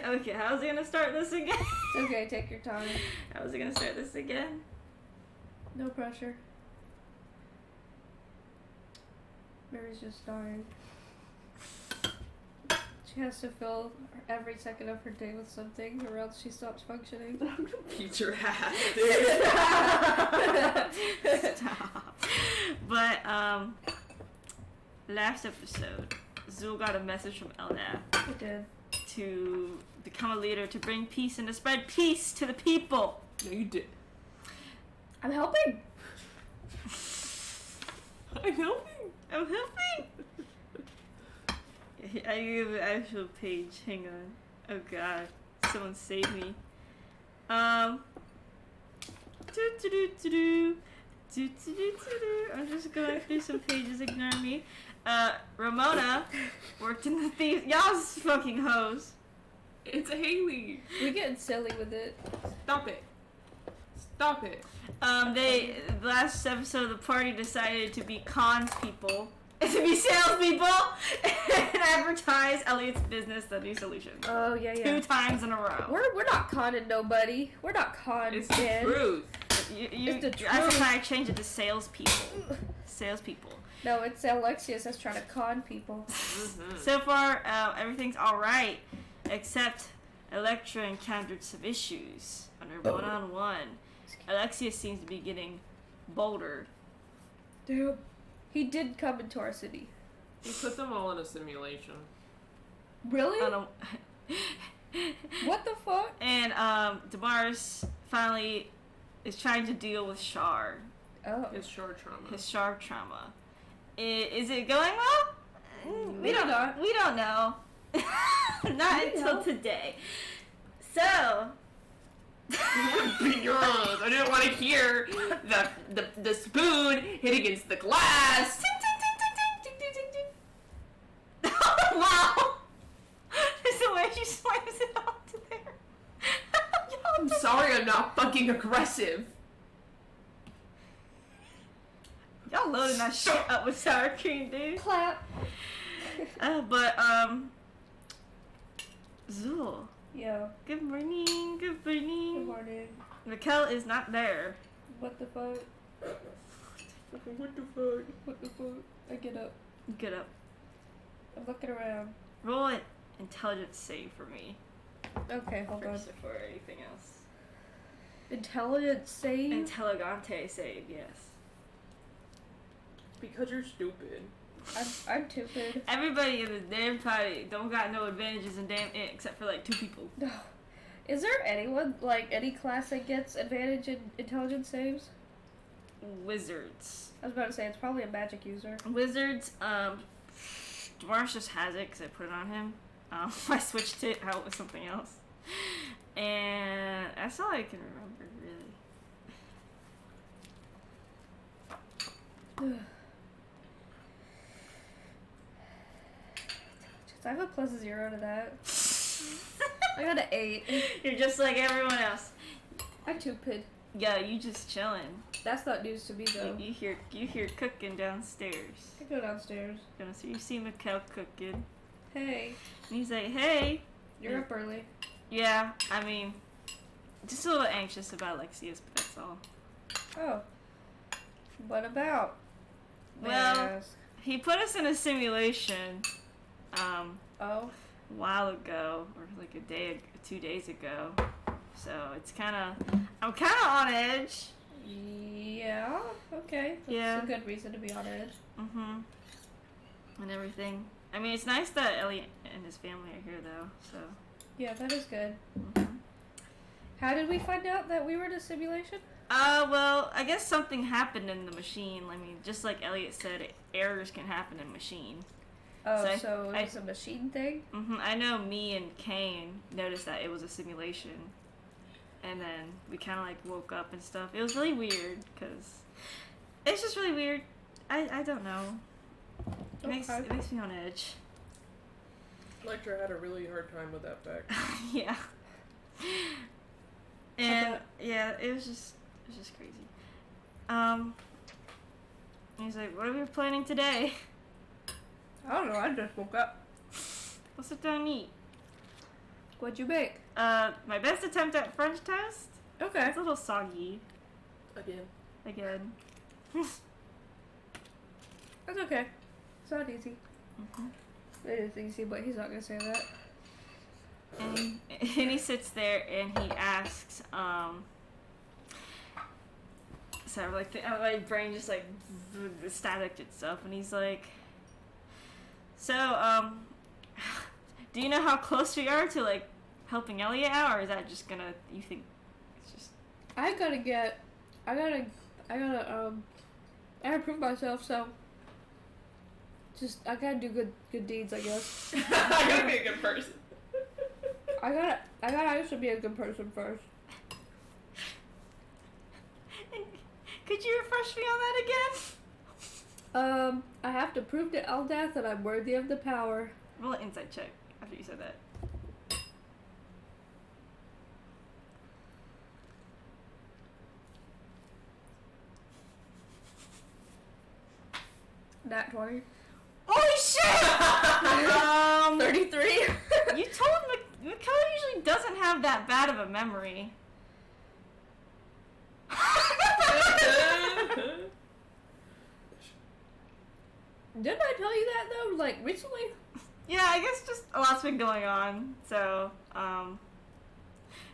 Okay, how's he gonna start this again? It's okay, take your time. How's he gonna start this again? No pressure. Mary's just dying. She has to fill every second of her day with something or else she stops functioning. I'm gonna beat your ass, dude. Stop. But, last episode, Zool got a message from LNAP. He did. To become a leader, to bring peace and to spread peace to the people. No, you did. I'm helping! I'm helping. I'm helping! I give the actual page. Hang on. Oh god. Someone save me. I'm just going through some pages, ignore me. Ramona worked in the thieves. Y'all's fucking hoes. It's Haley. We're getting silly with it. Stop it. Stop it. The last episode of the party decided to be cons people. To be salespeople and advertise Elliot's business, the new solution. Oh, yeah. 2 times in a row. We're not conning nobody. We're not conning. It's the truth. It's the truth. That's why I changed it to salespeople. Salespeople. No, it's Alexius that's trying to con people. So far, everything's alright, except Electra encountered some issues on her one-on-one. Alexius seems to be getting bolder. Dude. He did come into our city. He put them all in a simulation. Really? I don't. What the fuck? And Damaris finally is trying to deal with Char. Oh. His short trauma. His Char trauma. Is it going well? We don't know. Not until today. So. I didn't want to hear the spoon hit against the glass. Ting, ting, ting, ting, ting, ting, ting, ting. Wow! There's the way she slams it onto there. I'm sorry, I'm not fucking aggressive. Y'all loading that shit up with sour cream, dude. Clap. Zool. Yo. Good morning. Good morning. Good morning. Raquel is not there. What the fuck? What the fuck? What the fuck? I get up. Get up. I'm looking around. Roll an intelligence save for me. Okay, hold on. First before anything else. Intelligence save? Intelligente save, yes. Because you're stupid. I'm stupid. Everybody in the damn party don't got no advantages in damn it except for like 2 people. No. Is there anyone, like, any class that gets advantage in intelligence saves? Wizards. I was about to say, it's probably a magic user. Wizards, Damaris just has it because I put it on him. I switched it out with something else. And that's all I can remember, really. I have a +0 to that. I got an 8. You're just like everyone else. I'm stupid. Yo, you just chilling. That's not news to me, though. You hear cooking downstairs. I go downstairs. So you see Mikkel cooking. Hey. And he's like, hey. You're up early. Yeah, I mean, just a little anxious about Alexius, but that's all. Oh. What about? Well, he put us in a simulation, a while ago, or like 2 days ago. So it's I'm kind of on edge. Yeah, okay. That's a good reason to be on edge. Mm-hmm. And everything. I mean, it's nice that Elliot and his family are here, though, so. Yeah, that is good. Mm-hmm. How did we find out that we were in a simulation? Well, I guess something happened in the machine. I mean, just like Elliot said, errors can happen in machine. Oh, so it was a machine thing? Mm-hmm. I know me and Kane noticed that it was a simulation. And then we kind of like woke up and stuff. It was really weird, because it's just really weird. I don't know. It makes me on edge. Electra had a really hard time with that fact. Yeah. And yeah, it was just crazy. He's like, what are we planning today? I don't know, I just woke up. Let's sit down and eat. What'd you make? My best attempt at French toast. Okay. It's a little soggy. Again. That's okay. It's not easy. Mm-hmm. It is easy, but he's not gonna say that. And he sits there and he asks, so like my brain just like static itself, and he's like, so do you know how close we are to like helping Elliot out, or is that just gonna, you think it's just? I gotta prove myself, so I gotta do good deeds, I guess. I gotta be a good person. I gotta actually be a good person first. Could you refresh me on that again? I have to prove to Eldath that I'm worthy of the power. Roll an insight check after you said that. Nat 20. Holy shit! 33. You told Mikhail usually doesn't have that bad of a memory. Didn't I tell you that though? Like recently? Yeah, I guess just a lot's been going on. So,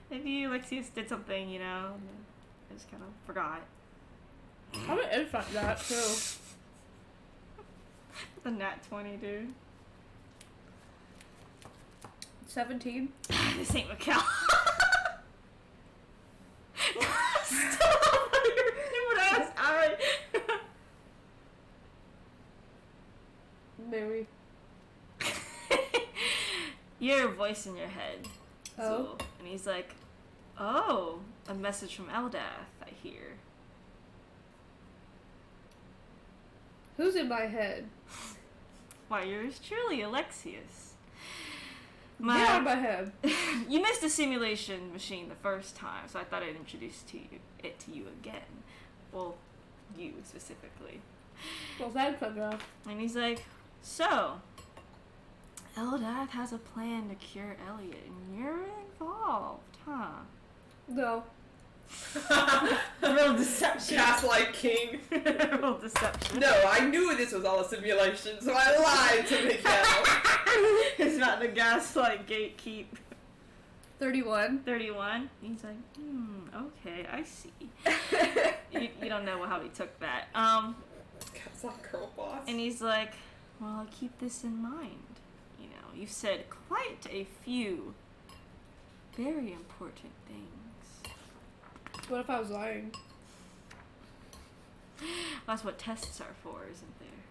maybe Alexius did something, you know, and I just kind of forgot. I'm gonna insight that too. The nat 20, dude. 17. This ain't Mikhail. Stop! Alright. Maybe. You hear a voice in your head. Oh. Zool, and he's like, oh, a message from Eldath, I hear. Who's in my head? Why, yours truly, Alexius. Get out of my head. You missed the simulation machine the first time, so I thought I'd introduce it to you again. Well, you specifically. Well, that cut off. And he's like, so, Eldath has a plan to cure Elliot, and you're involved, huh? No. Real deception. Gaslight King. Real deception. No, I knew this was all a simulation, so I lied to Mikhail. It's not the gaslight gatekeep. 31. 31. He's like, okay, I see. you don't know how he took that. Gaslight girl boss. And he's like, well, I'll keep this in mind. You know, you've said quite a few very important things. What if I was lying? That's what tests are for, isn't there?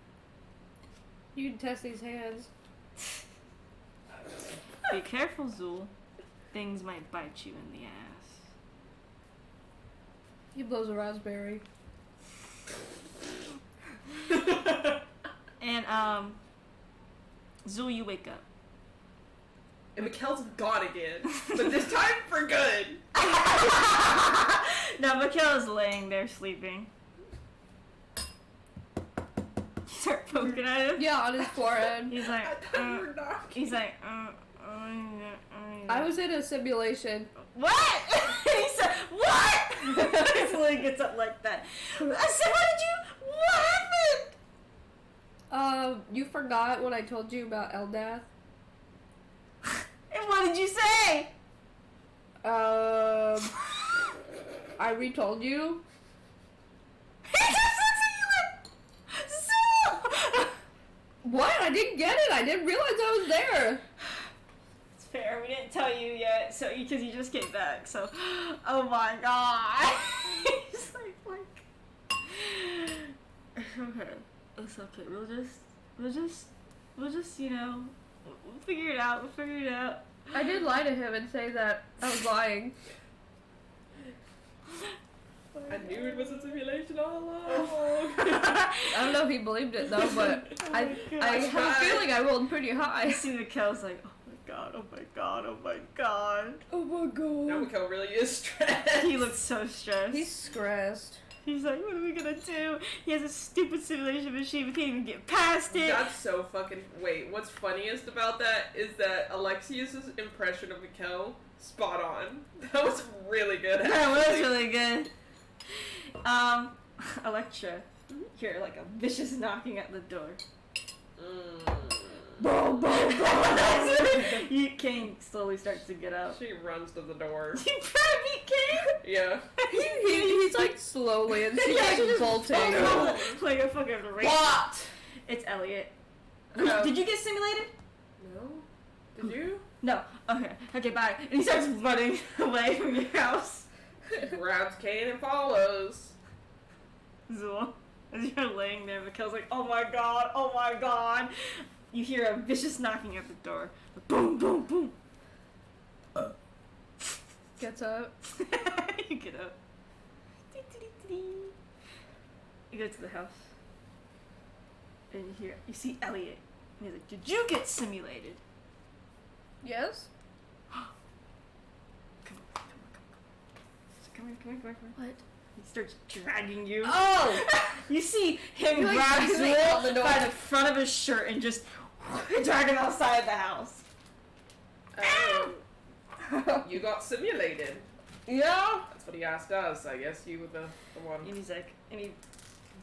You can test these hands. Be careful, Zool. Things might bite you in the ass. He blows a raspberry. And, Zool, you wake up. And Mikhail's gone again, but this time for good. No, Mikhail is laying there sleeping. Start poking at him. Yeah, on his forehead. He's like, I thought you were knocking. he's like, I was in a simulation. what? He said, what? Until he gets up like that. I said, what happened? You forgot what I told you about Eldath? And what did you say? I retold you. He just looks at you like, Zool! What? I didn't get it. I didn't realize I was there. It's fair. We didn't tell you yet, so because you just came back. So, oh my god. He's like, it's okay. It's okay. We'll just, you know, we'll figure it out. We'll figure it out. I did lie to him and say that I was lying. I knew it was a simulation all along. I don't know if he believed it though, but I have a feeling I rolled pretty I high. see Mikhail's like, oh my god, oh my god, oh my god. Oh my god. Now Mikhail really is stressed. He looks so stressed. He's stressed. He's like, what are we gonna do? He has a stupid simulation machine. We can't even get past it. That's so fucking. Wait, what's funniest about that is that Alexius's impression of Mikkel, spot on. That was really good. That was actually. really good. Electra, you hear like a vicious knocking at the door. Boom, boom, boom. Kane slowly starts to get up. She runs to the door. You try to beat Kane? Yeah. He's like slowly and she's Yeah, like bolting. Like a fucking race. What? It's Elliot. No. Did you get simulated? No. Did you? No. Okay, bye. And he starts running away from your house. She grabs Kane and follows. Zool, as you're laying there, Mikkel's like, oh my god, oh my god. You hear a vicious knocking at the door. Boom, boom, boom. Gets up. You get up. You go to the house. And you see Elliot. And he's like, did you get simulated? Yes? Come here. What? He starts dragging you. Oh! You see him He, like, grab drags me out the Zool door. by the front of his shirt and just drag him outside the house. You got simulated. Yeah. That's what he asked us. I guess you were the one. And he's like, and he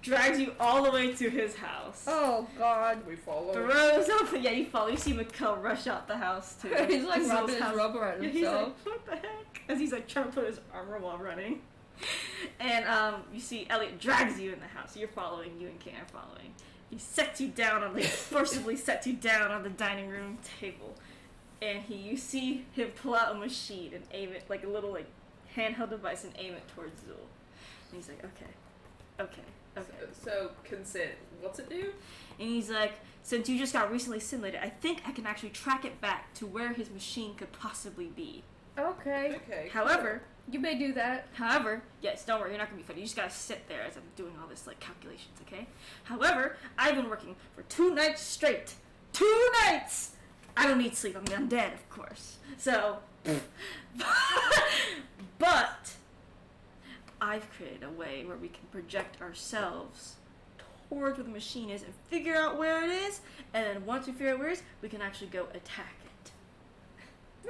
drags you all the way to his house. Oh god. We follow. Throws open. Yeah, you follow. You see Mikkel rush out the house too. He's like Zool's rubbing his house. rubber at Yeah, he's himself. like, what the heck? As he's like trying to put his armor while running. And you see Elliot drags you in the house. You're following. You and Kane are following. He sets you down on forcibly sets you down on the dining room table, and you see him pull out a machine and aim it like a little like handheld device and aim it towards Zool. And he's like, okay. So consent. What's it do? And he's like, since you just got recently simulated, I think I can actually track it back to where his machine could possibly be. Okay. Okay. However, You may do that. yes, don't worry, you're not gonna be funny. You just gotta sit there as I'm doing all this like calculations, okay? However, I've been working for 2 nights straight. 2 nights! I don't need sleep. I mean, I'm dead, of course. So, but I've created a way where we can project ourselves towards where the machine is and figure out where it is, and then once we figure out where it is, we can actually go attack it.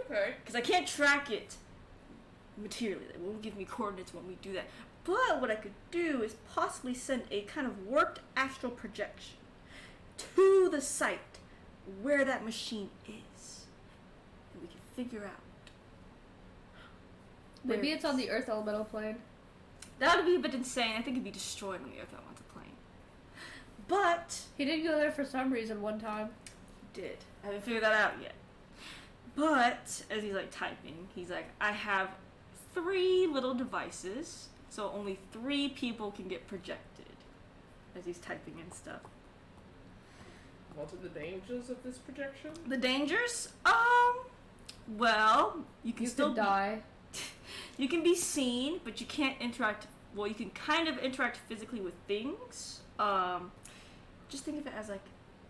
Okay. Because I can't track it materially. It won't give me coordinates when we do that. But what I could do is possibly send a kind of warped astral projection to the site where that machine is. And we can figure out. where Maybe it it's on is. the Earth elemental plane. That would be a bit insane. I think it'd be destroyed on the Earth Elemental plane. But He did go there for some reason one time. did. I haven't figured that out yet. But as he's like typing, he's like, I have 3 little devices, so only 3 people can get projected. As he's typing in stuff. What are the dangers of this projection? The dangers? Well, you can You still could die. You can be seen, but you can't interact. Well, you can kind of interact physically with things. Just think of it as like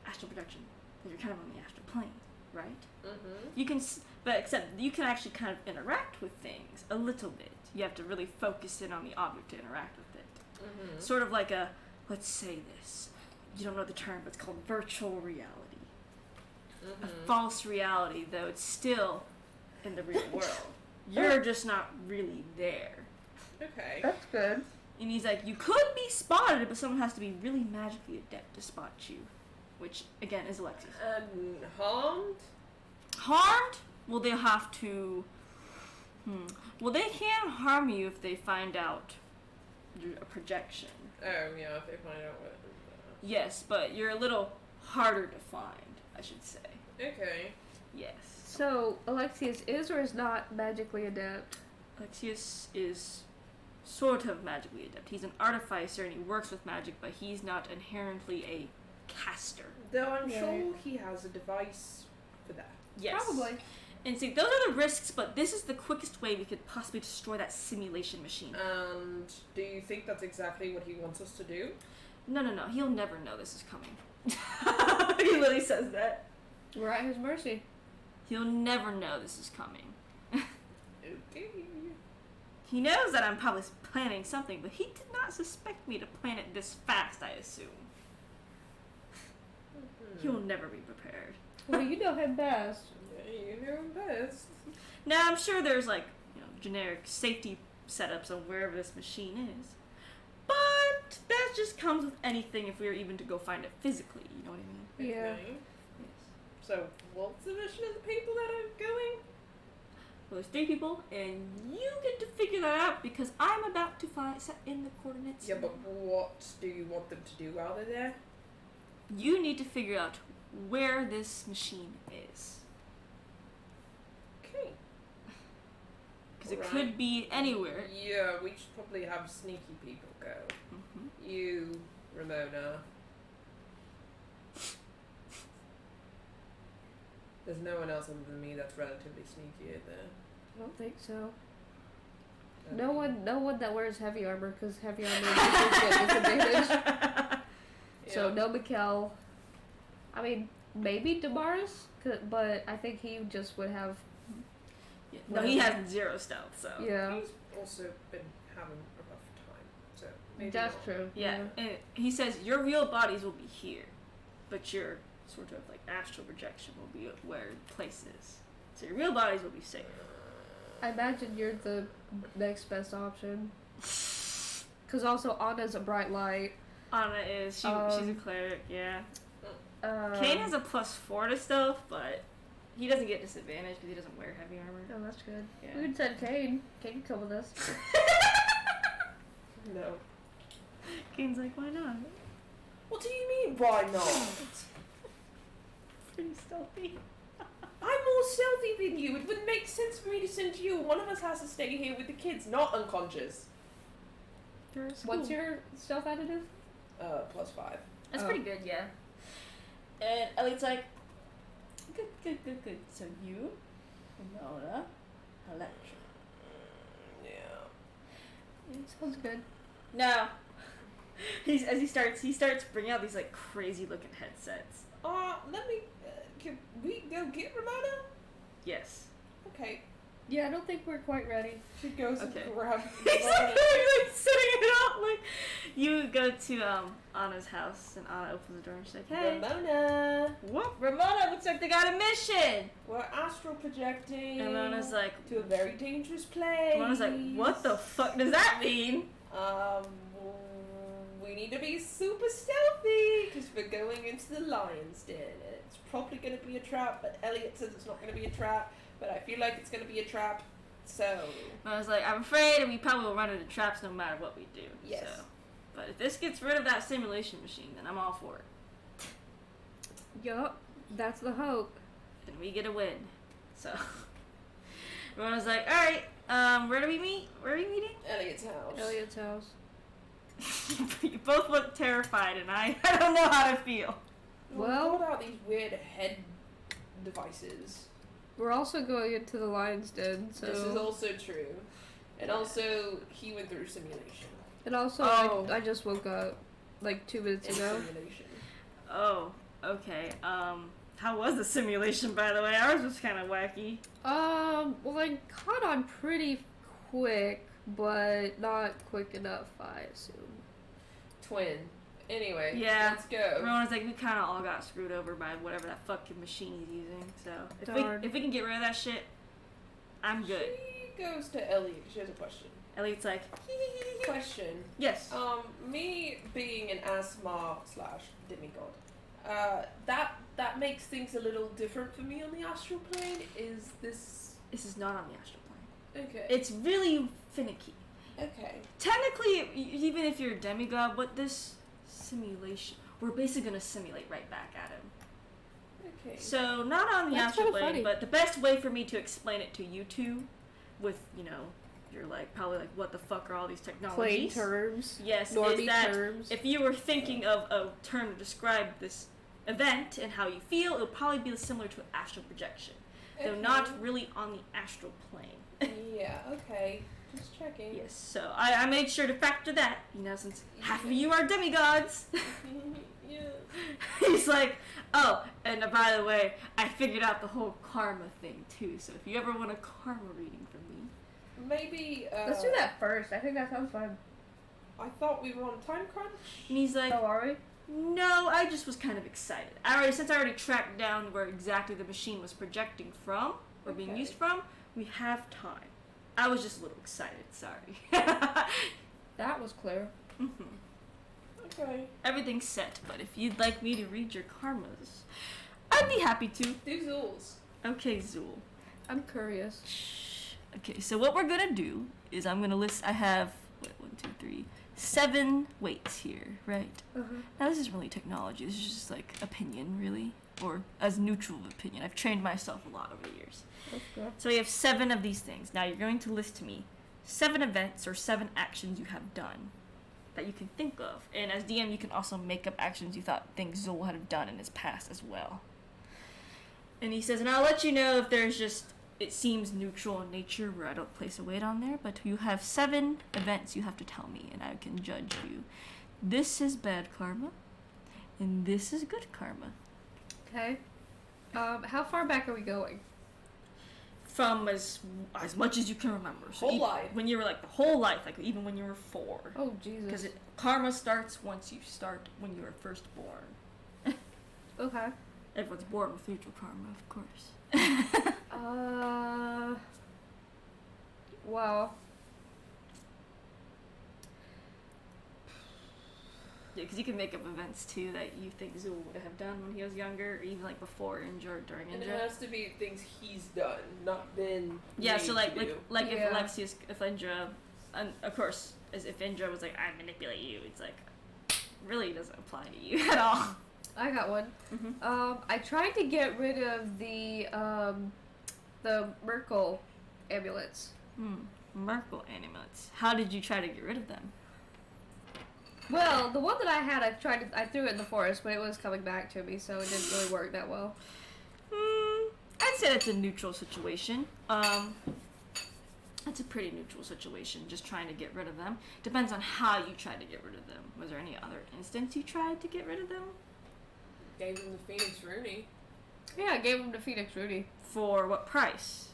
astral projection, because you're kind of on the astral plane, right? Mm-hmm. You can, but except you can actually kind of interact with things a little bit. You have to really focus in on the object to interact with it. Mm-hmm. Sort of like a, let's say this. You don't know the term, but it's called virtual reality. Mm-hmm. A false reality, though it's still in the real world. You're just not really there. Okay. That's good. And he's like, you could be spotted, but someone has to be really magically adept to spot you. Which, again, is Alexius. Harmed? Harmed? Well, they'll have to... Well, they can harm you if they find out you're a projection. Oh, yeah, if they find out what. Yes, but you're a little harder to find, I should say. Okay. Yes. So, Alexius is or is not magically adept? Alexius is sort of magically adept. He's an artificer and he works with magic, but he's not inherently a caster. Though I'm Right. sure he has a device for that. Yes. Probably. And see, those are the risks, but this is the quickest way we could possibly destroy that simulation machine. And do you think that's exactly what he wants us to do? No. He'll never know this is coming. He literally says that. We're at his mercy. He'll never know this is coming. Okay. He knows that I'm probably planning something, but he did not suspect me to plan it this fast, I assume. He will never be prepared. Well, you know him best. Yeah, you know him best. Now, I'm sure there's, like, you know, generic safety setups on wherever this machine is. But that just comes with anything if we were even to go find it physically, you know what I mean? Yeah. Okay. Yes. So, what's the mission of the people that are going? Well, there's 3 people, and you get to figure that out because I'm about to set in the coordinates. Yeah, but what do you want them to do while they're there? You need to figure out where this machine is. Okay. Because it Alright. could be anywhere. Yeah, we should probably have sneaky people go. Mm-hmm. You, Ramona. There's no one else other than me that's relatively sneaky, is there? I don't think so. Okay. No one that wears heavy armor, because heavy armor makes get disadvantage. So Yeah. no Mikkel. I mean, maybe Damaris, but I think he just would have. Yeah. No, he has 0 stealth, so. Yeah, He's also been having a rough time, so maybe that's not. true. Yeah, and he says your real bodies will be here, but your sort of like astral projection will be where the place is. So your real bodies will be safe. I imagine you're the next best option. Because also Anna's a bright light. Anna is, she's a cleric, yeah. Kane has a +4 to stealth, but he doesn't get disadvantage because he doesn't wear heavy armor. Oh, that's good. Yeah. We could send Kane. Kane can come with us. No. Kane's like, why not? What do you mean, why not? Pretty stealthy. I'm more stealthy than you. It wouldn't make sense for me to send you. One of us has to stay here with the kids, not unconscious. What's your stealth additive? +5. That's Oh. pretty good, yeah. And Elliot's like, good. So you, Ramona, Electra. Yeah. Sounds good. Now, he starts bringing out these like crazy looking headsets. Let me. Can we go get Ramona? Yes. Okay. Yeah, I don't think we're quite ready. She goes Okay. and grabs He's Ramona. like setting it up. Like you go to Anna's house and Anna opens the door and she's like, "Hey, Ramona, what? Ramona, looks like they got a mission." we're astral projecting And Ramona's like, to a very dangerous place. Ramona's like, "What the fuck does that mean?" We need to be super stealthy because we're going into the lion's den. And it's probably going to be a trap, but Elliot says it's not going to be a trap. But I feel like it's going to be a trap, so... I was like, I'm afraid we probably will run into traps no matter what we do. Yes. So. But if this gets rid of that simulation machine, then I'm all for it. Yup, that's the hope. And we get a win. So Ramona's like, alright, where do we meet? Where are we meeting? Elliot's house. Elliot's house. You both look terrified and I don't know how to feel. Well- we got out these weird head devices. We're also going into the lion's den, so... This is also true. And also, he went through simulation. And also, Oh. I just woke up, like, 2 minutes In ago. simulation. Oh, okay. How was the simulation, by the way? Ours was kind of wacky. Well, I caught on pretty quick, but not quick enough, I assume. Twin. Anyway, Yeah. let's go. Ramona's like, we kind of all got screwed over by whatever that fucking machine he's using. So Darn. if we can get rid of that shit, I'm good. She goes to Elliot. She has a question. Elliot's like, Question. yes. Me being an asthma / demigod, that makes things a little different for me on the astral plane. Is this This is not on the astral plane. okay? It's really finicky. Okay. Technically, even if you're a demigod, what this simulation, we're basically gonna simulate right back at him. Okay. So not on the That's astral kinda plane, funny. but the best way for me to explain it to you two, with you're like probably like, what the fuck are all these Plain technologies? terms. Yes, Normie is that terms. if you were thinking of a term to describe this event and how you feel, it would probably be similar to astral projection, though not really on the astral plane. Yeah. Okay. Just checking. Yes, so I made sure to factor that, since half of you are demigods. Yeah. He's like, oh, and by the way, I figured out the whole karma thing too, so if you ever want a karma reading from me, maybe. Let's do that first. I think that sounds fun. I thought we were on a time crunch. And he's like, Oh, are we? no, I just was kind of excited. Since I already tracked down where exactly the machine was projecting from, or being Okay. used from, we have time. I was just a little excited, sorry. That was clear. Okay. Everything's set, but if you'd like me to read your karmas, I'd be happy to. Do Zools. Okay, Zool. I'm curious. Okay, so what we're gonna do is I'm gonna list, I have, 7 weights here, right? Now this isn't really technology, this is just like opinion, really, or as neutral of opinion. I've trained myself a lot over the years. That's good. So we have 7 of these things. Now you're going to list to me 7 events or 7 actions you have done that you can think of. And as DM, you can also make up actions you thought things Zool would have done in his past as well. And he says, and I'll let you know if there's just, it seems neutral in nature where I don't place a weight on there, but you have 7 events you have to tell me and I can judge you. This is bad karma, and this is good karma. Okay. How far back are we going? From as much as you can remember. So Whole life. When you were like the whole life, like even when you were 4. Oh, Jesus. Because karma starts once you start when you were first born. Okay. Everyone's born with neutral karma, of course. Well. Yeah, because you can make up events too that you think Zool would have done when he was younger, or even like before Indra or during And Indra. it has to be things he's done, not been. Yeah, made so like to do. Yeah. if Indra, and of course, as if Indra was like, I manipulate you, it's like, really doesn't apply to you at all. I got one. I tried to get rid of the Merkle amulets. Merkle amulets. How did you try to get rid of them? Well, the one that I had, I threw it in the forest, but it was coming back to me, so it didn't really work that well. I'd say that's a neutral situation. That's a pretty neutral situation, just trying to get rid of them. Depends on how you tried to get rid of them. Was there any other instance you tried to get rid of them? Gave him the Phoenix Rooney. Yeah, I gave him to Phoenix Rudy. For what price?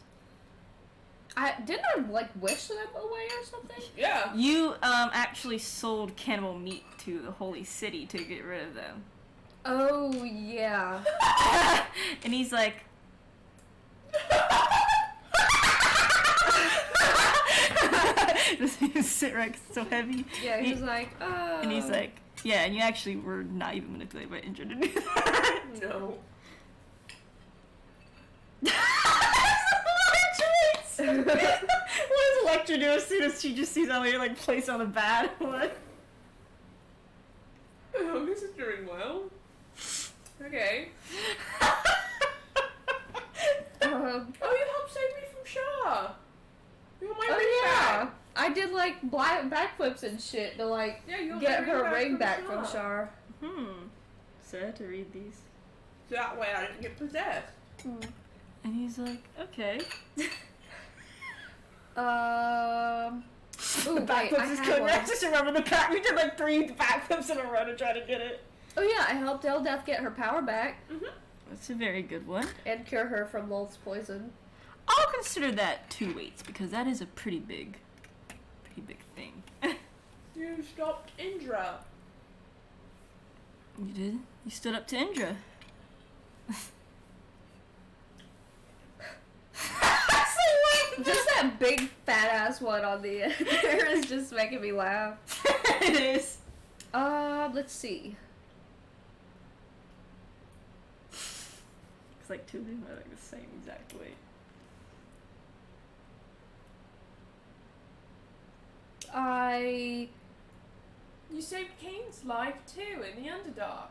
Didn't I like wish them away or something? Yeah. You actually sold cannibal meat to the holy city to get rid of them. Oh yeah. And he's like, does he sit right 'cause it's so heavy? Yeah, he was like, oh. And he's like, yeah, and you actually were not even manipulated by Indra to do that. No. What does Electra do as soon as she just sees Elliot like place on a bad one? Oh, this is doing well. Okay. Oh, you helped save me from Shah. You got my ring Oh yeah. back. I did like backflips and shit to like Yeah, you got get my her ring back from Shah. Shar. So I had to read these. So that way I didn't get possessed. And he's like, okay. Ooh, wait, I Backflips is had good. one. I just remember the back. We did like 3 backflips in a row to try to get it. Oh yeah, I helped Eldeath get her power back That's a very good one. and cure her from Lolth's poison. I'll consider that 2 weights because that is a pretty big thing. You stopped Indra. You did? You stood up to Indra. Just that big fat ass one on the end there is just making me laugh. It is. Let's see. It's like 2 of them are like the same exact weight. You saved Kane's life too in the Underdark.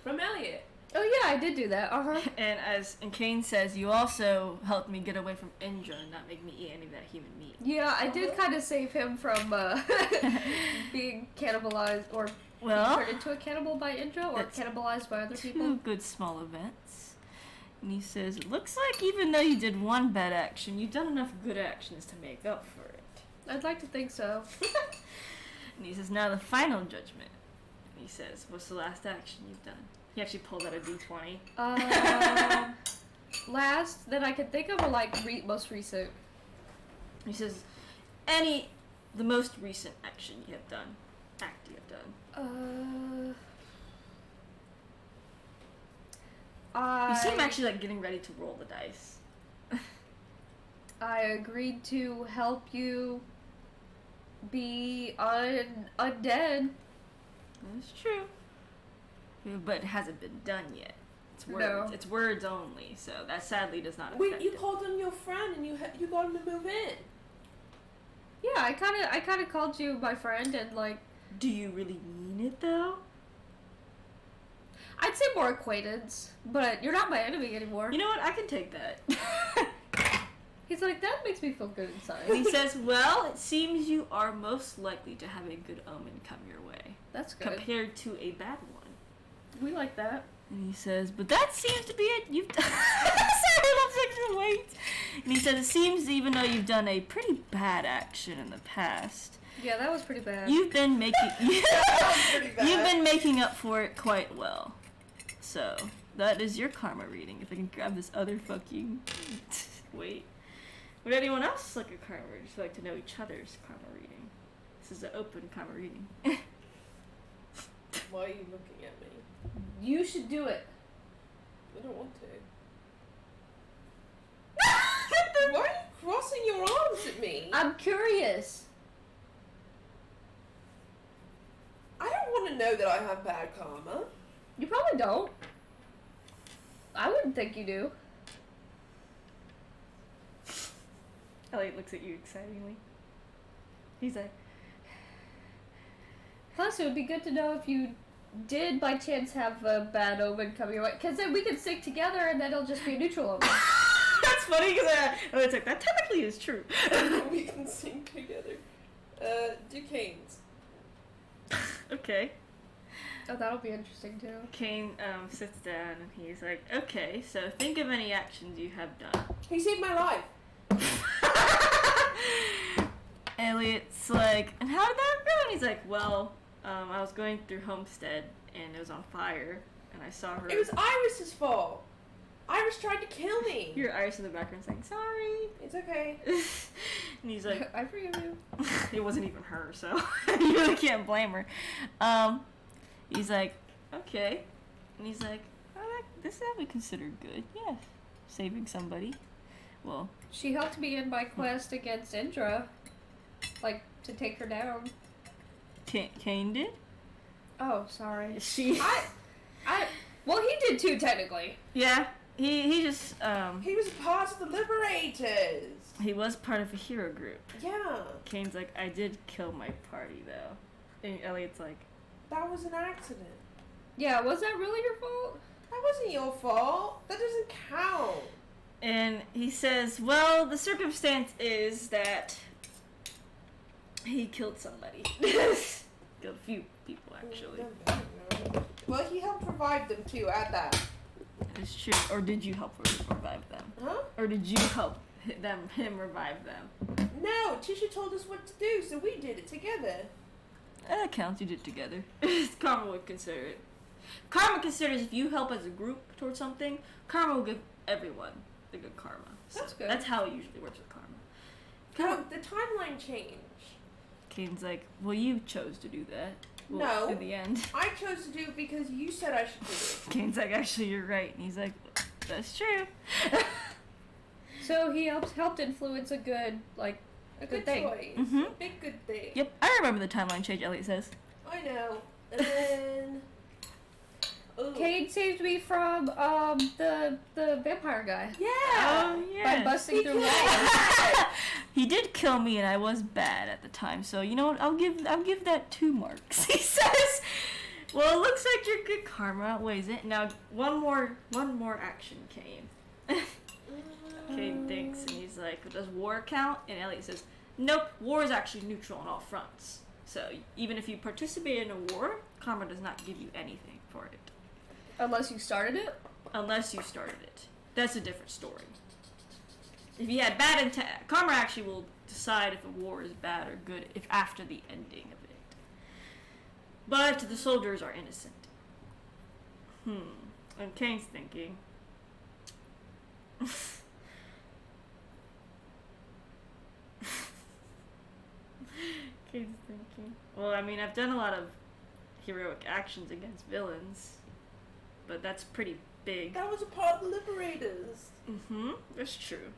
From Elliot. Oh yeah, I did do that. And Kane says, you also helped me get away from Indra and not make me eat any of that human meat. Yeah, I did kind of save him from being cannibalized or Well, turned into a cannibal by Indra or that's cannibalized by other 2 people. good small events. And he says, it looks like even though you did 1 bad action, you've done enough good actions to make up for it. I'd like to think so. And he says, now the final judgment. And he says, what's the last action you've done? He actually pulled out a d20. Last that I could think of are like most recent. He says, the most recent action you have done. Act you have done. You seem actually like getting ready to roll the dice. I agreed to help you be undead. That's true. Yeah, but it hasn't been done yet. It's words. No. It's words only, so that sadly does not affect Wait, you it. called on your friend and you got him to move in. Yeah, I kind of called you my friend, and like, Do you really mean it though? I'd say more acquaintance, but you're not my enemy anymore. You know what? I can take that. He's like, that makes me feel good inside. And he says, well, it seems you are most likely to have a good omen come your way. That's good. Compared to a bad one. We like that. And he says, but that seems to be it. You've done... Sorry, I'm taking wait. And he says, it seems even though you've done a pretty bad action in the past, Yeah, that was pretty bad. you've been making... Pretty bad. You've been making up for it quite well. So, that is your karma reading. If I can grab this other fucking... Wait. Would anyone else like a karma reading? Just like to know each other's karma reading. This is an open karma reading. Why are you looking at me? You should do it. I don't want to. Why are you crossing your arms at me? I'm curious. I don't want to know that I have bad karma. You probably don't. I wouldn't think you do. Elliot looks at you excitingly. He's like, Plus, it would be good to know if you did by chance have a bad omen coming your way, because then we could stick together and then it'll just be a neutral omen. that's funny because it's like, that technically is true. We can sing together. Do Canes. Okay. Oh, that'll be interesting too. Kane sits down and he's like, okay, so think of any actions you have done. He saved my life. Elliot's like, and how did that go? And he's like, well, I was going through Homestead and it was on fire and I saw her. It was Iris's fault. Iris tried to kill me. Your Iris in the background saying, sorry. It's okay. And he's like, I forgive you. it wasn't even her, so you really can't blame her. He's like, okay. And he's like, oh, this is what we consider good. Yeah. Saving somebody. Well, She helped me in my quest against Indra, like to take her down. Kane did? Oh, sorry. She. Well, he did too, technically. Yeah. He just, He was part of the Liberators. he was part of a hero group. Yeah. Kane's like, I did kill my party, though. And Elliot's like, That was an accident. Yeah, was that really your fault? That wasn't your fault. That doesn't count. and he says, well, the circumstance is that he killed somebody. Killed a few people, actually. Well, he helped revive them too, add that. It's true. Or did you help revive them? Huh? Or did you help him revive them? No, Tisha told us what to do, so we did it together. That counts. You did it together. Karma would consider it. Karma considers if you help as a group towards something, karma will give everyone the good karma. So That's good. That's how it usually works with karma. No, the timeline changed. Kane's like, well, you chose to do that. Well, No. In the end. I chose to do it because you said I should do it. Kane's like, actually, you're right. And he's like, that's true. So he helped influence a good, like, a good thing. choice. Mhm. A big good thing. Yep, I remember the timeline change, Elliot says. I know. And then... Ooh. Cade saved me from the vampire guy Yeah! Oh, by yeah. busting He through killed walls. me. He did kill me, and I was bad at the time. So you know what? I'll give that 2 marks. He says. Well, it looks like your good karma outweighs it. Now, one more action came. Kane thinks, and he's like, does war count? And Elliot says, nope, war is actually neutral on all fronts. So even if you participate in a war, karma does not give you anything for it. Unless you started it? Unless you started it. That's a different story. If you had bad intent, karma actually will decide if a war is bad or good if after the ending of it. But the soldiers are innocent. And Kane's thinking. Kane's thinking. Well, I mean, I've done a lot of heroic actions against villains, but that's pretty big. That was a part of the Liberators. Mm-hmm. That's true.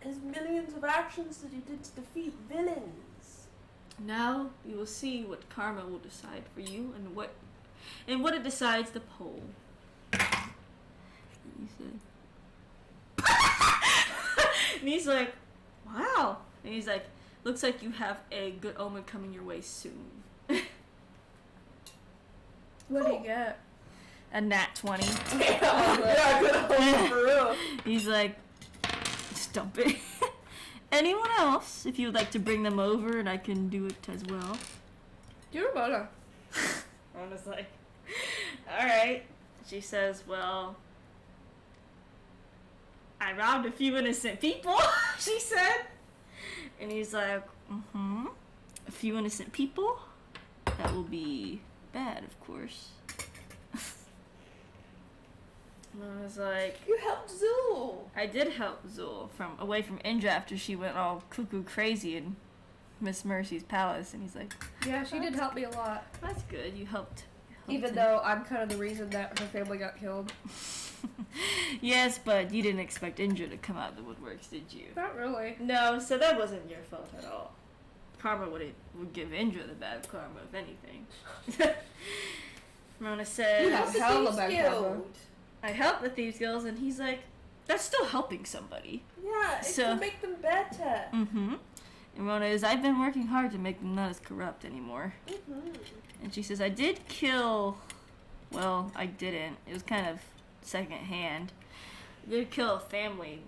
There's millions of actions that you did to defeat villains. Now you will see what karma will decide for you, and what it decides the poll. He said. And he's like, wow. And he's like, looks like you have a good omen coming your way soon. What do you get? A nat 20. Yeah, good omen for real. He's like, stump it. Anyone else, if you would like to bring them over, and I can do it as well. You're Ramona. I was like, alright. She says, well, I robbed a few innocent people, she said. And he's like, mm-hmm. A few innocent people? That will be bad, of course. And I was like, You helped Zul. I did help Zul away from Indra after she went all cuckoo crazy in Miss Mercy's palace. And he's like, Yeah, she did help me a lot. that's good, you helped Even him." though I'm kind of the reason that her family got killed. Yes, but you didn't expect Indra to come out of the woodworks, did you? Not really. No, so that wasn't your fault at all. Karma would give Indra the bad karma, if anything. Rona said, You You have helped the hell Thieves of a Guild. karma. I helped the Thieves Guild, and he's like, that's still helping somebody. Yeah, it's So- to make them better. Mm-hmm. And Rona is, I've been working hard to make them not as corrupt anymore. Mm-hmm. And she says, I did kill, well, I didn't. It was kind of secondhand. I did kill a family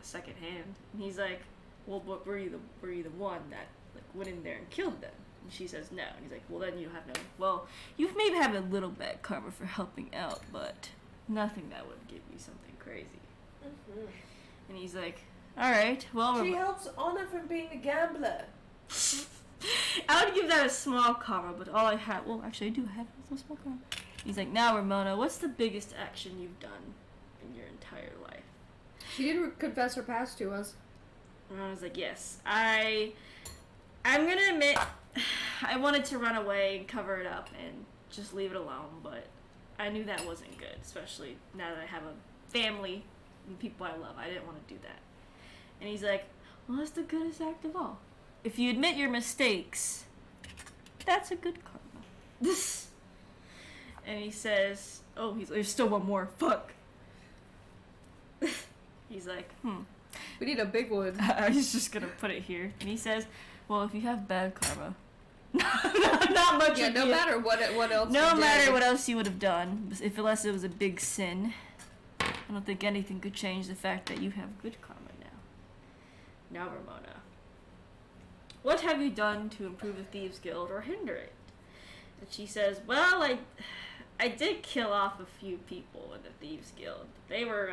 secondhand. And he's like, well, but were you the one that like went in there and killed them? And she says no. And he's like, well, then you have no. Well, you maybe have a little bad karma for helping out, but nothing that would give you something crazy. Mm-hmm. And he's like, all right, well, She helps Honor from being a gambler. I would give that a small karma, but all I have, well, actually, I do have a small karma. He's like, now, Ramona, what's the biggest action you've done in your entire life? She did confess her past to us. Ramona's like, yes, I'm gonna admit, I wanted to run away and cover it up and just leave it alone, but I knew that wasn't good, especially now that I have a family and people I love. I didn't want to do that. And he's like, well, that's the goodest act of all. If you admit your mistakes, that's a good karma. And he says, oh, there's still one more. Fuck. He's like, We need a big one. I was just gonna put it here. And he says, well, if you have bad karma, not much. Yeah, no matter what else. No you did. matter what else you would have done, unless it was a big sin, I don't think anything could change the fact that you have good karma now. Now, Ramona, what have you done to improve the Thieves Guild or hinder it? And she says, well, I did kill off a few people in the Thieves Guild. They were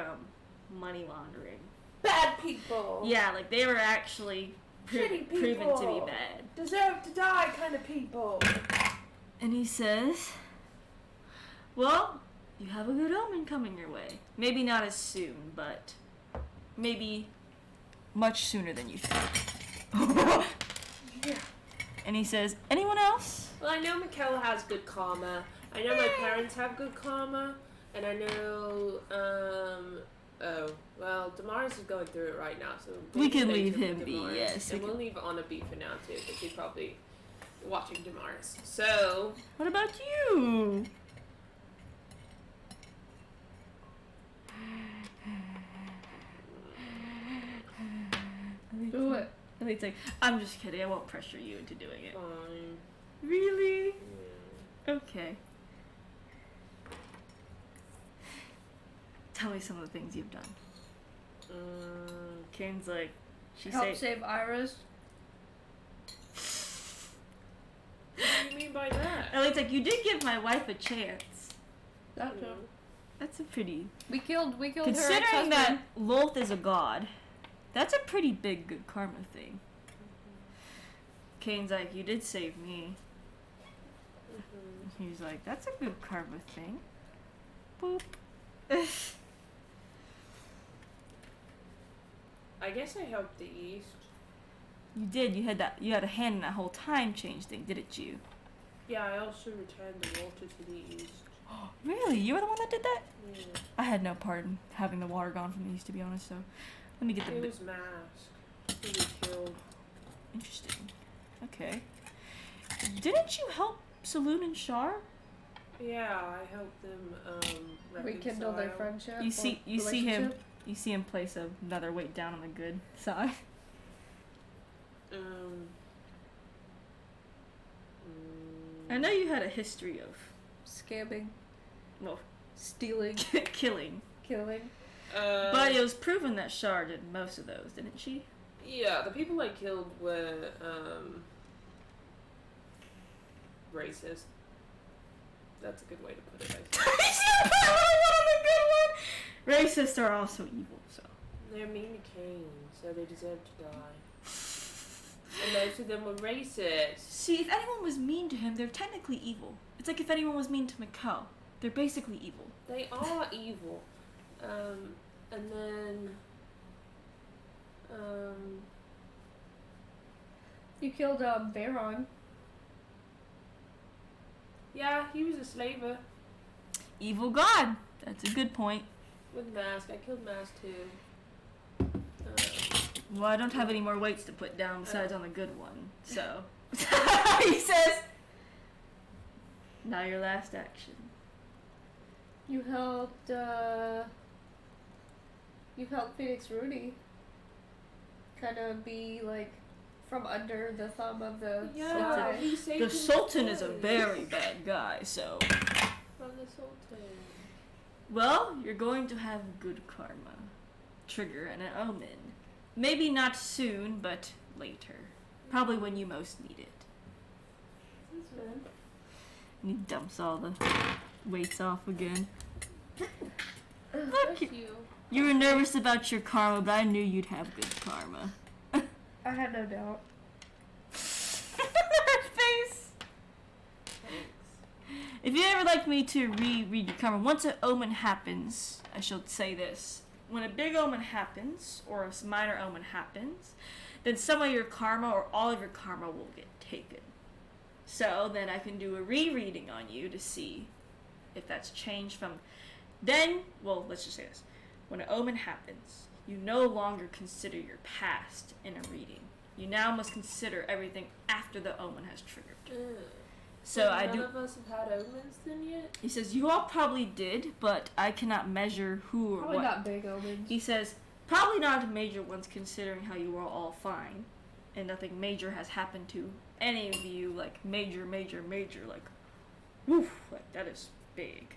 money laundering. Bad people. Yeah, like they were actually Shitty proven to be people. bad. Deserve to die kind of people. And he says, well, you have a good omen coming your way. Maybe not as soon, but maybe much sooner than you think. Yeah. And he says, anyone else? Well, I know Michaela has good karma. I know my parents have good karma. And I know, oh, well, Damaris is going through it right now, so We can stay leave tuned him for be, Damaris. yes, we And we'll can- leave Anna be for now, too, because she's probably watching Damaris. So, What about you? Do it. And he's like, I'm just kidding. I won't pressure you into doing it. fine. Really? Yeah. Okay. Tell me some of the things you've done. Kane's like, she Help said, save Iris. What do you mean by that? Ellie's like, you did give my wife a chance. That too. That's a pretty. We killed her Considering ex-husband. that Lolth is a god, that's a pretty big good karma thing. Kane's like, you did save me. Mm-hmm. He's like, that's a good karma thing. Boop. I guess I helped the East. You did. You had that. You had a hand in that whole time change thing, didn't you? Yeah, I also returned the water to the east. Really? You were the one that did that? Yeah. I had no part in having the water gone from the east, to be honest. So, let me get the. It was masked. He was killed. Interesting. Okay. Didn't you help Saloon and Shar? Yeah, I helped them Rekindle their reconcile. friendship. You see him. relationship. You see him place another weight down on the good side. I know you had a history of, Scamming, well, stealing, killing, killing. but it was proven that Shar did most of those, didn't she? Yeah, the people I killed were racist. That's a good way to put it, I think. Racists are also evil, so. They're mean to Cain, so they deserve to die. And most of them were racist. See, if anyone was mean to him, they're technically evil. It's like if anyone was mean to Mikkel. They're basically evil. They are evil. And then You killed Baron. yeah, he was a slaver Evil God. That's a good point. with Mask. I killed Mask too. Well, I don't have any more weights to put down besides on the good one, so. He says, now your last action. You helped Phoenix Rudy kind of be like from under the thumb of the Yeah, Sultan. he saved The his Sultan is a boys very bad guy, so. from the Sultan. Well, you're going to have good karma. Trigger and an omen. Maybe not soon, but later. Probably when you most need it. That's good. And he dumps all the weights off again. Thank you. You were nervous about your karma, but I knew you'd have good karma. I had no doubt. Her face! Thanks. If you ever like me to reread your karma, once an omen happens, I shall say this. When a big omen happens, or a minor omen happens, then some of your karma or all of your karma will get taken. So then I can do a rereading on you to see if that's changed from then, well, let's just say this. When an omen happens, you no longer consider your past in a reading. You now must consider everything after the omen has triggered. So I do. None of us have had omens then yet? He says, you all probably did, but I cannot measure who or Probably what. not big omens. He says, probably not major ones considering how you were all fine. And nothing major has happened to any of you, like major, like, woof, like that is big.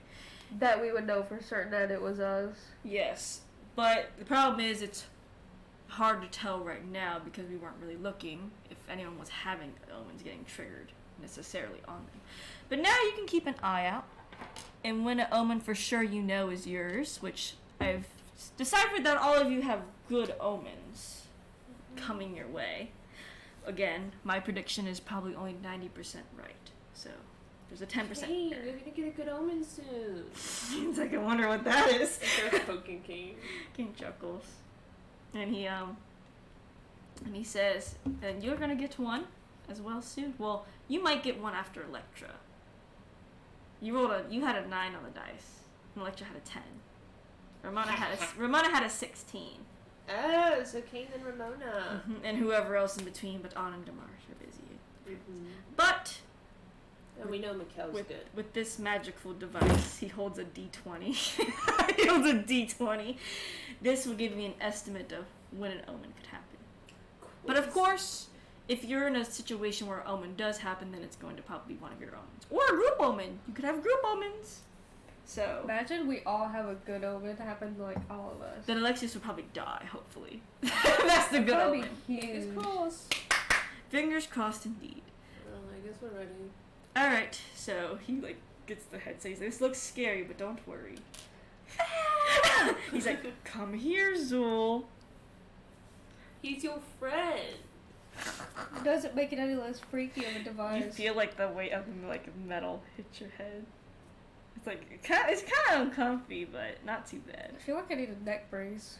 That we would know for certain that it was us. Yes, but the problem is it's hard to tell right now because we weren't really looking if anyone was having omens getting triggered necessarily on them. But now you can keep an eye out, and when an omen for sure you know is yours, which I've deciphered that all of you have good omens coming your way. Again, my prediction is probably only 90% right, so there's a 10% Cain, error. we're gonna get a good omen soon. It's like, I wonder what that is. They're poking Cain. King chuckles, and he says, and you're gonna get one as well soon. Well, you might get one after Electra. You had a 9 on the dice, and Electra had a 10. Ramona had a 16. Oh, so Cain and Ramona. And whoever else in between, but Anna and Damaris are busy. Mm-hmm. But And we know Mikkel's good. with this magical device, he holds a D20. He holds a D20. This will give me an estimate of when an omen could happen. But of course, if you're in a situation where an omen does happen, then it's going to probably be one of your omens. Or a group omen. You could have group omens. So Imagine we all have a good omen happen to, like, all of us. then Alexius would probably die, hopefully. That's the good That'd omen. be Fingers huge. crossed. Fingers crossed indeed. Well, I guess we're ready. Alright, so he like gets the head says, this looks scary, but don't worry. He's like, come here, Zool. He's your friend. It doesn't make it any less freaky of a device. You feel like the weight of like metal hit your head. It's like it's kind of uncomfy, but not too bad. I feel like I need a neck brace.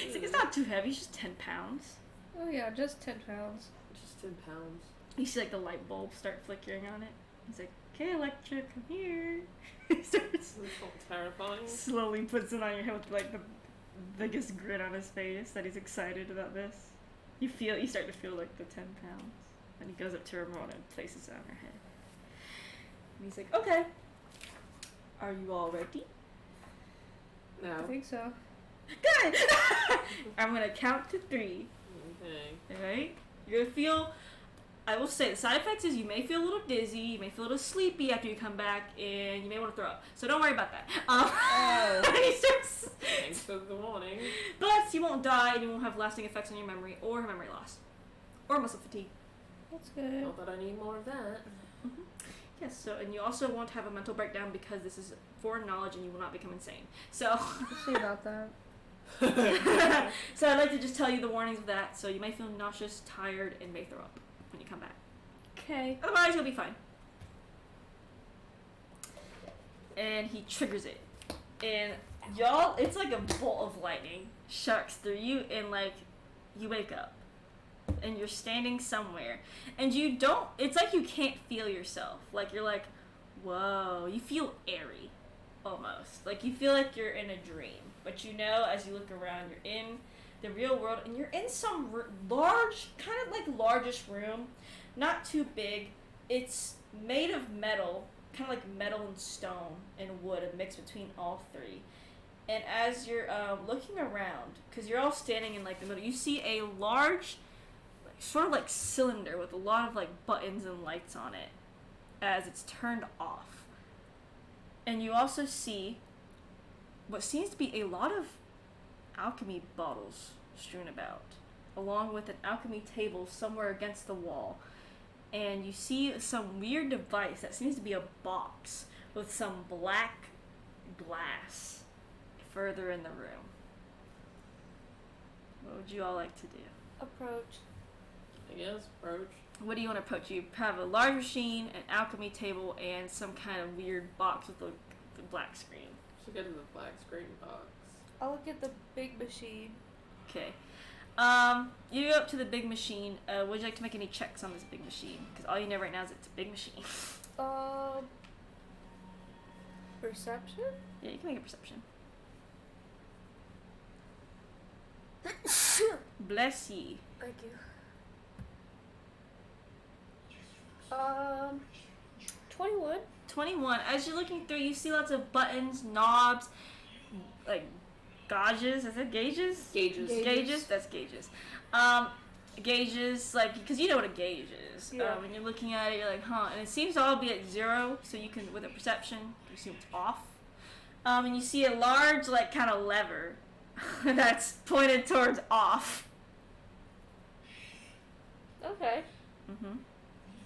It's not too heavy. It's just 10 pounds. Oh yeah, just 10 pounds. Just 10 pounds. You see like the light bulb start flickering on it. He's like, "Okay, Electra, come here." He starts That's not terrifying. slowly puts it on your head with like the biggest grin on his face that he's excited about this. You start to feel like the 10 pounds. And he goes up to Ramona and places it on her head. And he's like, "Okay, are you all ready?" I No. think so. Good! I'm gonna count to 3. Okay. Alright? You're gonna feel, I will say, the side effects is you may feel a little dizzy, you may feel a little sleepy after you come back, and you may want to throw up. So don't worry about that. He starts, Thanks for the warning. but you won't die, and you won't have lasting effects on your memory, or memory loss. Or muscle fatigue. That's good. Not that I need more of that. Yes, so, and you also won't have a mental breakdown because this is foreign knowledge and you will not become insane. So, We'll see about that. so I'd like to just tell you the warnings of that. So you may feel nauseous, tired, and may throw up when you come back. Okay. Otherwise, you'll be fine. And he triggers it. And y'all, it's like a bolt of lightning sharks through you, and like, you wake up. And you're standing somewhere. And you don't, it's like you can't feel yourself. Like, you're like, whoa. You feel airy, almost. Like, you feel like you're in a dream. But you know, as you look around, you're in the real world, and you're in some large, kind of like largish room. Not too big. It's made of metal, kind of like metal and stone and wood, a mix between all three. And as you're looking around, because you're all standing in like the middle, you see a large, sort of like cylinder with a lot of like buttons and lights on it as it's turned off. And you also see what seems to be a lot of alchemy bottles strewn about, along with an alchemy table somewhere against the wall. And you see some weird device that seems to be a box with some black glass further in the room. What would you all like to do? Approach. I guess, approach. What do you want to approach? You have a large machine, an alchemy table, and some kind of weird box with the black screen. Should go to the black screen box. I'll look at the big machine. Okay. You go up to the big machine. Would you like to make any checks on this big machine? Because all you know right now is it's a big machine. Perception? Yeah, you can make a perception. Bless ye. Thank you. 21. 21. As you're looking through, you see lots of buttons, knobs, like gauges. Is it gauges? Gauges. Gauges? That's gauges. Gauges, like, because you know what a gauge is. Yeah. When you're looking at it, you're like, huh. And it seems to all be at 0, so you can, with a perception, you assume it's off. And you see a large, like, kind of lever that's pointed towards off. Okay. Mm-hmm.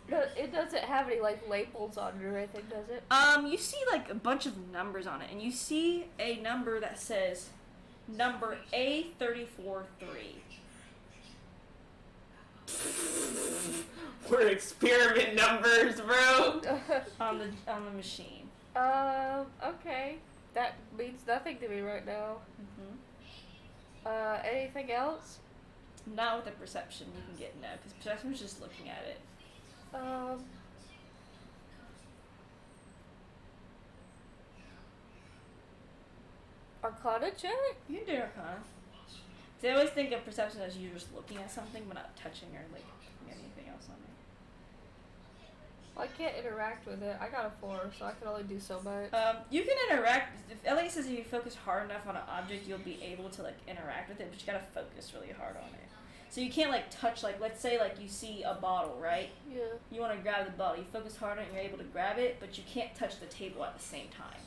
But it doesn't have any, like, labels on it or anything, does it? You see, like, a bunch of numbers on it, and you see a number that says number A343. We're experiment numbers, bro. on the machine. Okay. That means nothing to me right now. Mm-hmm. Anything else? Not with the perception you can get, no, because perception is just looking at it. Arcana check? You can do Arcana. See, I always think of perception as you just looking at something, but not touching or like anything else on it. Well, I can't interact with it. I got a 4, so I can only do so much. You can interact. If Elliot says if you focus hard enough on an object, you'll be able to like interact with it, but you gotta focus really hard on it. So you can't like touch, like, let's say like you see a bottle, right? Yeah. You want to grab the bottle. You focus hard on it, and you're able to grab it, but you can't touch the table at the same time.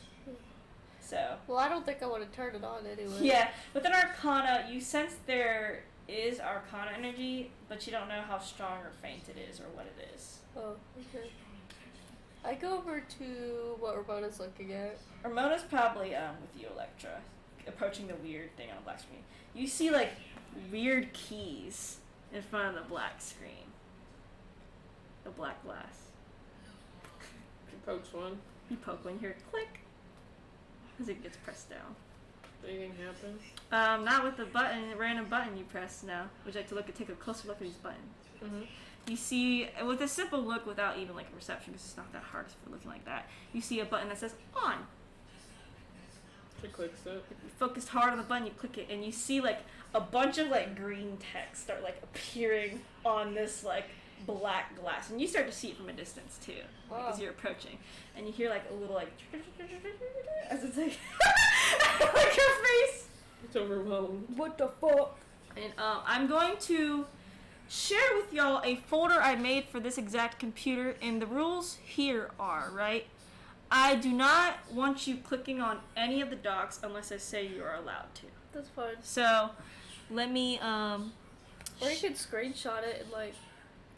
So. Well, I don't think I want to turn it on anyway. Yeah, with an Arcana, you sense there is Arcana energy, but you don't know how strong or faint it is or what it is. Oh, okay. I go over to what Ramona's looking at. Ramona's probably with you, Electra, approaching the weird thing on the black screen. You see like weird keys in front of the black screen. The black glass. You pokes one. You poke one, you hear click as it gets pressed down. Anything happen? Not with the random button you press now. Would you like to take a closer look at these buttons? Mm-hmm. You see, with a simple look without even like a reception, because it's not that hard for looking like that, you see a button that says on. She clicks it. You focused hard on the button, you click it, and you see like a bunch of like green text start like appearing on this like black glass, and you start to see it from a distance too, because you're approaching, and you hear like a little like as it's like like your face. It's overwhelmed. What the fuck? And I'm going to share with y'all a folder I made for this exact computer, and the rules here are, right? I do not want you clicking on any of the docs unless I say you are allowed to. That's fine. So, let me, Or you could screenshot it and like...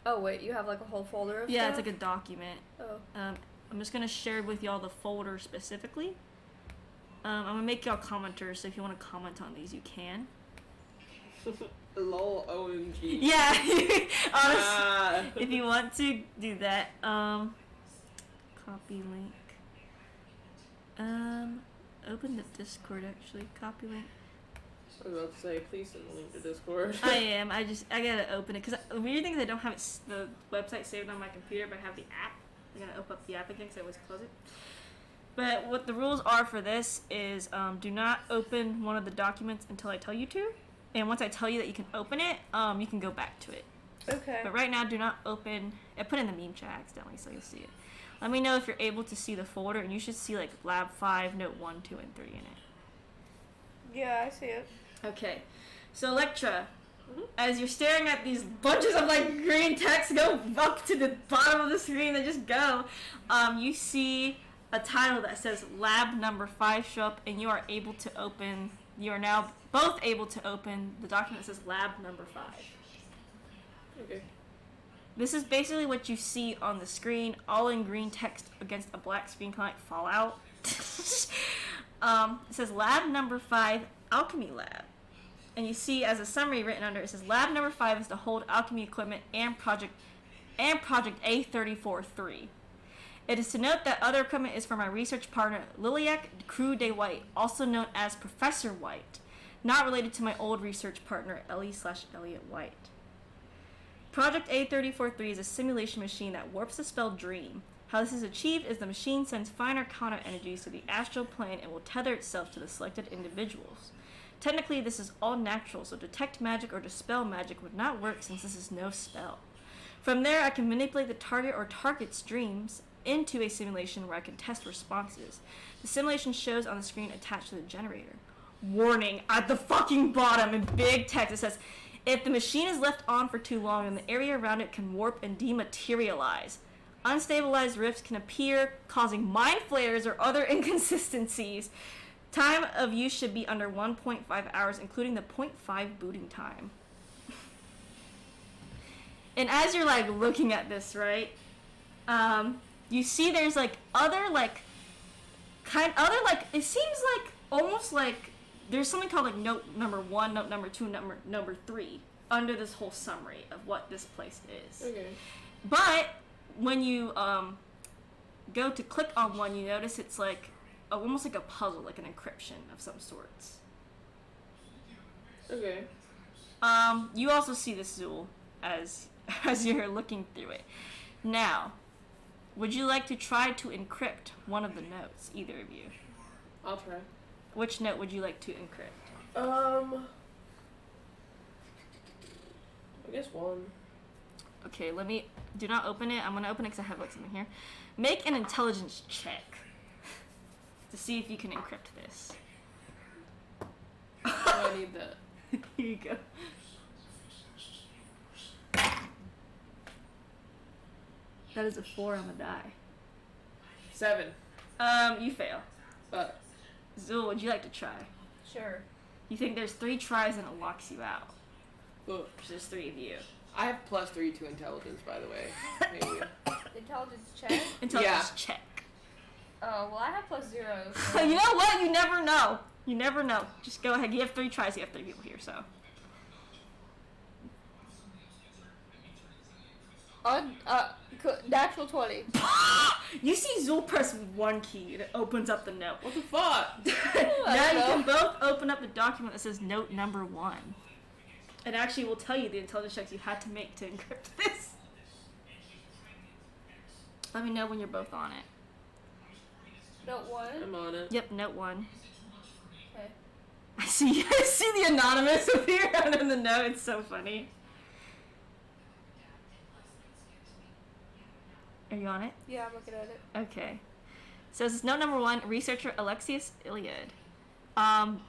Oh wait, you have like a whole folder of yeah, stuff? it's like a document. Oh. I'm just going to share with y'all the folder specifically. I'm going to make y'all commenters, so if you want to comment on these, you can. Lol, OMG. Yeah, honestly, if you want to do that. Copy link. Open the Discord, actually. Copy link. I was about to say, please send the link to Discord. I am. I gotta open it, because the weird thing is I don't have the website saved on my computer, but I have the app. I'm gonna open up the app again because I always close it. But what the rules are for this is do not open one of the documents until I tell you to. And once I tell you that you can open it, you can go back to it. Okay. But right now, do not open... I put in the meme chat accidentally, so you'll see it. Let me know if you're able to see the folder, and you should see, like, Lab 5, Note 1, 2, and 3 in it. Yeah, I see it. Okay. So, Electra, as you're staring at these bunches of, like, green text go up to the bottom of the screen and just go, you see a title that says Lab Number 5 show up, and you are able to open... You are now both able to open the document that says Lab Number 5. Okay. This is basically what you see on the screen, all in green text against a black screen, kind of like Fallout. It says Lab Number 5, Alchemy Lab. And you see as a summary written under it says Lab Number 5 is to hold alchemy equipment and Project A34-3. It is to note that other equipment is for my research partner Liliac Crew de White, also known as Professor White, not related to my old research partner Ellie/Elliot White. Project A34-3 is a simulation machine that warps the spell Dream. How this is achieved is the machine sends finer counter energies to the astral plane and will tether itself to the selected individuals. Technically, this is all natural, so detect magic or dispel magic would not work since this is no spell. From there, I can manipulate the target or target's dreams into a simulation where I can test responses. The simulation shows on the screen attached to the generator. Warning, at the fucking bottom in big text it says, if the machine is left on for too long, then the area around it can warp and dematerialize. Unstabilized rifts can appear, causing mind flares or other inconsistencies. Time of use should be under 1.5 hours, including the 0.5 booting time. And as you're like looking at this, right, you see there's like it seems like almost like there's something called like note number 1, note number 2, number 3 under this whole summary of what this place is. Okay. But when you go to click on one, you notice it's like almost like a puzzle, like an encryption of some sorts. Okay. You also see this, Zool, as you're looking through it. Now, would you like to try to encrypt one of the notes, either of you? I'll try. Which note would you like to encrypt? I guess 1. Okay, do not open it. I'm gonna open it because I have like something here. Make an intelligence check to see if you can encrypt this. I need that. Here you go. That is a 4 on the die. 7. You fail. But Zool, would you like to try? Sure. You think there's 3 tries and it locks you out. look, There's 3 of you. I have +3 to intelligence, by the way. Maybe. Intelligence check? Intelligence check. Oh, well, I have +0. So you know what? You never know. You never know. Just go ahead. You have 3 tries. You have 3 people here, so. Natural 20. You see Zul press one key and it opens up the note. What the fuck? Now you can both open up the document that says note number 1. It actually will tell you the intelligence checks you had to make to encrypt this. Let me know when you're both on it. Note 1. I'm on it. Yep, note 1. Okay. I see the anonymous appear under the note. It's so funny. Are you on it? Yeah, I'm looking at it. Okay. So this is note number 1, researcher Alexius Iliad.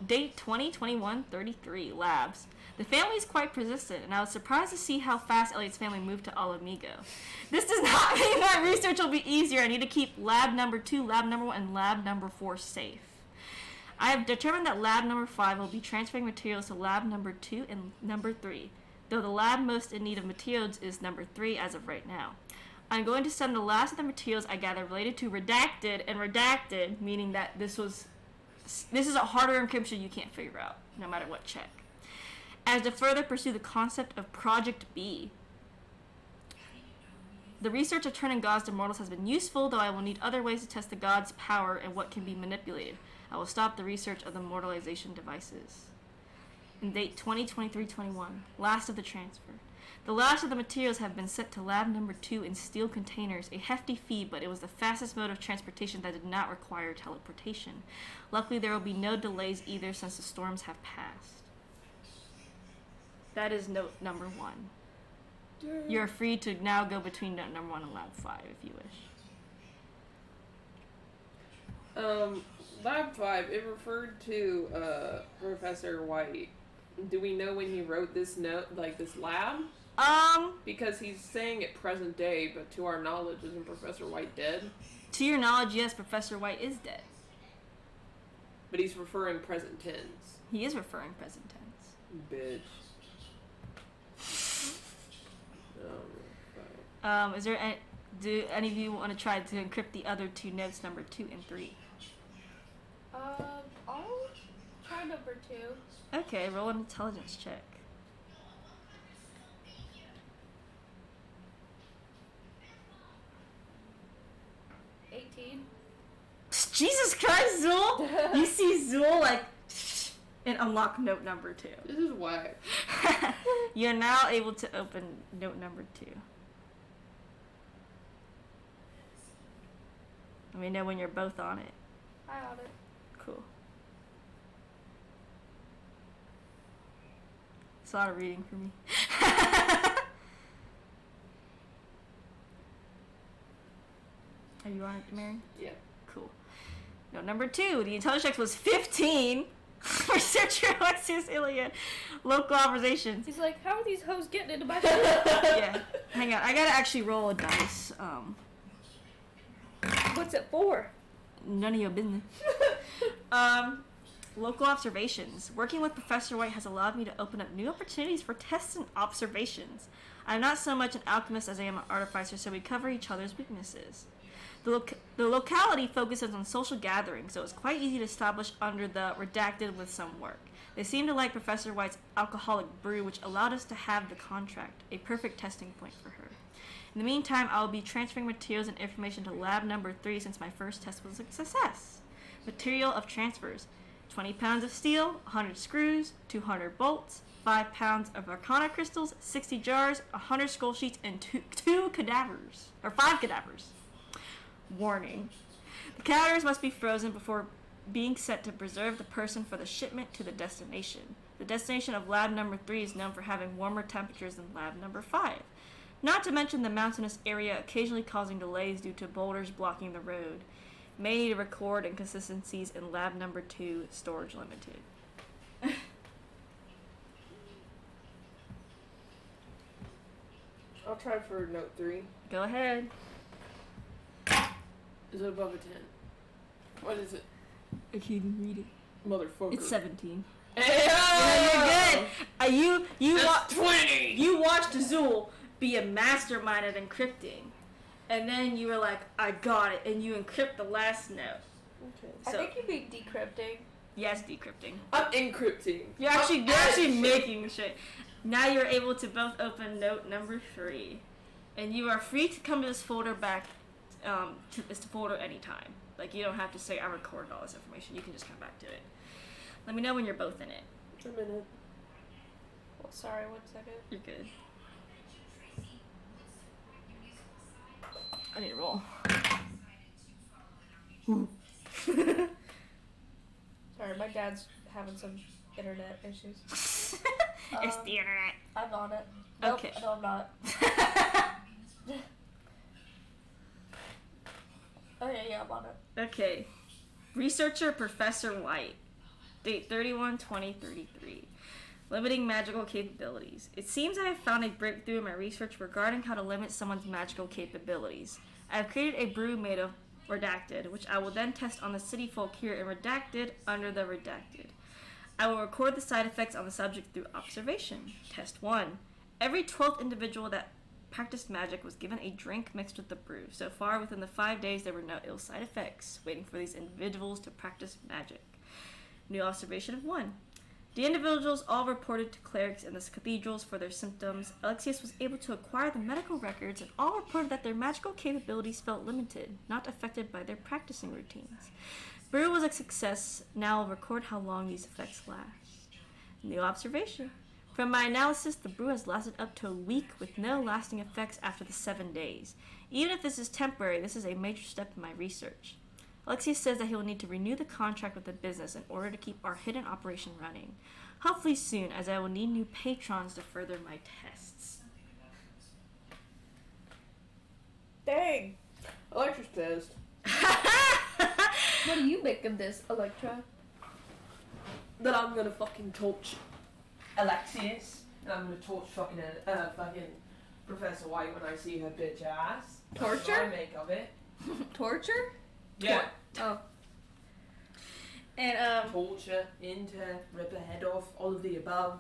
Date 2021-33, labs. The family is quite persistent, and I was surprised to see how fast Elliot's family moved to Alamigo. This does not mean that research will be easier. I need to keep lab number 2, lab number 1, and lab number 4 safe. I have determined that lab number 5 will be transferring materials to lab number 2 and number 3, though the lab most in need of materials is number 3 as of right now. I'm going to send the last of the materials I gather related to redacted, and redacted meaning that this is a hardware encryption you can't figure out, no matter what check, as to further pursue the concept of Project B. The research of turning gods to mortals has been useful, though I will need other ways to test the gods' power and what can be manipulated. I will stop the research of the mortalization devices. In date 2023-21, last of the transfer. The last of the materials have been sent to lab number 2 in steel containers, a hefty fee, but it was the fastest mode of transportation that did not require teleportation. Luckily, there will be no delays either since the storms have passed. That is note number 1. You're free to now go between note number 1 and lab 5 if you wish. Lab 5, it referred to Professor White. Do we know when he wrote this note, like this lab? Because he's saying it present day, but to our knowledge, isn't Professor White dead? To your knowledge, yes, Professor White is dead. But he's referring present tense. He is referring present tense. Bitch. Is there do any of you want to try to encrypt the other 2 notes, number 2 and 3? I'll try number 2. Okay, roll an intelligence check. Jesus Christ, Zool! You see Zool, like, and unlock note number 2. This is whack. You're now able to open note number 2. Let me know when you're both on it. I on it. Cool. It's a lot of reading for me. Are you on it, Mary? Yeah. Cool. Note number 2, the intelligence check was 15. Researcher Alexius Iliad. Local observations. He's like, how are these hoes getting into my Yeah. Hang on, I gotta actually roll a dice. What's it for? None of your business. Local observations. Working with Professor White has allowed me to open up new opportunities for tests and observations. I'm not so much an alchemist as I am an artificer, so we cover each other's weaknesses. The locality focuses on social gatherings, so it's quite easy to establish under the redacted with some work. They seem to like Professor White's alcoholic brew, which allowed us to have the contract, a perfect testing point for her. In the meantime, I will be transferring materials and information to lab number 3 since my first test was a success. Material of transfers: 20 pounds of steel, 100 screws, 200 bolts, 5 pounds of arcana crystals, 60 jars, 100 scroll sheets, and 5 cadavers. Warning. The cadavers must be frozen before being sent to preserve the person for the shipment to the destination. The destination of lab number 3 is known for having warmer temperatures than lab number 5. Not to mention the mountainous area occasionally causing delays due to boulders blocking the road. May need to record inconsistencies in lab number 2, storage limited. I'll try for note 3. Go ahead. Is it above a 10? What is it? I can't even read it. Motherfucker. It's 17. Hey, Yeah, you're good. That's 20! You watched Zool be a mastermind at encrypting, and then you were like, I got it, and you encrypt the last note. Okay. I So, think you mean decrypting. yes, decrypting. I'm encrypting. You're actually making shit. Now you're able to both open note number 3. And you are free to come to this folder back to this folder anytime. Like, you don't have to say, I recorded all this information. You can just come back to it. Let me know when you're both in it. A minute. Well, sorry, 1 second. You're good. I need to roll. Sorry, my dad's having some internet issues. It's the internet. I'm on it. Nope, Okay. No, I'm not. Okay, yeah, I'm on it. Okay. Researcher Professor White. Date 31/20/33. Limiting magical capabilities. It seems I have found a breakthrough in my research regarding how to limit someone's magical capabilities. I have created a brew made of Redacted, which I will then test on the city folk here in Redacted under the Redacted. I will record the side effects on the subject through observation. Test 1. Every 12th individual that practiced magic was given a drink mixed with the brew. So far, within the 5 days, there were no ill side effects. Waiting for these individuals to practice magic. New observation of 1. The individuals all reported to clerics in the cathedrals for their symptoms. Alexius was able to acquire the medical records and all reported that their magical capabilities felt limited, not affected by their practicing routines. Brew was a success. Now I'll record how long these effects last. New observation. From my analysis, the brew has lasted up to a week with no lasting effects after the 7 days. Even if this is temporary, this is a major step in my research. Alexius says that he will need to renew the contract with the business in order to keep our hidden operation running. Hopefully soon, as I will need new patrons to further my tests. Dang. Electra's pissed. What do you make of this, Electra? That I'm gonna fucking torch Alexius. And I'm gonna torch fucking Professor White when I see her bitch ass. Torture? That's what I make of it. Torture? Yeah. Oh. And, Torture, rip her head off, all of the above.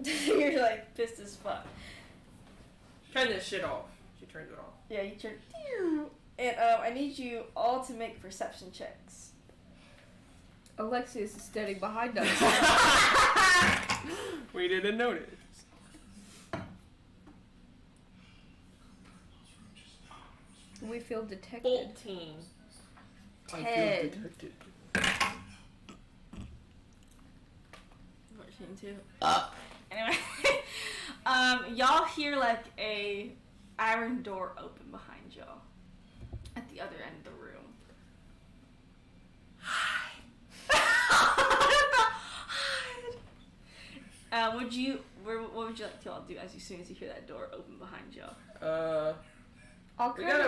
you're like pissed as fuck. Turn this shit off. She turns it off. Yeah, you turn. And, I need you all to make perception checks. Alexius is standing behind us. We didn't notice. We feel detected. 14. I feel 10. detected. 14 too. Anyway, y'all hear like a iron door open behind y'all at the other end of the room. What would you like to all do as soon as you hear that door open behind y'all?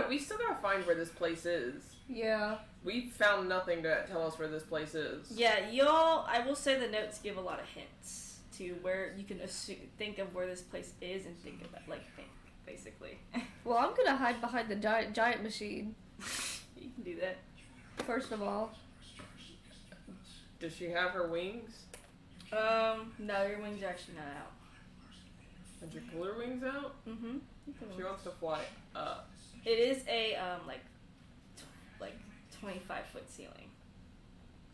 We still gotta find where this place is. Yeah. We found nothing to tell us where this place is. Yeah, I will say the notes give a lot of hints to where you can think of where this place is and think, basically. Well, I'm gonna hide behind the giant machine. You can do that. First of all. Does she have her wings? No, your wings are actually not out. Did you pull her wings out? Mm-hmm. She wants to fly up. It is a, 25-foot ceiling.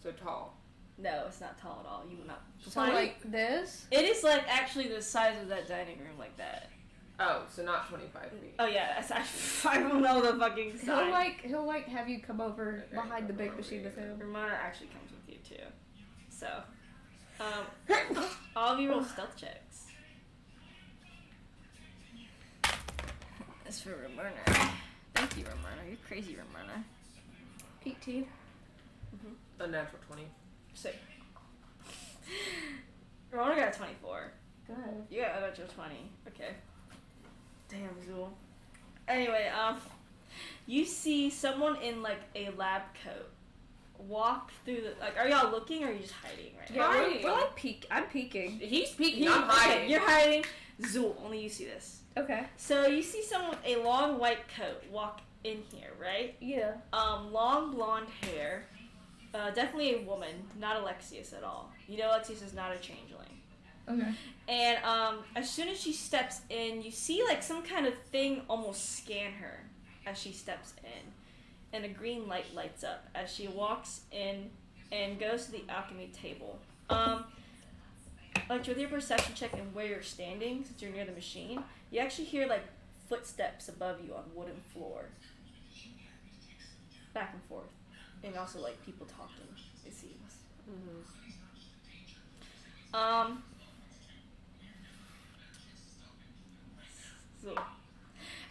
So tall. No, it's not tall at all. You will not. So like this? It is like actually the size of that dining room, like that. Oh, so not 25 feet. Oh yeah, I don't know the fucking size. He'll have you come over behind the big machine with him. Ramona actually comes with you too. So, all of you roll stealth checks. That's for Ramona. Thank you, Ramona. You're crazy, Ramona. 18. Mm-hmm. A natural 20. Sick. Ramona got a 24. Good. You got a natural 20. Okay. Damn, Zool. Anyway, you see someone in like a lab coat walk through the are y'all looking or are you just hiding right now? Yeah, we're like I'm peeking. He's peeking. I'm hiding. Okay, you're hiding. Zool, only you see this. Okay. So you see someone with a long white coat walk in here, right? Yeah. Long blonde hair. Definitely a woman, not Alexius at all. You know Alexius is not a changeling. Okay. And as soon as she steps in, you see like some kind of thing almost scan her as she steps in. And a green light lights up as she walks in and goes to the alchemy table. Like with your perception check and where you're standing, since you're near the machine, you actually hear like footsteps above you on wooden floor. Back and forth. And also like people talking, it seems. So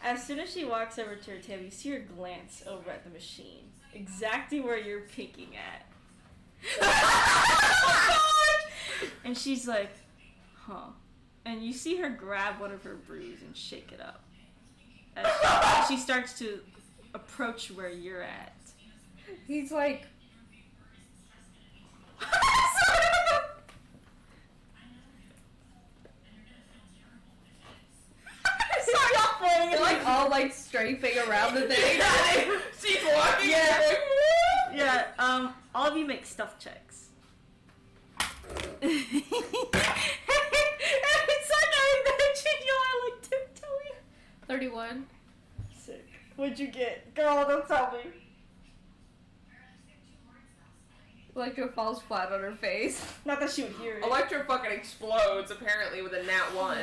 as soon as she walks over to her table, you see her glance over at the machine. Exactly where you're picking at. And she's like, huh. And you see her grab one of her brews and shake it up. As she starts to approach where you're at. He's like... Sorry, y'all playing. They're like all like strafing around the thing. She's walking. Yeah. All of you make stuff checks. It's like I imagine you are like tiptoeing. 31. Sick. What'd you get? Girl, don't tell me. Electra falls flat on her face. Not that she would hear it. Electra fucking explodes apparently with a nat 1.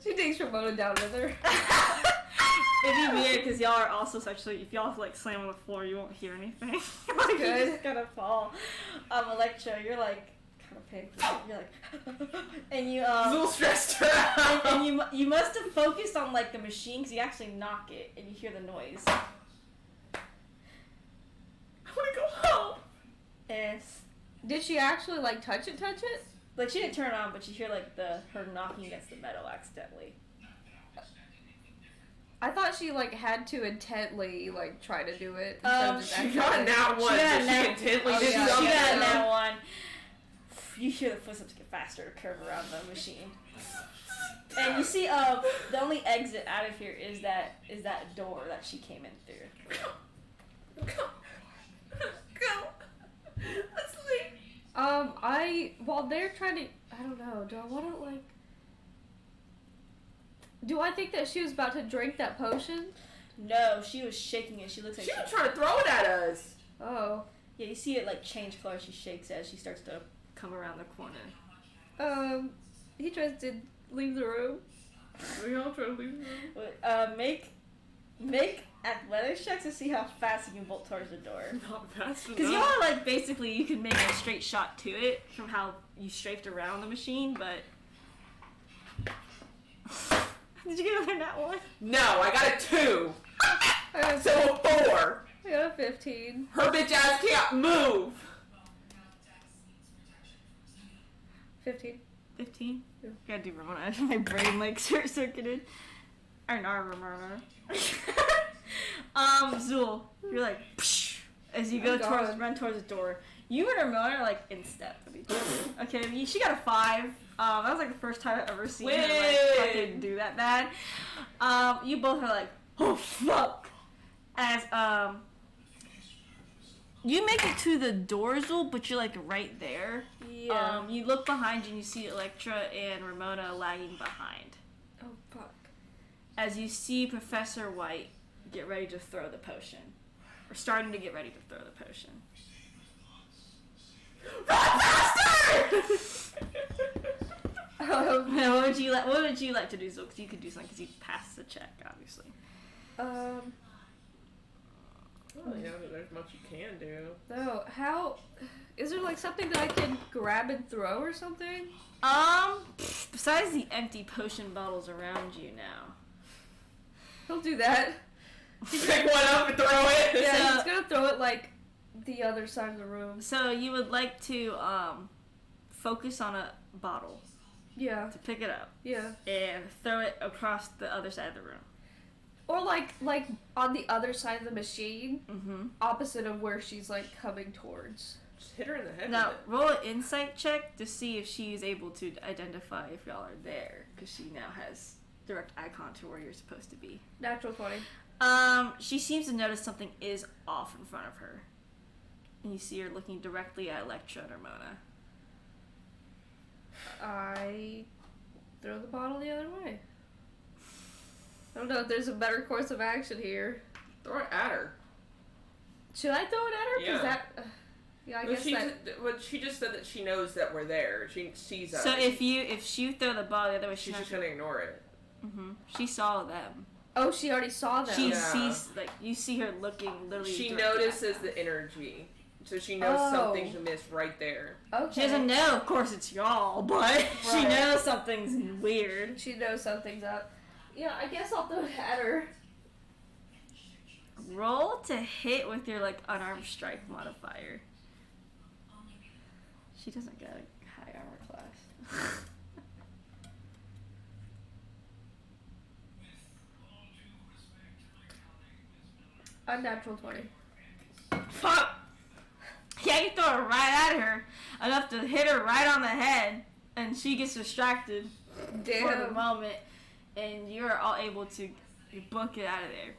She takes Ramona down with her. It'd be weird because y'all are also sexually. If y'all like slam on the floor, you won't hear anything. Like Good. you're just gonna fall. Electra, you're like kind of panicking. You're like, and you A little stressed out. and you must have focused on like the machine because you actually knock it and you hear the noise. I wanna go home. And Did she actually like touch it? like she didn't turn it on, but you hear like her knocking against the metal accidentally. I thought she like had to intently like try to do it. She got a nat 1. She intently did She got something. a nat 1. You hear the footsteps get faster to curve around the machine. And you see, the only exit out of here is that door that she came in through. Go. Let's leave. While they're trying to, I don't know, do I want to like, do I think that she was about to drink that potion? No, she was shaking it. She looks like She was trying to throw it at us. Oh. Yeah, you see it like change color. She shakes as she starts to come around the corner. He tries to leave the room. We all try to leave the room. Make athletics checks to see how fast you can bolt towards the door. Not fast enough. Because y'all are like basically you can make a straight shot to it from how you strafed around the machine, but did you get another nat 1? No, I got a 2. So a 4. I got a 15. Her bitch ass can't move. 15. 15? Yeah. Gotta do Ramona. My brain like short-circuited. Or not Ramona. Zool, you're like psh, as you run towards the door. You and Ramona are like in step with each other. Okay, she got a 5. That was like the first time I've ever seen her like fucking do that bad. You both are like, oh fuck. As you make it to the door, Zool, but you're like right there. Yeah. You look behind you and you see Electra and Ramona lagging behind. Oh, fuck. As you see Professor White get ready to throw the potion. Or starting to get ready to throw the potion. Run faster! What would you like to do, Zool? Because you could do something because you passed the check, obviously. Oh yeah, there's much you can do. No, how... Is there like something that I can grab and throw or something? Besides the empty potion bottles around you now. He'll do that. Pick one up and throw it. Yeah, he's gonna throw it like the other side of the room. So you would like to focus on a bottle. Yeah. To pick it up. Yeah. And throw it across the other side of the room. Or like on the other side of the machine, Mm-hmm. opposite of where she's like coming towards. Just hit her in the head. Now, with it. roll an insight check to see if she's able to identify if y'all are there, because she now has direct eye contact to where you're supposed to be. Natural 20. She seems to notice something is off in front of her. And you see her looking directly at Electra and Ramona. I throw the bottle the other way. I don't know if there's a better course of action here. Throw it at her. Should I throw it at her? 'Cause Yeah. that... Yeah, I guess she just said that she knows that we're there. She sees us. So if you throw the ball the other way, she's just gonna ignore it. Mm-hmm. She saw them. Oh, she already saw them. She sees, like, you see her looking literally. She notices the energy, so she knows something's amiss right there. Okay. She doesn't know, of course, it's y'all, but she knows something's weird. She knows something's up. Yeah, I guess I'll throw it at her. Roll to hit with your, like, unarmed strike modifier. She doesn't get a high armor class. Unnatural 20. Fuck! Yeah, you throw it right at her, enough to hit her right on the head, and she gets distracted for the moment, and you're all able to book it out of there.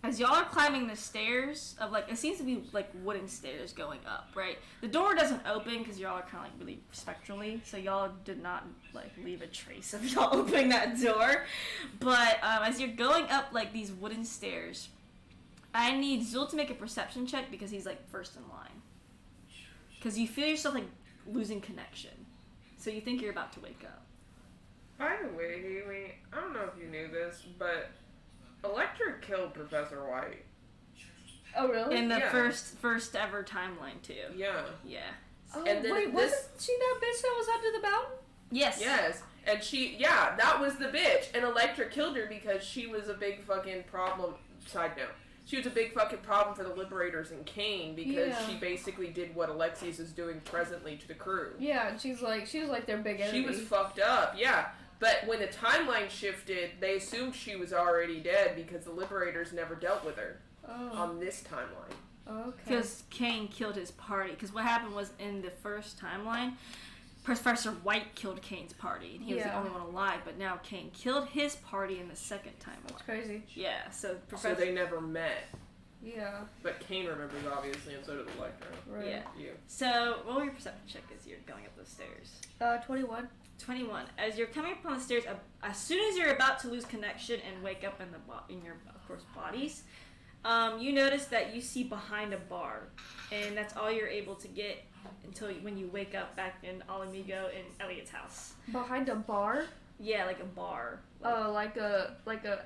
As y'all are climbing the stairs of, like, it seems to be, like, wooden stairs going up, right? The door doesn't open because y'all are kind of, like, really spectrally, so y'all did not, like, leave a trace of y'all opening that door. But as you're going up, like, these wooden stairs, I need Zul to make a perception check because he's, like, first in line. Because you feel yourself, like, losing connection. So you think you're about to wake up. By the way, Haley, I don't know if you knew this, but Electra killed Professor White. Oh, really? In the first ever timeline, too. Yeah. Yeah. Oh, and then wait, wasn't she that bitch that was under the mountain? Yes. Yes. And that was the bitch. And Electra killed her because she was a big fucking problem. Side note. She was a big fucking problem for the Liberators and Kane because she basically did what Alexius is doing presently to the crew. Yeah, and she was like their big enemy. She was fucked up, yeah. But when the timeline shifted, they assumed she was already dead because the Liberators never dealt with her on this timeline. Okay. Because Kane killed his party. Because what happened was in the first timeline, Professor White killed Kane's party, and he was the only one alive. But now Kane killed his party in the second timeline. That's crazy. Yeah, so So they never met. Yeah. But Kane remembers, obviously, and so does Electra. Right. Yeah. You. So roll your perception check as you're going up those stairs. 21. 21. As you're coming up on the stairs, as soon as you're about to lose connection and wake up in your, of course, bodies, you notice that you see behind a bar, and that's all you're able to get until when you wake up back in Alamigo in Elliot's house. Behind a bar? Yeah, like a bar. Like a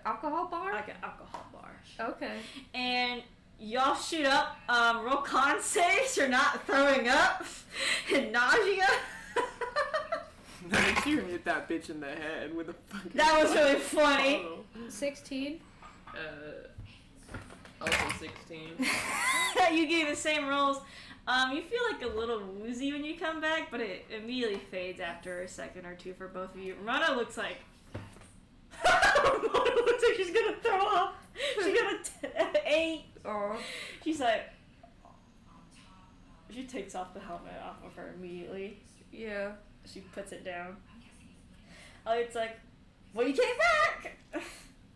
alcohol bar? Like an alcohol bar. Okay. And y'all shoot up. Roll con saves. You're not throwing up and nausea. Nice, you hit that bitch in the head with a fucking... That was really funny. 16. Also 16. You gave the same rolls. You feel like a little woozy when you come back, but it immediately fades after a second or two for both of you. Rana looks like... Rana looks like she's gonna throw up. She got an 8. Oh. She's like... She takes off the helmet off of her immediately. Yeah. She puts it down. Elliot's like, well, you came back!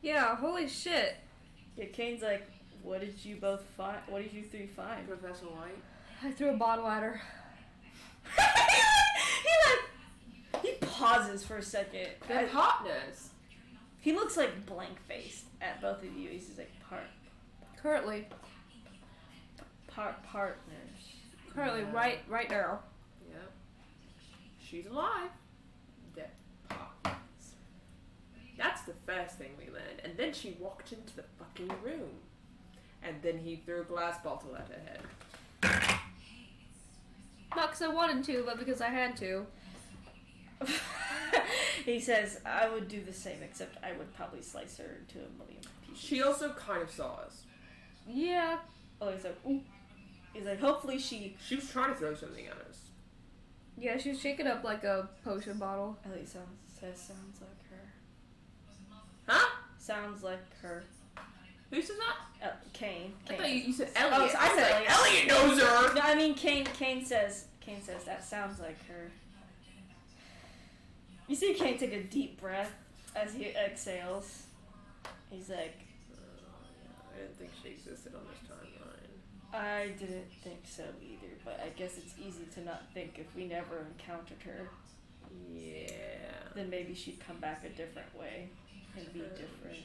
Yeah, holy shit. Yeah, Kane's like, what did you both find? What did you three find? Professor White? I threw a bottle at her. He pauses for a second. That hotness. He looks like blank-faced at both of you. He's just like, Currently, partners. right now. Yep. She's alive. Dead partners. That's the first thing we learned. And then she walked into the fucking room. And then he threw a glass bottle at her head. Not because I wanted to, but because I had to. He says, I would do the same, except I would probably slice her into a million pieces. She also kind of saw us. Yeah. Oh, he's like, ooh. He's like, hopefully she... She was trying to throw something at us. Yeah, she was shaking up like a potion bottle. Ellie sounds like her. Huh? Sounds like her. Who says that? Kane. I thought you said Elliot. Oh, I said Elliot knows her! No, I mean, Kane says that sounds like her. You see Kane take a deep breath as he exhales. He's like, I didn't think she existed on this timeline. I didn't think so either, but I guess it's easy to not think if we never encountered her. Yeah. Then maybe she'd come back a different way and be different.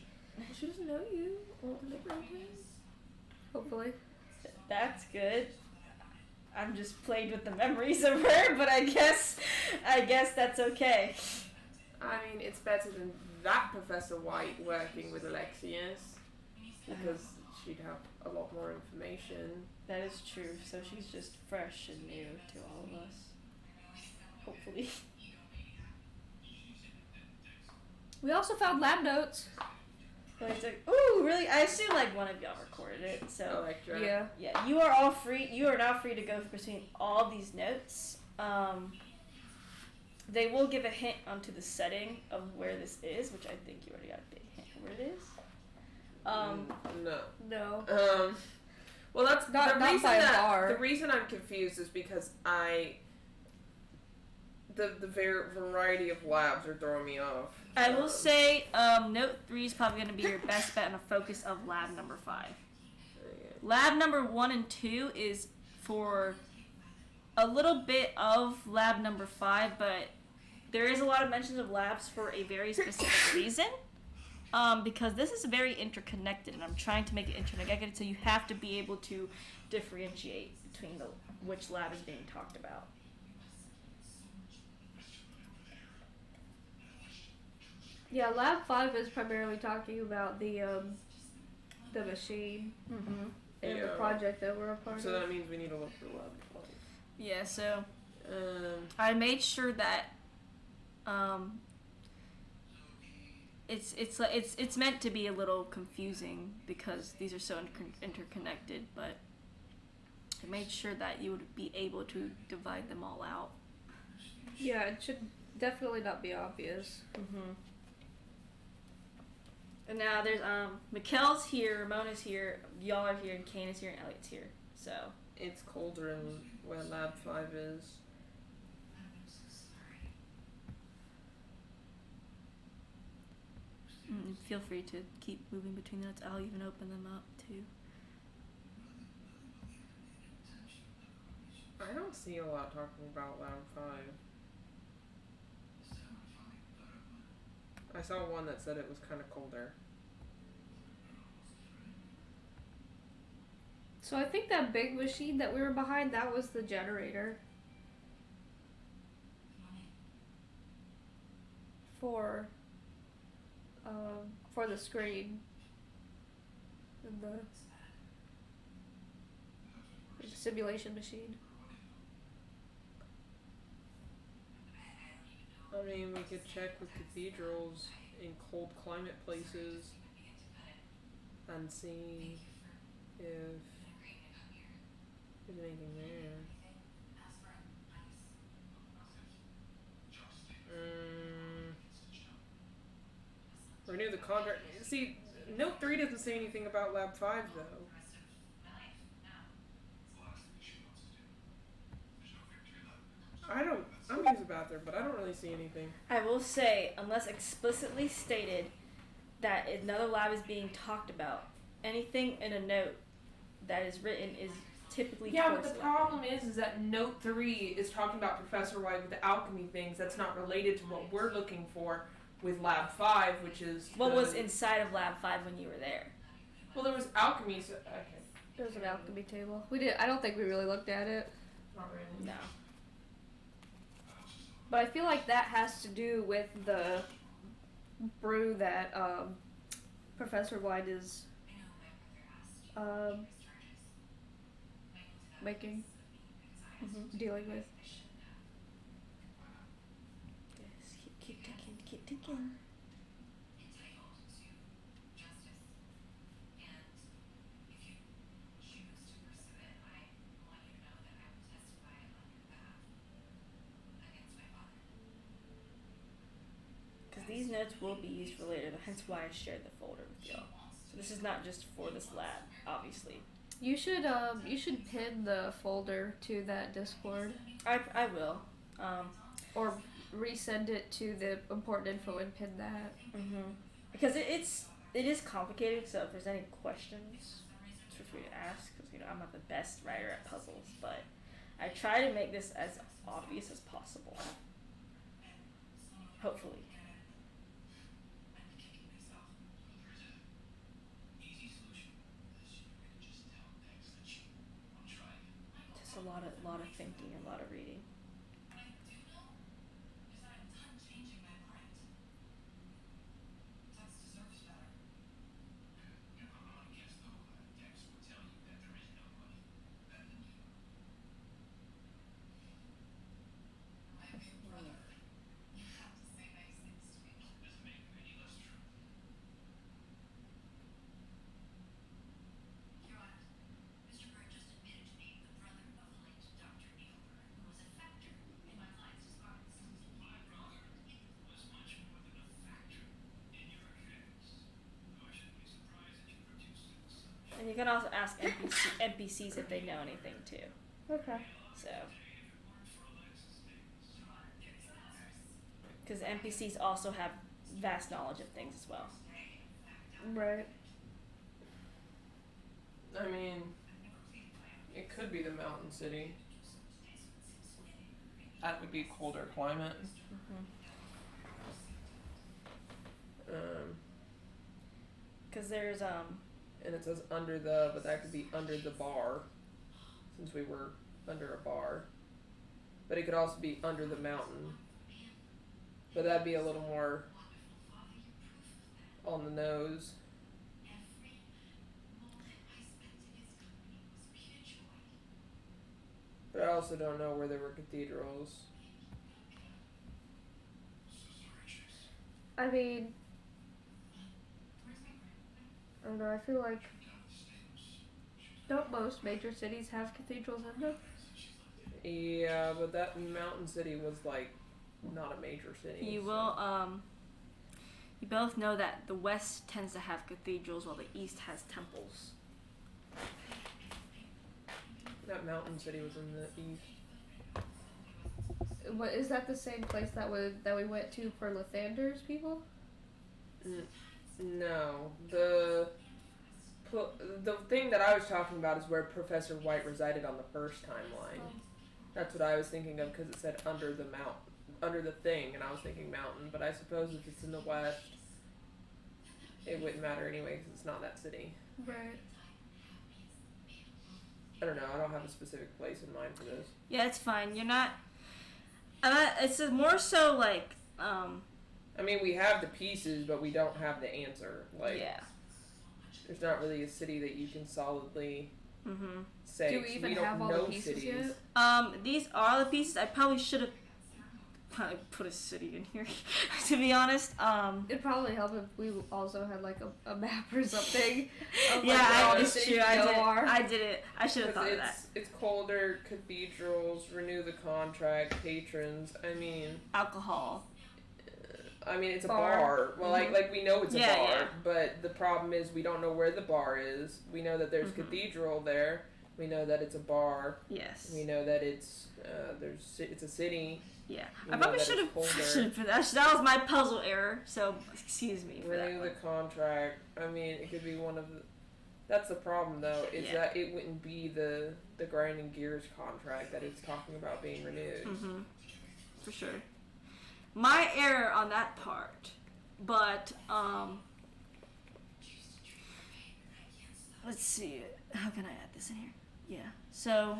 She doesn't know you or the Liberators. Hopefully. That's good. I'm just plagued with the memories of her, but I guess that's okay. I mean, it's better than that Professor White working with Alexius, because she'd have a lot more information. That is true. So she's just fresh and new to all of us. Hopefully. We also found lab notes. But it's like, ooh, really? I assume like one of y'all recorded it. So Electra. yeah, you are all free. You are now free to go between all of these notes. They will give a hint onto the setting of where this is, which I think you already got a big hint of where it is. No. Well, that's not the reason by bar. The reason I'm confused is because the variety of labs are throwing me off. I will say, note 3 is probably going to be your best bet on a focus of lab number 5. Lab number 1 and 2 is for a little bit of lab number 5, but there is a lot of mentions of labs for a very specific reason. Because this is very interconnected, and I'm trying to make it interconnected, so you have to be able to differentiate between which lab is being talked about. Yeah, Lab 5 is primarily talking about the machine and the project that we're a part of. So that means we need to look for Lab 5. Yeah, so I made sure that it's meant to be a little confusing because these are so interconnected, but I made sure that you would be able to divide them all out. Yeah, it should definitely not be obvious. And now there's Mikkel's here, Ramona's here, y'all are here, and Kane is here, and Elliot's here. So it's colder in where Lab 5 is. Feel free to keep moving between notes. I'll even open them up too. I don't see a lot talking about Lab 5. I saw one that said it was kind of colder. So I think that big machine that we were behind, that was the generator. For the screen. And the simulation machine. I mean, we could check with cathedrals in cold climate places and see if there's anything there. Renew the contract. See, note 3 doesn't say anything about Lab 5 though. I'm use the bathroom, but I don't really see anything. I will say, unless explicitly stated that another lab is being talked about, anything in a note that is written is typically but the problem is that note 3 is talking about Professor White with the alchemy things. That's not related to what we're looking for with Lab 5, which is what was inside of Lab 5 when you were there. Well, there was alchemy. So, okay. There was an alchemy table. I don't think we really looked at it. Not really. No. But I feel like that has to do with the brew that Professor White is making, dealing with. Yes, keep ticking. These notes will be used for later, hence why I shared the folder with y'all. So this is not just for this lab, obviously. You should pin the folder to that Discord. I will. Or resend it to the important info and pin that. Because it is complicated, so if there's any questions, feel free to ask, because I'm not the best writer at puzzles, but I try to make this as obvious as possible. Hopefully. a lot can also ask NPCs if they know anything too. Okay. So, because NPCs also have vast knowledge of things as well. Right. I mean, it could be the mountain city. That would be colder climate. Because there's And it says under the, but that could be under the bar, since we were under a bar. But it could also be under the mountain. But that'd be a little more on the nose. But I also don't know where there were cathedrals. I mean, I don't know, I feel like, don't most major cities have cathedrals in them? Yeah, but that mountain city was like not a major city. you both know that the West tends to have cathedrals while the East has temples. That mountain city was in the east. What, is that the same place that we went to for Lathander's people? No, the thing that I was talking about is where Professor White resided on the first timeline. That's what I was thinking of because it said under the thing, and I was thinking mountain. But I suppose if it's in the west, it wouldn't matter anyway because it's not that city. Right. I don't know. I don't have a specific place in mind for this. Yeah, it's fine. You're not. It's more so like. I mean, we have the pieces, but we don't have the answer. Like, yeah. There's not really a city that you can solidly say. Do we even have all the pieces yet? These are the pieces. I probably should have put a city in here, to be honest. It'd probably help if we also had like a map or something. Of, yeah, like, it's true. I did it. I should have thought of that. It's colder, cathedrals, renew the contract, patrons. I mean, alcohol. I mean, it's a bar. Well, like we know it's a bar, yeah. But the problem is we don't know where the bar is. We know that there's cathedral there. We know that it's a bar. Yes. We know that it's it's a city. Yeah, I probably should have. That was my puzzle error. So excuse me for that. Renew the contract. I mean, it could be one of the. That's the problem, though, is that it wouldn't be the grinding gears contract that it's talking about being renewed. For sure. My error on that part, but let's see. How can I add this in here? Yeah. So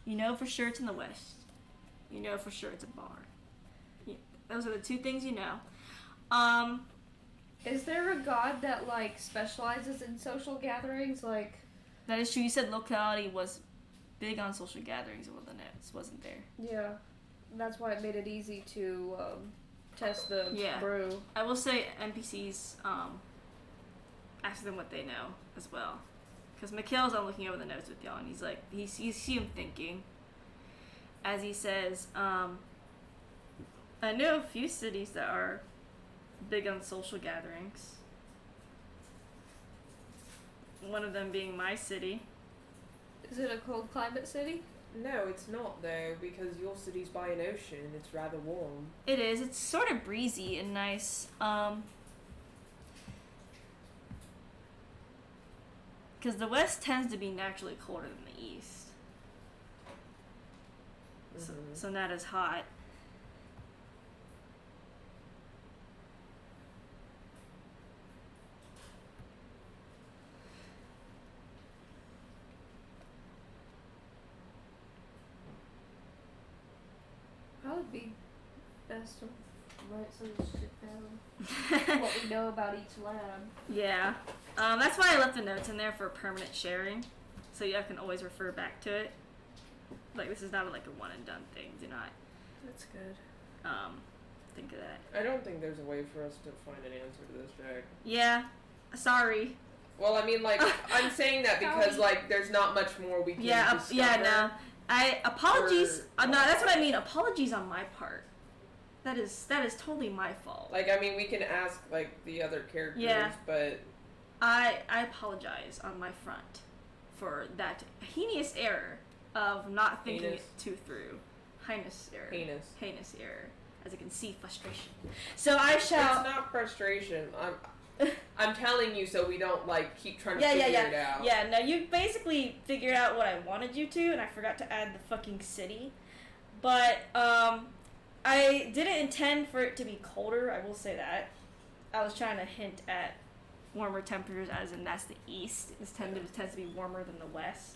you know for sure it's in the West. You know for sure it's a bar. Yeah, those are the two things you know. Is there a god that like specializes in social gatherings? Like, that is true. You said locality was big on social gatherings, and the notes wasn't there. Yeah, that's why it made it easy to test the brew. I will say NPCs ask them what they know as well, because Mikhail's on looking over the notes with y'all, and he's like, you see him thinking as he says, I know a few cities that are big on social gatherings. One of them being my city. Is it a cold climate city? No, it's not, though, because your city's by an ocean and it's rather warm. It is. It's sort of breezy and nice. Because the West tends to be naturally colder than the East. So not as hot. Probably be best to write some shit down. What we know about each lab. Yeah. That's why I left the notes in there for permanent sharing, so you can always refer back to it. Like, this is not like a one and done thing. Do not. That's good. Think of that. I don't think there's a way for us to find an answer to this, Jack. Yeah. Sorry. Well, I mean, like, I'm saying that because, like, there's not much more we can discover. No. Apologies. No, that's what I mean. Apologies on my part. That is totally my fault. Like, I mean, we can ask, like, the other characters, but... I apologize on my front for that heinous error of not thinking it too through. Heinous error. Heinous error. As I can see, frustration. So I shall... It's not frustration. I'm telling you so we don't, like, keep trying to figure it out. Yeah, no, you basically figured out what I wanted you to, and I forgot to add the fucking city. But, I didn't intend for it to be colder, I will say that. I was trying to hint at warmer temperatures, as in that's the east. It tends to be warmer than the west,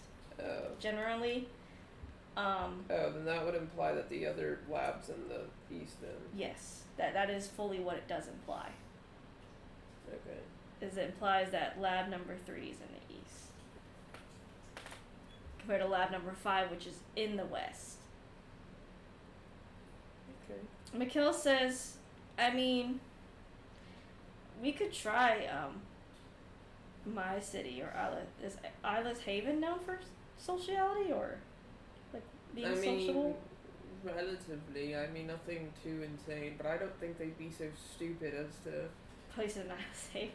generally. Then that would imply that the other lab's in the east, then. Yes, that is fully what it does imply. Okay. Is it implies that lab number 3 is in the east, compared to lab number 5, which is in the west. Okay. Mikhail says, I mean, we could try, my city, or Isla. Is Isla's Haven known for sociality, or, like, being sociable? Relatively. I mean, nothing too insane, but I don't think they'd be so stupid as to... Place in Isla's Haven.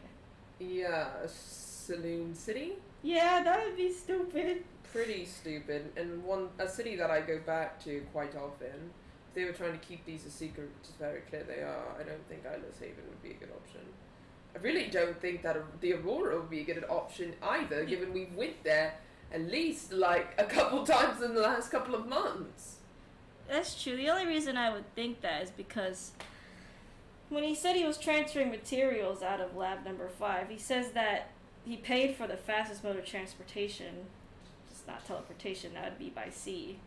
Yeah, a saloon city? Yeah, that would be stupid. Pretty stupid, and a city that I go back to quite often. If they were trying to keep these a secret, which is very clear they are, I don't think Isla's Haven would be a good option. I really don't think that the Aurora would be a good option either, given we went there at least, like, a couple times in the last couple of months. That's true. The only reason I would think that is because when he said he was transferring materials out of lab number 5, he says that he paid for the fastest mode of transportation, just not teleportation, that would be by sea.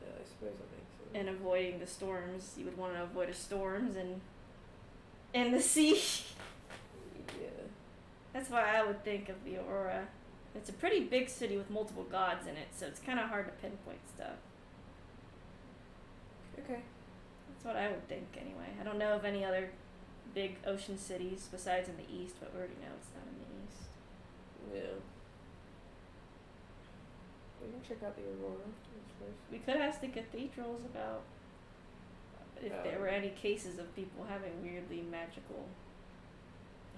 Yeah, I suppose that makes sense. And avoiding the storms. You would want to avoid the storms in the sea. Yeah. That's why I would think of the Aurora. It's a pretty big city with multiple gods in it, so it's kind of hard to pinpoint stuff. Okay. That's what I would think, anyway. I don't know of any other big ocean cities besides in the east, but we already know it's not in the east. Yeah. We can check out the Aurora. We could ask the cathedrals about if there were any cases of people having weirdly magical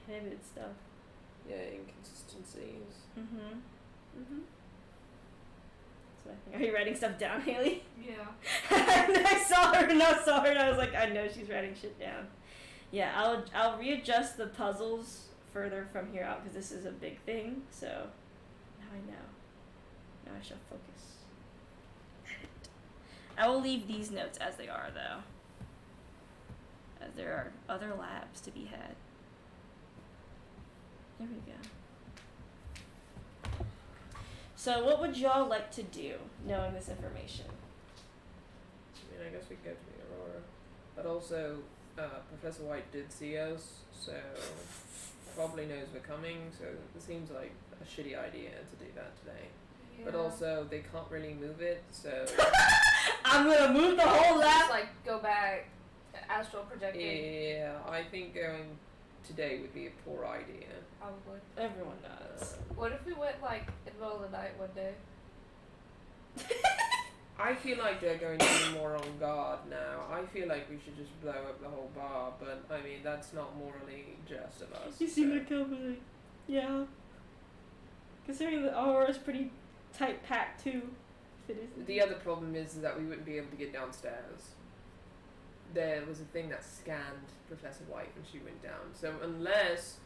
inhibited stuff. Yeah, inconsistencies. Mm-hmm. So I think, are you writing stuff down, Haley? Yeah. I saw her and I was like, I know she's writing shit down. Yeah, I'll readjust the puzzles further from here out because this is a big thing. So now I know. Now I shall focus. I will leave these notes as they are, though, as there are other labs to be had. There we go. So what would y'all like to do, knowing this information? I mean, I guess we could go to the Aurora. But also, Professor White did see us, so probably knows we're coming, so it seems like a shitty idea to do that today. Yeah. But also, they can't really move it, so... I'm gonna move the whole lab! Just, like, go back, astral projecting. Yeah, I think going today would be a poor idea. Probably. Everyone does. What if we went, like, in the middle of the night one day? I feel like they're going to be more on guard now. I feel like we should just blow up the whole bar, but, I mean, that's not morally just of us. You seem to come with yeah. Considering the Aurora's pretty tight packed, too. If it is. The other problem is that we wouldn't be able to get downstairs. There was a thing that scanned Professor White when she went down. So unless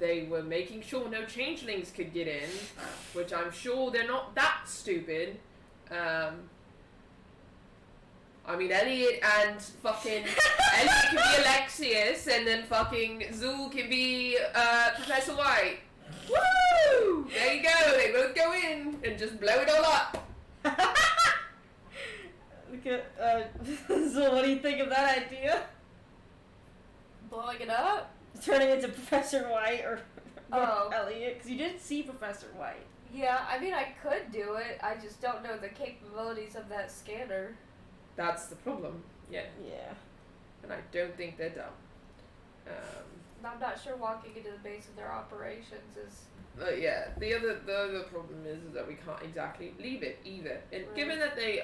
they were making sure no changelings could get in, which I'm sure they're not that stupid. I mean, Elliot and fucking Elliot can be Alexius, and then fucking Zul can be Professor White. Woo! There you go. They both go in and just blow it all up. Look at, so what do you think of that idea? Blowing it up? Turning into Professor White or Elliot? Because you didn't see Professor White. Yeah, I mean, I could do it. I just don't know the capabilities of that scanner. That's the problem. Yeah. Yeah. And I don't think they're dumb. I'm not sure walking into the base of their operations is... Yeah, the other problem is that we can't exactly leave it either. And Right. given that they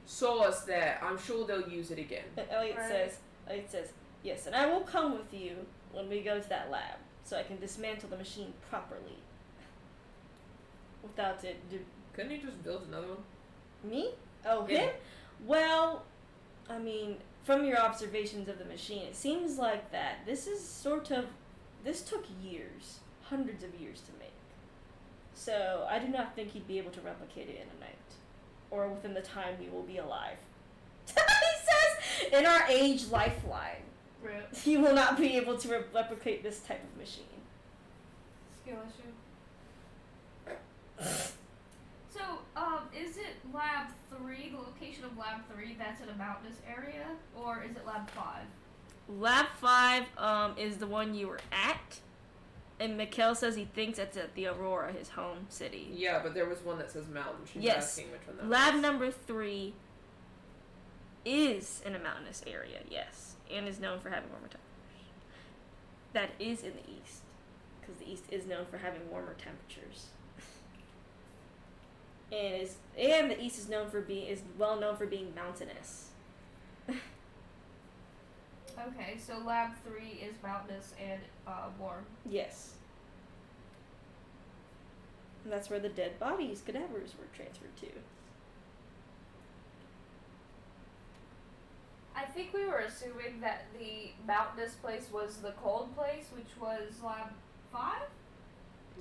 saw us there. I'm sure they'll use it again. And Elliot says, yes, and I will come with you when we go to that lab, so I can dismantle the machine properly. Without it... Couldn't you just build another one? Me? Oh, him? Well, I mean, from your observations of the machine, it seems like that this took years, hundreds of years to make. So, I do not think he'd be able to replicate it in a night. Or within the time we will be alive. He says, in our age lifeline, he will not be able to replicate this type of machine. Skill issue. So, is it Lab 3, the location of Lab 3, that's in a mountainous area? Or is it Lab 5? Lab 5 is the one you were at. And Mikkel says he thinks it's at the Aurora, his home city. Yeah, but there was one that says mountain. She's asking which one that Lab was. number 3 is in a mountainous area, yes. And is known for having warmer temperatures. That is in the east. Because the east is known for having warmer temperatures. And the east is well known for being mountainous. Okay, so Lab 3 is mountainous and warm. Yes. And that's where the dead bodies, cadavers, were transferred to. I think we were assuming that the mountainous place was the cold place, which was Lab 5?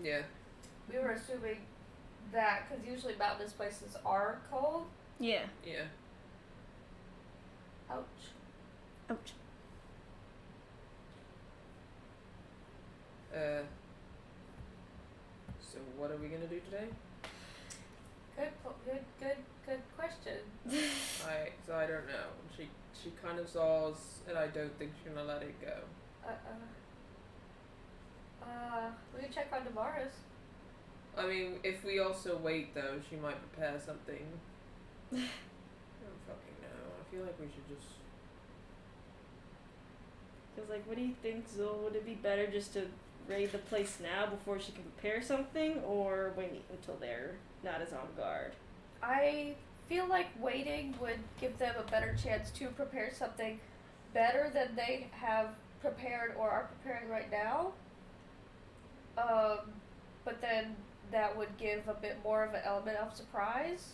Yeah. We were assuming that, because usually mountainous places are cold. Yeah. Yeah. Ouch. Ouch. So what are we gonna do today? Good question. I don't know. She kind of saw us, and I don't think she's gonna let it go. We can check on Damaris. I mean, if we also wait though, she might prepare something. I don't fucking know. I feel like we should just. Because, like, what do you think, Zul? Would it be better just to raid the place now before she can prepare something, or wait until they're not as on guard? I feel like waiting would give them a better chance to prepare something better than they have prepared or are preparing right now. But then that would give a bit more of an element of surprise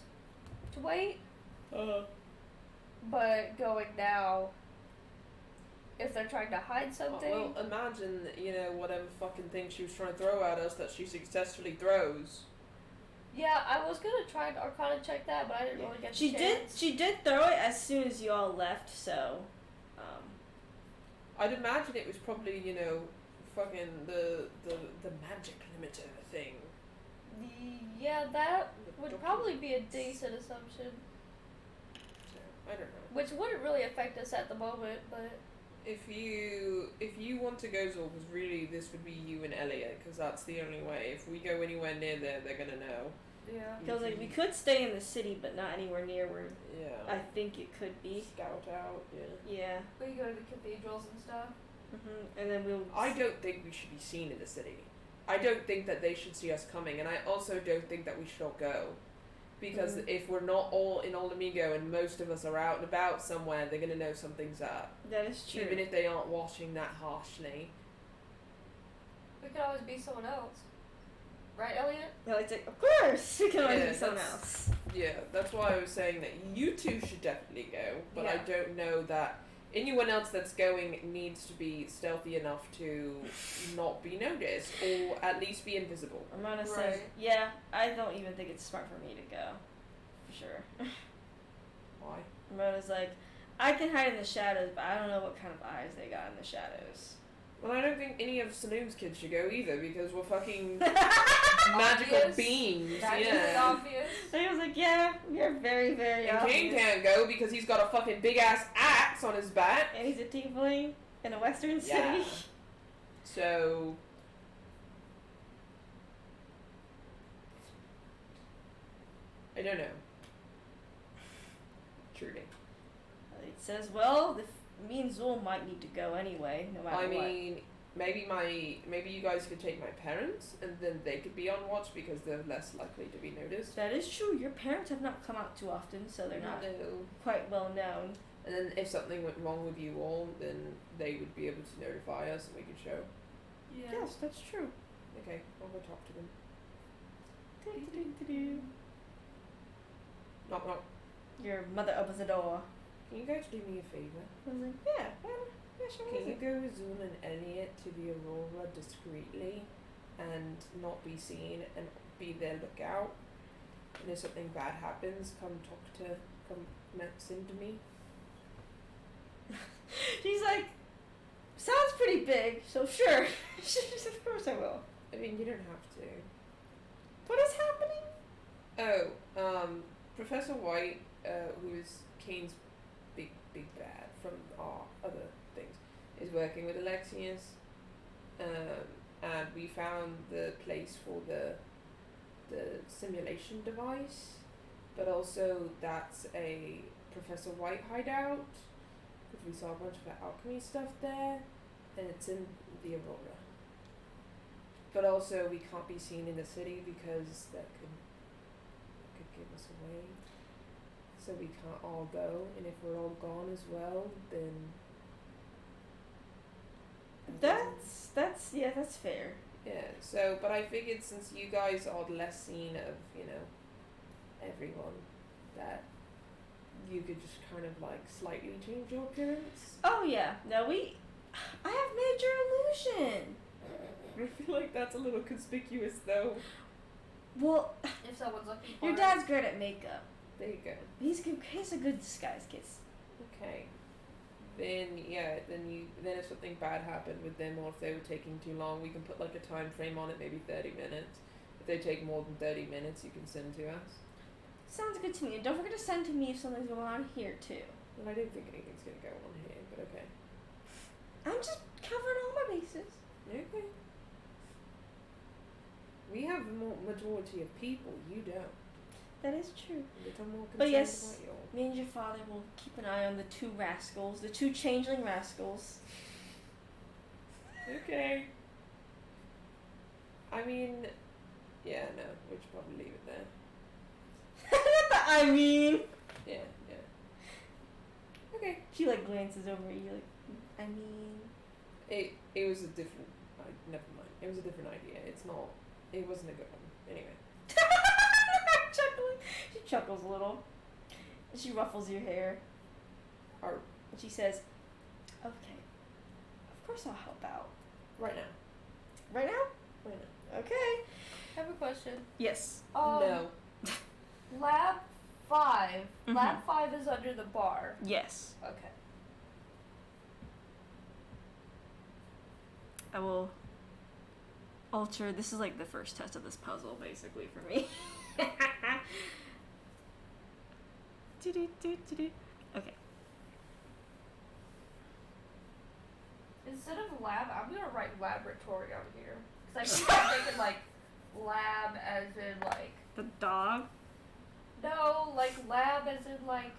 to wait. But going now, if they're trying to hide something... Well, imagine, whatever fucking thing she was trying to throw at us that she successfully throws. Yeah, I was gonna try and Arcana check that, but I didn't really get the chance. She did throw it as soon as you all left, so... I'd imagine it was probably, fucking the magic limiter thing. Yeah, that would probably be a decent assumption. So, I don't know. Which wouldn't really affect us at the moment, but... If you want to go, Zol, because really this would be you and Elliot, because that's the only way. If we go anywhere near there, they're gonna know. Yeah. Because, like, we could stay in the city, but not anywhere near where I think it could be. Scout out, Yeah. We can go to the cathedrals and stuff. And then we'll... I don't think we should be seen in the city. I don't think that they should see us coming, and I also don't think that we should all go. Because if we're not all in Old Amigo and most of us are out and about somewhere, they're going to know something's up. That is true. Even if they aren't watching that harshly. We could always be someone else. Right, Elliot? Elliot's like, of course! We can always be someone else. Yeah, that's why I was saying that you two should definitely go, but Yeah. I don't know that anyone else that's going needs to be stealthy enough to not be noticed, or at least be invisible. Ramona says, yeah, I don't even think it's smart for me to go. For sure. Why? Ramona's like, I can hide in the shadows, but I don't know what kind of eyes they got in the shadows. Well, I don't think any of Saloon's kids should go either, because we're fucking magical Obvious. beings. Magically Yeah. obvious. And he was like, yeah, you're very, very And obvious. King can't go because he's got a fucking big ass axe on his back. And he's a tiefling in a western Yeah. city. So I don't know. Truly. It says, well, me and Zul might need to go anyway, no matter I what. mean, maybe you guys could take my parents, and then they could be on watch because they're less likely to be noticed. That is true. Your parents have not come out too often, so they're not quite well known. And then if something went wrong with you all, then they would be able to notify us and we could show. Yeah. Yes, that's true. Okay, I'll go talk to them. Knock knock. Your mother opens the door. Can you guys do me a favor? I was like, yeah, sure. Can you go with Zoom and Elliot to the Aurora discreetly and not be seen and be their lookout? And if something bad happens, come sing to me. She's like, sounds pretty big, so sure. She's of course I will. I mean, you don't have to. What is happening? Professor White, who is Kane's big bad from our other things, is working with Alexius, and we found the place for the simulation device, but also that's a Professor White hideout, because we saw a bunch of alchemy stuff there, and it's in the Aurora. But also we can't be seen in the city because that could give us away. So we can't all go, and if we're all gone as well, then that's fair. yeah. So, but I figured since you guys are less seen of, everyone, that you could just kind of like slightly change your appearance. Oh yeah, no, I have major illusion. I feel like that's a little conspicuous though. Well, If someone's looking for your it. dad's great at makeup. There you go. He's a good disguise kid. Okay. Then if something bad happened with them, or if they were taking too long, we can put like a time frame on it, maybe 30 minutes. If they take more than 30 minutes, you can send to us. Sounds good to me. And don't forget to send to me if something's going on here too. Well, I don't think anything's gonna go on here, but okay. I'm just covering all my bases. Okay. We have the majority of people. You don't. That is true. A little more concerned But yes, about you. me and your father will keep an eye on the two rascals, the two changeling rascals. Okay. I mean, yeah, no, we should probably leave it there. I mean. Yeah. Okay. She like glances over at you like, I mean. It was a different. Never mind. It was a different idea. It wasn't a good one. Anyway. Chuckling. She chuckles a little. And she ruffles your hair. Or And she says, okay, of course I'll help out. right now. Right now? Right now. Okay. I have a question. Yes. No. Lab 5. Mhm. Lab 5 is under the bar. Yes. Okay. I will alter. This is like the first test of this puzzle, basically, for me. Okay. Instead of lab, I'm gonna write laboratory on here. Because I'm thinking like lab as in like. The dog. No, like lab as in like.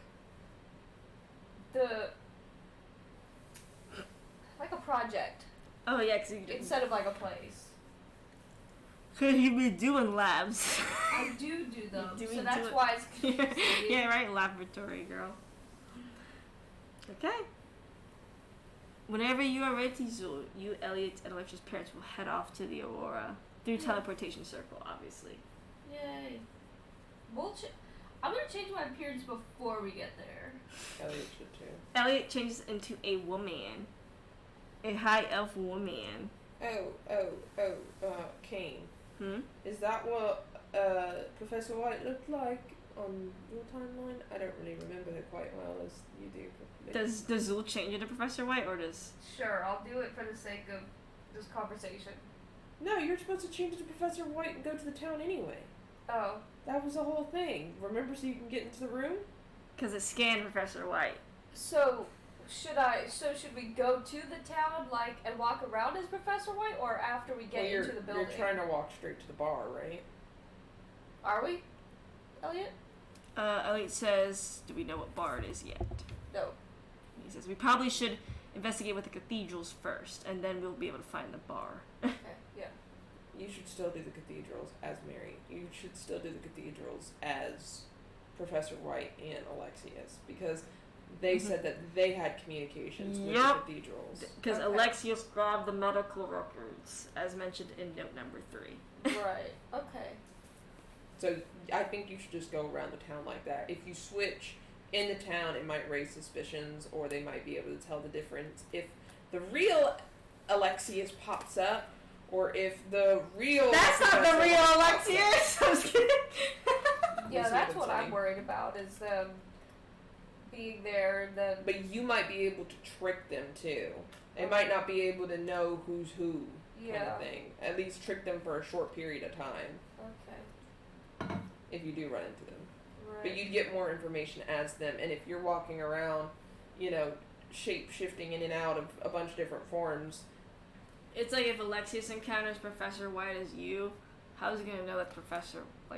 Like a project. Oh yeah, because you Instead of like a place. you've been doing labs. I do them, You do so that's it. why it's confusing. Yeah, right. Laboratory girl. Okay. Whenever you are ready, Zul, you, Elliot, and Alexia's parents will head off to the Aurora through teleportation circle, obviously. Yay. I'm gonna change my appearance before we get there. Elliot should too. Elliot changes into a woman, a high elf woman. Kane. Is Is that what Professor White looked like on your timeline? I don't really remember her quite well as you do. Does Zul change into Professor White, or does? Sure, I'll do it for the sake of this conversation. No, you're supposed to change to Professor White and go to the town anyway. Oh. That was the whole thing. Remember, so you can get into the room? Because it scanned Professor White. So should we go to the town and walk around as Professor White, or after we get into the building? You're trying to walk straight to the bar, right? Are we? Elliot? Elliot says, do we know what bar it is yet? No. He says, we probably should investigate with the cathedrals first, and then we'll be able to find the bar. Okay, yeah. You should still do the cathedrals as Mary. You should still do the cathedrals as Professor White and Alexius, because they said that they had communications with the cathedrals. Because Alexius grabbed the medical records, as mentioned in note number 3. Right. Okay. So I think you should just go around the town like that. If you switch in the town, it might raise suspicions, or they might be able to tell the difference. If the real Alexius pops up, or if the real... That's not the real Alexius! I was kidding. Yeah, that's what I'm worried about, is them being there and then... But you might be able to trick them, too. They might not be able to know who's who, kind of thing. At least trick them for a short period of time. Okay. If you do run into them. Right. But you'd get more information as them, and if you're walking around, shape-shifting in and out of a bunch of different forms... It's like if Alexius encounters Professor White as you, how's he gonna know that's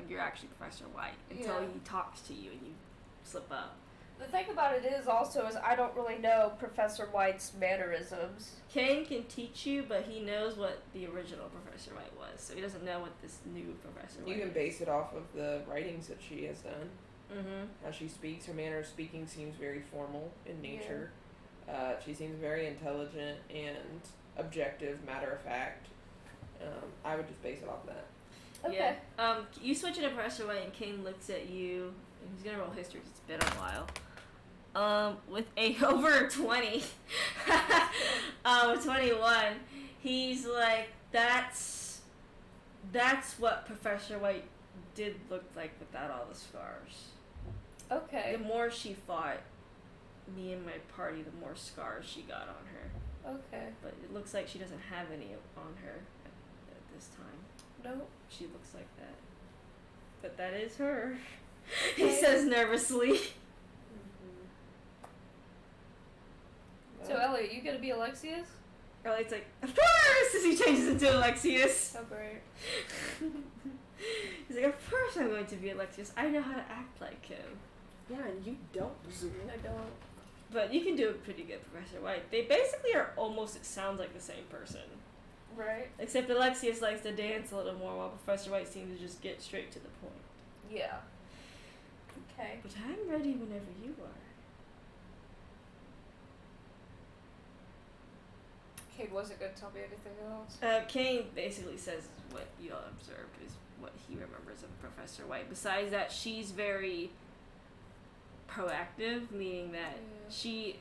you're actually Professor White until he talks to you and you slip up? The thing about it is I don't really know Professor White's mannerisms. Kane can teach you, but he knows what the original Professor White was, so he doesn't know what this new Professor White is. You can base it off of the writings that she has done. Mm-hmm. How she speaks, her manner of speaking seems very formal in nature. She seems very intelligent and objective, matter of fact. I would just base it off of that. Okay. Yeah. You switch into Professor White, and Kane looks at you, and he's gonna roll history 'cause it's been a while. With a over 20, 21, he's like, that's what Professor White did look like without all the scars. Okay. The more she fought me and my party, the more scars she got on her. Okay. But it looks like she doesn't have any on her at this time. Nope. She looks like that. But that is her. He says nervously. So, Elliot, you gonna be Alexius? Elliot's like, of course! As he changes into Alexius. Oh, great. He's like, of course I'm going to be Alexius. I know how to act like him. Yeah, and you don't. I don't. But you can do it pretty good, Professor White. They basically are almost, it sounds like the same person. Right. Except Alexius likes to dance a little more, while Professor White seems to just get straight to the point. Yeah. Okay. But I'm ready whenever you are. Kate wasn't gonna tell me anything else. Kane basically says what you all observed is what he remembers of Professor White. Besides that, she's very proactive, meaning that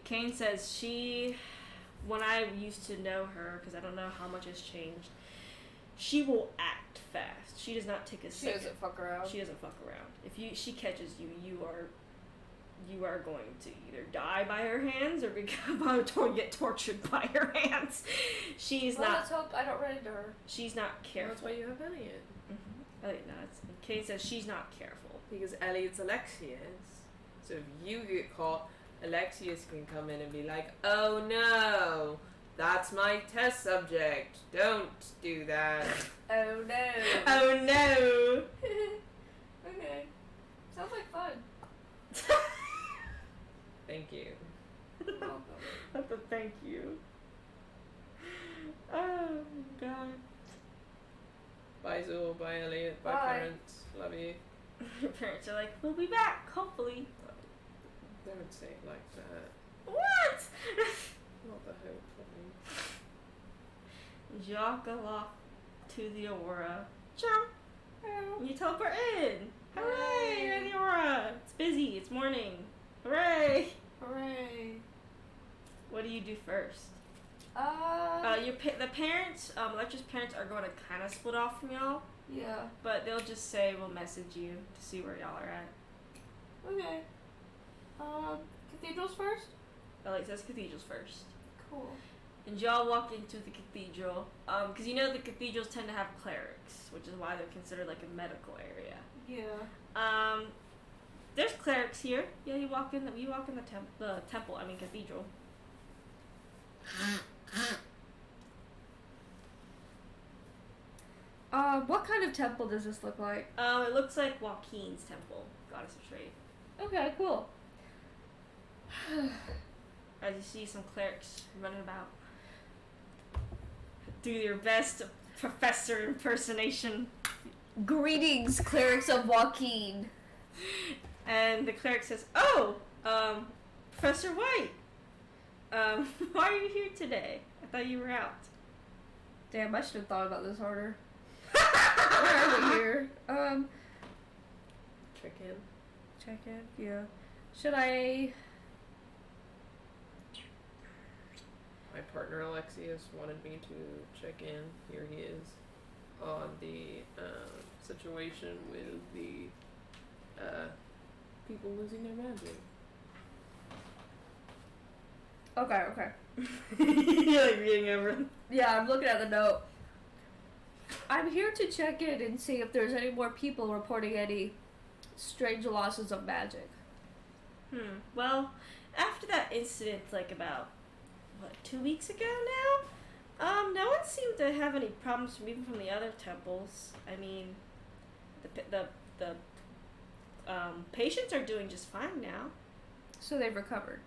Kane says when I used to know her, because I don't know how much has changed, she will act fast. She does not take a second. She doesn't fuck around. She doesn't fuck around. If she catches you, you are going to either die by her hands or get tortured by her hands. She's not. Let's hope I don't run into her. She's not careful. That's why you have Elliot. Mm-hmm. Elliot nods. And Kate says she's not careful. Because Elliot's Alexius. So if you get caught, Alexius can come in and be like, oh no, that's my test subject. Don't do that. Oh no. Oh no. Okay. Sounds like fun. Thank you. That's a thank you. Oh God. Bye Zool, bye Elliot, bye parents. Love you. Your parents are like, we'll be back, hopefully. Don't say it like that. What? Not the hopefully. Y'all go off to the Aurora. Jump. You teleport in. Hooray! You're in the Aurora. It's busy. It's morning. Hooray! Hooray. What do you do first? The parents, Electra's parents are going to kind of split off from y'all. Yeah. But they'll just say we'll message you to see where y'all are at. Okay. Cathedrals first? Like says cathedrals first. Cool. And y'all walk into the cathedral, because you know the cathedrals tend to have clerics, which is why they're considered like a medical area. Yeah. There's clerics here. Yeah, you walk in the temple. I mean cathedral. What kind of temple does this look like? It looks like Joaquin's temple, goddess of trade. Okay, cool. as you see some clerics running about. Do your best professor impersonation. Greetings, clerics of Joaquin. And the cleric says, "Oh, Professor White. Why are you here today? I thought you were out." Damn, I should have thought about this harder. Why are we here? Check in. Check in, yeah. Should I... My partner Alexius wanted me to check in. Here he is on the situation with the people losing their magic. Okay. You're like reading over. Yeah, I'm looking at the note. I'm here to check in and see if there's any more people reporting any strange losses of magic. Well, after that incident, like about 2 weeks ago now, no one seemed to have any problems from even from the other temples. I mean, the patients are doing just fine now. So they've recovered.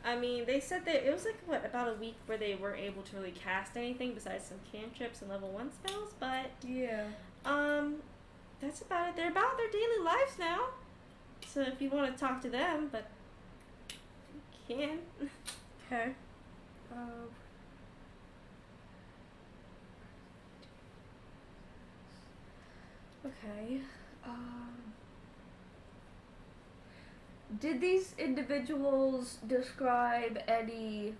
I mean, they said that it was like about a week where they weren't able to really cast anything besides some cantrips and level 1 spells, but yeah, that's about it. They're about their daily lives now. So if you want to talk to them, but you can. Okay. Okay. Did these individuals describe any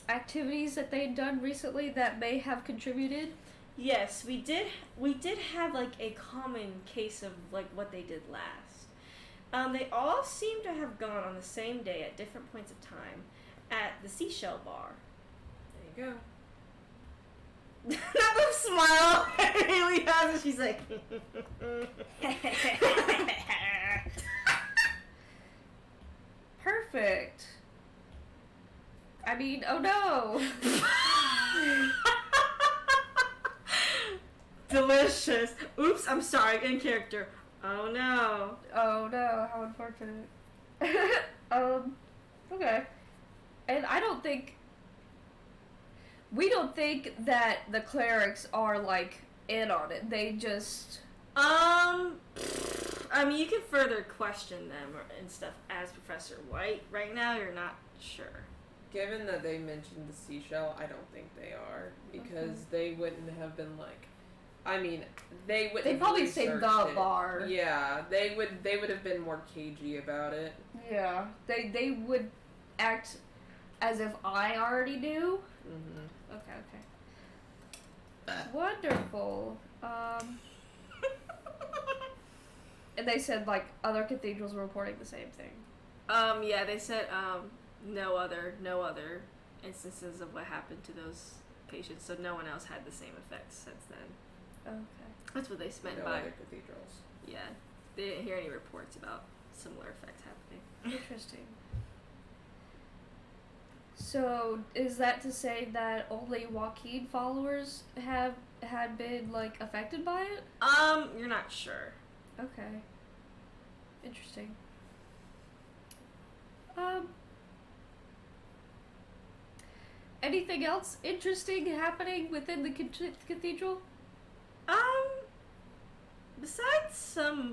activities that they'd done recently that may have contributed? Yes, we did have like a common case of like what they did last. They all seem to have gone on the same day at different points of time at the seashell bar. There you go. That little smile Haley has, and she's like, perfect. I mean, oh no. delicious. Oops, I'm sorry, in character. Oh no. Oh no, how unfortunate. Okay. And we don't think that the clerics are like in on it. They just I mean, you can further question them and stuff as Professor White. Right now, you're not sure. Given that they mentioned the seashell, I don't think they are, because they wouldn't have been like, I mean, they wouldn't. They probably say the bar. Yeah, they would have been more cagey about it. Yeah, they would act as if I already knew. Mm-hmm. Okay. Wonderful. And they said like other cathedrals were reporting the same thing. Yeah, they said no other instances of what happened to those patients, so no one else had the same effects since then. Okay. That's what they meant No by other cathedrals. Yeah, they didn't hear any reports about similar effects happening. Interesting. So, is that to say that only Joaquin followers had been like affected by it? You're not sure. Okay. Interesting. Anything else interesting happening within the cathedral? Besides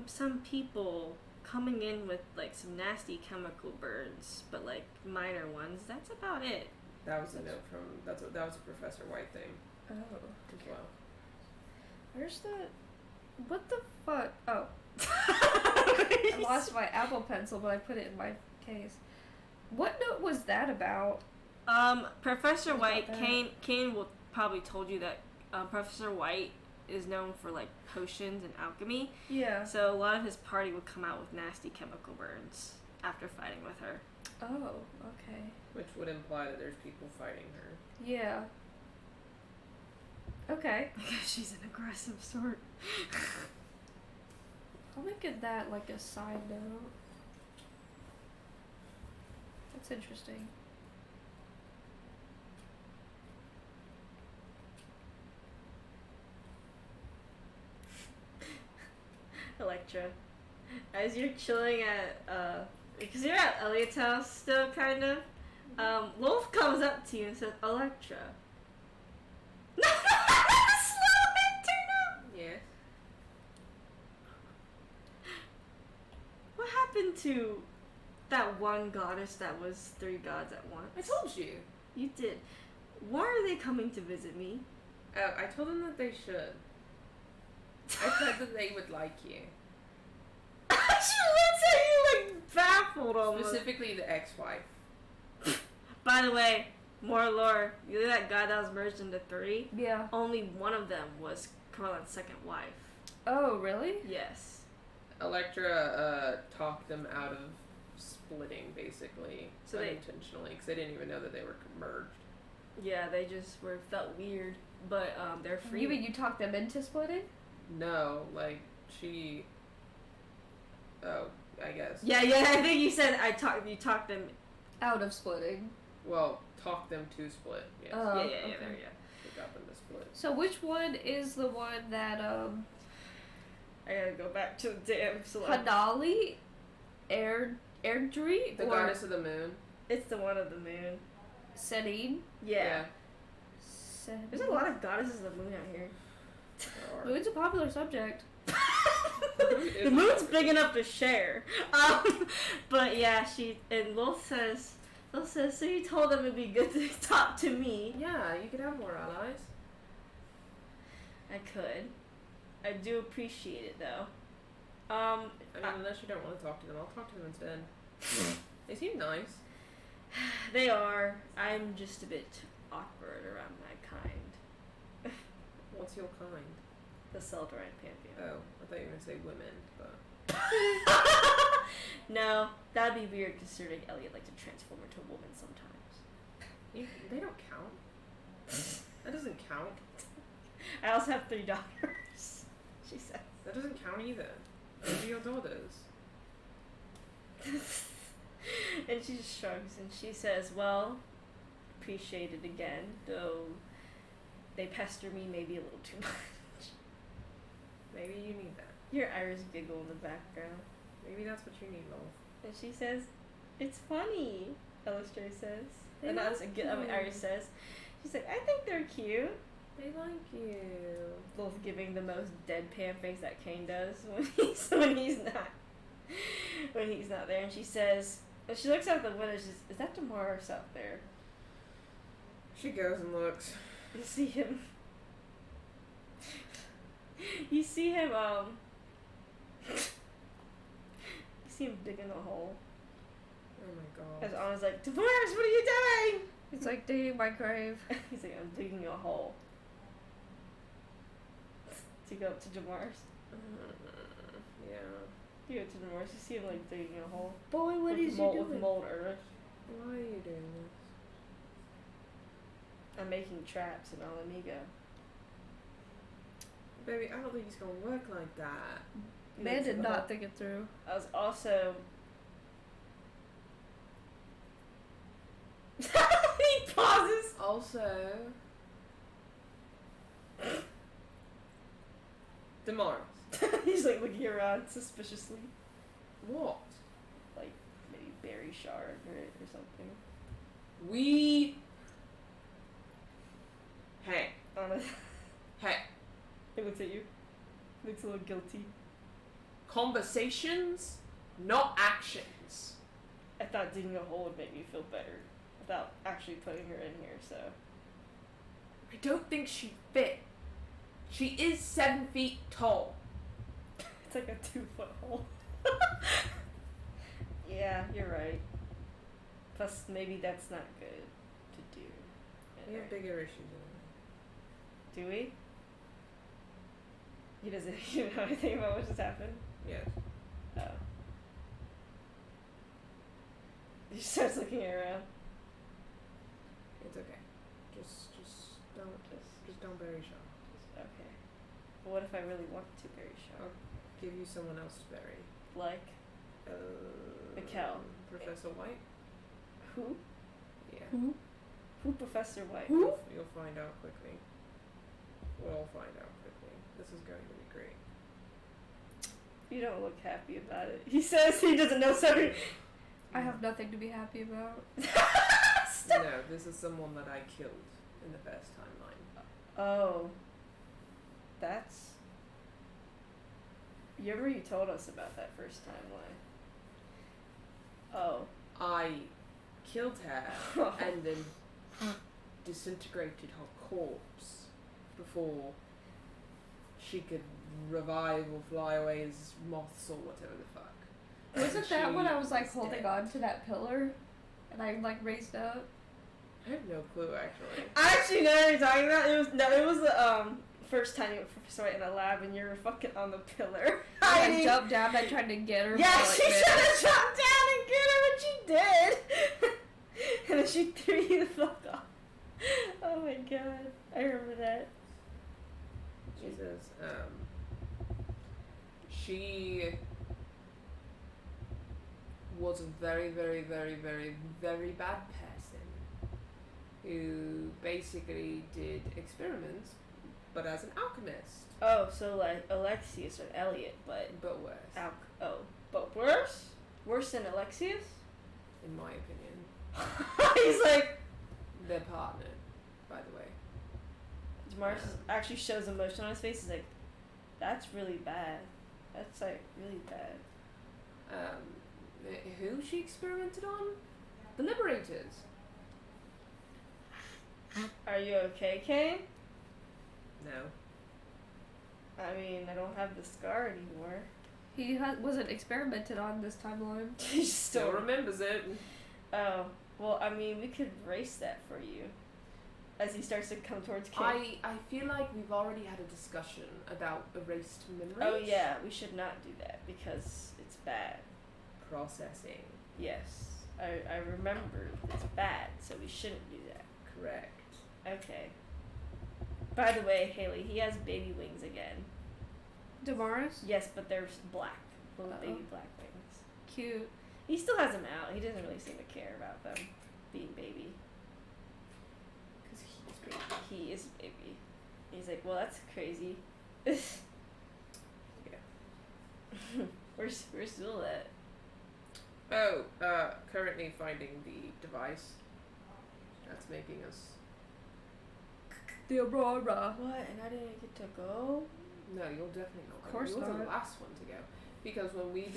some people coming in with like some nasty chemical burns, but like minor ones, that's about it. That was a note from that was a Professor White thing. Oh. As well. Where's the... What the fuck? Oh. I lost my Apple Pencil, but I put it in my case. What note was that about? Professor White, that? Kane will probably told you that Professor White is known for like potions and alchemy. Yeah. So a lot of his party would come out with nasty chemical burns after fighting with her. Oh, okay. Which would imply that there's people fighting her. Yeah. Okay. She's an aggressive sort. I'll make it that like a side note. That's interesting. Electra, as you're chilling at because you're at Elliot's house still, kind of. Wolf comes up to you and says, Electra. No, slow it, turn up. Yes. What happened to that one goddess that was 3 gods at once? I told you. You did. Why are they coming to visit me? Oh, I told them that they should. I said that they would like you. She looks at you like baffled almost. Specifically the ex-wife. By the way, more lore. You know that god that was merged into 3? Yeah. Only one of them was Carlin's second wife. Oh, really? Yes. Electra talked them out of splitting, basically, So unintentionally, because they didn't even know that they were merged. Yeah, they just felt weird, but they're free. You mean you talked them into splitting? No, like, she... Oh, I guess. Yeah, I think you said you talked them. Out of splitting. Well, talk them to split, yes. Oh, Yeah, okay. there, yeah. We got them to split. So which one is the one that, I gotta go back to the damn select. Hanali? Airdrie? The goddess of the moon. It's the one of the moon. Senine? Yeah. Sen- There's a lot of goddesses of the moon out here. Moon's a popular subject. The moon's big enough to share. But yeah, and Lil says, so you told them it'd be good to talk to me. Yeah, you could have more allies. I could. I do appreciate it though. I mean, unless you don't want to talk to them, I'll talk to them instead. They seem nice. They are. I'm just a bit awkward around my kind. What's your kind? The Celdrine Pantheon. Oh, I thought you were going to say women, but... No, that'd be weird considering Elliot likes to transform into a woman sometimes. They don't count. That doesn't count. I also have 3 daughters, she says. That doesn't count either. Those are your daughters. And she just shrugs and she says, well, appreciate it again, though they pester me maybe a little too much. Maybe you need that. Your Iris giggle in the background. Maybe that's what you need, Lol. And she says, it's funny, Illustrator says. They And that's like Iris says. She's like, I think they're cute. They like you. Both giving the most deadpan face that Kane does when he's not there. And she says, and she looks out the window. She's, is that Damaris out there? She goes and looks. You see him. You see him. You see him digging a hole. Oh my god. As Anna's like, Damaris, what are you doing? He's like digging my grave. He's like, I'm digging a hole. To go up to Damaris. Yeah. You go to Damaris, you see him like digging a hole. Boy, what is mold, he doing? with mold earth. Why are you doing this? I'm making traps in Alamigo. Baby, I don't think it's gonna work like that. Man did not think it through. I was also. He pauses. Also, Damaris. He's like looking around suspiciously. What? Like maybe Barry Shard or something. We. Hey. Anna. Hey. He looks at you. Looks a little guilty. Conversations, not actions. I thought digging a hole would make me feel better without actually putting her in here, so. I don't think she fit. She is 7 feet tall. It's like a 2-foot hole. Yeah, you're right. Plus, maybe that's not good to do. We have bigger issues Do we? He doesn't even know anything about what just happened? Yes. Oh. He starts looking around. It's okay. Just don't bury Shaw. Okay. But what if I really want to bury Shaw? I'll give you someone else to bury. Like? Mikkel. Professor White? Who? Yeah. Who Professor White? You'll find out quickly. We'll all find out quickly. This is going to be great. You don't look happy about it. He says he doesn't know something. I have nothing to be happy about. No, this is someone that I killed in the first timeline. Oh. That's... You remember you told us about that first timeline. Oh. I killed her and then disintegrated her corpse before she could revive or fly away as moths or whatever the fuck. Wasn't that when I was like holding dead. on to that pillar and I like raised up? I have no clue actually. I actually know what you're talking about. It was the first time you were in a lab and you were fucking on the pillar. I jumped down. I tried to get her. Yeah, for, like, she minutes. should have jumped down and get her, but she did. And then she threw you the fuck off. Oh my god, I remember that. Jesus. She was a very, very, very, very, very bad person who basically did experiments, but as an alchemist. Oh, so like Alexius or Elliot, but worse. But worse? Worse than Alexius? In my opinion. He's like... Their partner, by the way. Mars actually shows emotion on his face. He's like, that's really bad. That's like really bad. Who she experimented on? The Liberators. Are you okay, Kane? No. I mean, I don't have the scar anymore. He wasn't experimented on this timeline. He Still remembers it. Oh, well, I mean, we could erase that for you. As he starts to come towards Kane. I feel like we've already had a discussion about erased memories. Oh yeah, we should not do that because it's bad. Processing. Yes, I remember it's bad, so we shouldn't do that. Correct. Okay. By the way, Haley, he has baby wings again. Damaris? Yes, but they're black. Little Uh-oh. baby black wings. Cute. He still has them out. He doesn't really seem to care about them being baby. Because he's baby. He is baby. He's like, well, that's crazy. Yeah. Where's Zul at? Oh, currently finding the device that's making us. The Aurora. What? And I didn't get to go? No, you'll definitely not. Of course You're the not. last one to go, because when we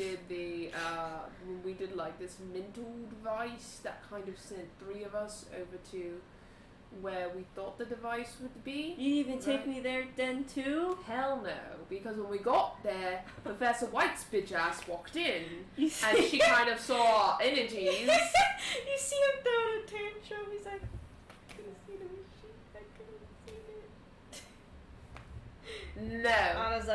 did like this mental device that kind of sent 3 of us over to where we thought the device would be. You even take me there then too? Hell no, because when we got there, Professor White's bitch ass walked in, You see and she kind of saw our energies. You see him throwing a tantrum. He's like, I couldn't see the machine. I couldn't see it. No. I was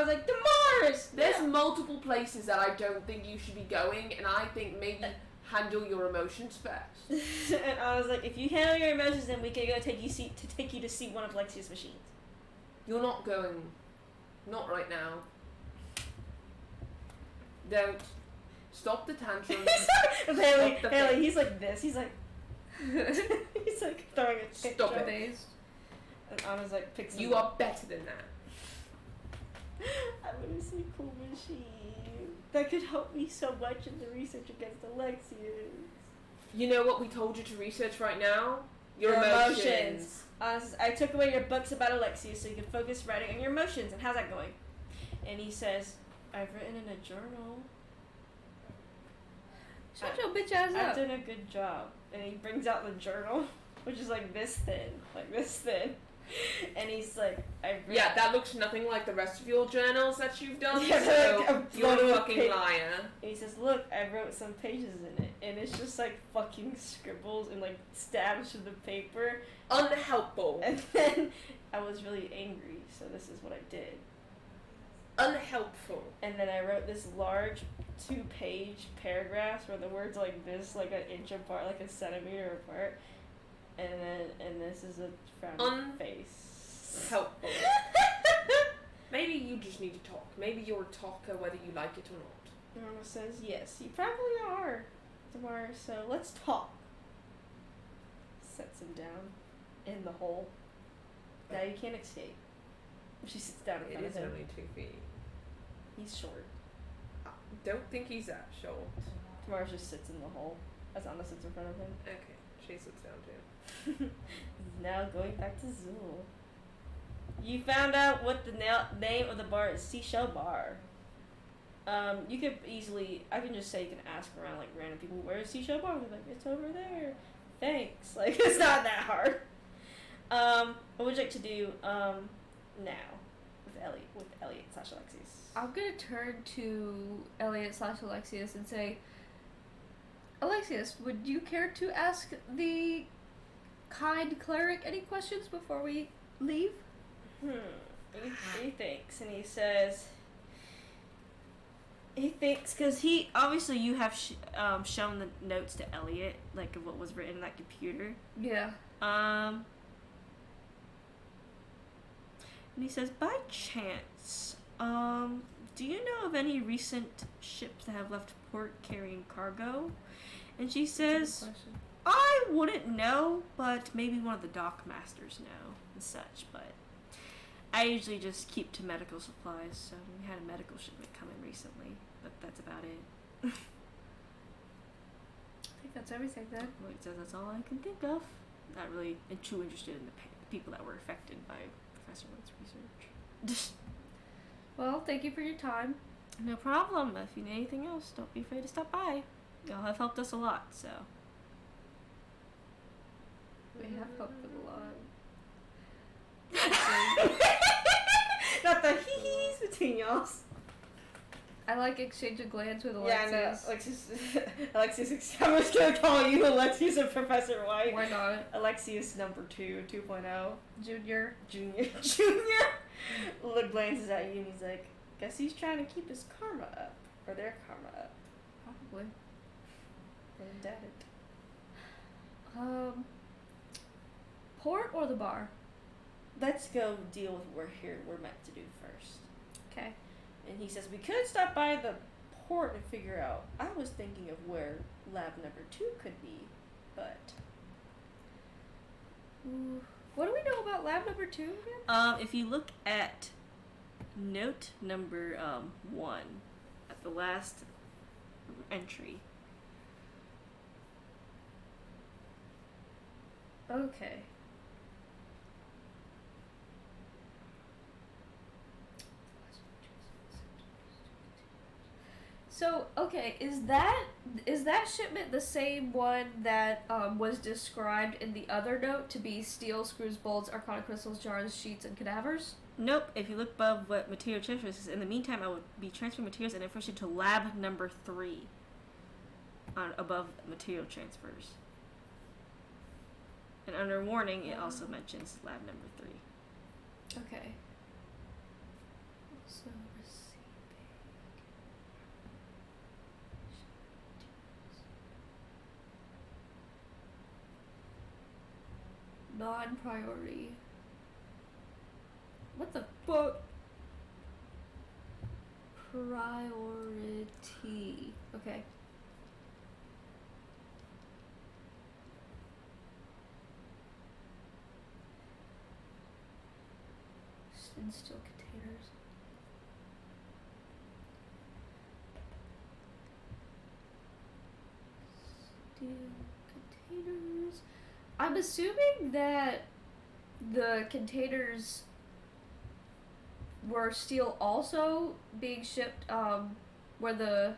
like, Damaris! There's multiple places that I don't think you should be going, and I think maybe handle your emotions first. And I was like, if you handle your emotions, then we can go take you to see one of Lexia's machines. You're not going. Not right now. Don't. Stop the tantrums. Haley, he's like this. He's like, he's like throwing a tantrum. Stop it. Dazed. And Anna's like, picks him You up. are better than that. I want to see a cool machine that could help me so much in the research against Alexius. You know what we told you to research right now? Your emotions. I took away your books about Alexius so you can focus writing on your emotions. And how's that going? And he says, I've written in a journal. Shut your bitch ass I've up. done a good job. And he brings out the journal, which is like this thin. And he's like, Yeah, that looks nothing like the rest of your journals that you've done, Yeah, so like a you're a photo fucking pic. liar. And he says, look, I wrote some pages in it. And it's just like fucking scribbles and like stabs to the paper. Unhelpful. And then I was really angry, so this is what I did. Unhelpful. And then I wrote this large 2-page paragraphs where the words like this, like an inch apart, like a centimeter apart. And this is a frowny face. Helpful. Maybe you just need to talk. Maybe you're a talker whether you like it or not. Norma says, yes, you probably are, Tamara, so let's talk. Sets him down in the hole. Now you can't escape. She sits down in It front is of him. only 2 feet. He's short. Don't think he's that short. Tamara just sits in the hole as Anna sits in front of him. Okay, She sits down too. Now going back to Zool. You found out what the name of the bar is. Seashell Bar. You could easily, I can just say you can ask around like random people, where's Seashell Bar? They're like, it's over there. Thanks. Like, it's not that hard. What would you like to do now with Elliot / Alexius? I'm gonna turn to Elliot / Alexius and say, Alexius, would you care to ask the kind cleric any questions before we leave? He thinks, and he says, because he, obviously you have shown the notes to Elliot, like of what was written in that computer. Yeah. And he says, by chance, do you know of any recent ships that have left port carrying cargo? And she says, I wouldn't know, but maybe one of the dock masters know and such, but I usually just keep to medical supplies, so we had a medical shipment come in recently, but that's about it. I think that's everything then. Well, he says that's all I can think of. Not really too interested in the people that were affected by Professor White's research. Well, thank you for your time. No problem. If you need anything else, don't be afraid to stop by. Y'all have helped us a lot, so. We have helped them a lot. Not the hee-hees between y'all. I like exchange of glance with Alexius. Yeah, no, Alexius, I'm just gonna call you Alexius and Professor White. Why not? Alexius number 2.0. Junior. Look glances at you and he's like, guess he's trying to keep his karma up. Or their karma up. Probably. And dead. Port or the bar? Let's go deal with what we're meant to do first. Okay. And he says, we could stop by the port and figure out. I was thinking of where lab number 2 could be, but. Ooh. What do we know about lab number 2 again? If you look at note number 1, at the last entry. Okay. So, okay, is that shipment the same one that was described in the other note to be steel, screws, bolts, arcana crystals, jars, sheets, and cadavers? Nope. If you look above what material transfers is, in the meantime, I would be transferring materials and information to lab number 3 above material transfers. And under warning, it also mentions lab number 3. Okay. Also receiving non-priority. What the fuck? Priority. Okay. In steel containers. Steel containers. I'm assuming that the containers were steel also being shipped, where the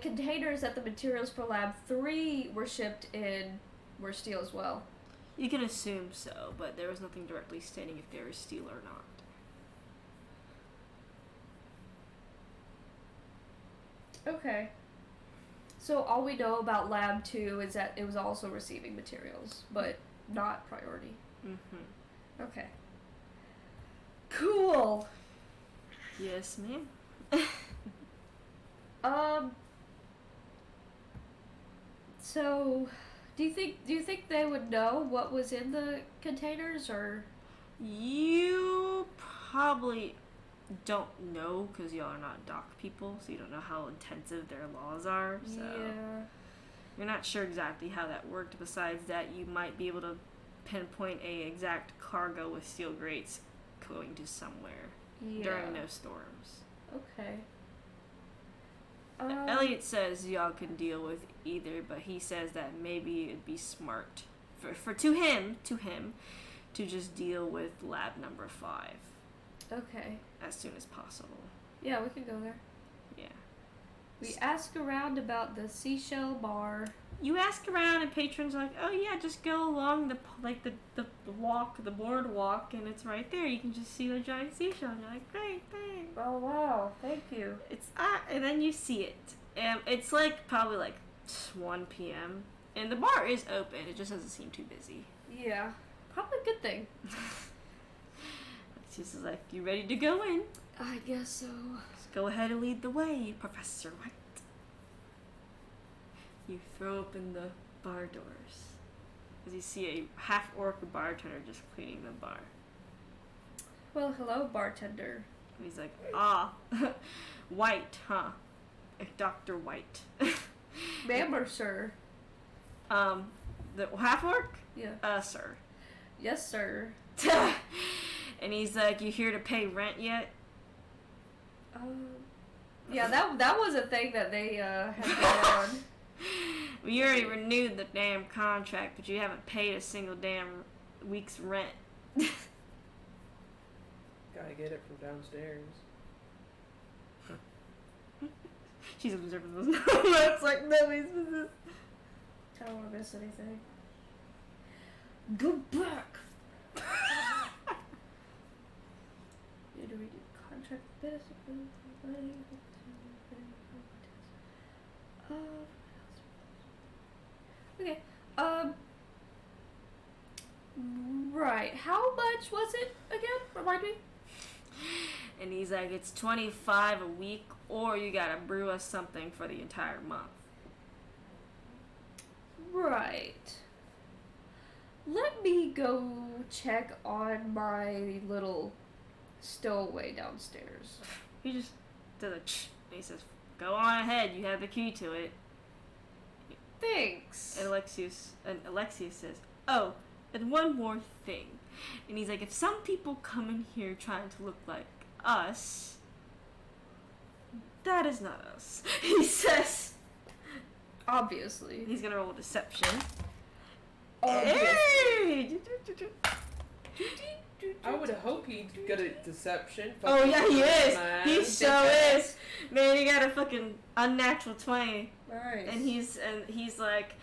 containers that the materials for lab 3 were shipped in were steel as well. You can assume so, but there was nothing directly stating if they were steel or not. Okay. So all we know about Lab 2 is that it was also receiving materials, but not priority. Mm-hmm. Okay. Cool. Yes, ma'am. So, do you think they would know what was in the containers, or? You probably don't know because y'all are not dock people, so you don't know how intensive their laws are. So Yeah. you're not sure exactly how that worked. Besides that, you might be able to pinpoint a exact cargo with steel grates going to somewhere Yeah. during no storms. Okay. Elliot says y'all can deal with either, but he says that maybe it'd be smart to him to just deal with lab number 5. Okay. As soon as possible. Yeah, we can go there. Yeah. We ask around about the seashell bar. You ask around, and patrons are like, "Oh yeah, just go along the boardwalk, and it's right there. You can just see the giant seashell." And you're like, "Great, thanks." Oh wow, thank you. It's and then you see it. It's like probably like 1 p.m. and the bar is open. It just doesn't seem too busy. Yeah, probably a good thing. She's like, "You ready to go in?" I guess so. Just go ahead and lead the way, Professor White. You throw open the bar doors as you see a half-orc bartender just cleaning the bar. Well, hello, bartender. And he's like, White, huh? Dr. White. Ma'am or sir? The half-orc? Yeah. Sir. Yes, sir. And he's like, "You here to pay rent yet?" Yeah, that was a thing that they had going on. We already renewed the damn contract, but you haven't paid a single damn week's rent. Gotta get it from downstairs. She's observing those notes like nobody's business. I don't want to miss anything. Go back! Need to read the contract. Okay. Right. How much was it again? Remind me. And he's like, "It's $25 a week, or you gotta brew us something for the entire month." Right. Let me go check on my little stowaway downstairs. He just does a and he says, "Go on ahead, you have the key to it." Thanks. And Alexius says, "Oh, and one more thing." And he's like, "If some people come in here trying to look like us, that is not us." He says. Obviously. He's gonna roll a deception. Obviously. I would hope he's good at deception. Oh yeah, he is. Man. He so is. Man, he got a fucking unnatural 20. Nice. And he's like,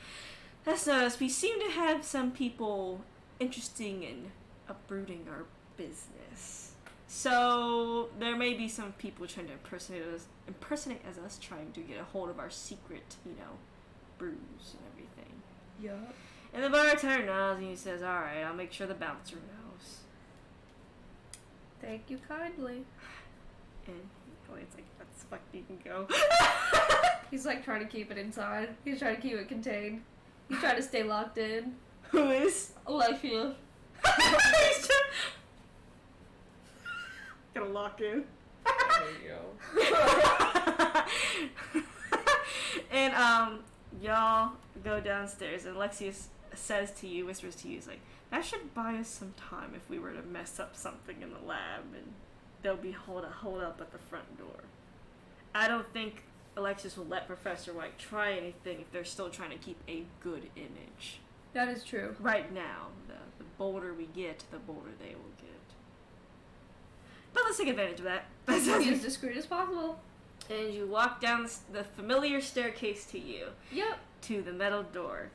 "That's not us. We seem to have some people interested in uprooting our business. So there may be some people trying to impersonate as us, trying to get a hold of our secret, brews and everything." Yup. And the bartender nods and he says, "All right, I'll make sure the bouncer knows." Thank you kindly. And it's like, "Let's fuck, you can go." He's like trying to keep it inside. He's trying to keep it contained. He's trying to stay locked in. Who is? Alexia. Gonna lock in. There you go. And y'all go downstairs, and Alexius whispers to you, he's like, "That should buy us some time if we were to mess up something in the lab, and there'll be hold up at the front door." I don't think Alexius will let Professor White try anything if they're still trying to keep a good image. That is true. Right now, the bolder we get, the bolder they will get. But let's take advantage of that. Be as discreet as possible. And you walk down the familiar staircase to you. Yep. To the metal door.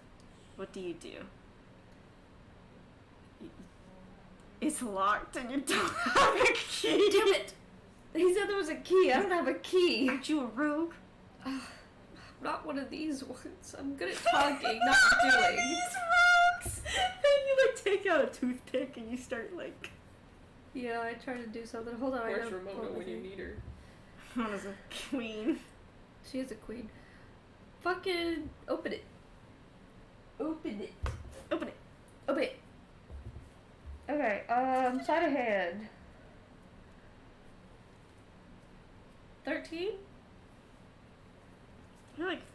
What do you do? It's locked and you don't have a key. Damn it! He said there was a key. I don't have a key. Aren't you a rogue? Not one of these ones. I'm good at talking, not doing. These rogues! Then you take out a toothpick and you start Yeah, I tried to do something. Hold on. Where's Ramona when you need her? Ramona's a queen. She is a queen. Fucking open it. Open it. Open it. Open it. Okay, sleight of hand. 13?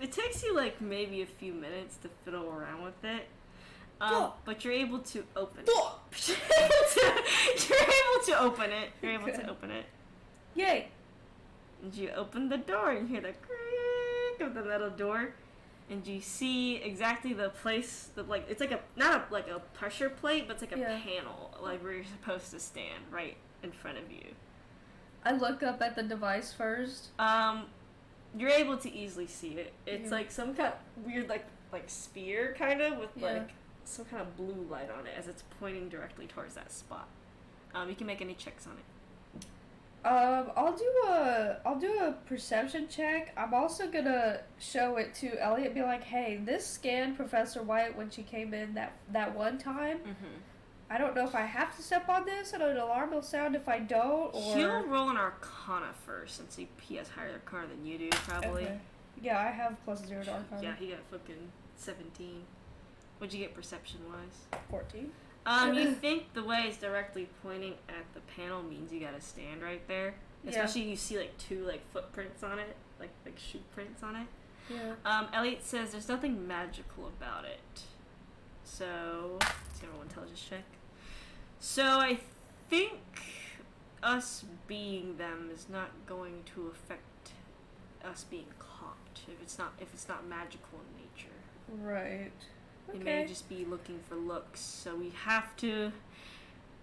It takes you maybe a few minutes to fiddle around with it. But you're able to open it. You're able to open it. You're able to open it. Yay! And you open the door and you hear the creak. of the metal door, and you see exactly the place that, like, it's like a not a, like a pressure plate, but it's like a panel, like where you're supposed to stand right in front of you. I look up at the device first. You're able to easily see it. It's like some kind of weird like sphere kind of with like some kind of blue light on it as it's pointing directly towards that spot. You can make any checks on it. I'll do a perception check. I'm also gonna show it to Elliot. Be like, hey, this scanned Professor White when she came in that one time. Mm-hmm. I don't know if I have to step on this, and an alarm will sound if I don't. Or he'll roll an Arcana first, since he has higher Arcana than you do, probably. Okay. Yeah, I have +0 to Arcana. Yeah, he got fucking 17. What'd you get perception wise? 14. You think the way it's directly pointing at the panel means you gotta stand right there. Especially you see like 2 like footprints on it, like shoe prints on it. Yeah. Elliot says there's nothing magical about it. So let's roll an intelligence check. So I think us being them is not going to affect us being caught if it's not magical in nature. Right. It may just be looking for looks, so we have to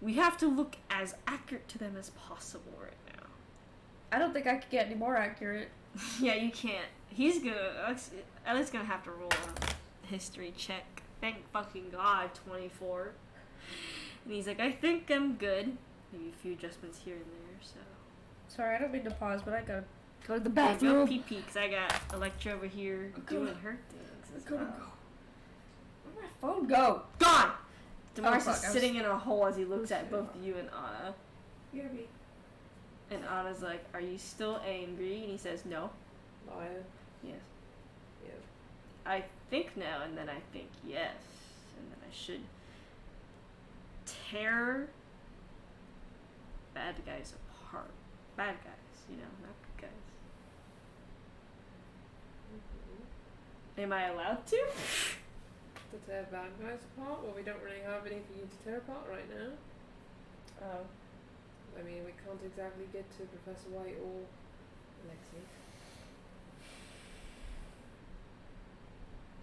look as accurate to them as possible right now. I don't think I could get any more accurate. Yeah, you can't. Elliott's gonna have to roll a history check. Thank fucking God, 24. And he's like, I think I'm good. Maybe a few adjustments here and there, so. Sorry, I don't mean to pause, but I gotta go to the bathroom. bathroom. Go pee-pee, because I got Electra over here doing her things as well. Where'd my phone go? Gone! Damaris fuck, is sitting in a hole as he looks at both you and Anna. Hear me. And Anna's like, are you still angry? And he says, no. Liar. Yes. Yeah. I think no, and then I think yes. And then I should tear bad guys apart. Bad guys, you know, not good guys. Mm-hmm. Am I allowed to? To tear bad guys apart? Well, we don't really have any for you to tear apart right now. Oh. I mean, we can't exactly get to Professor White or Alexei.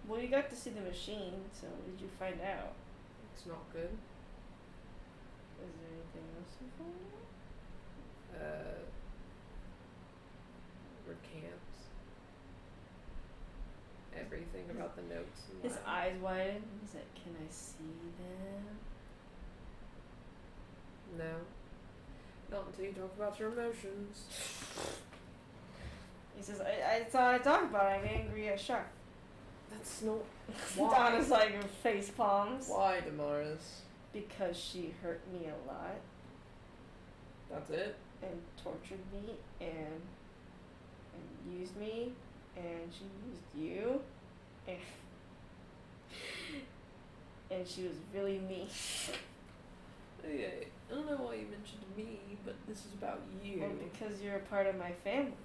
Well, you got to see the machine, so what did you find out? It's not good. Is there anything else you found out? Recants everything about the notes. And His eyes widen. He's like, can I see them? No. Not until you talk about your emotions. He says, it's all I talk about. I'm angry as shark. That's not. Why? Donna's like face palms. Why, Damaris? Because she hurt me a lot. That's it? And tortured me and used me and she used you and she was really mean. Okay, I don't know why you mentioned me, but this is about you. Well, because you're a part of my family.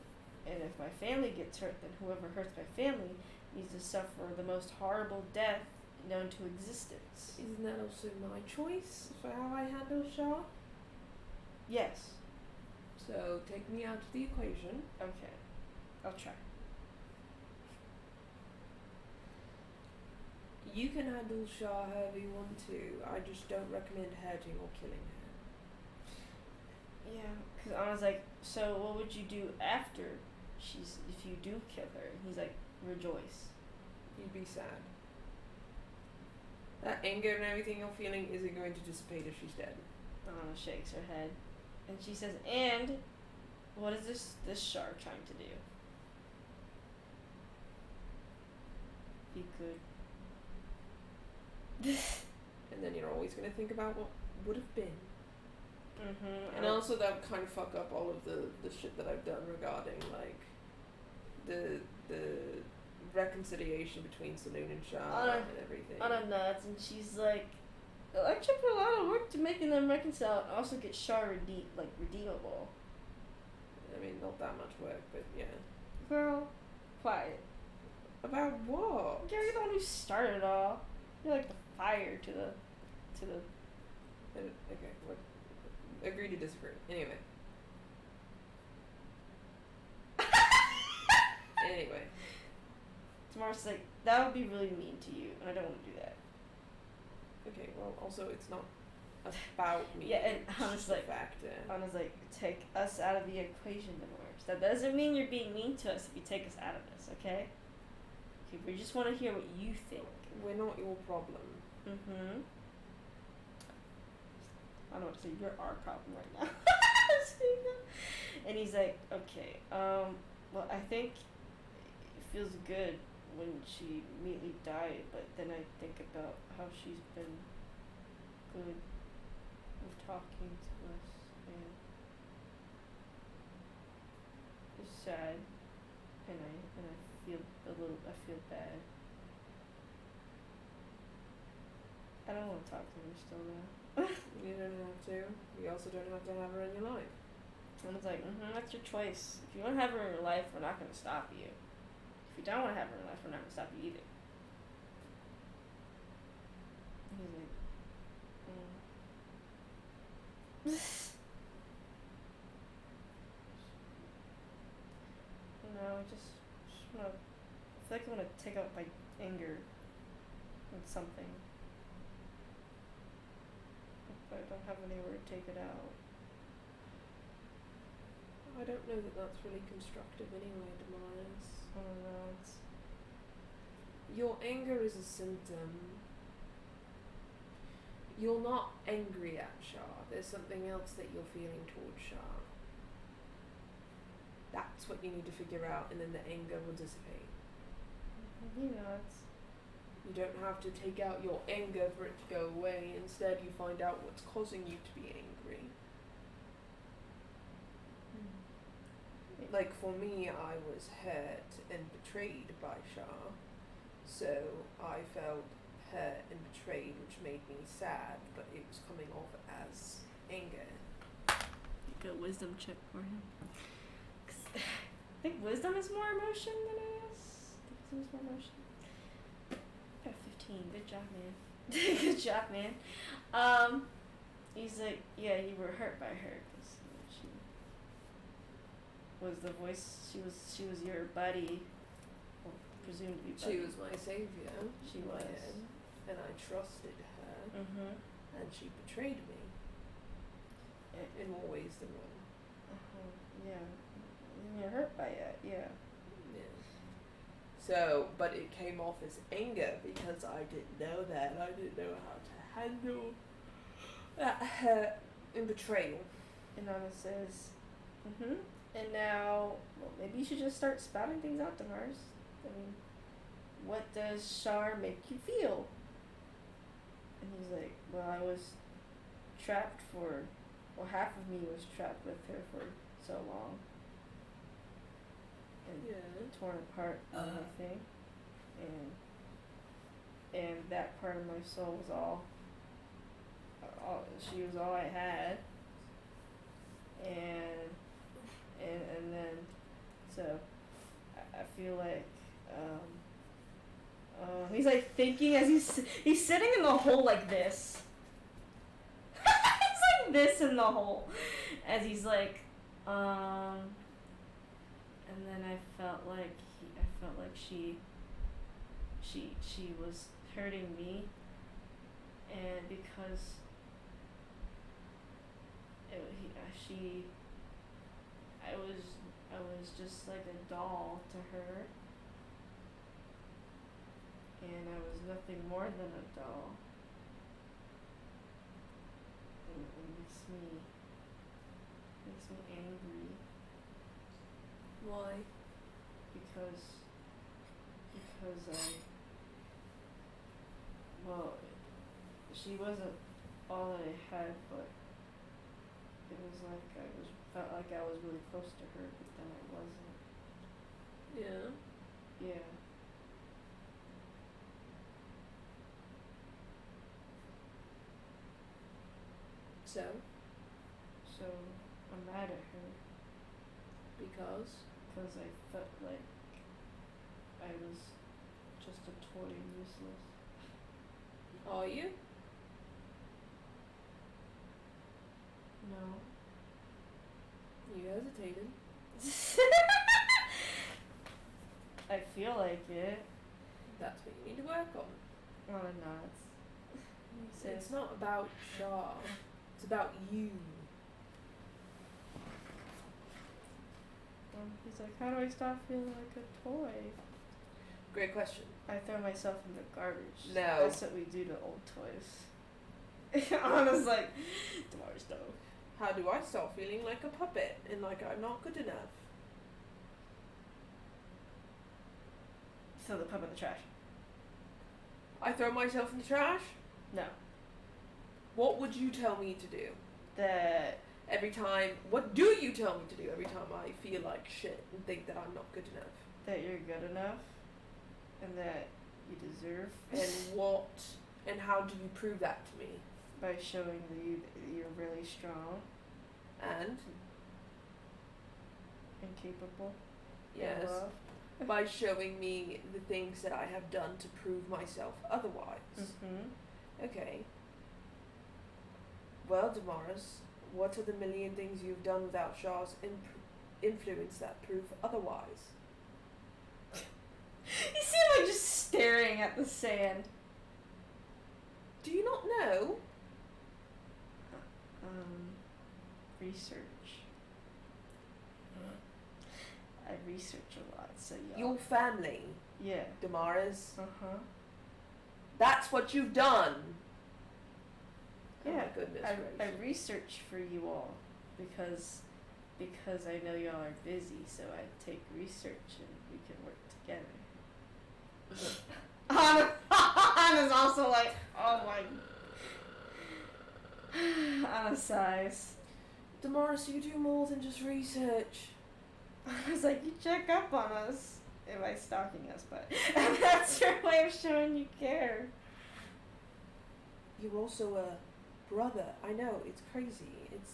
And if my family gets hurt, then whoever hurts my family needs to suffer the most horrible death known to existence. Isn't that also my choice for how I handle Shaw? Yes. So take me out of the equation. Okay. I'll try. You can handle Shaw however you want to. I just don't recommend hurting or killing her. Yeah, because Anna's like, so what would you do after if you do kill her? And he's like, rejoice. You'd be sad. That anger and everything you're feeling isn't going to dissipate if she's dead. Anna shakes her head. And she says, and what is this shark trying to do? Be good. And then you're always going to think about what would have been. Mm-hmm. And also that would kind of fuck up all of the shit that I've done regarding, like, the reconciliation between Saloon and Shaw and everything. Anna nods, and she's like, Electra put a lot of work to making them reconcile and also get Shaw redeemable. I mean, not that much work, but yeah. Girl, quiet. About what? You're the one who started it all. You're like the fire to the. Okay, what? Agree to disagree. Anyway. Tamar's like, that would be really mean to you, and I don't want to do that. Okay, well, also, it's not about me. Yeah, and it's Anna's just like, a fact. Anna's like, take us out of the equation, Demars. That doesn't mean you're being mean to us if you take us out of this, okay? Okay, we just want to hear what you think. We're not your problem. Mm-hmm. I don't know what to say. You're our problem right now. And he's like, okay, well, I think it feels good when she immediately died, but then I think about how she's been good with talking to us, and it's sad, and I feel I feel bad. I don't want to talk to her still though. You don't have to. You also don't have to have her in your life. And it's like, that's your choice. If you want to have her in your life, we're not going to stop you. If you don't want to have her in your life, we're not going to stop you either. And he's like, I just want to, I feel like I want to take out my anger on something. But I don't have anywhere to take it out. I don't know that that's really constructive anyway, Damaris. I don't know, it's... Your anger is a symptom. You're not angry at Shah. There's something else that you're feeling towards Shah. That's what you need to figure out, and then the anger will dissipate. You know, it's... You don't have to take out your anger for it to go away. Instead, you find out what's causing you to be angry. Like, for me, I was hurt and betrayed by Shah. So, I felt hurt and betrayed, which made me sad, but it was coming off as anger. Make a wisdom check for him. I think wisdom is more emotion than it is. I think wisdom is more emotion. Got 15. Good job, man. Good job, man. He's like, yeah, you were hurt by her. She was the voice. She was your buddy. Well, presumed to be buddy. She was my savior. She was. And I trusted her. Mm-hmm. And she betrayed me. In more ways than one. Yeah. And you're hurt by it, yeah. Yeah. So, but it came off as anger because I didn't know that. I didn't know how to handle that hurt and betrayal. And Anna says, and now, well, maybe you should just start spouting things out to Mars. I mean, what does Shar make you feel? And he's like, well, I was trapped for, well, half of me was trapped with her for so long. And torn apart and everything. And that part of my soul was all, she was all I had. And then, so, I feel like, he's like thinking as he's sitting in the hole like this. He's like this in the hole. As he's like, and then I felt like she was hurting me, and because I was just like a doll to her, and I was nothing more than a doll. And it makes me angry. Why? Because well, she wasn't all that I had, but it was like felt like I was really close to her, but then I wasn't. Yeah. Yeah. So I'm mad at her because I felt like I was just a toy and useless. Are you? No. You hesitated. I feel like it. That's what you need to work on. Oh no, It's not about Shaw. It's about you. He's like, how do I stop feeling like a toy? Great question. I throw myself in the garbage. No. That's what we do to old toys. Anna's like, tomorrow's dog. How do I stop feeling like a puppet and like I'm not good enough? Throw the pup in the trash. I throw myself in the trash? No. What would you tell me to do? That Every time, what do you tell me to do every time I feel like shit and think that I'm not good enough? that you're good enough, and that you deserve. And what, and how do you prove that to me? By showing that you're really strong And, and capable. yes, And loved. by showing me the things that I have done to prove myself otherwise. Mm-hmm. Okay. Well, Damaris, what are the million things you've done without Shah's influence that prove otherwise? You see him like just staring at the sand. Do you not know? Research. I research a lot, so yeah. Your family, Yeah. Damaris. Uh-huh. That's what you've done. Oh Yeah. my goodness I gracious. research for you all because I know y'all are busy, so I take research and we can work together. Anna's also like, oh my. Anna sighs. Damaris, you do more than just research. I was like, you check up on us. Am I stalking us? But that's your way of showing you care. You're also a brother. I know, it's crazy. It's...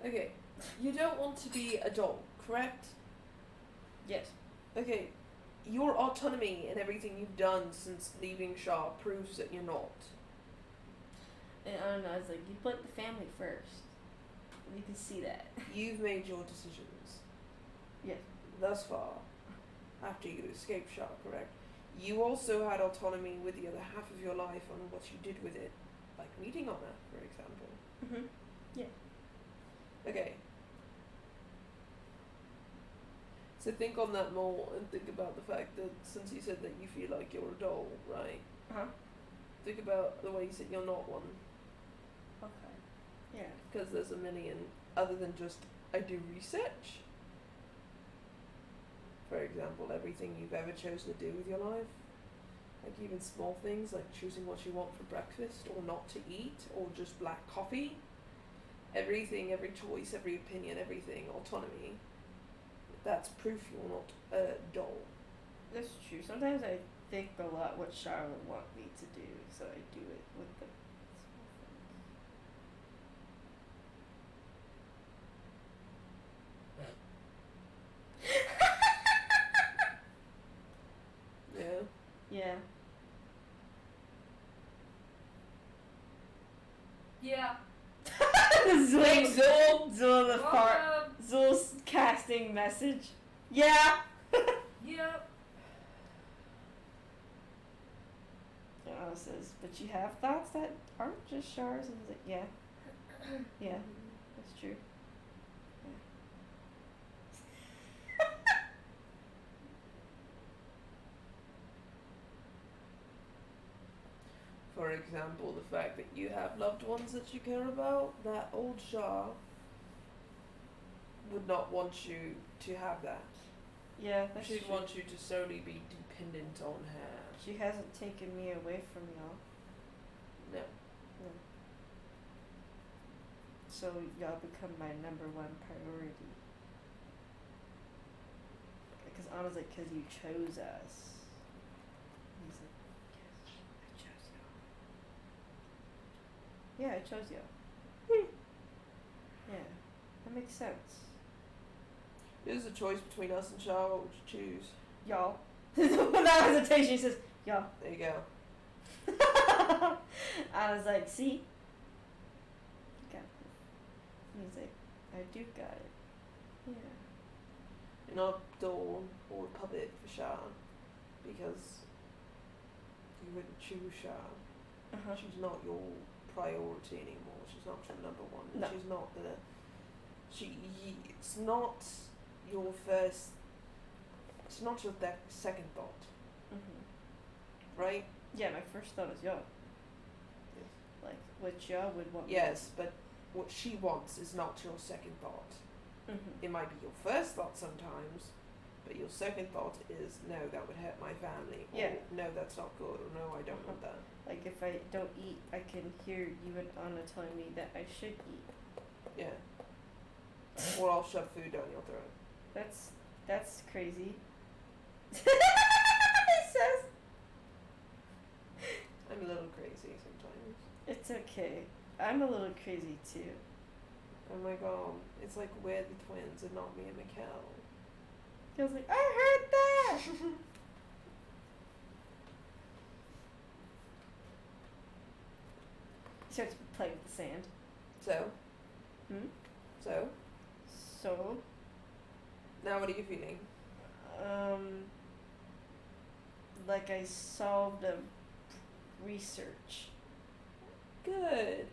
Okay, you don't want to be a doll, correct? Yes. Okay, your autonomy and everything you've done since leaving Shaw proves that you're not. And I don't know, it's like, you put the family first. You can see that. You've made your decisions. Yes. Thus far, after you escaped Shaw, correct? You also had autonomy with the other half of your life on what you did with it, like meeting Anna, for example. Mm-hmm. Yeah. Okay. So think on that more and think about the fact that since you said that you feel like you're a doll, right? Uh-huh. Think about the ways that you're not one. Okay. Yeah. Because there's a million, other than just, I do research. For example, everything you've ever chosen to do with your life. Like even small things like choosing what you want for breakfast or not to eat or just black coffee. Everything, every choice, every opinion, everything, autonomy. That's proof you're not a doll. That's true. Sometimes I think a lot what Charlotte would want me to do, so I do it with the Yeah. Yeah. Yeah. Zool the fart. Welcome. Zool's casting message. Yeah. Yep. Anna says, but you have thoughts that aren't just Char's, and he's like, yeah. Yeah, that's true. For example, the fact that you have loved ones that you care about, that old Shah would not want you to have that. Yeah, that's She'd true. want you to solely be dependent on her. She hasn't taken me away from y'all. No. No. So y'all become my number one priority. Because Anna's like, because you chose us. And he's like, yes, I chose y'all. Yeah, I chose y'all. Yeah, that makes sense. There's a choice between us and Shah. What would you choose? Y'all. Without hesitation, he says, y'all. There you go. I was like, see? You got this. And he's like, I do got it. Yeah. You're not a doll or a puppet for Shah, because you would choose her. Uh-huh. She's not your priority anymore. She's not your number one. No. She's not the. It's not your first. It's not your second thought, right? Yeah, my first thought is y'all. Yes. Like, what y'all would want. Yes, but what she wants is not your second thought. It might be your first thought sometimes, but your second thought is, no, that would hurt my family. Or, Yeah. no, that's not good. Or, no, I don't want that. Like, if I don't eat, I can hear you and Anna telling me that I should eat. Yeah. Or I'll shove food down your throat. That's crazy. It says. I'm a little crazy sometimes. It's okay. I'm a little crazy too. I'm like, it's like we're the twins and not me and Mikkel. I was like, I heard that! He starts playing with the sand. So? So? So? Now what are you feeling? Like I solved a research. Good.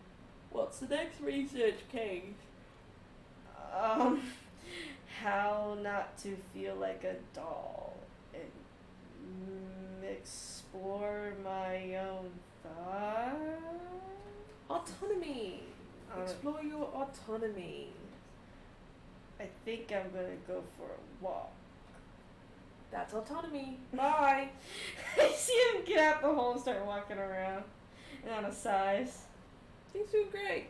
What's the next research case? How not to feel like a doll and explore my own thoughts. Autonomy. Explore your autonomy. I think I'm gonna go for a walk. That's autonomy. Bye. I see him get out the hole and start walking around. And on a size. He's doing great.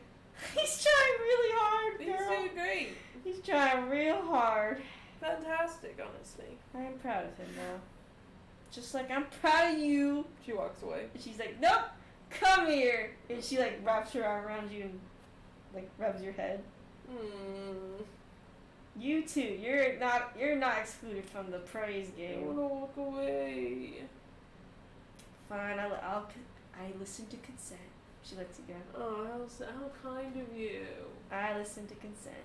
He's trying really hard, girl. He's doing great. He's trying real hard. Fantastic, honestly. I am proud of him now. Just like I'm proud of you. She walks away. And she's like, nope, come here. And she like wraps her arm around you and like rubs your head. You too. You're not excluded from the praise I game. wanna walk away. Fine, I listen to consent. She lets you go. Oh, how kind of you. I listen to consent.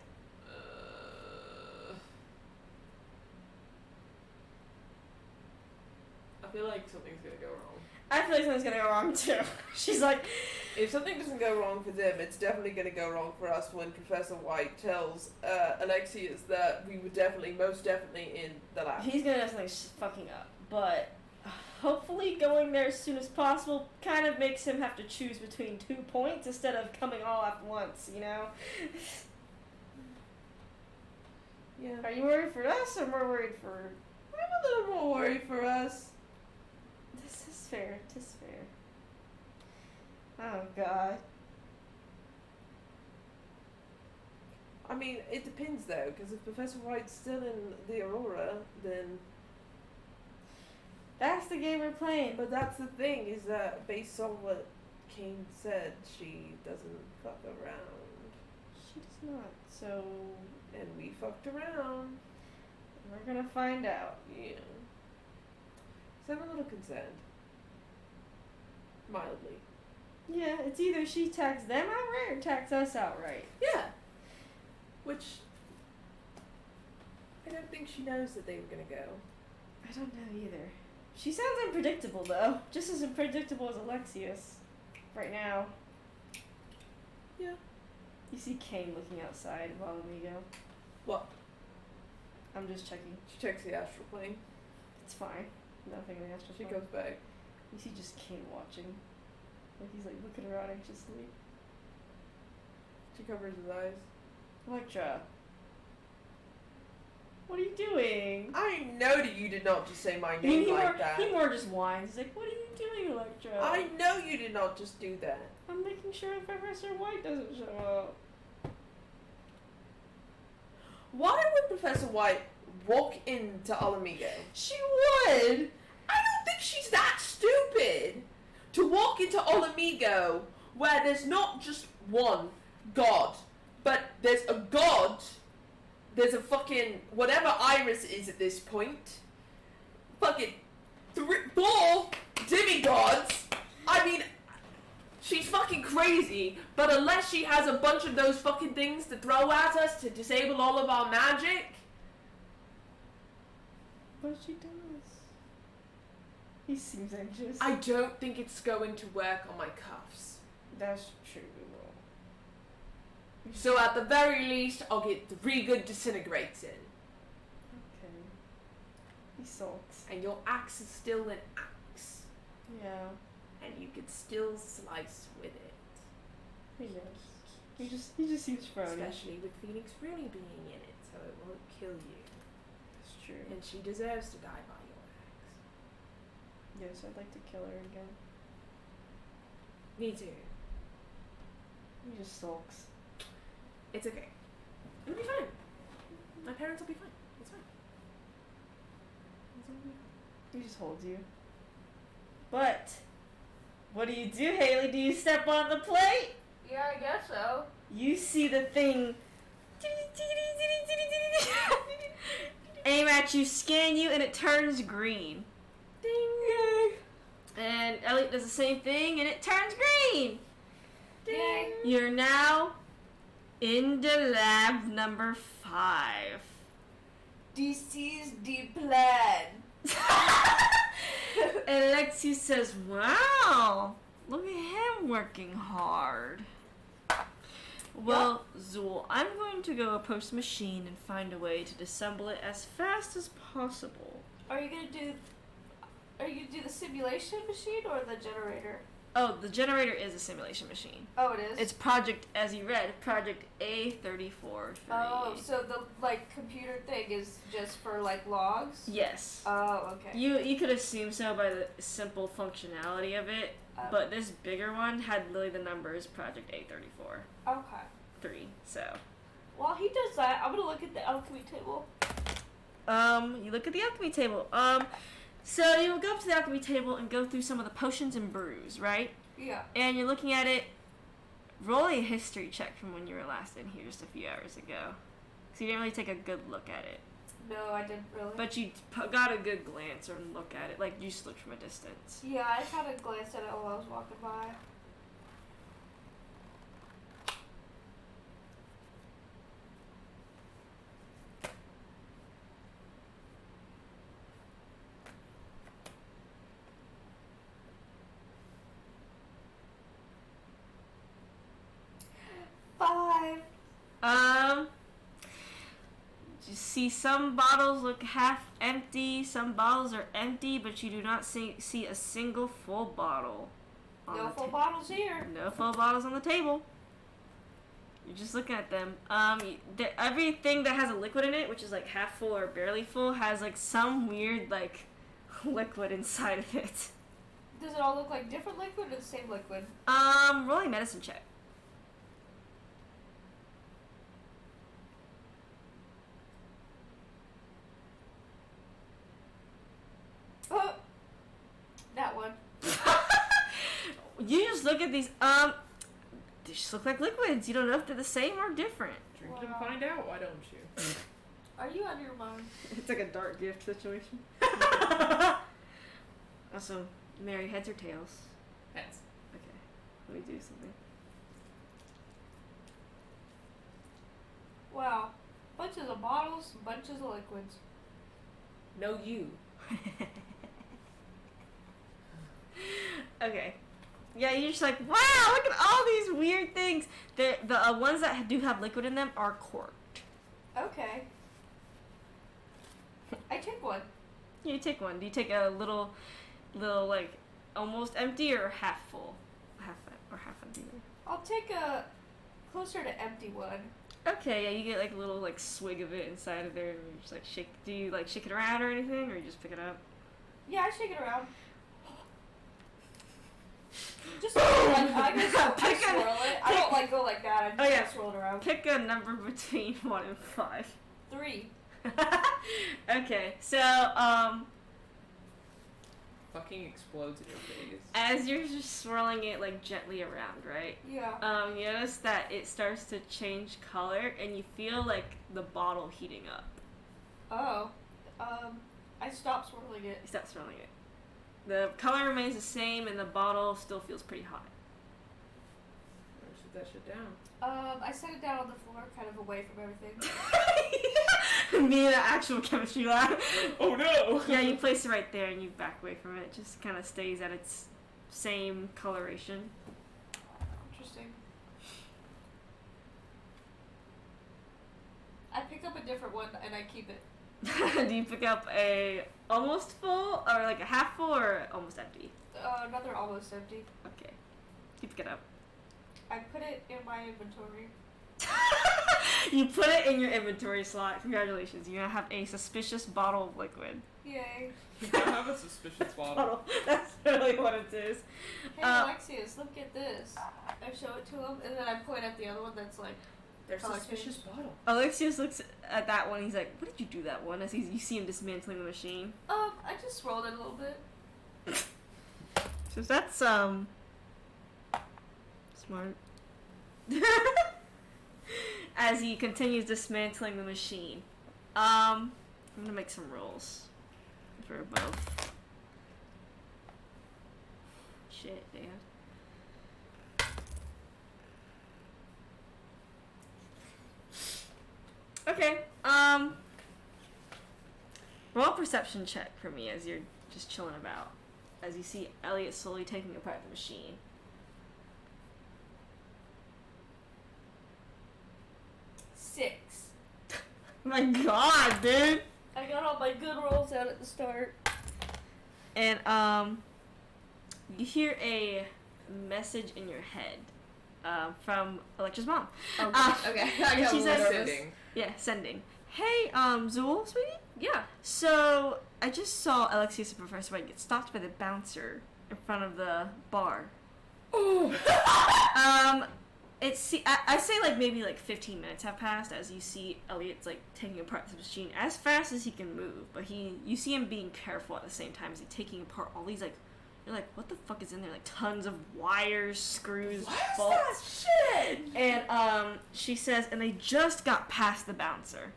I feel like something's gonna go wrong. I feel like something's gonna go wrong too. She's like, If something doesn't go wrong for them, it's definitely going to go wrong for us when Professor White tells Alexius that we were most definitely in the lab. he's gonna do something fucking up, but hopefully going there as soon as possible kind of makes him have to choose between 2 points instead of coming all at once, you know? Yeah. Are you worried for us or more worried for... I'm a little more worried for us. This is fair. Tis fair. Oh, God. I mean, it depends though, because if Professor White's still in the Aurora, then... That's the game we're playing. But that's the thing, is that based on what Kane said, she doesn't fuck around. She does not, so... And we fucked around. We're gonna find out. Yeah. So I'm a little concerned. Mildly. Yeah, it's either she tags them outright or tags us outright. Yeah. Which... I don't think she knows that they were gonna go. I don't know either. She sounds unpredictable, though. Just as unpredictable as Alexius. Right now. Yeah. You see Kane looking outside while we go. What? I'm just checking. She checks the astral plane. It's fine. Nothing in the astral She plane. goes back. You see just Kane watching. Like he's like looking around anxiously. She covers his eyes. Electra. What are you doing? I know that you did not just say my name like that. He more just whines. He's like, what are you doing, Electra? I know you did not just do that. I'm making sure Professor White doesn't show up. Why would Professor White walk into Alamego? She would! I don't think she's that stupid to walk into Alamego where there's not just one god, but there's a god, there's a fucking whatever Iris is at this point, fucking 4 demigods. I mean, she's fucking crazy, but unless she has a bunch of those fucking things to throw at us to disable all of our magic. But she does. He seems anxious. I don't think it's going to work on my cuffs. That's true. So at the very least, I'll get 3 good disintegrates in. Okay. He sulks. And your axe is still an axe. Yeah. And you could still slice with it. He does. He just seems frowny. Especially with Phoenix really being in it, so it won't kill you. That's true. And she deserves to die by your axe. Yes, I'd like to kill her again. Me too. He just sulks. It's okay. It'll be fine. My parents will be fine. It's fine. It's all good. He just holds you. But what do, Haley? Do you step on the plate? Yeah, I guess so. You see the thing aim at you, scan you, and it turns green. Ding! And Elliot does the same thing, and it turns green. Yay. You're now in the lab number 5. This is the plan. And Lexi says, "Wow, look at him working hard." Well, Zool, I'm going to go approach the machine and find a way to disassemble it as fast as possible. Are you gonna do the simulation machine or the generator? Oh, the generator is a simulation machine. Oh, it is? It's Project, as you read, Project A34. Oh, so the, computer thing is just for, logs? Yes. Oh, okay. You could assume so by the simple functionality of it, but this bigger one had literally the numbers Project A34. Okay. 3, so. While he does that, I'm gonna look at the alchemy table. You look at the alchemy table. So you'll go up to the alchemy table and go through some of the potions and brews, right? Yeah. And you're looking at it. Roll a history check from when you were last in here just a few hours ago. So you didn't really take a good look at it. No, I didn't really. But you got a good glance or look at it. Like, you just looked from a distance. Yeah, I kind of glanced at it while I was walking by. You see some bottles look half empty, some bottles are empty, but you do not see a single full bottle. No full bottles here. No full bottles on the table. You're just looking at them. Everything that has a liquid in it, which is half full or barely full, has some weird liquid inside of it. Does it all look like different liquid or the same liquid? Roll a medicine check. Oh, that one. You just look at these. They just look like liquids. You don't know if they're the same or different. Drink it and find out, why don't you? Are you out of your mind? It's like a dark gift situation. Also, Mary, heads or tails? Heads. Okay, let me do something. Wow. Bunches of bottles, bunches of liquids. No, you. Okay. Yeah, you're just like, wow, look at all these weird things. The ones that do have liquid in them are corked. Okay. I took one. You take one. Do you take a little almost empty or half full? Half empty. I'll take a closer to empty one. Okay, yeah, you get a little swig of it inside of there, and you just shake. Do you shake it around or anything, or you just pick it up? Yeah, I shake it around. Just I swirl it. I don't go like that. I just swirl it around. Pick a number between 1 and 5. 3. Okay, so Fucking explodes in your face. as you're just swirling it gently around, right? Yeah. You notice that it starts to change color, and you feel the bottle heating up. Oh. I stopped swirling it. You stop swirling it. The color remains the same, and the bottle still feels pretty hot. There's put that shit down? I set it down on the floor, kind of away from everything. Me in an actual chemistry lab. Oh no! Yeah, you place it right there and you back away from it. It just kind of stays at its same coloration. Interesting. I pick up a different one and I keep it. Do you pick up a almost full, or like a half full, or almost empty? Another almost empty. Okay. You pick it up. I put it in my inventory. You put it in your inventory slot. Congratulations. You now have a suspicious bottle of liquid. Yay. I have a suspicious bottle. That's really what it is. Hey Alexius, look at this. I show it to him and then I point at the other one that's like, There's a suspicious bottle. Alexius looks at that one. He's like, "What did you do that one?" As you see him dismantling the machine. I just rolled it a little bit. So that's smart. As he continues dismantling the machine. I'm gonna make some rolls for both. Shit, Dan. Okay, roll a perception check for me as you're just chilling about. As you see Elliot slowly taking apart the machine. 6. My god, dude! I got all my good rolls out at the start. And, you hear a message in your head, from Electra's mom. Okay. And she says, Sending. yeah, sending. Hey, Zool, sweetie? Yeah. So, I just saw Alexius and Professor White get stopped by the bouncer in front of the bar. Oh. I'd say like maybe like 15 minutes have passed as you see Elliot's like taking apart this machine as fast as he can move, but you see him being careful at the same time as he's taking apart all these like, you're like, what the fuck is in there? Like tons of wires, screws, bolts. That shit? And she says, and they just got past the bouncer.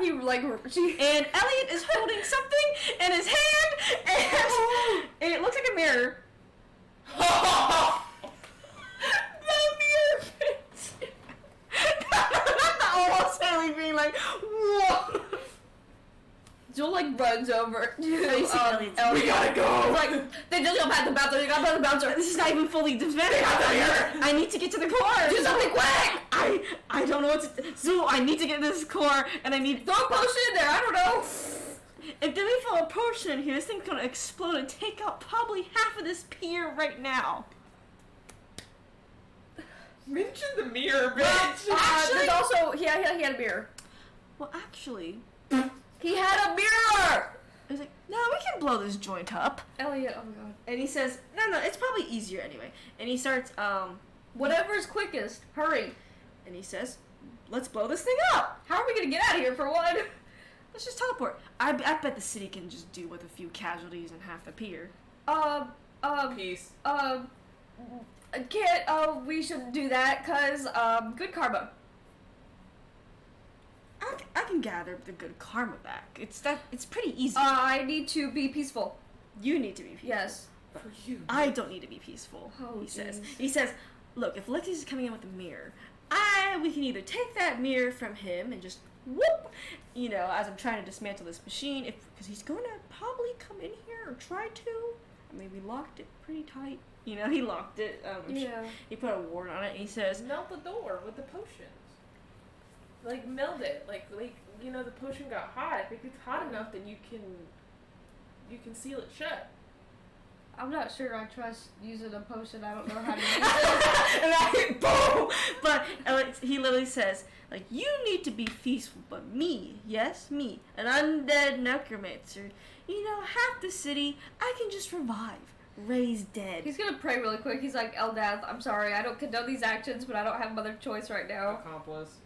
He like And Elliot is holding something in his hand, and it looks like a mirror. Almost Haley being like, whoa. Joel like runs over to Elliot's We gotta go! like they just got past the bouncer. They got past the bouncer. This is not even fully disbanded. I need to get to the core. Do something quick! I don't know what to. Zool, I need to get to this core, and I need. Throw a potion in there. I don't know. If then we throw a potion in here, this thing's gonna explode and take out probably half of this pier right now. Mention the mirror, bitch. There's also he had a mirror. Well, actually, He had a mirror. he's like, no, we can blow this joint up. Elliot, oh my god. And he says, no, it's probably easier anyway. And he starts, Whatever's quickest. Hurry. and he says, let's blow this thing up. How are we gonna get out of here for one? Let's just teleport. I bet the city can just do with a few casualties and half the pier. Peace. We shouldn't do that, cause, good karma. I can gather the good karma back. It's pretty easy. I need to be peaceful. You need to be peaceful. Yes. For you. I don't need to be peaceful. Oh, he says. jeez. He says, look, if Lexi's is coming in with a mirror, we can either take that mirror from him and just whoop, as I'm trying to dismantle this machine, because he's going to probably come in here or try to. I mean, we locked it pretty tight. He locked it. Yeah. He put a ward on it, and he says, Melt the door with the potions. Like melt it. Like the potion got hot. If it gets hot enough, then you can seal it shut. I'm not sure I trust using a potion. I don't know how to use it. and I boom. But he literally says, like, you need to be peaceful, but me, yes, me, an undead necromancer, half the city, I can just revive, raise dead. He's gonna pray really quick. He's like, Eldath, I'm sorry, I don't condone these actions, but I don't have other choice right now. Accomplice.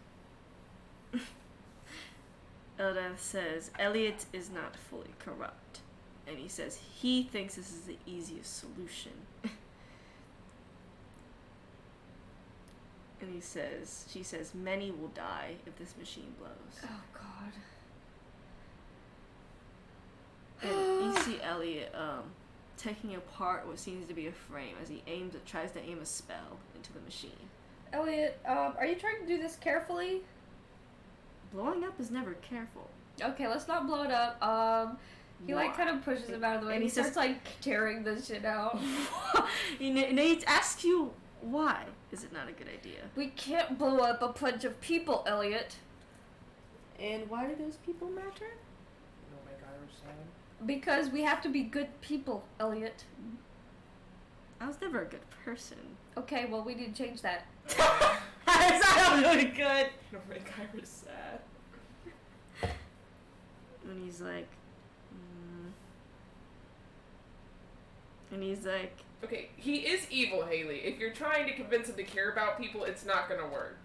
Eldath says, Elliot is not fully corrupt. And he says he thinks this is the easiest solution. And she says, many will die if this machine blows. Oh God. And you see Elliot taking apart what seems to be a frame as he tries to aim a spell into the machine. Elliot, are you trying to do this carefully? Blowing up is never careful. Okay, let's not blow it up. He like kind of pushes him out of the way and he starts like tearing the shit out. And he asks you why is it not a good idea? We can't blow up a bunch of people, Elliot. And why do those people matter? It'll make Irish sad. Because we have to be good people, Elliot. I was never a good person. Okay, well we need to change that. That's not really good. It'll make Irish sad. And he's like, and he's like, okay, he is evil, Haley. If you're trying to convince him to care about people, it's not gonna work.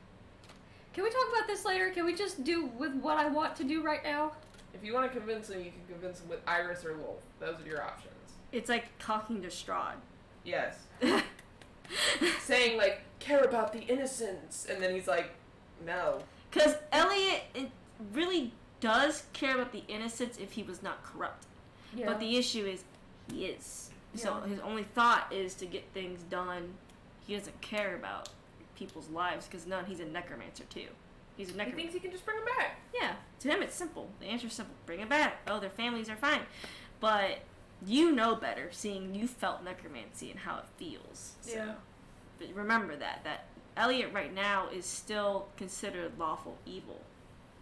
Can we talk about this later? Can we just do with what I want to do right now? If you want to convince him, you can convince him with Iris or Wolf. Those are your options. it's like talking to Strahd. Yes. Saying, like, care about the innocents. And then he's like, no. Because Elliot really does care about the innocents if he was not corrupt. Yeah. But the issue is, he is. So Yeah. his only thought is to get things done. He doesn't care about people's lives because he's a necromancer too. He's a He necromancer. thinks he can just bring them back. Yeah, to him it's simple. The answer's simple. Bring it back. Oh, their families are fine. But you know better, seeing you felt necromancy and how it feels. So, Yeah. but remember that Elliot right now is still considered lawful evil.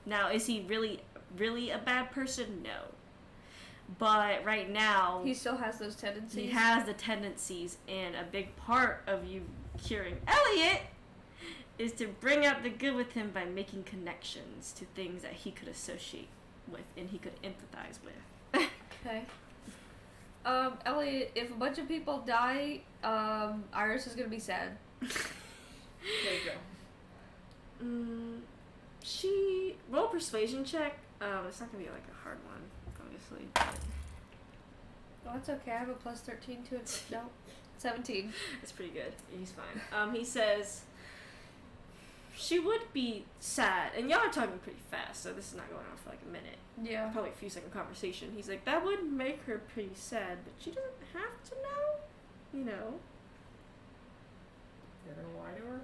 Now, is he really a bad person? No. But right now, He still has those tendencies. he has the tendencies, and a big part of you curing Elliot is to bring out the good with him by making connections to things that he could associate with and he could empathize with. Okay. Elliot, if a bunch of people die, Iris is gonna be sad. There you go. She roll persuasion check. It's not gonna be like a hard one, obviously. Oh, it's okay. I have a plus 13 to it. No, 17. It's pretty good. He's fine. He says she would be sad, and y'all are talking pretty fast, so this is not going on for like a minute. Yeah. Probably a few second conversation. He's like, that would make her pretty sad, but she doesn't have to know, you know. You're gonna lie to her?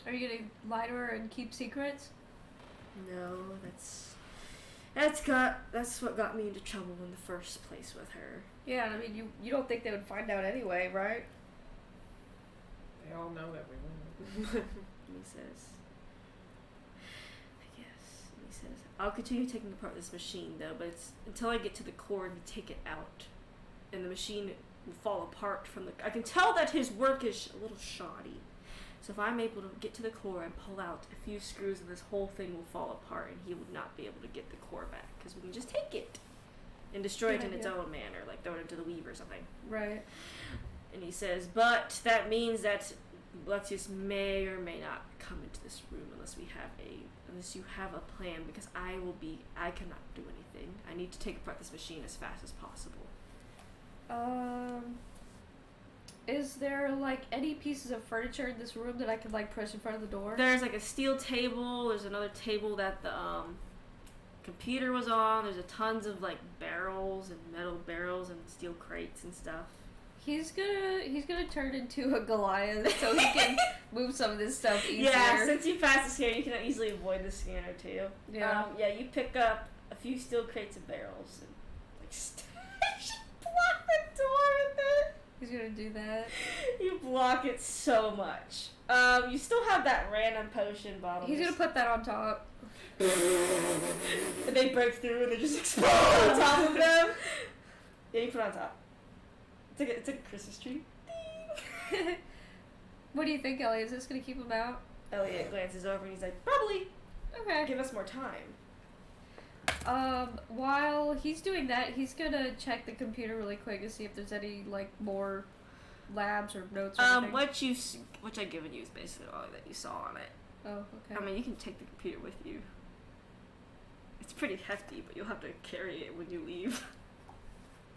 Are you gonna lie to her and keep secrets? No, that's what got me into trouble in the first place with her. Yeah, I mean, you don't think they would find out anyway, right? They all know that we win. And he says, I'll continue taking apart this machine though, but it's until I get to the core and take it out, and the machine will fall apart from the. I can tell that his work is a little shoddy. So if I'm able to get to the core and pull out a few screws, and this whole thing will fall apart, and he would not be able to get the core back because we can just take it and destroy it in its own manner, like throw it into the weave or something. Right. And he says, but that means that Lexius may or may not come into this room unless you have a plan, because I cannot do anything. I need to take apart this machine as fast as possible. Is there like any pieces of furniture in this room that I could like push in front of the door? There's like a steel table. There's another table that the computer was on. There's tons of like barrels and metal barrels and steel crates and stuff. He's gonna turn into a Goliath so he can move some of this stuff easier. Yeah, since you passed the scanner, you can easily avoid the scanner too. Yeah. You pick up a few steel crates and barrels and like block the door with it. He's gonna do that. You block it so much. You still have that random potion bottle. He's gonna put that on top. And they break through and they just explode on top of them. Yeah, you put it on top. It's like a Christmas tree. What do you think, Elliot? Is this gonna keep him out? Elliot glances over and he's like, probably. Okay. Give us more time. While he's doing that, he's gonna check the computer really quick to see if there's any like more labs or notes or anything. What I've given you is basically all that you saw on it. Oh, okay. I mean, you can take the computer with you. It's pretty hefty, but you'll have to carry it when you leave.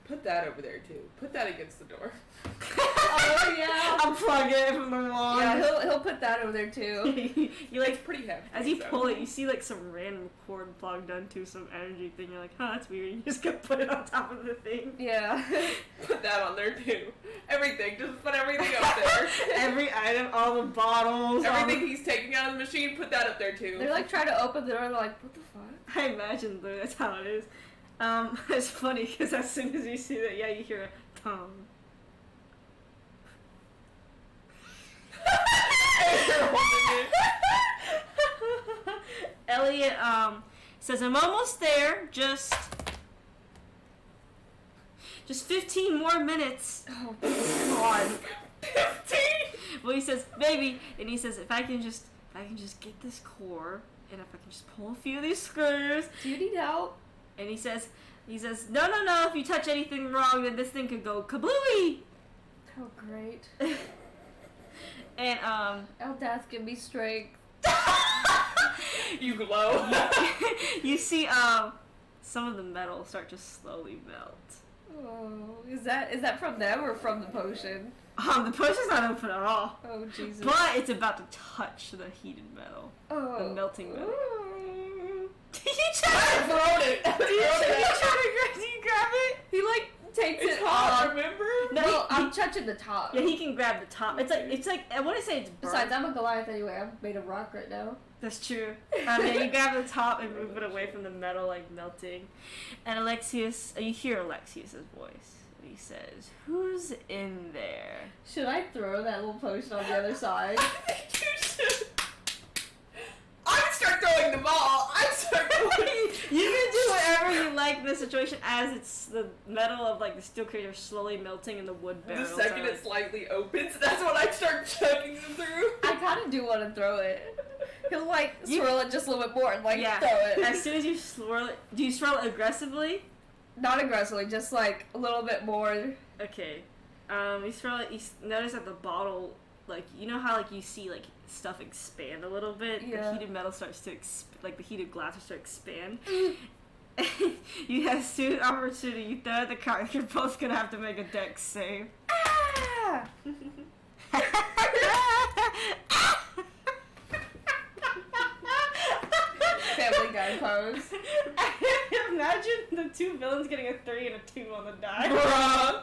Put that over there too. Put that against the door. Oh yeah. Unplug it from the wall. Yeah, he'll put that over there too. You like It's pretty heavy. as you pull it, you see like some random cord plugged onto some energy thing. You're like, huh, that's weird. You just gotta put it on top of the thing. Yeah. Put that on there too. Everything. Just put everything up there. Every item, all the bottles, Everything he's taking out of the machine, put that up there too. They're like trying to open the door. They're like, what the fuck? I imagine though, that's how it is. It's funny because as soon as you see that, yeah, you hear a tom. Elliot says, I'm almost there, just 15 more minutes. Oh god. 15. Well, he says, baby, and he says, if I can just get this core, and if I can just pull a few of these screws. Do you need help? And he says, no, if you touch anything wrong, then this thing could go kablooey. Oh great. And Eldath, give me strength. You glow. you see some of the metal start to slowly melt. Oh, is that from them or from the potion? The potion's not open at all. Oh Jesus. But it's about to touch the heated metal. Oh. The melting metal. Ooh. you try to Throw it. do you grab it? He like takes It's it hot, off. remember? No, Well, I'm touching the top. yeah, he can grab the top. It's like I want to say it's burnt. Besides, I'm a Goliath anyway. I'm made of rock right now. That's true. Yeah, you grab the top and move it away from the metal, like melting. And Alexius, you hear Alexius's voice. He says, "Who's in there?" Should I throw that little potion on the other side? You should. I would start throwing them all. I'd start throwing. You can do whatever you like in this situation as it's the metal of like the steel creature slowly melting and the wood The barrels. second are, it slightly opens, that's when I start chugging them through. I kind of do want to throw it. He'll like swirl it just a little bit more and like yeah. throw it. As soon as you swirl it, do you swirl it aggressively? Not aggressively, just like a little bit more. Okay. You swirl it. Notice that the bottle, like you know how like you see like stuff expand a little bit. Yeah. The heated metal starts to like the heated glass will start to expand. You have student opportunity. You throw at the cart. You're both gonna have to make a dex save. Ah! Family Guy pose. Imagine the two villains getting a 3 and a 2 on the die. Bruh.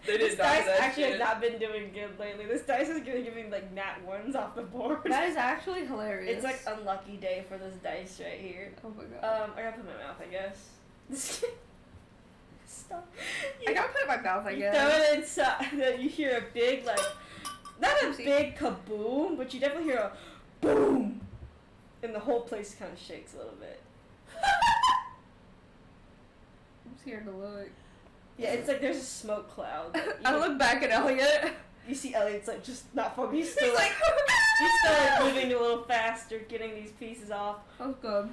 They This did not dice that actually shit. has not been doing good lately. This dice is gonna give me like nat 1s off the board. That is actually hilarious. It's like unlucky day for this dice right here. oh my god. I gotta put it in my mouth, I guess. Stop. I gotta put it in my mouth, I You guess. throw it inside, then you hear a big like, not a Oopsie. big kaboom, but you definitely hear a boom, and the whole place kind of shakes a little bit. I'm scared to look. Yeah, it's like there's a smoke cloud. I look back at Elliot. You see Elliot's like just not focused. He's still He's like, like, he's still like moving a little faster, getting these pieces off. oh god.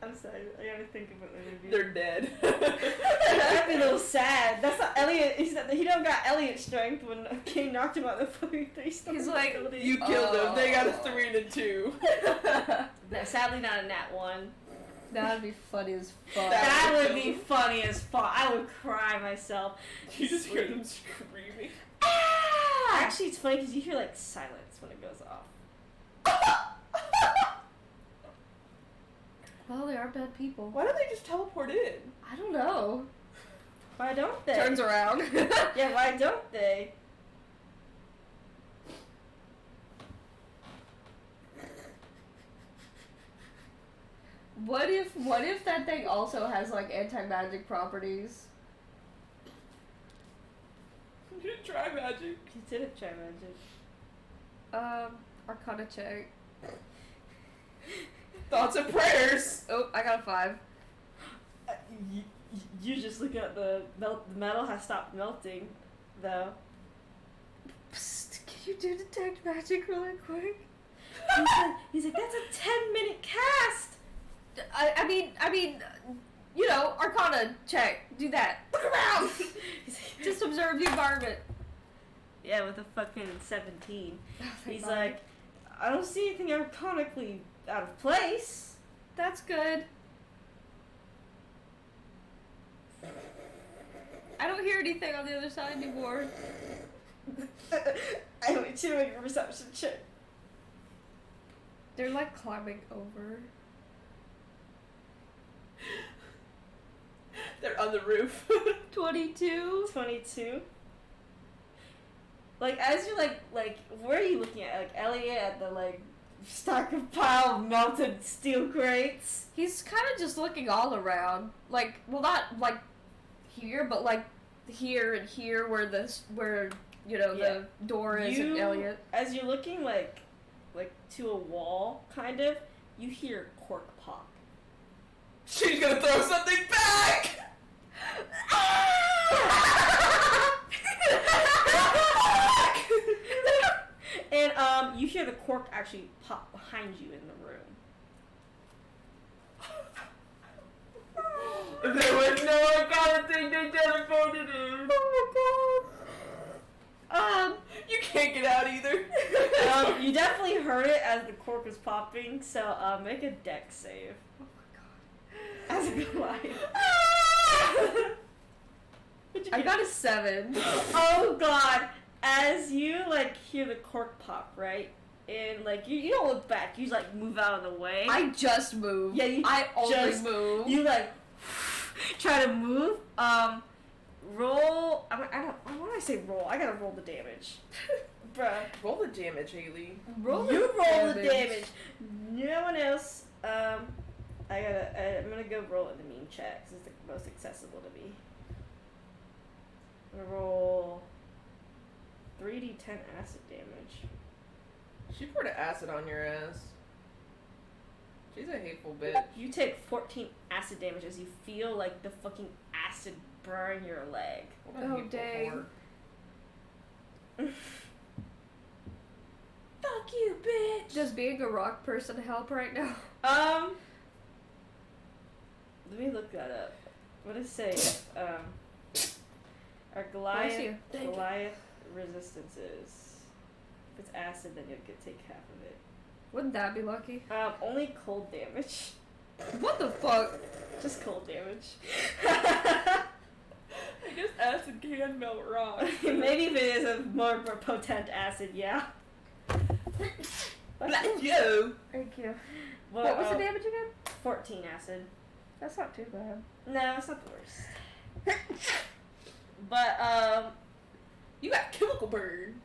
I'm sorry, I gotta think of what they're gonna do. They're dead. That'd be a little sad. That's not Elliot. He don't got Elliot strength when King knocked him out the fucking 3-star. He's like, building. You killed them. They got a 3 and a 2. No, sadly not a nat 1. That'd be funny as fuck. That would would be kill funny as fuck. I would cry myself. You just hear them screaming. Ah! Actually, it's funny because you hear like silence when it goes off. Well, they are bad people. Why don't they just teleport in? I don't know. Why don't they? Turns around. Yeah, why don't they? What if that thing also has like anti-magic properties? You should try magic. You didn't try magic. Arcana check. Thoughts and prayers. Oh, I got a 5. You just look at the metal has stopped melting, though. Psst, can you do detect magic really quick? He's like, that's a 10-minute cast! I mean, you know, Arcana check. Do that. Look around. Just observe the environment. Yeah, with a fucking 17. Oh, thank He's God. like, I don't see anything arcanically out of place. That's good. hear anything on the other side anymore. I went to make a perception check. They're like climbing over. They're on the roof. 22. 22. Like, as you're like, where are you looking at? Like, Elliot at the, like, stock of pile of melted steel crates? He's kind of just looking all around. Like, well, not, like, here, but, like, here and here where you know, the door is and Elliot. As you're looking, like, to a wall, kind of, you hear cork pop. She's gonna throw something back! And, you hear the cork actually pop behind you in the room. There was no kind of thing they teleported in. Oh my god. You can't get out either. You definitely heard it as the cork was popping, so, make a dex save. Oh my god. As a Goliath. I got a 7. Oh god! As you, like, hear the cork pop, right? And, like, you don't look back. You, like, move out of the way. I just moved. Yeah, you I only just moved. You, like, try to move. Roll. When I say roll, I gotta roll the damage. Bruh. Roll the damage, Haley. Roll the damage. No one else. I'm gonna go roll it in the meme chat because it's the most accessible to me. I'm gonna roll 3d10 acid damage. She poured acid on your ass. She's a hateful bitch. You take 14 acid damage as you feel like the fucking acid burn your leg. What a Oh, hateful dang. whore. Fuck you, bitch! Does being a rock person help right now? Let me look that up. What does it say? Our Bless you. Goliath resistance is. If it's acid, then you'll take half of it. Wouldn't that be lucky? Only cold damage. What the fuck? Just cold damage. I guess acid can melt rock. Maybe if it is a more potent acid, yeah. Bless you. Thank you. Well, What was the damage again? 14 acid. That's not too bad. No, it's not the worst. But, You got chemical burn.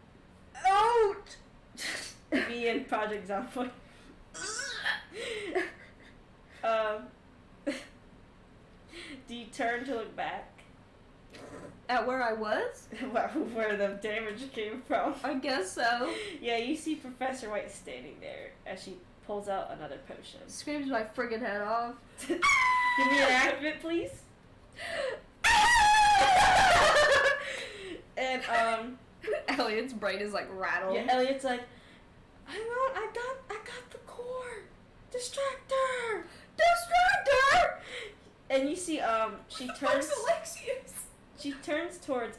out! Me and Project Zombie. Do you turn to look back? At where I was? Where the damage came from? I guess so. Yeah, you see Professor White standing there as she pulls out another potion. Screams my friggin' head off. Give me an activate, please. And Elliot's brain is like rattled. yeah, Elliot's like, I got the core. Distractor. And you see she turns Alexius? She turns towards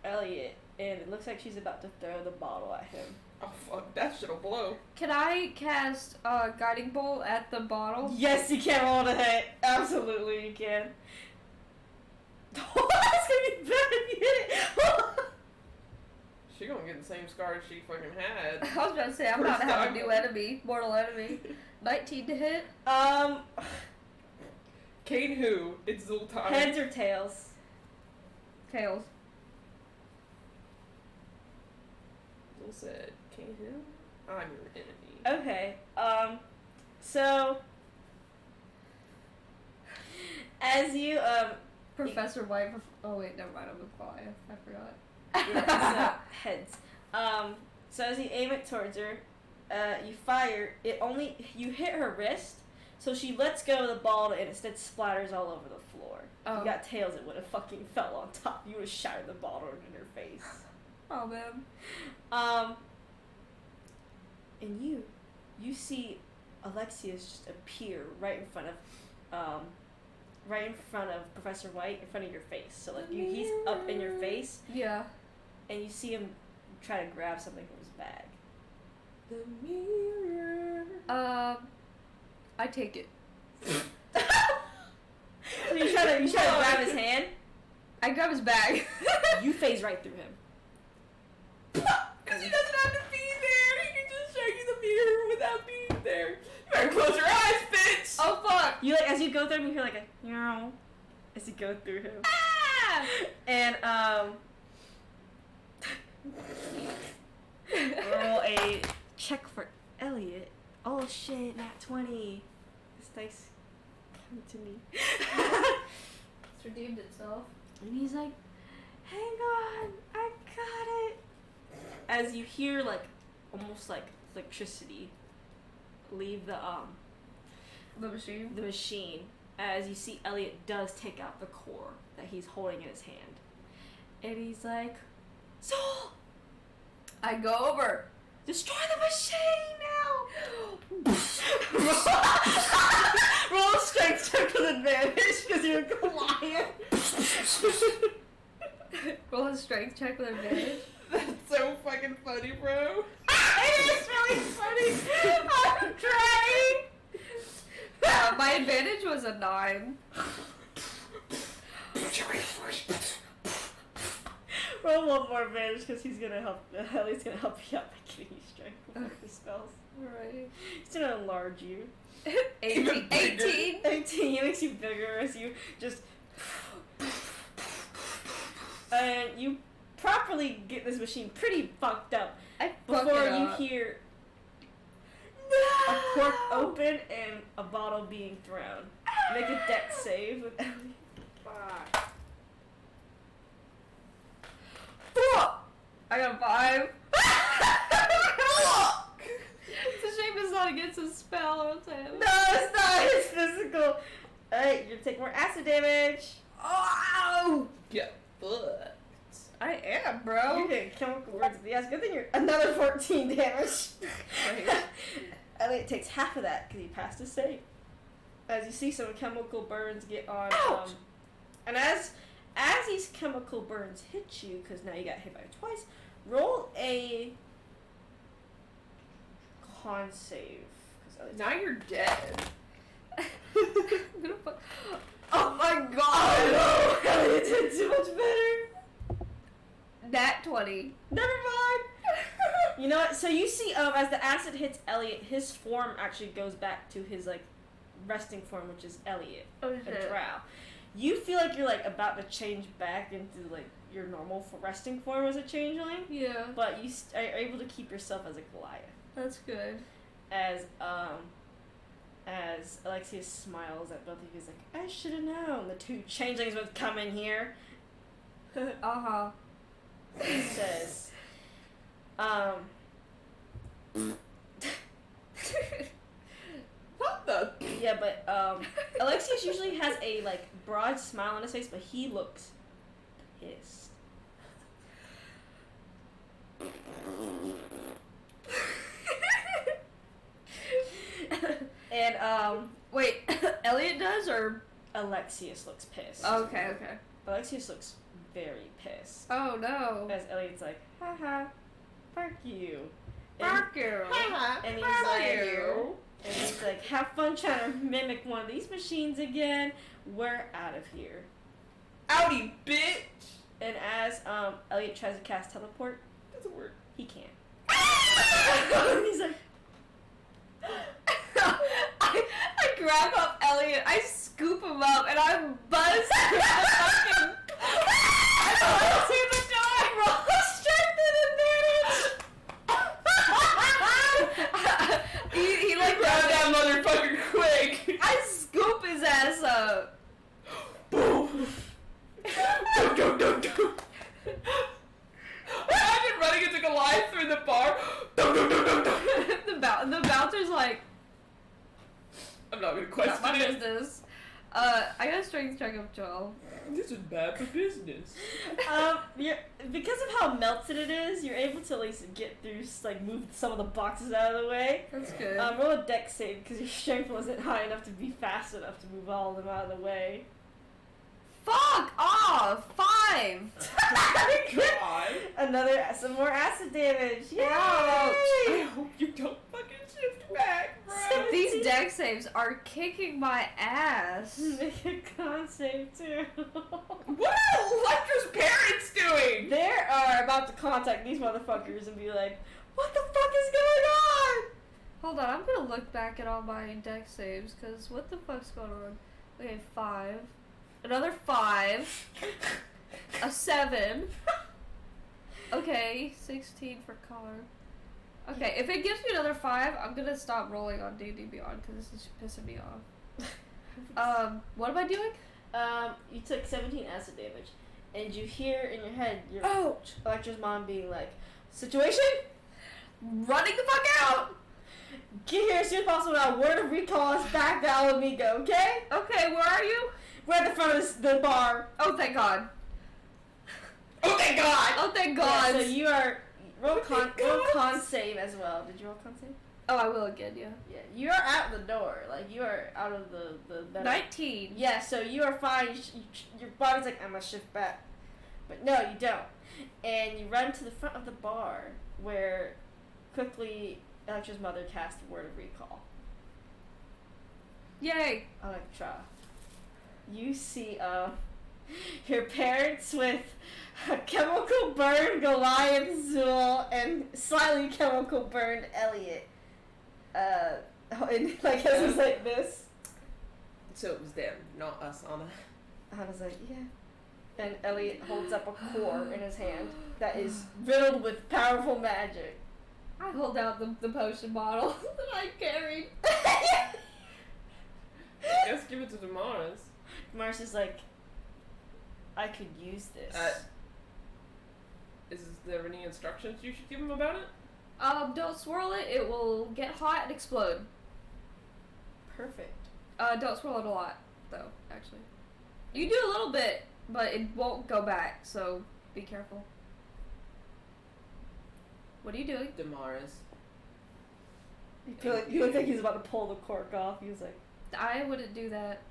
Elliot, and it looks like she's about to throw the bottle at him. Oh fuck, that shit'll blow. Can I cast Guiding Bolt at the bottle? Yes, you can roll to hit. Absolutely, you can. That's gonna be bad if you hit it. She gonna get the same scars she fucking had. I was about to say, I'm about to have a new enemy, mortal enemy. 19 to hit. Kane who? It's Zultan. Heads or tails? Tails. Zul said, Kane who? I'm your enemy. Okay. So as you Professor White. Oh wait, never mind. I'm a Goliath. I forgot. so, heads. So as you aim it towards her, you fire. You hit her wrist, so she lets go of the ball and instead splatters all over the floor. If Oh. you got tails, it would have fucking fell on top. You would have shattered the bottle in her face. Oh man. And you see Alexius just appear right in front of Professor White, in front of your face. So like he's up in your face, Yeah. and you see him try to grab something from his bag. The mirror. I take it. So you try to grab his hand. I grab his bag. You phase right through him. Because he doesn't have to be there. He can just show you the mirror without being there. You better close your eyes, bitch. Oh fuck! You like as you go through him, you hear like a meow as you go through him. Ah! And roll a check for Elliot. Oh shit, nat 20. This dice come to me. It's redeemed itself. And he's like, hang on, I got it. As you hear like almost like electricity leave the machine, as you see Elliot does take out the core that he's holding in his hand. And he's like, Soul! I go over. Destroy the machine now! Roll a strength check with advantage because you're Goliath. Roll a strength check with advantage. That's so fucking funny, bro. It is really funny. I'm trying. My advantage was a 9. Roll one more advantage because he's gonna help. Ellie's gonna help you out by giving you strength with the spells. Alrighty. He's gonna enlarge you. 18. 18. 18. He makes you bigger as you just. And you properly get this machine pretty fucked up before you hear a cork open and a bottle being thrown. Make a dex save with Ellie. I got a 5. It's a shame it's not against a spell or something. No, it's not. It's physical. Alright, you're gonna take more acid damage. Oh! Yeah, fucked. I am, bro. You're getting chemical words. Yes, good thing you're another 14 damage. Elliot takes half of that because he passed his save. As you see some chemical burns get on, and as these chemical burns hit you, because now you got hit by it twice, roll a con save. Now you're dead. I'm gonna put... Oh my god! Oh no! Elliot did too much better. Nat 20. Never mind. You know what? So you see, as the acid hits Elliot, his form actually goes back to his like resting form, which is Elliot, Oh a drow. You feel like you're like about to change back into like your normal resting form as a changeling, Yeah. but you are able to keep yourself as a Goliath. That's good. As Alexius smiles at both of you, he's like, "I should have known the two changelings would come in here." Uh-huh. He says, What the? yeah, but Alexius usually has a like broad smile on his face, but he looks pissed. And wait, Elliot does or? Alexius looks pissed. Okay, okay. Alexius looks very pissed. Oh no. As Elliot's like, haha, fuck you. Fuck you. And he's Fuck like, you. And he's like, have fun trying to mimic one of these machines again. We're out of here. Outie, bitch! And as Elliot tries to cast teleport, Doesn't work. he can't. He's like, I grab up Elliot, I scoop him up, and I buzz through the fucking... I buzz through the door! Roll strength and advantage! he like... Grab that motherfucker quick! I scoop his ass up! Boom! Go. Imagine running into Goliath through the bar. The bouncer's like... I'm not gonna Not question my it. business. I got a strength check of 12. This is bad for business. because of how melted it is, you're able to at least get through, like, move some of the boxes out of the way. That's good. Roll a dex save because your strength wasn't high enough to be fast enough to move all of them out of the way. Fuck off! 5! God. Some more acid damage. Yay! I hope you don't fucking shift back. These deck saves are kicking my ass. Make a con save too. What are Electra's parents doing? They are about to contact these motherfuckers and be like, what the fuck is going on? Hold on, I'm gonna look back at all my deck saves, because what the fuck's going on? Okay, 5. Another 5. A 7. Okay, 16 for color. Okay, if it gives me another 5, I'm gonna stop rolling on D&D Beyond, because this is pissing me off. What am I doing? You took 17 acid damage, and you hear in your head your Electra's mom being like, situation? Running the fuck out! Get here as soon as possible now. Word of recall is back to Alamigo, okay? Okay, where are you? We're at the front of the bar. Oh, thank God. Oh, thank God! Oh, thank God. Yeah, so you are... Roll con save as well. Did you roll con save? Oh, I will again, yeah. Yeah, you are out the door. Like, you are out of the better. 19. Yeah, so you are fine. Your body's like, I'm gonna shift back. But no, you don't. And you run to the front of the bar where quickly Electra's mother cast Word of Recall. Yay. Electra, you see your parents with a chemical burned Goliath Zool and slightly chemical burned Elliot. And like it was like this. So it was them, not us, Anna. I was like, yeah. And Elliot holds up a core in his hand that is riddled with powerful magic. I hold out the potion bottle that I carried. Let's give it to Damaris. Damaris is like, I could use this. Is there any instructions you should give him about it? Don't swirl it. It will get hot and explode. Perfect. Don't swirl it a lot, though, actually. You do a little bit, but it won't go back, so be careful. What are you doing? Damaris. You look like he's about to pull the cork off. He was like, I wouldn't do that.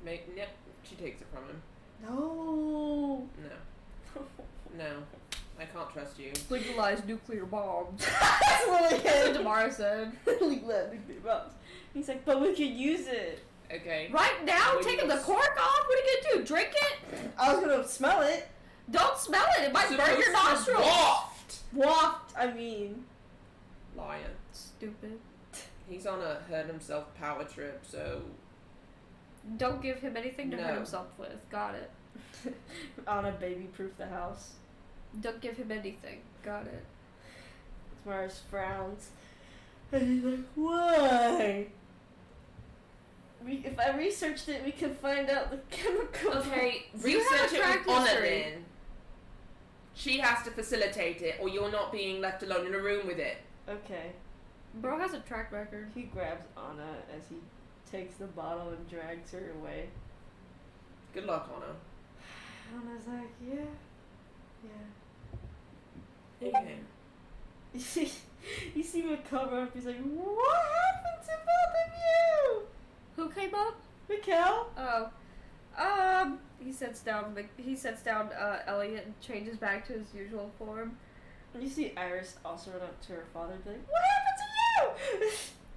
Yep, she takes it from him. no. No. No. I can't trust you. Legalize nuclear bombs. That's what That's what Damara said. He's like, but we could use it. Okay. Right now? When Taking you the cork off? What are you gonna do? Drink it? I was gonna smell it. Don't smell it. It might burn Supposed your to nostrils. waft. Waft, I mean. Lion. Stupid. He's on a hurt himself power trip, so Don't give him anything to hurt No. himself with. Got it. Anna baby-proof the house. Don't give him anything. Got it. Mars frowns. And he's like, why? If I researched it, we could find out the chemical. Okay, you have research a it track with Anna history. then. She has to facilitate it, or you're not being left alone in a room with it. Okay. Bro has a track record. He grabs Anna as he takes the bottle and drags her away. Good luck, Anna. Anna's like, yeah. Okay. You see him cover up. He's like, what happened to both of you? Who came up? Mikkel? Oh. He sets down Elliot and changes back to his usual form. And you see Iris also run up to her father and be like, what happened to you?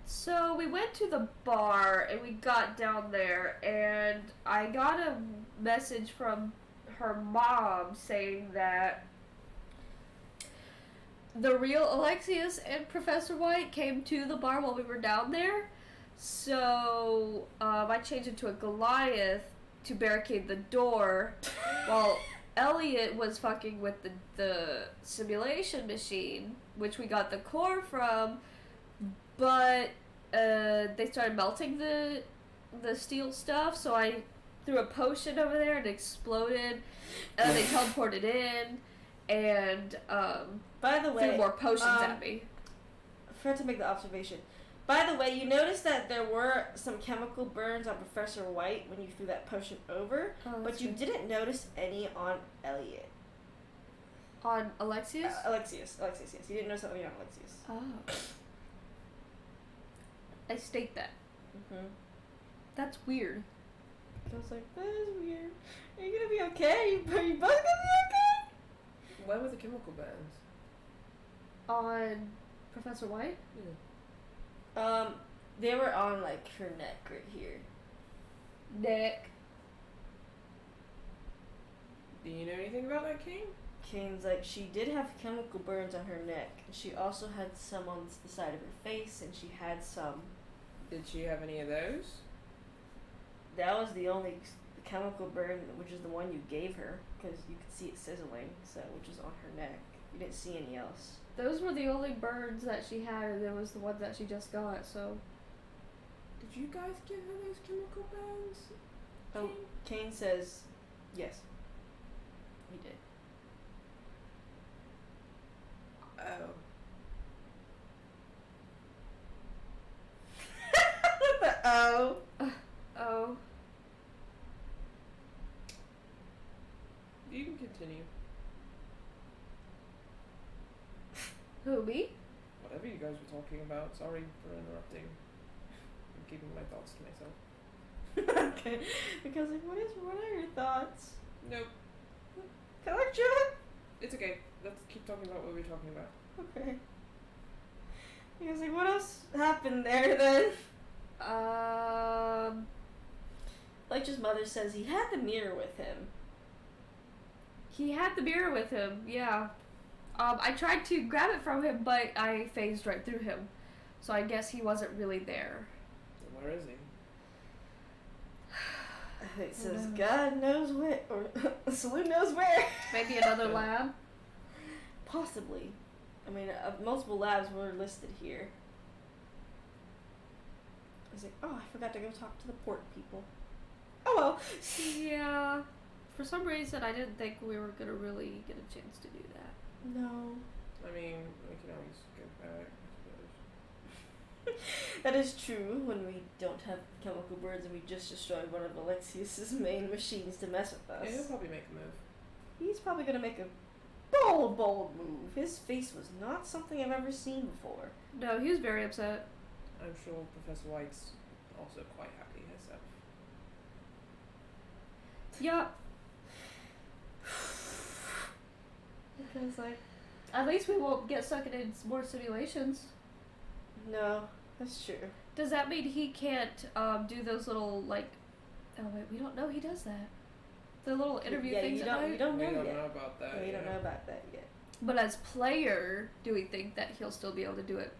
So we went to the bar and we got down there and I got a message from her mom saying that the real Alexius and Professor White came to the bar while we were down there. So I changed into a Goliath to barricade the door while Elliot was fucking with the simulation machine, which we got the core from, but they started melting the steel stuff, so I threw a potion over there and it exploded, and then they teleported in and By the way, threw more potions at me. I forgot to make the observation. By the way, you noticed that there were some chemical burns on Professor White when you threw that potion over, but you didn't notice any on Elliot. On Alexius? Alexius, yes. You didn't notice any on Alexius. Oh. I state that. Mm-hmm. That's weird. I was like, that is weird. Are you gonna be okay? Are you both gonna be Where were the chemical burns? On Professor White? Yeah. They were on like her neck right here. Neck. Do you know anything about that, King? Kane's like, she did have chemical burns on her neck. She also had some on the side of her face, and she had some. Did she have any of those? That was the only chemical burn, which is the one you gave her, because you could see it sizzling, so which is on her neck. You didn't see any else. Those were the only burns that she had, and there was the ones that she just got, so. Did you guys give her those chemical burns? Oh, Kane says, yes. He did. Oh. Oh. Oh. You can continue. Who, me? Whatever you guys were talking about. Sorry for interrupting. I'm keeping my thoughts to myself. Okay. Because like, what are your thoughts? Nope. Electra? It's okay. Let's keep talking about what we were talking about. Okay. Because like, what else happened there then? Electra's mother says he had the mirror with him. He had the mirror with him, yeah. I tried to grab it from him, but I phased right through him. So I guess he wasn't really there. So where is he? It says God knows where, or Saloon knows where. Maybe another lab? Possibly. I mean, multiple labs were listed here. I was like, oh, I forgot to go talk to the port people. Oh well. Yeah. For some reason, I didn't think we were gonna really get a chance to do that. No. I mean, we can always go back, I suppose. That is true when we don't have chemical birds and we just destroyed one of Alexius's main machines to mess with us. Yeah, he'll probably make a move. He's probably gonna make a bold move. His face was not something I've ever seen before. No, he was very upset. I'm sure Professor White's also quite happy herself. Yup. Because like, At least we won't get sucked in more simulations. no, that's true. Does that mean he can't do those little, like... Oh, wait, we don't know he does that. The little interview Yeah, things you at don't, night? you don't We know don't yet. know about that. Yeah, you don't yet. know about that yet. But as player, do we think that he'll still be able to do it?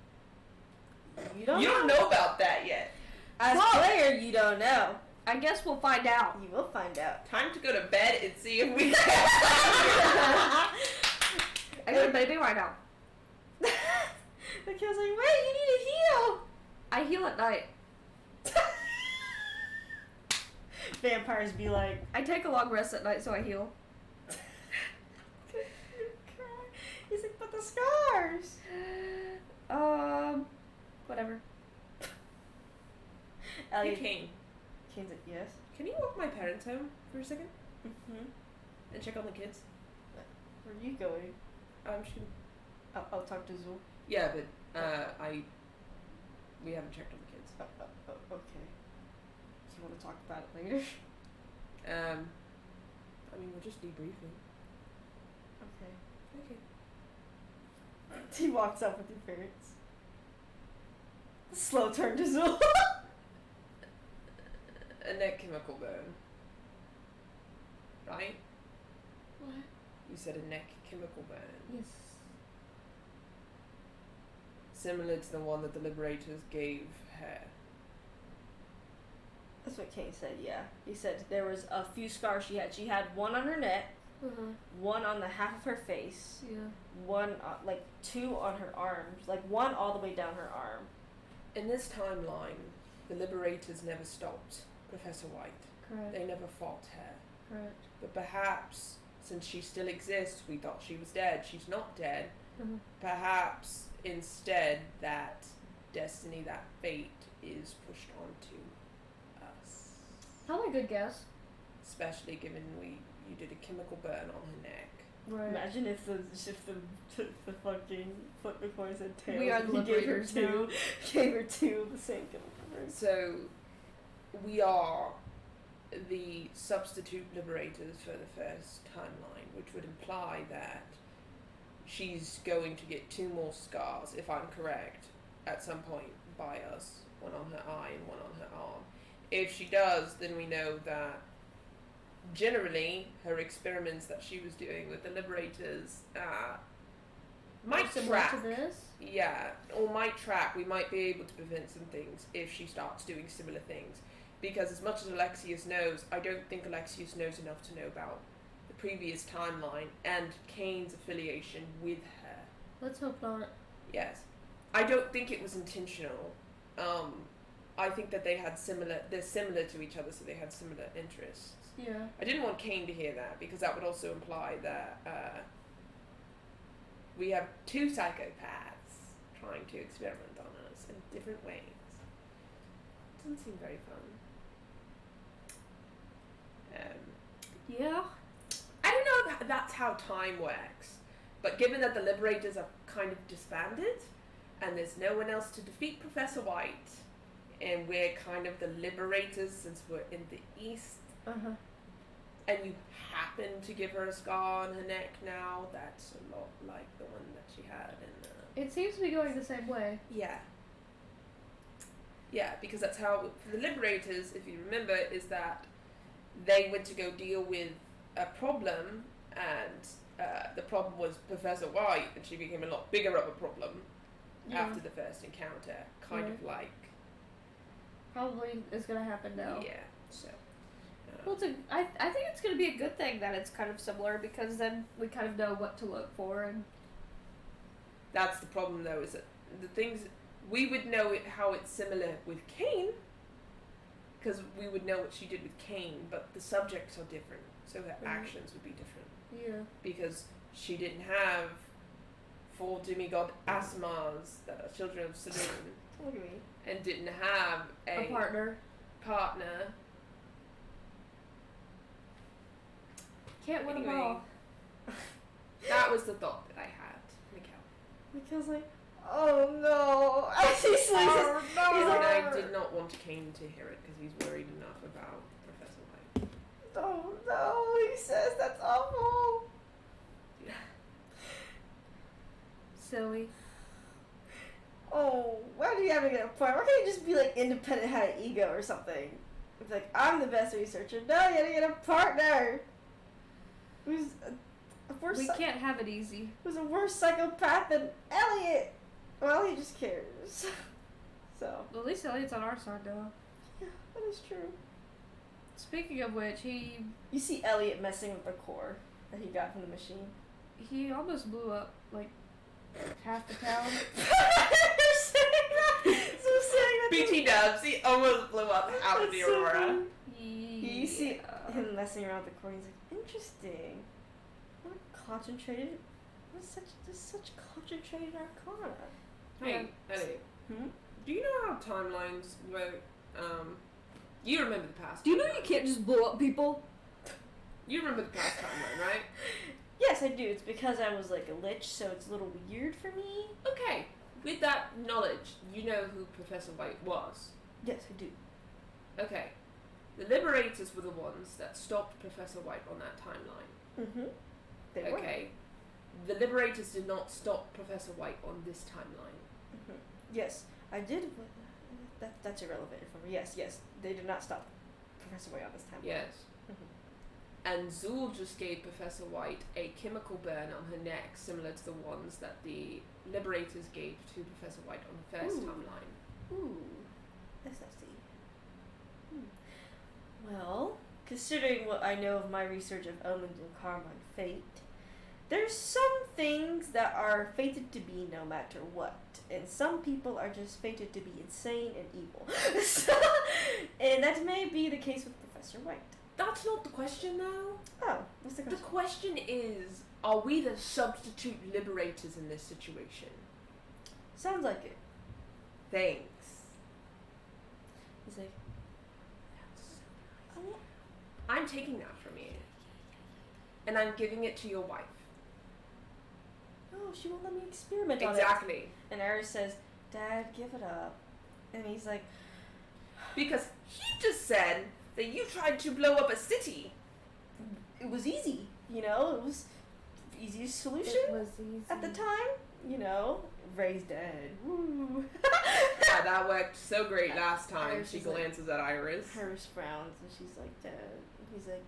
You don't. You don't know about that yet. As Fuck. player, you don't know. I guess we'll find out. You will find out. Time to go to bed and see if we I go to baby right now. The kid's like, wait, you need to heal. I heal at night. Vampires be like, I take a long rest at night, so I heal. he's like, but the scars. Whatever. Hey, Elliot, Kane, Kane's like, yes. can you walk my parents home for a second Mm-hmm. and check on the kids? Where are you going? I'm just gonna... I'll talk to Zul. Yeah, but we haven't checked on the kids. Okay. You want to talk about it later? I mean, we're just debriefing. Okay. Okay. He walks up with your parents. Slow turn to Zul. A neck chemical burn. Right? What? You said a neck chemical burn. Yes. Similar to the one that the Liberators gave her. That's what Kane said, yeah. He said there was a few scars she had. She had one on her neck, one on the half of her face, Yeah. one, like, two on her arms, like one all the way down her arm. In this timeline, the Liberators never stopped Professor White. Correct. They never fought her. Correct. But perhaps, since she still exists, we thought she was dead. She's not dead. Mhm. Perhaps, instead, that destiny, that fate, is pushed onto us. Probably a good guess. Especially given you did a chemical burn on her neck. Right. Imagine if the fucking flip the coin said tails. We are and the he gave her Liberators two, gave her two of the same chemical burns. So, we are the substitute Liberators for the first timeline, which would imply that she's going to get 2 more scars, if I'm correct, at some point by us, one on her eye and one on her arm. If she does, then we know that generally her experiments that she was doing with the Liberators might track. To this? Yeah, or might track. We might be able to prevent some things if she starts doing similar things. Because as much as Alexius knows, I don't think Alexius knows enough to know about the previous timeline and Kane's affiliation with her. Let's hope not. Yes. I don't think it was intentional. I think that they're similar to each other, so they had similar interests. Yeah. I didn't want Kane to hear that, because that would also imply that we have two psychopaths trying to experiment on us in different ways. Doesn't seem very fun. Yeah. I don't know if that's how time works, but given that the Liberators are kind of disbanded, and there's no one else to defeat Professor White, and we're kind of the Liberators since we're in the East, and you happen to give her a scar on her neck now, that's a lot like the one that she had in It seems to be going the same way. Yeah. Yeah, because that's how, for the Liberators, if you remember, is that they went to go deal with a problem, and the problem was Professor White, and she became a lot bigger of a problem after the first encounter. Kind of like... Probably is going to happen now. Yeah, so... Well, I think it's going to be a good thing that it's kind of similar, because then we kind of know what to look for. And that's the problem, though, is that the things... We would know how it's similar with Kane, because we would know what she did with Kane, but the subjects are different, so her actions would be different. Yeah. Because she didn't have 4 demigod Asmas that are children of Saloon, and didn't have a partner. Can't win them all. That was the thought that I had, Mikkel. Mikkel's like, oh no. He's like, And I did not want Kane to hear it because he's worried enough about Professor White. oh no, he says that's awful. Yeah. Silly. Oh, why do you have to get a partner? Why can't you just be like independent, have an ego or something? It's like, I'm the best researcher. No, you gotta get a partner. Who's a worse We can't have it easy. who's a worse psychopath than Elliot? Well, he just cares. So. Well, at least Elliot's on our side now. Yeah, that is true. Speaking of which, You see Elliot messing with the core that he got from the machine. he almost blew up like half the town. BT dubs, he almost blew up out of the Aurora. You see him messing around with the core. He's like, interesting. What concentrated? There's such concentrated arcana. Hey, Elliot. Do you know how timelines work? You remember the past. Do you know you can't just blow up people? You remember the past timeline, right? Yes, I do. It's because I was like a lich, so it's a little weird for me. Okay. With that knowledge, you know who Professor White was. Yes, I do. Okay. The Liberators were the ones that stopped Professor White on that timeline. Mm-hmm. They were. Okay. The Liberators did not stop Professor White on this timeline. Mm-hmm. Yes, I did. That's irrelevant for me. Yes, they did not stop Professor White on this timeline. Yes. Mm-hmm. And Zool just gave Professor White a chemical burn on her neck, similar to the ones that the Liberators gave to Professor White on the first timeline. Ooh, that's nasty. Well, considering what I know of my research of omens and karma and fate, there's some things that are fated to be no matter what, and some people are just fated to be insane and evil. And that may be the case with Professor White. That's not the question, though. Oh, what's the The question? question is, are we the substitute Liberators in this situation? Sounds like it. Thanks. He's like, oh, I'm taking that from you. And I'm giving it to your wife. no, she won't let me experiment on it. Exactly. And Iris says, Dad, give it up. And he's like, Because he just said that you tried to blow up a city. it was easy, you know? It was the easiest solution It was easy. at the time. you know, Ray's dead. Woo. Yeah, that worked so great last time. Iris She is like- glances at Iris. Iris frowns and she's like, Dad. He's like,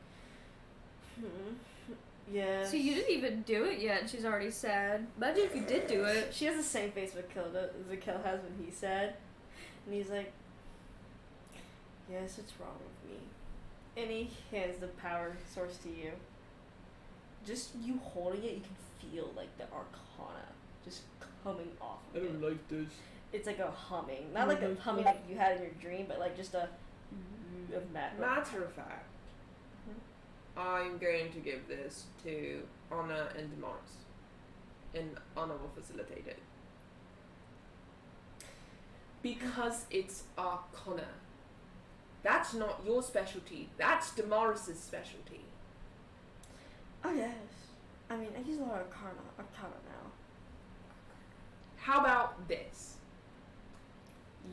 yeah. So you didn't even do it yet, and she's already sad. Imagine if you did do it. She has the same face Mikhail has when he said, and he's like, yes, it's wrong with me. And he hands the power source to you. Just you holding it, you can feel like the arcana just coming off of it. like this. It's like a humming, not like a humming like you had in your dream, but like just a of Matter of fact, I'm going to give this to Anna and Mars, and Anna will facilitate it. Because it's Arcana. That's not your specialty. That's Damaris's specialty. Oh yes, I mean I use a lot of arcana now. How about this?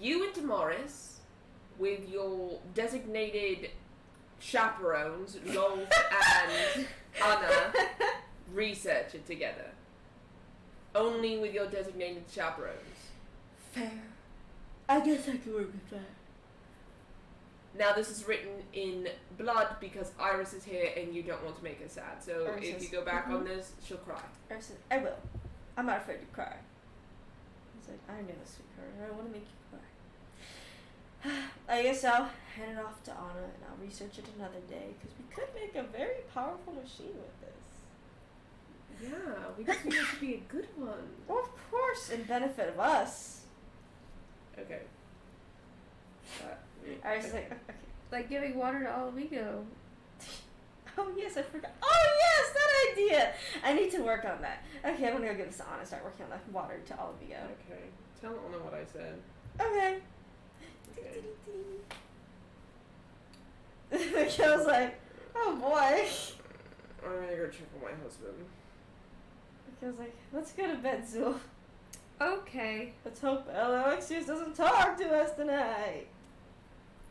You and Damaris, with your designated chaperones, Lolf and Anna, research it together. Only with your designated chaperones. Fair. I guess I could work with that. Now this is written in blood because Iris is here and you don't want to make her sad. So Iris if says, you go back on this, she'll cry. I said, I will. I'm not afraid to cry. He's like, I know, sweetheart. I don't want to make you cry. I guess I'll hand it off to Anna and I'll research it another day because we could make a very powerful machine with this. Yeah, we just need it to be a good one. Well, of course, in benefit of us. Okay. I was like, okay. Like giving water to Alamigo. Oh yes, I forgot. Oh yes, that idea. I need to work on that. Okay, I'm gonna go give this to Anna and start working on the water to Olivia. Okay. Tell Anna what I said. Okay. Okay. Mikhail's like, oh boy. I'm gonna go check on my husband. Mikhail's like, let's go to bed, Zul. Okay. Let's hope Alexius doesn't talk to us tonight.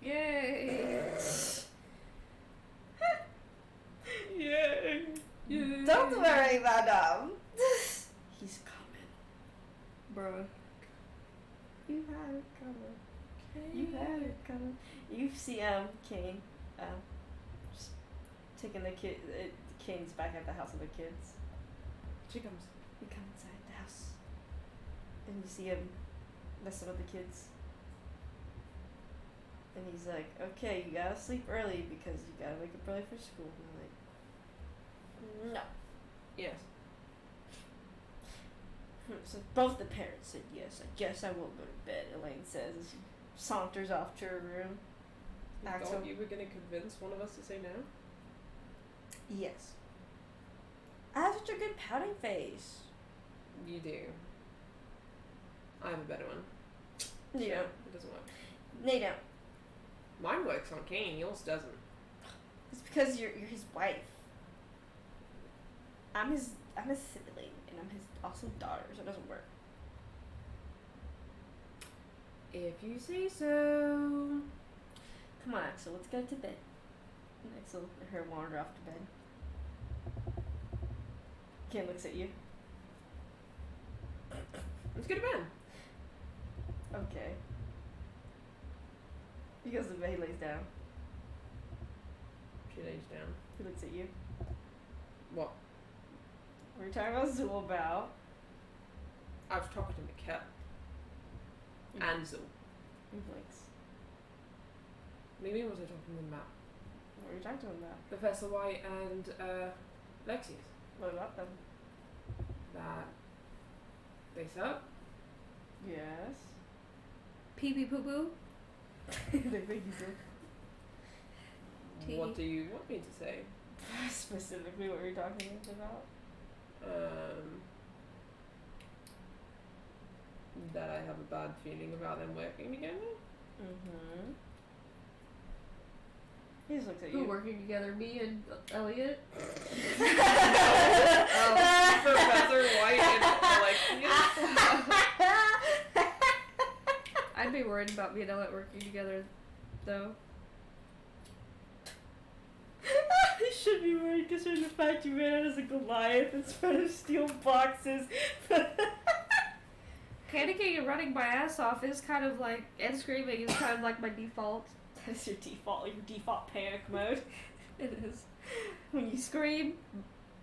Yay. Yay! Don't worry, madam. He's coming. Bruh. You had it coming. You had it coming. You see, Kane, just taking the Kane's back at the house of the kids. She comes. You come inside the house, and you see him messing with the kids. And he's like, okay, you gotta sleep early because you gotta wake up early for school. And I'm like, no. Yes. So both the parents said yes. I guess I will go to bed, Elaine says as she saunters off to her room. You Axel. thought you were gonna convince one of us to say no? Yes. I have such a good pouting face. You do. I have a better one. You So, don't. It doesn't work. They don't. Mine works on Kane, yours doesn't. It's because you're his wife. I'm his sibling, and I'm his also daughter, so it doesn't work. If you say so. Come on, Axel, let's go to bed. And Axel and her wander off to bed. Ken looks at you. Let's go to bed. Okay. He goes to bed, he lays down. She lays down. He looks at you. What? We're talking about Zulbao. I was talking to Mikkel. And Zul. He blinks. Maybe was I talking to them about? What are you talking to him about? Professor White and Lexius. What about them? That they suck. Yes. Pee pee poo poo. They make you do. Tea. What do you want me to say? Specifically what we're talking about? That I have a bad feeling about them working together. Mm-hmm. He just looks at Who you. working together? Me and Elliot? Professor White and Alexius. I'd be worried about me and Elliot working together, though. You should be worried considering the fact you ran out as a Goliath in front of steel boxes. panicking and running my ass off is kind of like, and screaming is kind of like my default. That's your default panic mode. It is. When you scream,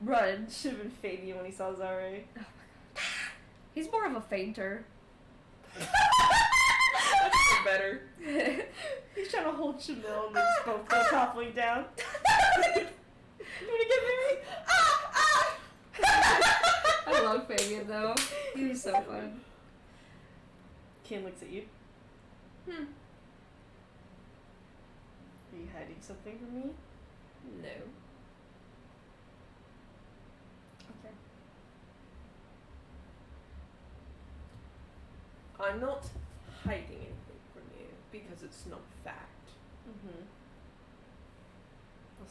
run. Should have been Fabian when he saw Zare. Oh my god. He's more of a fainter. That's better. He's trying to hold Shamil and they just both go toppling down. You wanna get married? I love Fabian though. He's so fun. Kim looks at you. Hmm. Are you hiding something from me? No. Okay. I'm not hiding anything from you because it's not fact. Mm-hmm.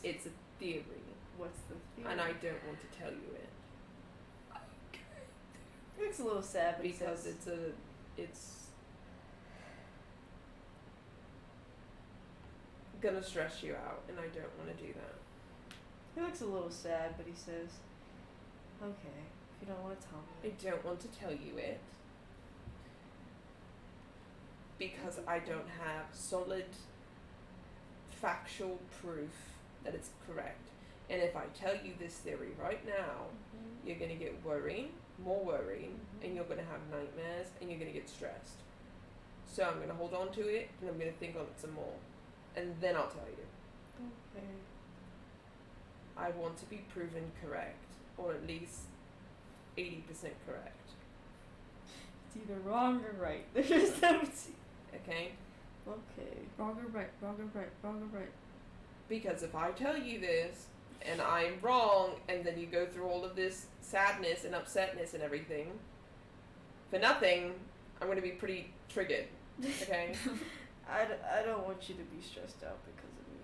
It's a theory. What's the theory? And I don't want to tell you it. He looks a little sad, but Because he says, it's gonna stress you out, and I don't want to do that. he looks a little sad, but he says, okay, if you don't want to tell I me. don't want to tell you it because I don't have solid factual proof that it's correct. And if I tell you this theory right now, you're gonna get worried, more worried, and you're gonna have nightmares, and you're gonna get stressed. So I'm gonna hold on to it, and I'm gonna think on it some more, and then I'll tell you. Okay. I want to be proven correct, or at least 80% correct. It's either wrong or right. There's no. Okay? Okay. Wrong or right, wrong or right, wrong or right. Because if I tell you this, and I'm wrong, and then you go through all of this sadness and upsetness and everything, for nothing, I'm going to be pretty triggered. Okay? I don't want you to be stressed out because of me.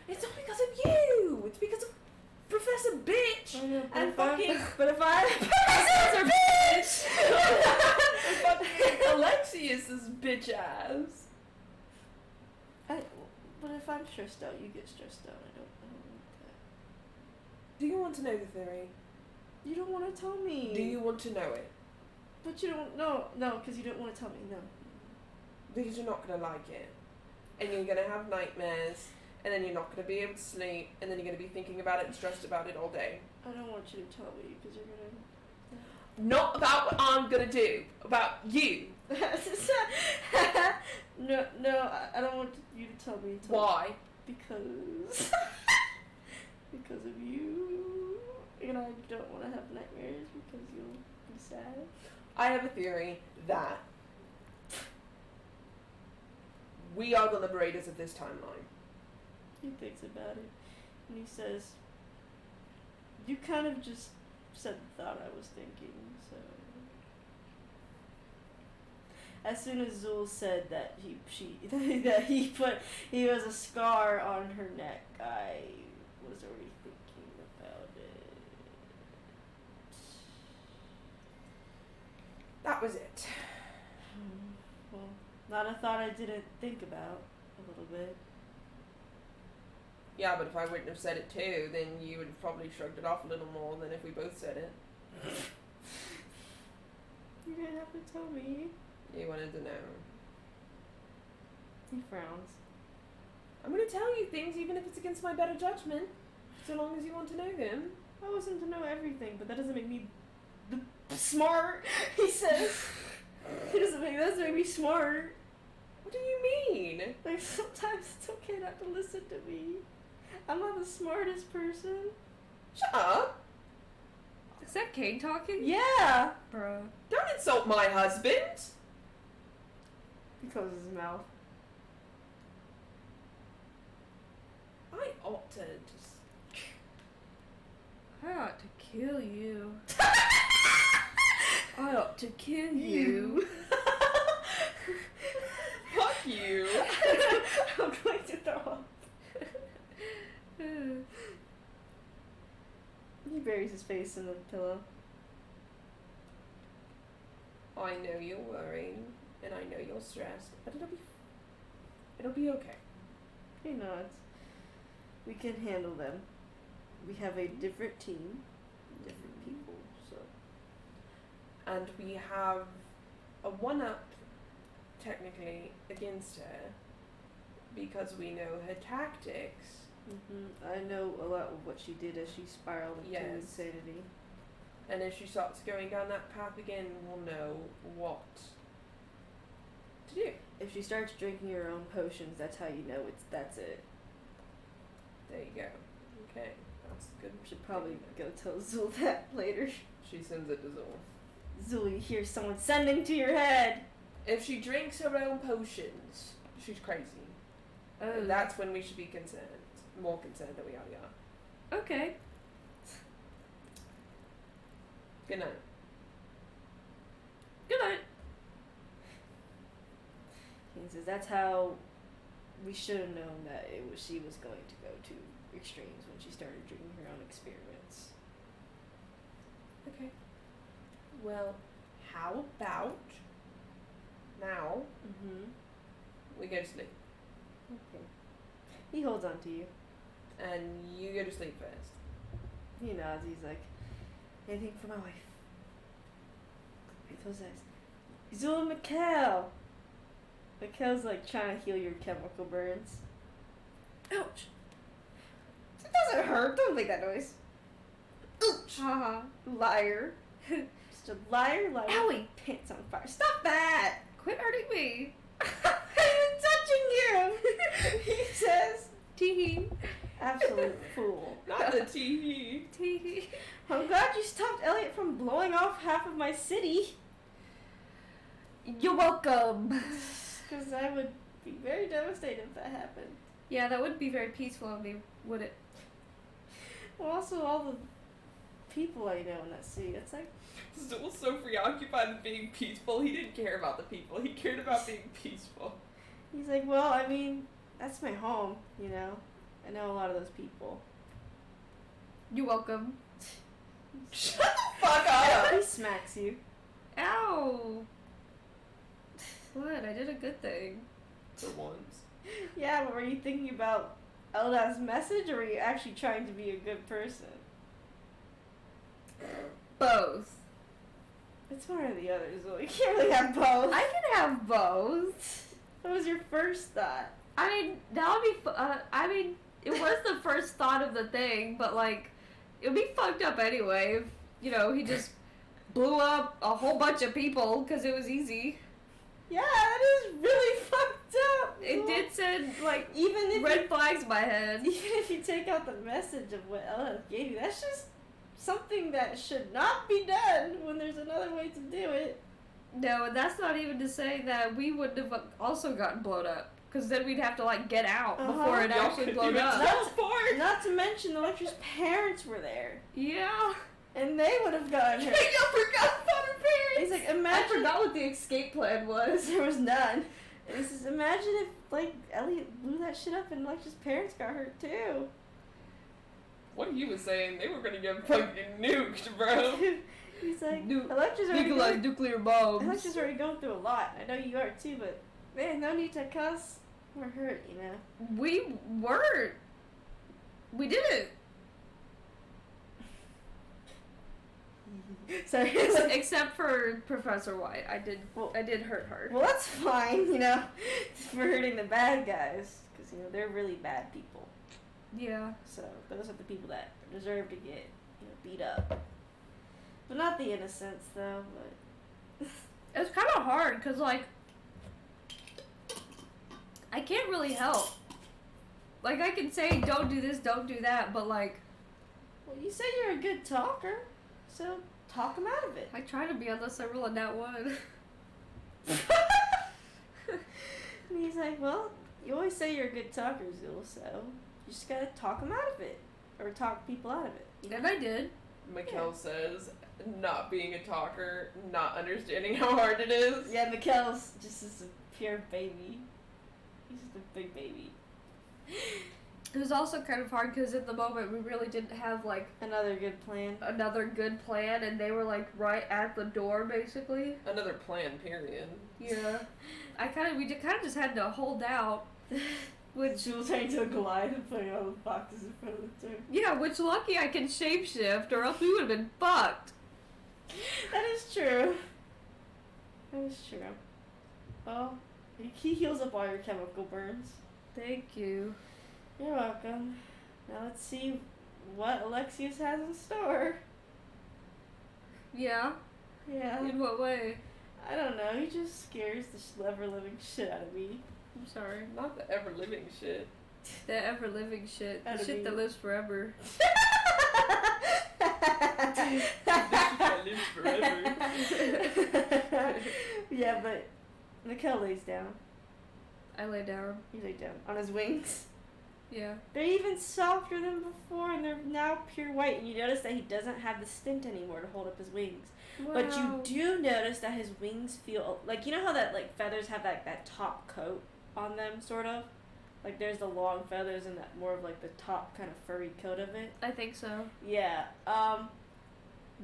It's not because of you! It's because of Professor Bitch! I know, And fucking... But if I... Professor Bitch! And fucking Alexius's bitch ass. But if I'm stressed out, you get stressed out. I don't want that. Do you want to know the theory? You don't want to tell me. Do you want to know it? But you don't. No, because you don't want to tell me. No. Because you're not going to like it. And you're going to have nightmares, and then you're not going to be able to sleep, and then you're going to be thinking about it and stressed about it all day. I don't want you to tell me because you're gonna. Not about what I'm going to do. About you. No, I don't want you to tell me. Why? Because. Because of you. And I don't want to have nightmares because you'll be sad. I have a theory that we are the liberators of this timeline. He thinks about it, and he says, "You kind of just said the thought I was thinking." So, as soon as Zul said that he was a scar on her neck, I was already thinking about it. That was it. Well, not a thought I didn't think about a little bit. Yeah, but if I wouldn't have said it too, then you would have probably shrugged it off a little more than if we both said it. You didn't have to tell me. You wanted to know. He frowns. I'm going to tell you things even if it's against my better judgment, so long as you want to know them. I wasn't to know everything, but that doesn't make me smart. He says. That doesn't make me smart. What do you mean? Like, sometimes it's okay not to listen to me. I'm not the smartest person. Shut up. Is that Kane talking? Yeah. Bruh. Don't insult my husband. He closes his mouth. I ought to just... I ought to kill you. I ought to kill you. Fuck you. I'm going to throw up. He buries his face in the pillow. I know you're worried, and I know you're stressed, but it'll be okay. He nods. We can handle them. We have a different team, different people, so. And we have a 1-up, technically, against her. Because we know her tactics. I know a lot of what she did as she spiraled into insanity. And if she starts going down that path again, we'll know what to do. If she starts drinking her own potions, that's how you know that's it. There you go. Okay, that's good. Should probably go tell Zul that later. She sends it to Zul. Zul, you hear someone sending to your head. If she drinks her own potions, she's crazy. Oh, That's when we should be concerned. More concerned than we already are. okay. Good night. Good night. He says that's how we should have known that she was going to go to extremes when she started drinking her own experiments. Okay. Well, how about now we go to sleep? Okay. He holds on to you. And you go to sleep first. He nods. He's like, anything for my wife. He says, Zul and Mikhail. Mikhail's like trying to heal your chemical burns. Ouch. It doesn't hurt. Don't make that noise. Ouch. Haha. Liar. Just a liar, liar. Owie. Pants on fire. Stop that. Quit hurting me. I'm touching you. He says. Tee Absolute fool. Not the TV. Tee. I'm glad you stopped Elliot from blowing off half of my city. You're welcome. Because I would be very devastated if that happened. Yeah, that wouldn't be very peaceful of me, would it? Well, also all the people I know in that city. It's like Zul so preoccupied with being peaceful, he didn't care about the people. He cared about being peaceful. he's like, well, I mean, that's my home, you know. I know a lot of those people. You're welcome. Shut the fuck up! He smacks you. Ow. What? I did a good thing. For once. Yeah, but were you thinking about Elda's message, or were you actually trying to be a good person? Both. It's one or the other, so you can't really have both. I can have both. What was your first thought? I mean, that would be. I mean, it was the first thought of the thing, but like, it would be fucked up anyway. If, you know, he just blew up a whole bunch of people because it was easy. Yeah, that is really fucked up. It did send like even if red flags in my head. even if you take out the message of what Ella gave you, that's just something that should not be done when there's another way to do it. No, and that's not even to say that we wouldn't have also gotten blown up. Because then we'd have to, like, get out before it actually blowed up. Not to mention the lecturer's parents were there. Yeah. And they would have gotten hurt. I forgot about her parents! He's like, imagine... I forgot what the escape plan was. There was none. And he says, imagine if, like, Elliot blew that shit up and Lecture's parents got hurt, too. What he was saying, they were gonna get fucking nuked, bro. He's like, Electra's nuclear bombs. Electra's already going through a lot. I know you are, too, but... Man, no need to cuss. We're hurt, you know. We weren't. We didn't. Sorry. Except for Professor White. I did hurt her. Well, that's fine, you know, for hurting the bad guys. Because, you know, they're really bad people. Yeah. So, those are the people that deserve to get, you know, beat up. But not the innocents, though, but... It was kind of hard, because, like, I can't really help. Like, I can say, don't do this, don't do that, but, like... Well, you say you're a good talker, so talk them out of it. I try to be, unless I roll a nat 1. And he's like, well, you always say you're a good talker, Zul, so you just gotta talk them out of it. Or talk people out of it. And I did. Mikkel says, not being a talker, not understanding how hard it is. Yeah, Mikkel's just is a pure baby. He's just a big baby. It was also kind of hard because at the moment we really didn't have like another good plan, and they were like right at the door basically. Another plan, period. Yeah, we just had to hold out. Which she was turning to a Goliath and putting all the boxes in front of the door. Yeah, which lucky I can shapeshift, or else we would have been fucked. That is true. That is true. Well, he heals up all your chemical burns. Thank you. You're welcome. Now let's see what Alexius has in store. Yeah? Yeah. In what way? I don't know. He just scares the ever-living shit out of me. I'm sorry. Not the ever living shit. The ever-living shit. The That'd shit be- that lives forever. That lives forever. Yeah, but Mikkel lays down. I lay down. He laid down on his wings. Yeah. They're even softer than before, and they're now pure white. And you notice that he doesn't have the stint anymore to hold up his wings. Wow. But you do notice that his wings feel like, you know how that like feathers have that top coat on them, sort of. Like there's the long feathers and that more of like the top kind of furry coat of it. I think so. Yeah.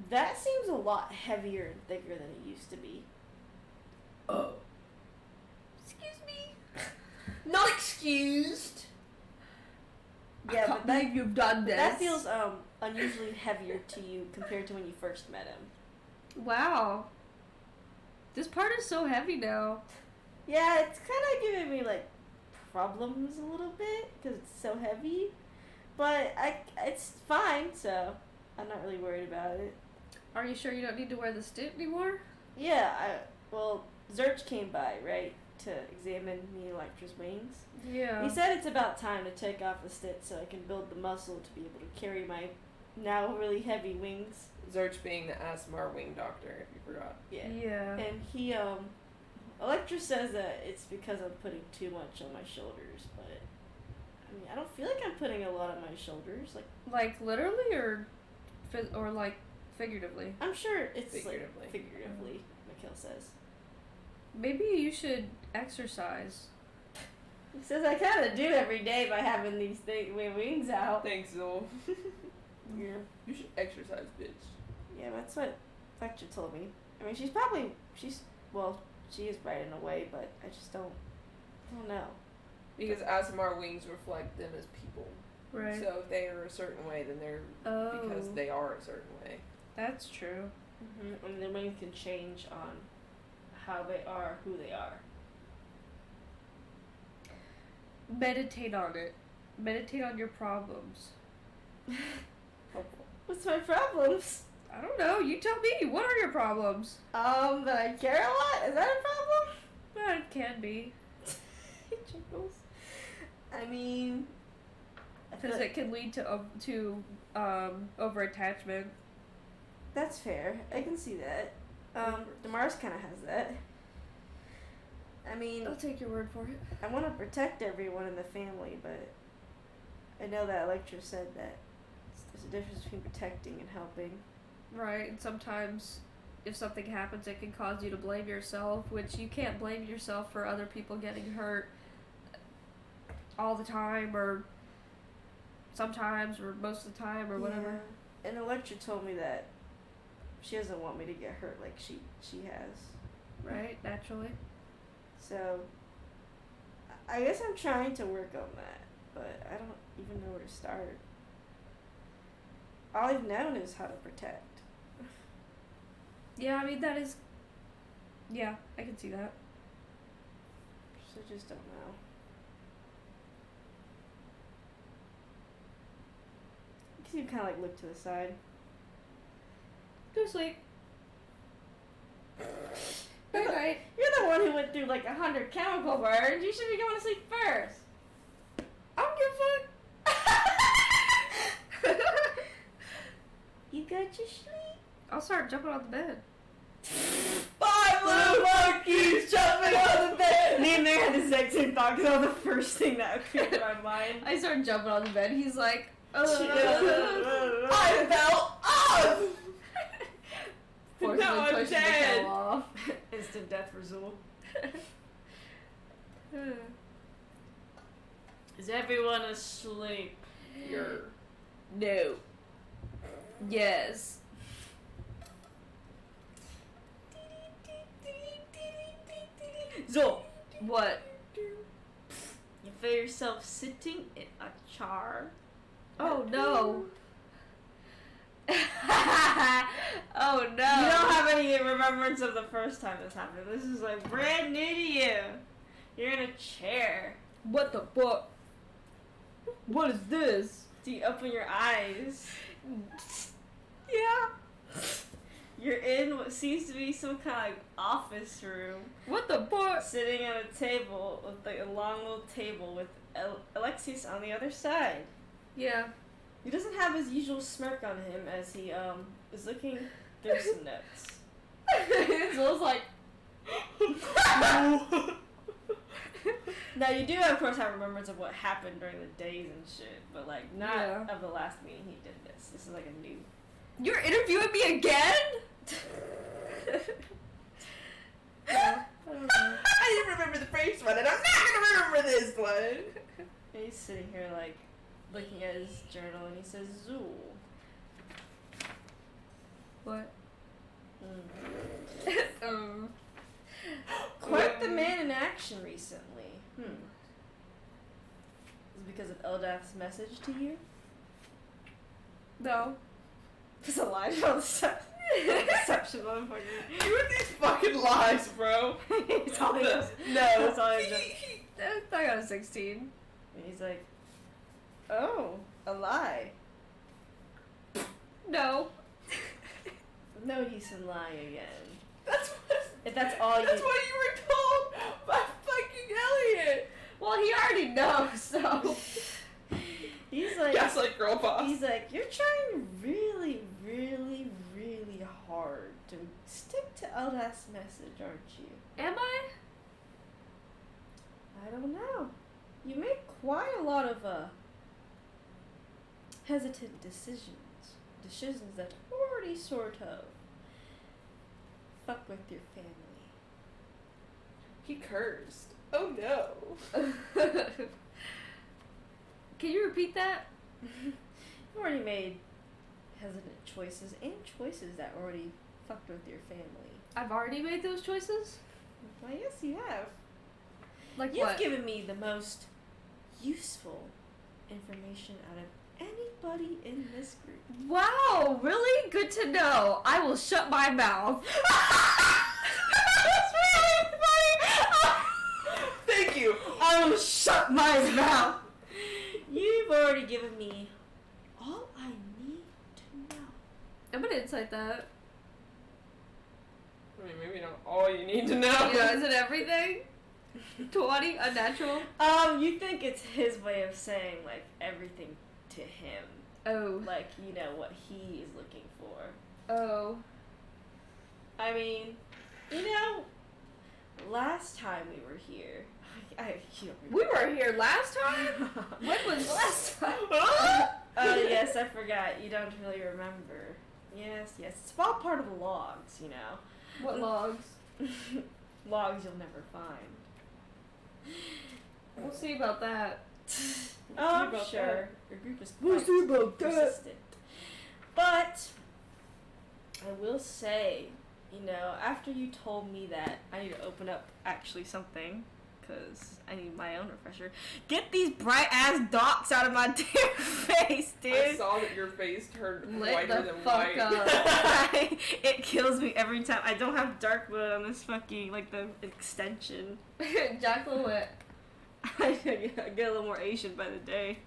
That seems a lot heavier and thicker than it used to be. Oh. Excuse me. Not excused. Yeah, I can't but that believe you've done this. that feels unusually heavier to you compared to when you first met him. Wow. This part is so heavy now. Yeah, it's kind of giving me like problems a little bit because it's so heavy, but it's fine, so I'm not really worried about it. Are you sure you don't need to wear the stint anymore? Yeah, well, Zurch came by, right, to examine me and Electra's wings. Yeah. He said it's about time to take off the stitch so I can build the muscle to be able to carry my now really heavy wings. Zurch being the Asmar wing doctor, if you forgot. Yeah. Yeah. And he, Electra says that it's because I'm putting too much on my shoulders, but I mean, I don't feel like I'm putting a lot on my shoulders. Like literally or like figuratively? I'm sure it's Figuratively. like figuratively, Mikhail says. Maybe you should exercise. He says I kind of do every day by having these wings out. Thanks, Zol. Yeah. You should exercise, bitch. Yeah, that's what Electra told me. I mean, she is right in a way, but I just don't know. Because Asmar wings reflect them as people. Right. So if they are a certain way, then they're because they are a certain way. That's true. Mm-hmm. And their wings can change on how they are, who they are. Meditate on it. Meditate on your problems. What's my problems? I don't know. You tell me. What are your problems? That I care a lot? Is that a problem? Well, it can be. He chuckles. I mean, Because it can lead to over attachment. that's fair. I can see that. Damaris kind of has that. I mean, I'll take your word for it. I want to protect everyone in the family, but I know that Electra said that there's a difference between protecting and helping. Right, and sometimes if something happens, it can cause you to blame yourself, which you can't blame yourself for other people getting hurt all the time, or sometimes, or most of the time, or whatever. Yeah. And Electra told me that she doesn't want me to get hurt like she has. Right, naturally. So, I guess I'm trying to work on that, but I don't even know where to start. All I've known is how to protect. Yeah, I mean, that is... Yeah, I can see that. So I just don't know. I guess you kind of like look to the side. Go to sleep. Good night. You're the one who went through like 100 chemical burns. You should be going to sleep first. I don't give a fuck. You got your sleep. I'll start jumping on the bed. 5 little monkeys jumping on the bed. Me and Mary had the exact same thought because that was the first thing that appeared in my mind. I start jumping on the bed. He's like, I fell off. forcibly No, I'm pushes dead. the tail off. Instant death for Zool. Is everyone asleep? No. Yes. Zool, What? you feel yourself sitting in a chair? Oh no. Oh no. You don't have any remembrance of the first time this happened. This is like brand new to you. You're in a chair. What the fuck? What is this? Do you open your eyes? Yeah. You're in what seems to be some kind of like office room. What the fuck? Sitting at a table with like a long little table with Alexius on the other side. Yeah. He doesn't have his usual smirk on him as he is looking through some notes. So it's like. Now you do of course have remembrance of what happened during the days and shit, but like not Yeah. of the last meeting he did this. This is like a new. You're interviewing me again? I don't know. I didn't remember the first one, and I'm not gonna remember this one. And he's sitting here like looking at his journal and he says Zool. What? Quite the man in action recently. Is it because of Eldath's message to you? No. It's a lie. No, deception, motherfucker. You with these fucking lies, bro. It's all he does. No. That's all he does. I got a 16. And he's like, oh, a lie. No. No use in lying again. That's what. If that's all That's you. what you were told by fucking Elliot. Well, he already knows, so. He's like. Gaslight girl boss. He's like, you're trying really, really, really hard to stick to Eldath's message, aren't you? Am I? I don't know. You make quite a lot of hesitant decisions that already sort of fuck with your family. He cursed. Oh no. Can you repeat that? You've already made hesitant choices and choices that already fucked with your family. I've already made those choices? Why, yes, you have. Like You've what? given me the most useful information out of anybody in this group. Wow, really? Good to know. I will shut my mouth. That's really funny! Thank you. I will shut my mouth! You've already given me all I need to know. I'm gonna insight that. I mean, maybe not all you need to know. Yeah, is it everything? 20? Unnatural? You think it's his way of saying, like, everything to him. Oh. Like, you know, what he is looking for. Oh. I mean, you know, last time we were here, you don't We remember. were here last time? When was last time? Yes, I forgot. You don't really remember. Yes. It's all part of the logs, you know. What logs? Logs you'll never find. We'll see about that. Oh, I'm about sure. that. Your group is We'll quite see about that. persistent. But I will say, you know, after you told me that I need to open up actually something, because I need my own refresher. Get these bright ass dots out of my damn face, dude. I saw that your face turned Lit whiter the than fuck white. up. It kills me every time. I don't have dark mode on this fucking, like, the extension. Jack LeWitt. I get a little more Asian by the day.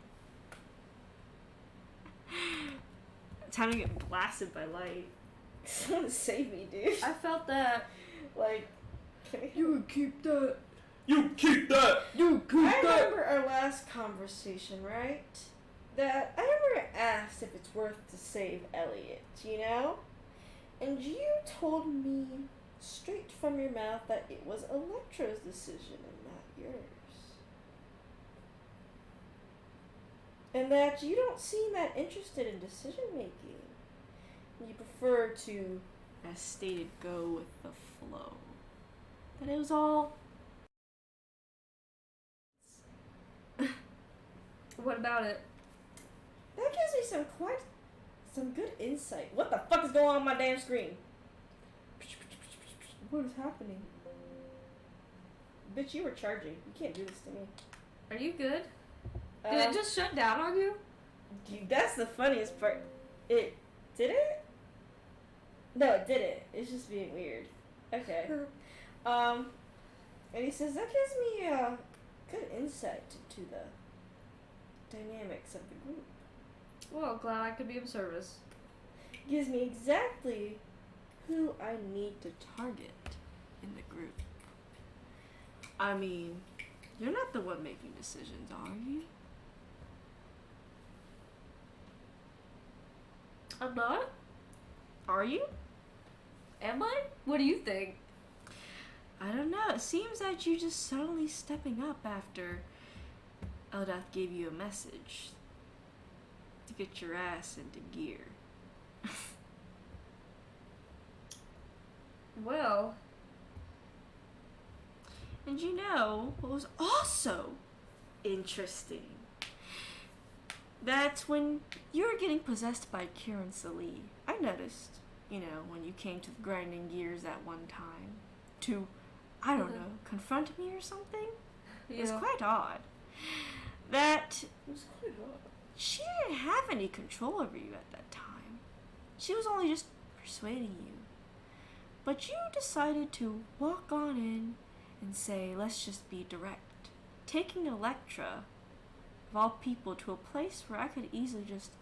Time to get blasted by light. Someone save me, dude. I felt that. Like, can we... You keep that. You keep that. You keep I that. remember our last conversation, right? That I remember asked if it's worth to save Elliot, you know? And you told me straight from your mouth that it was Electra's decision and not yours. And that you don't seem that interested in decision making. You prefer to, as stated, go with the flow. That it was all... What about it? That gives me some good insight. What the fuck is going on my damn screen? What is happening? Bitch, you were charging. You can't do this to me. Are you good? Did it just shut down on you? Dude, that's the funniest part. It Did it? No, it didn't. It's just being weird. Okay. And he says that gives me a good insight into the dynamics of the group. Well, glad I could be of service. Gives me exactly who I need to target in the group. I mean, you're not the one making decisions, are you? I'm not? Are you? Am I? What do you think? I don't know. It seems that you just suddenly stepping up after Eldath gave you a message to get your ass into gear. Well. And you know what was also interesting? That's when you were getting possessed by Kieran Salee. I noticed, you know, when you came to the grinding gears at one time to, I don't know, confront me or something. Yeah. It was quite odd. That It was quite odd. she didn't have any control over you at that time. She was only just persuading you. But you decided to walk on in and say, let's just be direct. Taking Electra, of all people, to a place where I could easily just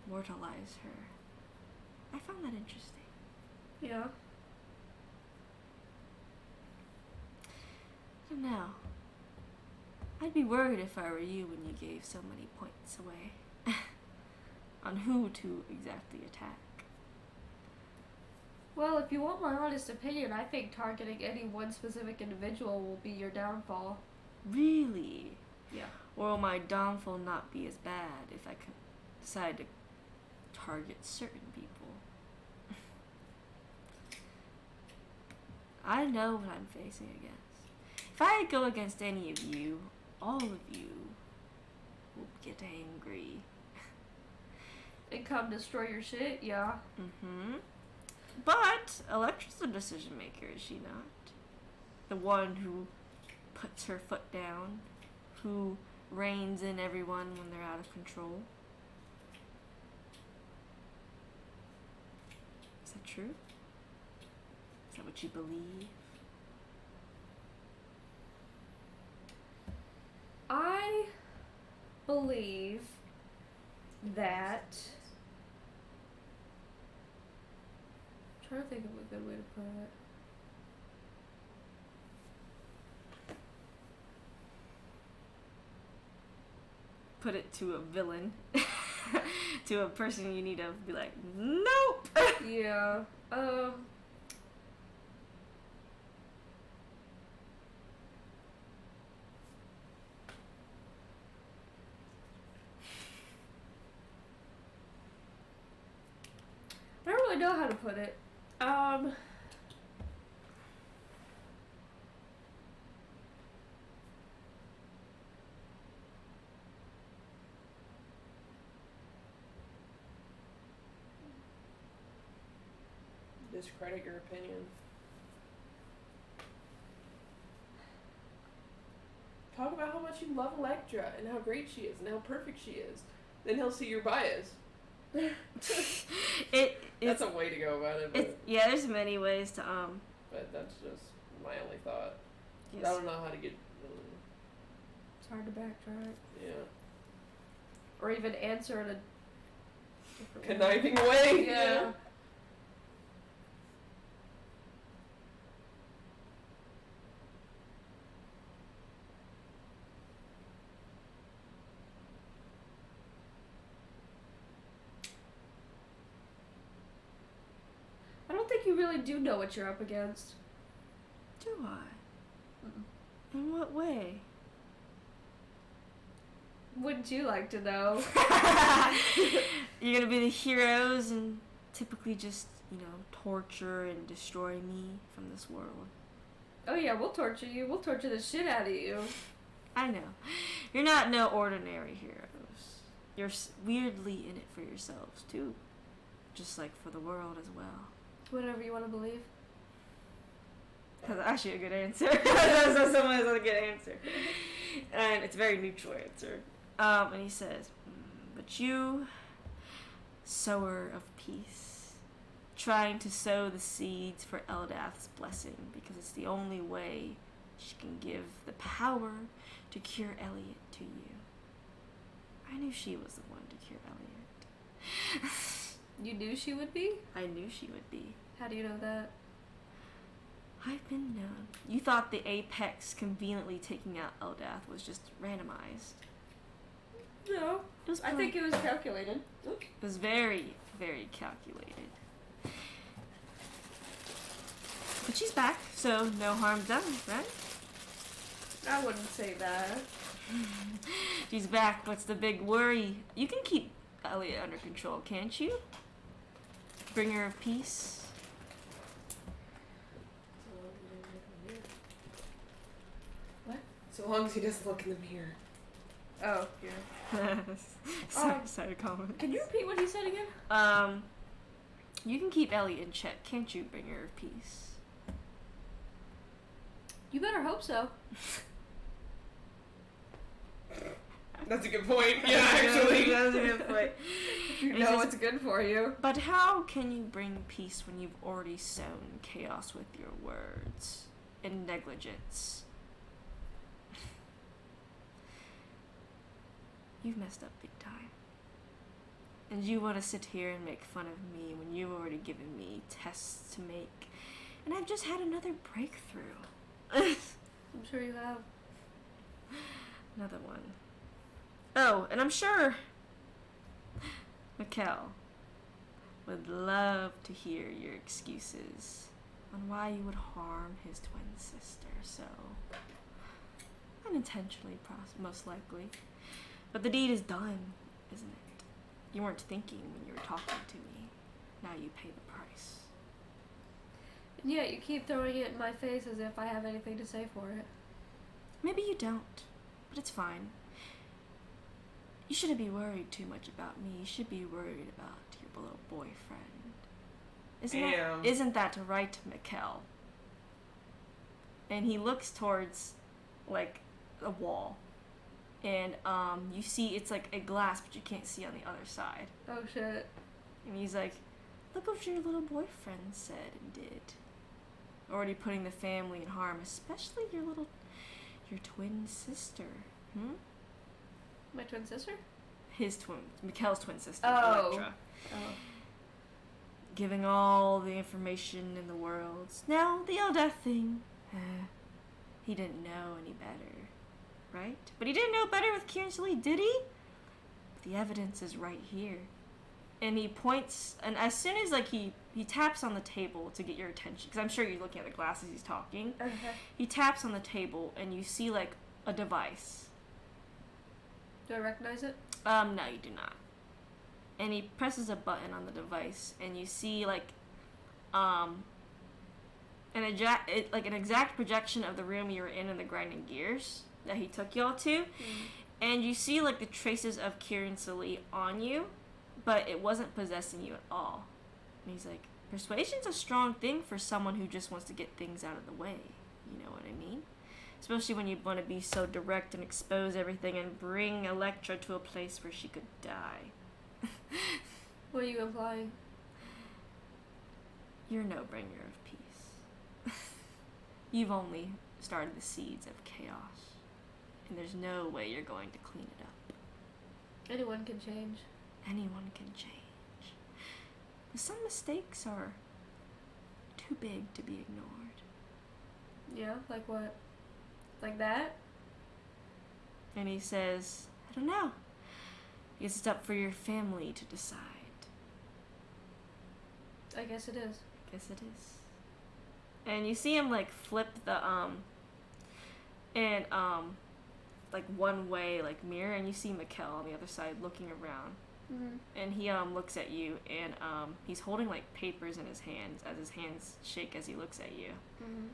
mortalize her. I found that interesting. Yeah. And now, I'd be worried if I were you when you gave so many points away on who to exactly attack. Well, if you want my honest opinion, I think targeting any one specific individual will be your downfall. Really? Yeah. Or will my downfall not be as bad if I could decide to target certain people? I know what I'm facing against. If I go against any of you, all of you will get angry. And come destroy your shit? Yeah. Mm-hmm. But Electra's the decision maker, is she not? The one who puts her foot down, who reins in everyone when they're out of control. Is that true? Is that what you believe? I believe that. I'm trying to think of a good way to put it. Put it to a villain, to a person you need to be like, nope. Yeah. I don't really know how to put it. Discredit your opinion. Talk about how much you love Electra and how great she is and how perfect she is. Then he'll see your bias. That's a way to go about it. But, Yeah, there's many ways to but that's just my only thought. Yes. I don't know how to get. It's hard to backtrack. Yeah. Or even answer in a different Conniving way. Yeah. I don't think you really do know what you're up against. Do I? In what way? Wouldn't you like to know? You're gonna be the heroes and typically just, torture and destroy me from this world. Oh yeah, we'll torture you. We'll torture the shit out of you. I know. You're not no ordinary heroes. You're weirdly in it for yourselves, too. Just like for the world as well. Whatever you want to believe. That's actually a good answer. That's a good answer. And it's a very neutral answer. And he says, but you sower of peace, trying to sow the seeds for Eldath's blessing because it's the only way she can give the power to cure Elliot to you. I knew she was the one to cure Elliot. You knew she would be? I knew she would be. How do you know that? I've been known. You thought the apex conveniently taking out Eldath was just randomized. No. It was I think it was calculated. It was very, very calculated. But she's back, so no harm done, right? I wouldn't say that. She's back. What's the big worry? You can keep Elliot under control, can't you? Bringer of peace. What? So long as he doesn't look in the mirror. Oh, yeah. Sorry, comment. Can you repeat what he said again? You can keep Elliot in check, can't you, Bringer of peace? You better hope so. That's a good point. Yeah, actually. That's a good point. You know what's good for you. But how can you bring peace when you've already sown chaos with your words and negligence? You've messed up big time. And you want to sit here and make fun of me when you've already given me tests to make. And I've just had another breakthrough. I'm sure you have. Another one. Oh, and I'm sure Mikkel would love to hear your excuses on why you would harm his twin sister, so unintentionally, most likely. But the deed is done, isn't it? You weren't thinking when you were talking to me. Now you pay the price. And yet you keep throwing it in my face as if I have anything to say for it. Maybe you don't, but it's fine. You shouldn't be worried too much about me. You should be worried about your little boyfriend. Isn't that right, Mikkel? And he looks towards, like, a wall. And, you see it's like a glass, but you can't see on the other side. Oh, shit. And he's like, look what your little boyfriend said and did. Already putting the family in harm, especially your twin sister. My twin sister? Mikkel's twin sister, Oh. Electra. Oh. Giving all the information in the world. Now, the Eldath thing. He didn't know any better, right? But he didn't know better with Kieran Lee, did he? But the evidence is right here. And he points, and as soon as, like, he taps on the table to get your attention, because I'm sure you're looking at the glasses he's talking. Okay. He taps on the table, and you see, like, a device. Do I recognize it? No, you do not. And he presses a button on the device, and you see, like, an exact projection of the room you were in the grinding gears that he took y'all to. And you see, like, the traces of Kieran Lee on you, but it wasn't possessing you at all. And he's like, persuasion's a strong thing for someone who just wants to get things out of the way. You know what I mean? Especially when you want to be so direct and expose everything and bring Electra to a place where she could die. What are you implying? You're no bringer of peace. You've only started the seeds of chaos. And there's no way you're going to clean it up. Anyone can change. Anyone can change. But some mistakes are too big to be ignored. Yeah, like what? Like that? And he says, I don't know. I guess it's up for your family to decide. I guess it is. Guess it is. And you see him, like, flip the, like, one-way, like, mirror, and you see Mikkel on the other side looking around. Mm-hmm. And he, looks at you, and, he's holding, like, papers in his hands, as his hands shake as he looks at you. Mm-hmm.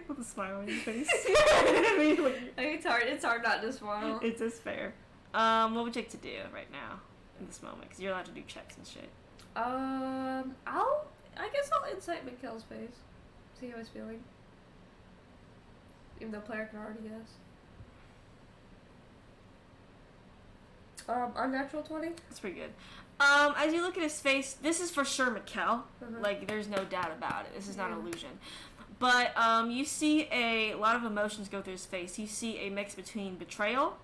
With a smile on your face. It's hard not to smile. It's just fair. What would you like to do right now, in this moment? Because you're allowed to do checks and shit. I guess I'll insight Mikkel's face. See how he's feeling. Even though player can already guess. Unnatural 20? That's pretty good. As you look at his face, this is for sure Mikkel. Mhm. Like, there's no doubt about it. This is not an illusion. But you see a lot of emotions go through his face. You see a mix between betrayal,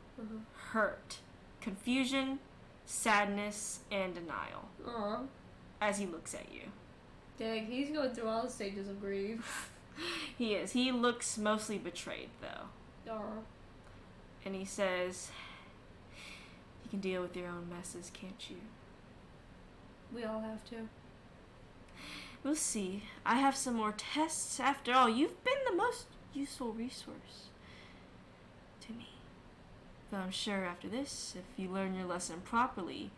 hurt, confusion, sadness, and denial. Aw. As he looks at you. Dang, he's going through all the stages of grief. He is. He looks mostly betrayed, though. Aw. And he says, "You can deal with your own messes, can't you?" We all have to. We'll see. I have some more tests. After all, you've been the most useful resource to me. Though I'm sure after this, if you learn your lesson properly,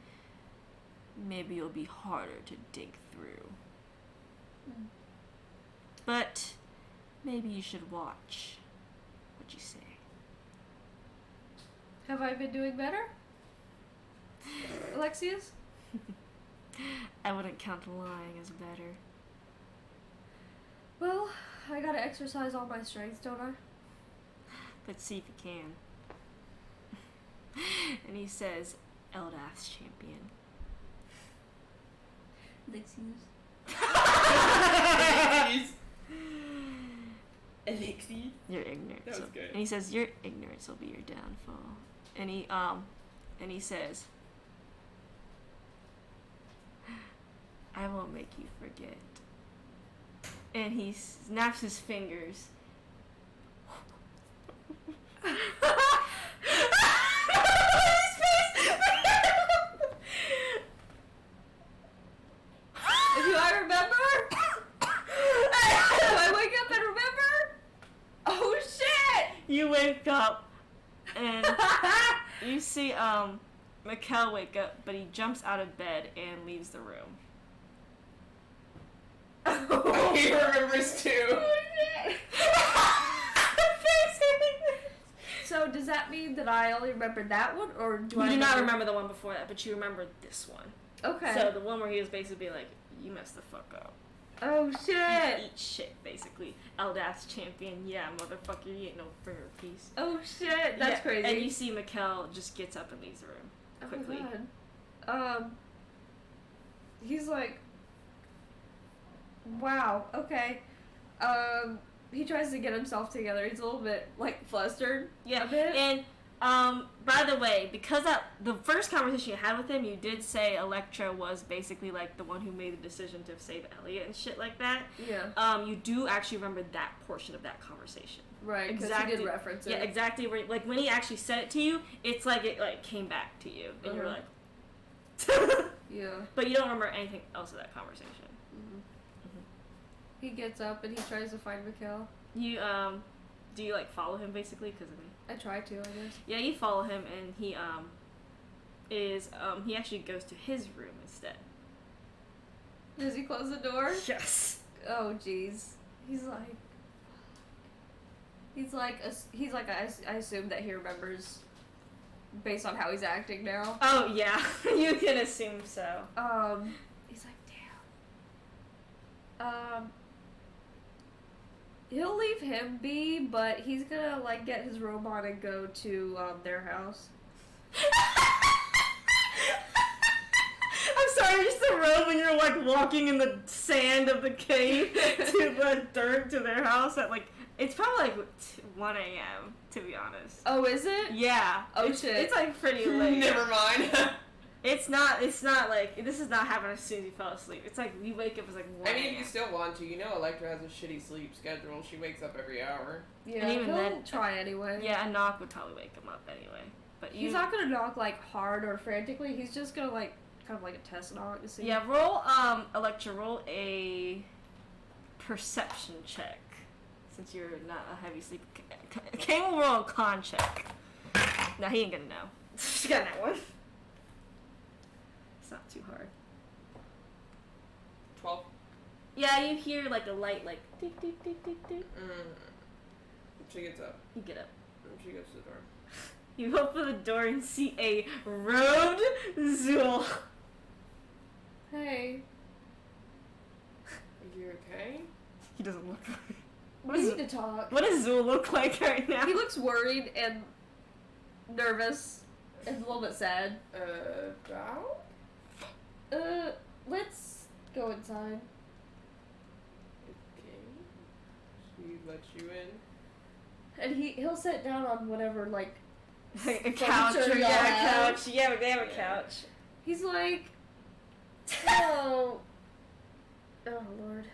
maybe you'll be harder to dig through. But maybe you should watch what you say. Have I been doing better? Alexius? I wouldn't count lying as better. Well, I gotta exercise all my strengths, don't I? Let's see if you can. And he says, Eldath's champion. Alexius. Alexi. Your ignorance. That was good. And he says, your ignorance will be your downfall. And he says, I won't make you forget. And he snaps his fingers. Do I remember? Do I wake up and remember? Oh shit! You wake up and you see Mikkel wake up, but he jumps out of bed and leaves the room. He remembers too. So does that mean that I only remember that one, or do I? You do not remember the one before that, but you remember this one. Okay. So the one where he was basically like, "You messed the fuck up. Oh You shit! eat shit," basically. Eldath's champion, yeah, motherfucker, you ain't no finger piece. Oh shit! That's Yeah, crazy. And you see Mikkel just gets up and leaves the room quickly. Oh my God. He's like, wow. Okay. He tries to get himself together. He's a little bit like flustered. Yeah, A bit. and by the way, because the first conversation you had with him, you did say Electra was basically like the one who made the decision to save Elliot and shit like that. Yeah. You do actually remember that portion of that conversation. Right. Because he did reference it. Yeah, exactly. Where, like when he actually said it to you, it's like it like came back to you, and you're like, Yeah. but you don't remember anything else of that conversation. He gets up and he tries to find Mikkel. You do you like follow him basically? Because I mean, I try to, I guess. yeah, you follow him, and he he actually goes to his room instead. Does he close the door? Yes. Oh, jeez. He's like, I assume that he remembers based on how he's acting now. Oh yeah, you can assume so. He's like, damn. He'll leave him be, but he's gonna like get his robe on and go to their house. I'm sorry, just the road when you're like walking in the sand of the cave to the dirt to their house at like it's probably like 1 a.m. to be honest. Oh, is it? Yeah. Oh it's, shit. It's like pretty late. Never mind. It's not like this is not happening as soon as you fell asleep. It's like we wake up as like 1 I mean, if a.m. you still want to, you know, Electra has a shitty sleep schedule. She wakes up every hour. Yeah, And even he'll then- try anyway. Yeah, a knock would probably wake him up anyway. But He's not gonna knock like hard or frantically. He's just gonna like kind of like a test knock to see. Yeah, roll Electra, roll a perception check. Since you're not a heavy sleeper. Kane will roll a con check. No, he ain't gonna know. She got that one. It's not too hard. 12. Yeah, you hear like a light like tick tick tick tick tick. She gets up. You get up. And she goes to the door. You open the door and see a robed Zool. Hey. Are you okay? He doesn't look like We need to talk. What does Zool look like right now? He looks worried and nervous. It's a little bit sad. About? Let's go inside. Okay. She lets you in. And he'll sit down on whatever, like, a couch or y'all a have. couch. Yeah, they have a couch. He's like, oh, oh Lord.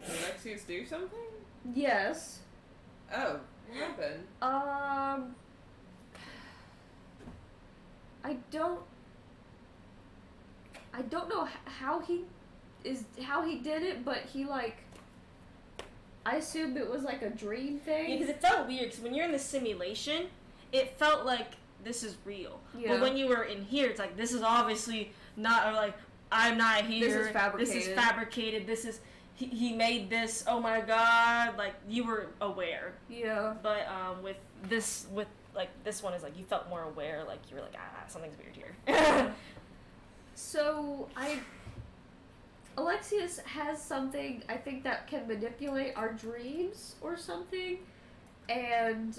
So, Alexius do something? Yes. Oh, what happened? I don't know how he did it, but he like, I assumed it was like a dream thing. Yeah, because it felt weird. Because when you're in the simulation, it felt like this is real. Yeah. But when you were in here, it's like this is obviously not. Or like I'm not here. This is fabricated. This is fabricated. This is he made this. Oh my god! Like you were aware. Yeah. But with this one is like you felt more aware. Like you were like something's weird here. So Alexius has something, I think, that can manipulate our dreams or something, and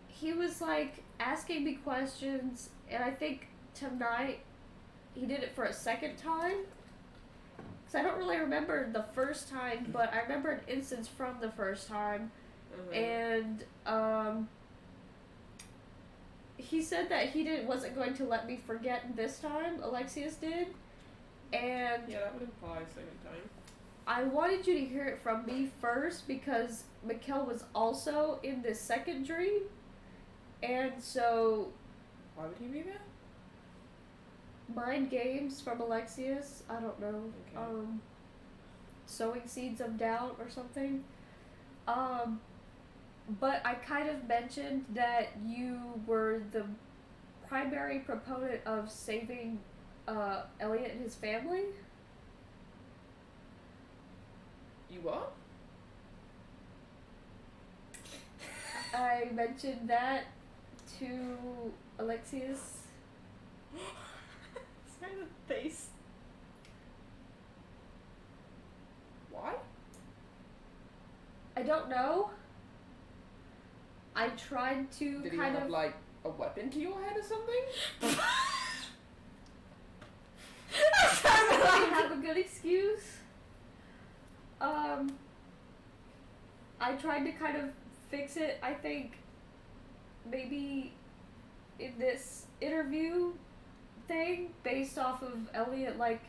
he was like asking me questions, and I think tonight he did it for a second time, because I don't really remember the first time, but I remember an instance from the first time, and he said that he wasn't going to let me forget this time. Alexius did. And yeah, that would imply second time. I wanted you to hear it from me first because Mikkel was also in this second dream. And so Why would he be there? mind games from Alexius, I don't know. Okay. Sowing seeds of doubt or something. But I kind of mentioned that you were the primary proponent of saving Elliot and his family. You what? I mentioned that to Alexius. Sorry, the face. Why? I don't know. I tried to Did he kind have of like a weapon to your head or something? I have a good excuse. I tried to kind of fix it, I think, maybe in this interview thing, based off of Elliot, like,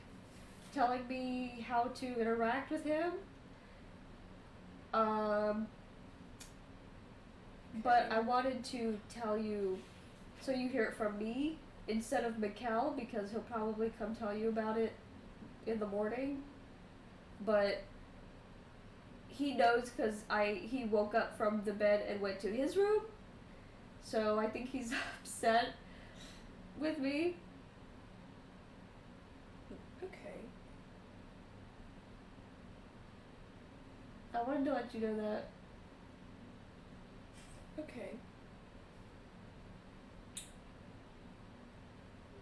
telling me how to interact with him. But I wanted to tell you, so you hear it from me, instead of Mikkel, because he'll probably come tell you about it in the morning. But he knows because he woke up from the bed and went to his room. So I think he's upset with me. Okay. I wanted to let you know that. Okay.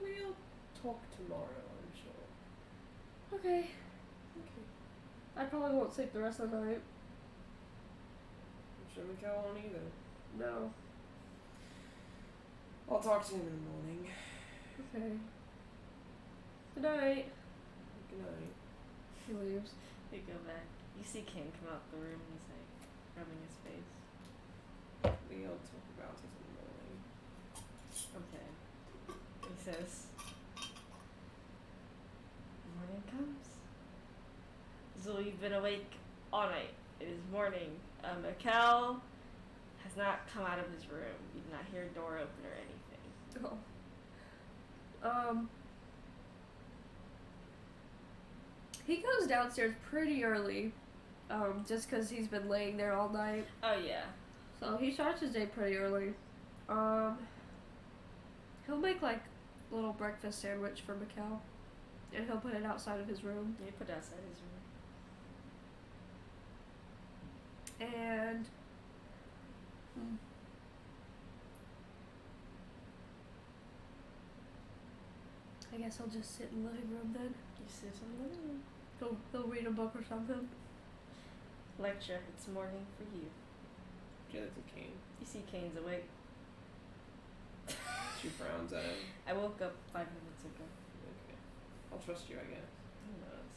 We'll talk tomorrow, I'm sure. Okay. Okay. I probably won't sleep the rest of the night. I'm sure Mikhail won't either. No. I'll talk to him in the morning. Okay. Good night. Good night. He leaves. You go back. You see King come out the room and he's like rubbing his face. We'll talk about it in the morning. Okay. He says, morning comes. So you've been awake all night. It is morning. Mikkel has not come out of his room. You did not hear a door open or anything. Oh. He goes downstairs pretty early, just because he's been laying there all night. Oh yeah. So he starts his day pretty early. He'll make like a little breakfast sandwich for Mikkel, and he'll put it outside of his room. He put it outside his room. And I guess I'll just sit in the living room then. You sit in the living room. He'll read a book or something. Lecture. It's morning for you. Yeah, that's a Kane. You see Kane's awake. She frowns at him. I woke up 5 minutes ago. Okay. I'll trust you, I guess. Who knows?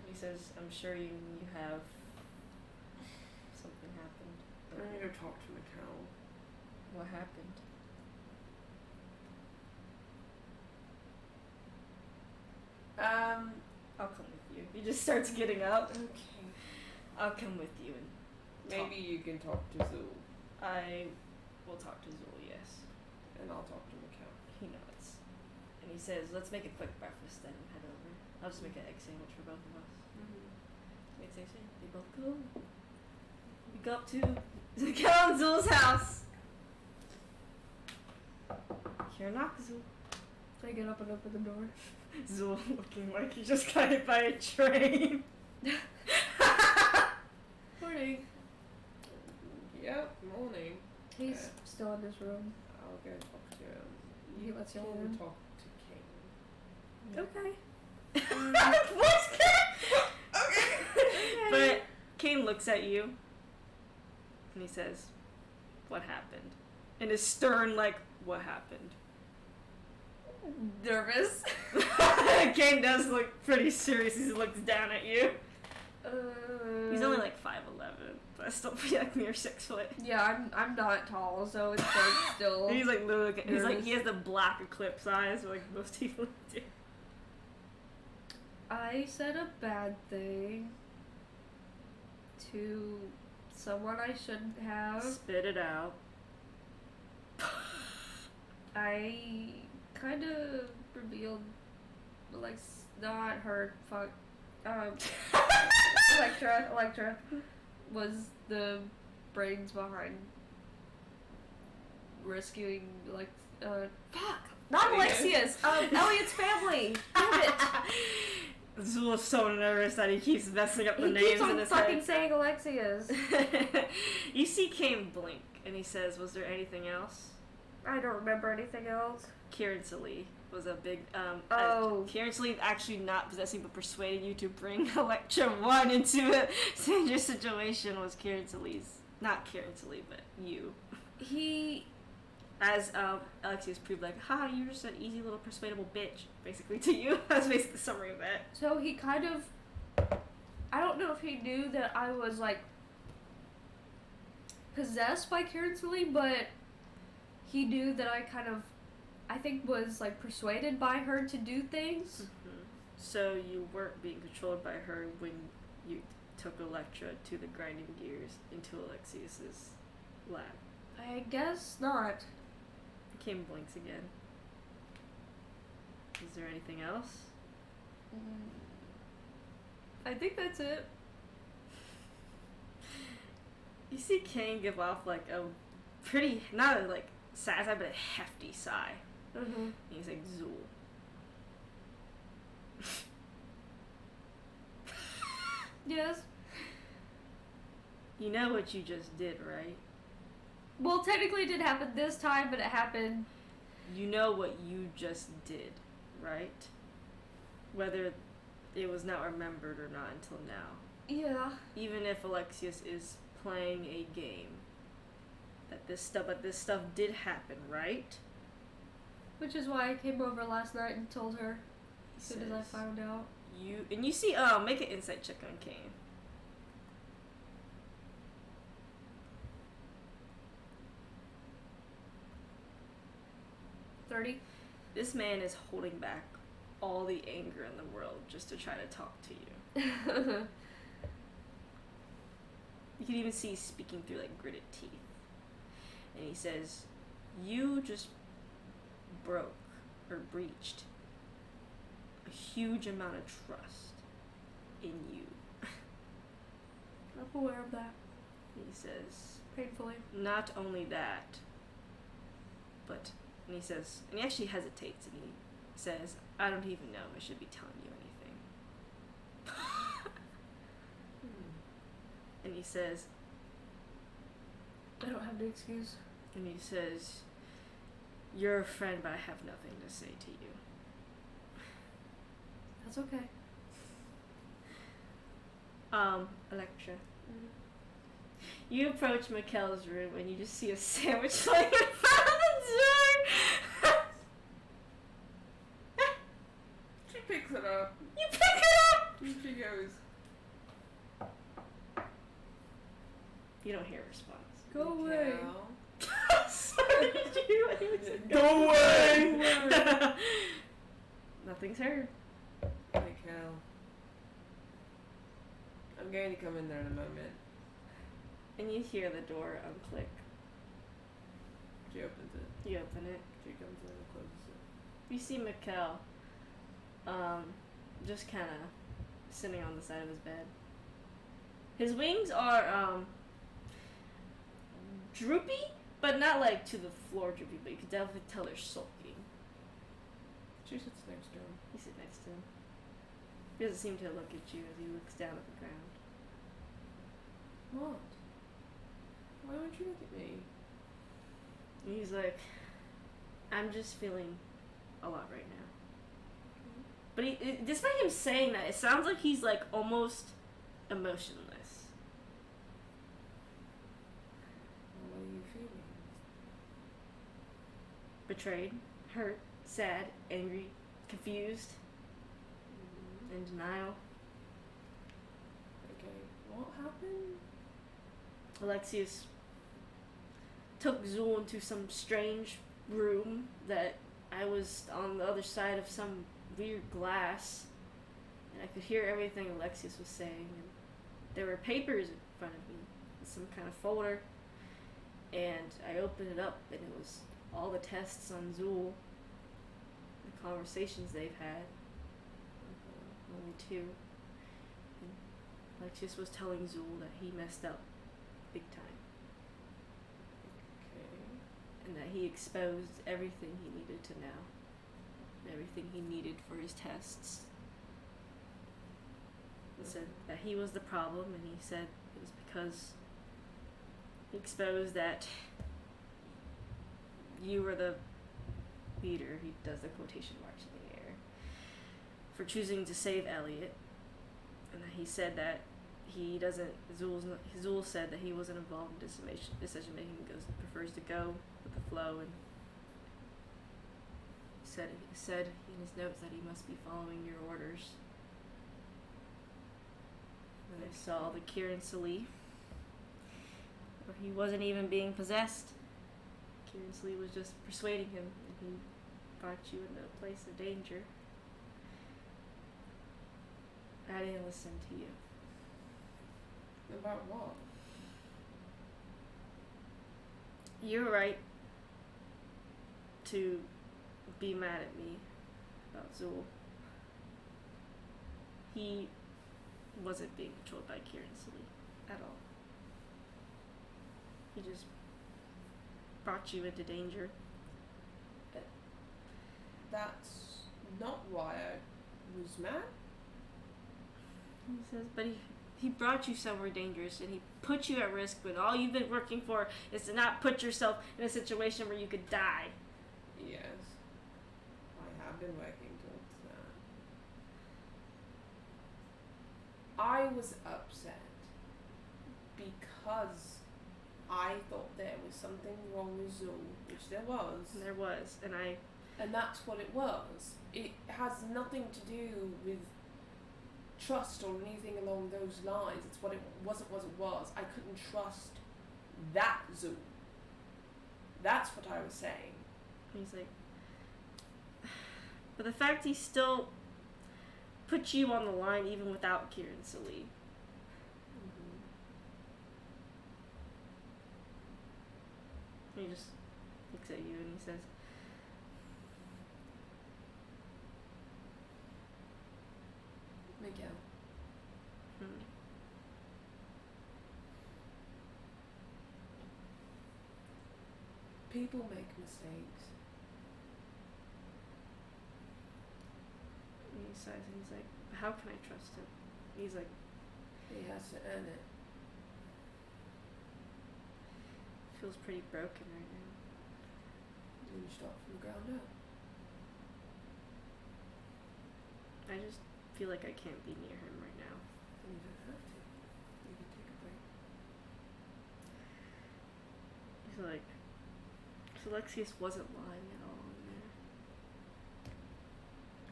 He says, I'm sure you have something happened. I need to talk to Macau. What happened? I'll come with you. He just starts getting up. Okay. I'll come with you and Maybe you can talk to Zul, I will talk to Zul, yes. and I'll talk to Macau. He nods. And he says, let's make a quick breakfast then and head over. I'll just make an egg sandwich for both of us. Egg sandwich. They both go. We go up to Zul's house. Here knock, Zul. I get up and open the door. Zul looking like he just got hit by a train. Morning. Yep, morning. He's still in his room. I'll go talk to him. He lets you can in. talk to Kane. Okay. What's okay. But Kane looks at you and he says, what happened? And is stern like, what happened? Nervous. Kane does look pretty serious as he looks down at you. He's only like 5'11", but I still feel like near 6 foot. Yeah, I'm not tall, so it's like still. He's like literally, he's like, nervous. he has the black eclipse eyes like most people do. I said a bad thing to someone I shouldn't have. Spit it out. I kind of revealed, like, not her. Fuck. Electra was the brains behind rescuing, like, fuck! Not Alexius! Elliot's family! Damn it! Zul's so nervous that he keeps messing up the He names keeps in on his fucking head. saying Alexius. You see Kane blink, and he says, was there anything else? I don't remember anything else. Kieran Salee was a big, Oh. Kieran Salee actually not possessing but persuading you to bring Electra 1 into a dangerous situation was Kieran Salee's, not Kieran Salee, but you. He... As Alexius proved, like, ha, you're just an easy little persuadable bitch, basically, to you. That's basically the summary of that. So he kind of... I don't know if he knew that I was, like, possessed by Kieran Salee, but he knew that I kind of, I think, was, like, persuaded by her to do things. Mm-hmm. So you weren't being controlled by her when you took Electra to the grinding gears into Alexius's lab. I guess not. Kim blinks again. Is there anything else? I think that's it. You see Kane give off like a pretty, not a like sad sigh, but a hefty sigh. Mm-hmm. And he's like, Zool. Yes. You know what you just did, right? Well, technically it did happen this time, but it happened... You know what you just did, right? Whether it was not remembered or not until now. Yeah. Even if Alexius is playing a game, but this stuff did happen, right? Which is why I came over last night and told her He as soon as I says, found out. You see, make an insight check on Kane. 30. This man is holding back all the anger in the world just to try to talk to you. You can even see he's speaking through like gritted teeth. And he says, you just broke or breached a huge amount of trust in you. I'm aware of that. He says, Painfully. not only that, but, and he says, and he actually hesitates and he says, I don't even know if I should be telling you anything. And he says, I don't have the excuse. and he says, you're a friend, but I have nothing to say to you. That's okay. Electra, You approach Mikkel's room and you just see a sandwich laying in front of the door. She picks it up. You pick it up. And she goes, You don't hear a response. Go away. "Mikhail." Sorry, did you hear what he said? Go away! Nothing's heard. Mikhail. I'm going to come in there in a moment. And you hear the door unclick. She opens it. You open it. She comes in and closes it. You see Mikkel, just kind of sitting on the side of his bed. His wings are, droopy, but not like to the floor droopy, but you can definitely tell they're sulking. She sits next to him. You sit next to him. He doesn't seem to look at you as he looks down at the ground. What? Why don't you look at me? And he's like, I'm just feeling a lot right now. But despite him saying that, it sounds like he's like almost emotionless. Well, what are you feeling? Betrayed, hurt, sad, angry, confused, in denial. Okay, what happened? Alexius took Zool into some strange room that I was on the other side of some weird glass, and I could hear everything Alexius was saying, and there were papers in front of me, some kind of folder, and I opened it up, and it was all the tests on Zool, the conversations they've had, only 2, and Alexius was telling Zool that he messed up big time. Okay. And that he exposed everything he needed to know. Everything he needed for his tests. He said that he was the problem, and he said it was because he exposed that you were the leader, he does the quotation marks in the air, for choosing to save Elliot. And that he said that he doesn't, Zool said that he wasn't involved in decision making, prefers to go with the flow, and said in his notes that he must be following your orders. And I saw the Kieran Salee, where he wasn't even being possessed. Kieran Salee was just persuading him, and he brought you into a place of danger. I didn't listen to you. About what? You're right to be mad at me about Zool. He wasn't being controlled by Kieran Salee at all. He just brought you into danger. That's not why I was mad. He says, but he brought you somewhere dangerous, and he put you at risk when all you've been working for is to not put yourself in a situation where you could die. Yes. I have been working towards that. I was upset because I thought there was something wrong with Zool, which there was. And there was, And that's what it was. It has nothing to do with trust or anything along those lines. It's what it wasn't what it was. I couldn't trust that Zool. That's what I was saying. he's like, but the fact he still put you on the line even without Kieran Salee. He just looks at you and he says, Miguel. People make mistakes. And he sighs and he's like, how can I trust him? He's like, He has to earn it. feels pretty broken right now. Then you start from the ground up. I just feel like I can't be near him right now. And you don't have to. You can take a break. feel like Alexius wasn't lying at all in there.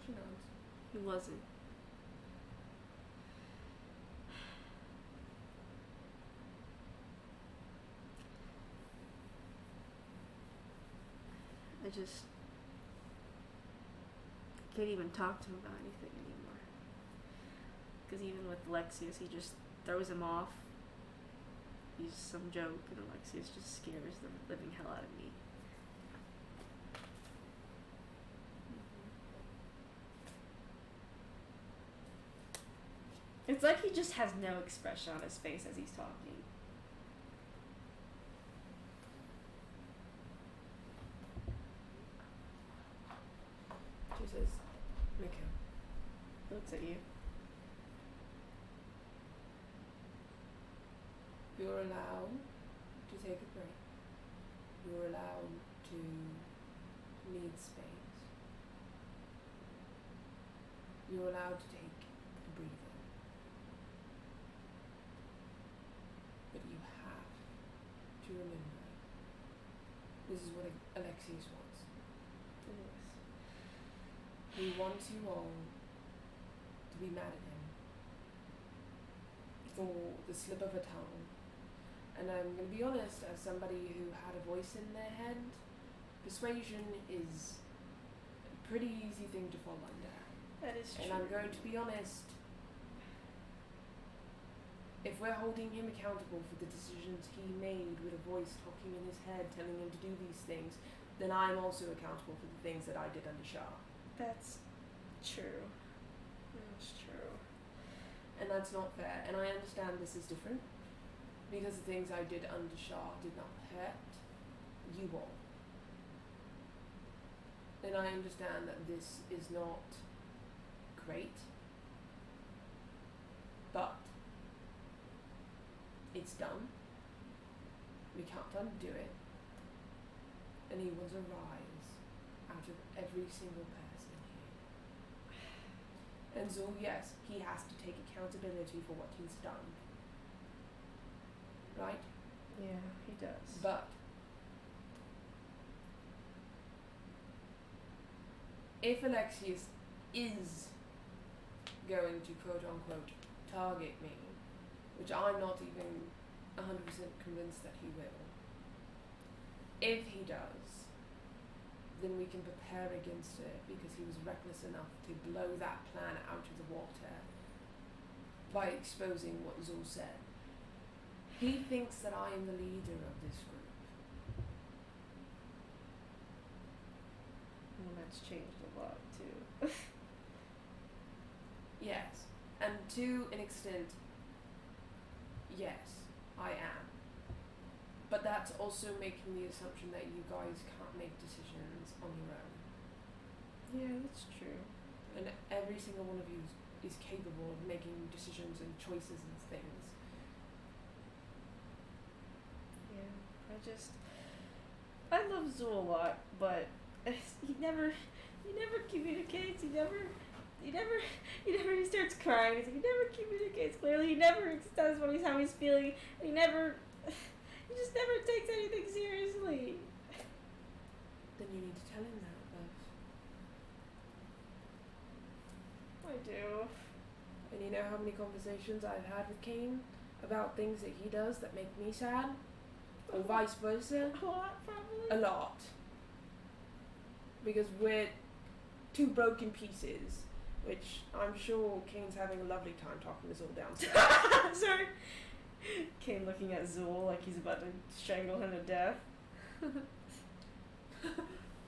She knows. He wasn't. I just can't even talk to him about anything anymore. Because even with Alexius, he just throws him off. He's some joke, and Alexius just scares the living hell out of me. It's like he just has no expression on his face as he's talking. She says, Mika. Looks at you. You're allowed to take a break. You're allowed to need space. You're allowed to take a breather. But you have to remember, this is what Alexius wants. He wants you all to be mad at him for the slip of a tongue. And I'm going to be honest, as somebody who had a voice in their head, persuasion is a pretty easy thing to fall under. That is true. And I'm going to be honest, if we're holding him accountable for the decisions he made with a voice talking in his head, telling him to do these things, then I'm also accountable for the things that I did under Shah. That's true. That's true. And that's not fair. And I understand this is different, because the things I did under Shah did not hurt you all. And I understand that this is not great, but it's done. We can't undo it. And he wants a rise out of every single person here. And so yes, he has to take accountability for what he's done. Right? Yeah, he does. But if Alexius is going to quote unquote target me, which I'm not even 100% convinced that he will, if he does, then we can prepare against it, because he was reckless enough to blow that plan out of the water by exposing what Zul said. He thinks that I am the leader of this group. Well, that's changed a lot too. Yes. And to an extent, yes, I am. But that's also making the assumption that you guys can't make decisions on your own. Yeah, that's true. And every single one of you is capable of making decisions and choices and things. I love Zul a lot, but he never communicates. He starts crying. He never communicates clearly. He never says how he's feeling. He just never takes anything seriously. Then you need to tell him that, Bev. I do. And you know how many conversations I've had with Kane about things that he does that make me sad? Or vice versa? A lot, probably. A lot. Because we're two broken pieces, which I'm sure Kane's having a lovely time talking this all down. Sorry. Kane looking at Zul like he's about to strangle him to death.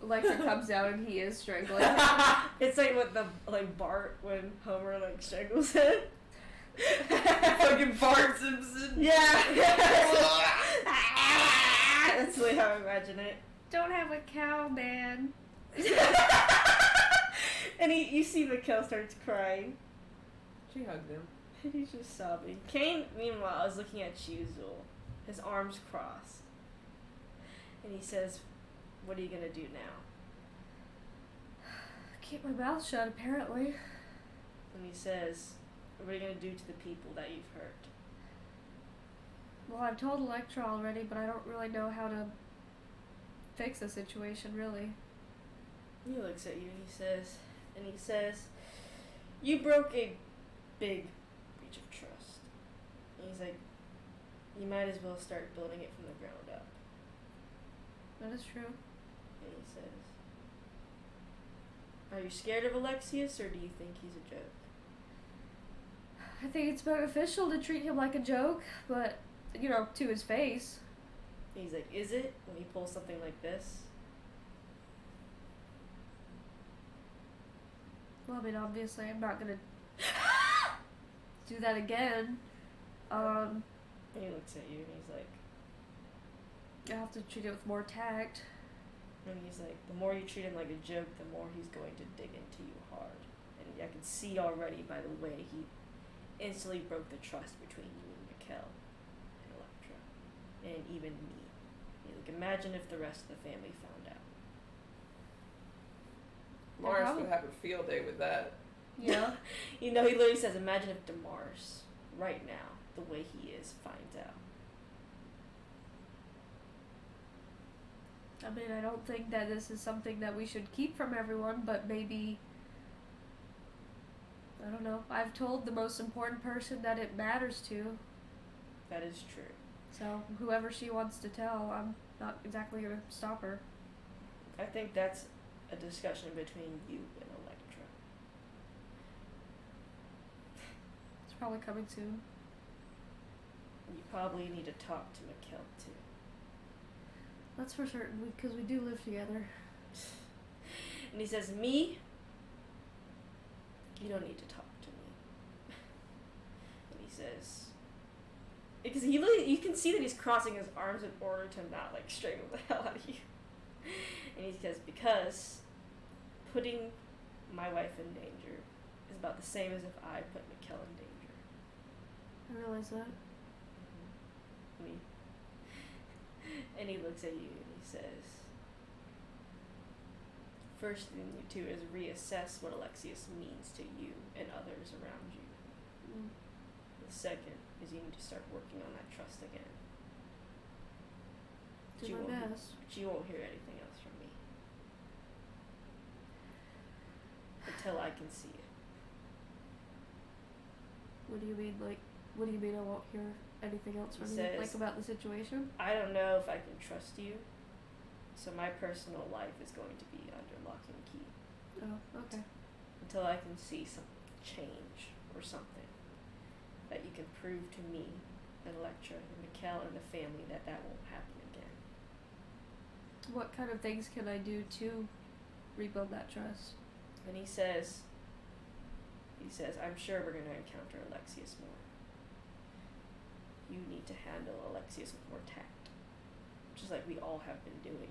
Alexa comes out and he is strangling him. It's like what Bart when Homer strangles him. Fucking Bart Simpson. Yeah. That's really how I imagine it. Don't have a cow, man. And you see the cow starts crying. She hugged him. He's just sobbing. Kane, meanwhile, is looking at you, Zul, his arms crossed. And he says, "What are you gonna do now?" Keep my mouth shut, apparently. And he says, "What are you gonna do to the people that you've hurt?" Well, I've told Electra already, but I don't really know how to fix the situation, really. He looks at you and he says, you broke a big breach of trust. And he's like, you might as well start building it from the ground up. That is true. And he says, are you scared of Alexius, or do you think he's a joke? I think it's beneficial to treat him like a joke, but, you know, to his face. And he's like, is it? When he pulls something like this? Well, I mean, obviously, I'm not gonna do that again. And he looks at you and he's like, I have to treat it with more tact. and he's like, the more you treat him like a joke, the more he's going to dig into you hard. And I can see already by the way he instantly broke the trust between you and Mikkel and Electra, and even me. Like, imagine if the rest of the family found out. Mars would have a field day with that. Yeah. You know, he literally says, imagine if Demars, right now, the way he is, finds out. I mean, I don't think that this is something that we should keep from everyone, but maybe, I don't know. I've told the most important person that it matters to. That is true. So, whoever she wants to tell, I'm not exactly going to stop her. I think that's a discussion between you and Electra. It's probably coming soon. You probably need to talk to Mikkel too. That's for certain, because we do live together. And he says, me? You don't need to talk to me. And he says, because he really, you can see that he's crossing his arms in order to not like strangle the hell out of you. And he says, because putting my wife in danger is about the same as if I put Mikkel in danger. I realize that. And he looks at you and he says, first thing you do is reassess what Alexius means to you and others around you. Mm. The second is you need to start working on that trust again. Do You my won't- best. But you won't hear anything else from me. Until I can see it. What do you mean, like, what do you mean I won't hear anything else from He you? says- Like, about the situation? I don't know if I can trust you, so my personal life is going to be under lock and key. Oh, okay. Until I can see some change or something that you can prove to me and Electra and Mikkel and the family that won't happen again. What kind of things can I do to rebuild that trust? And he says, I'm sure we're going to encounter Alexius more. You need to handle Alexius with more tact. Just like we all have been doing,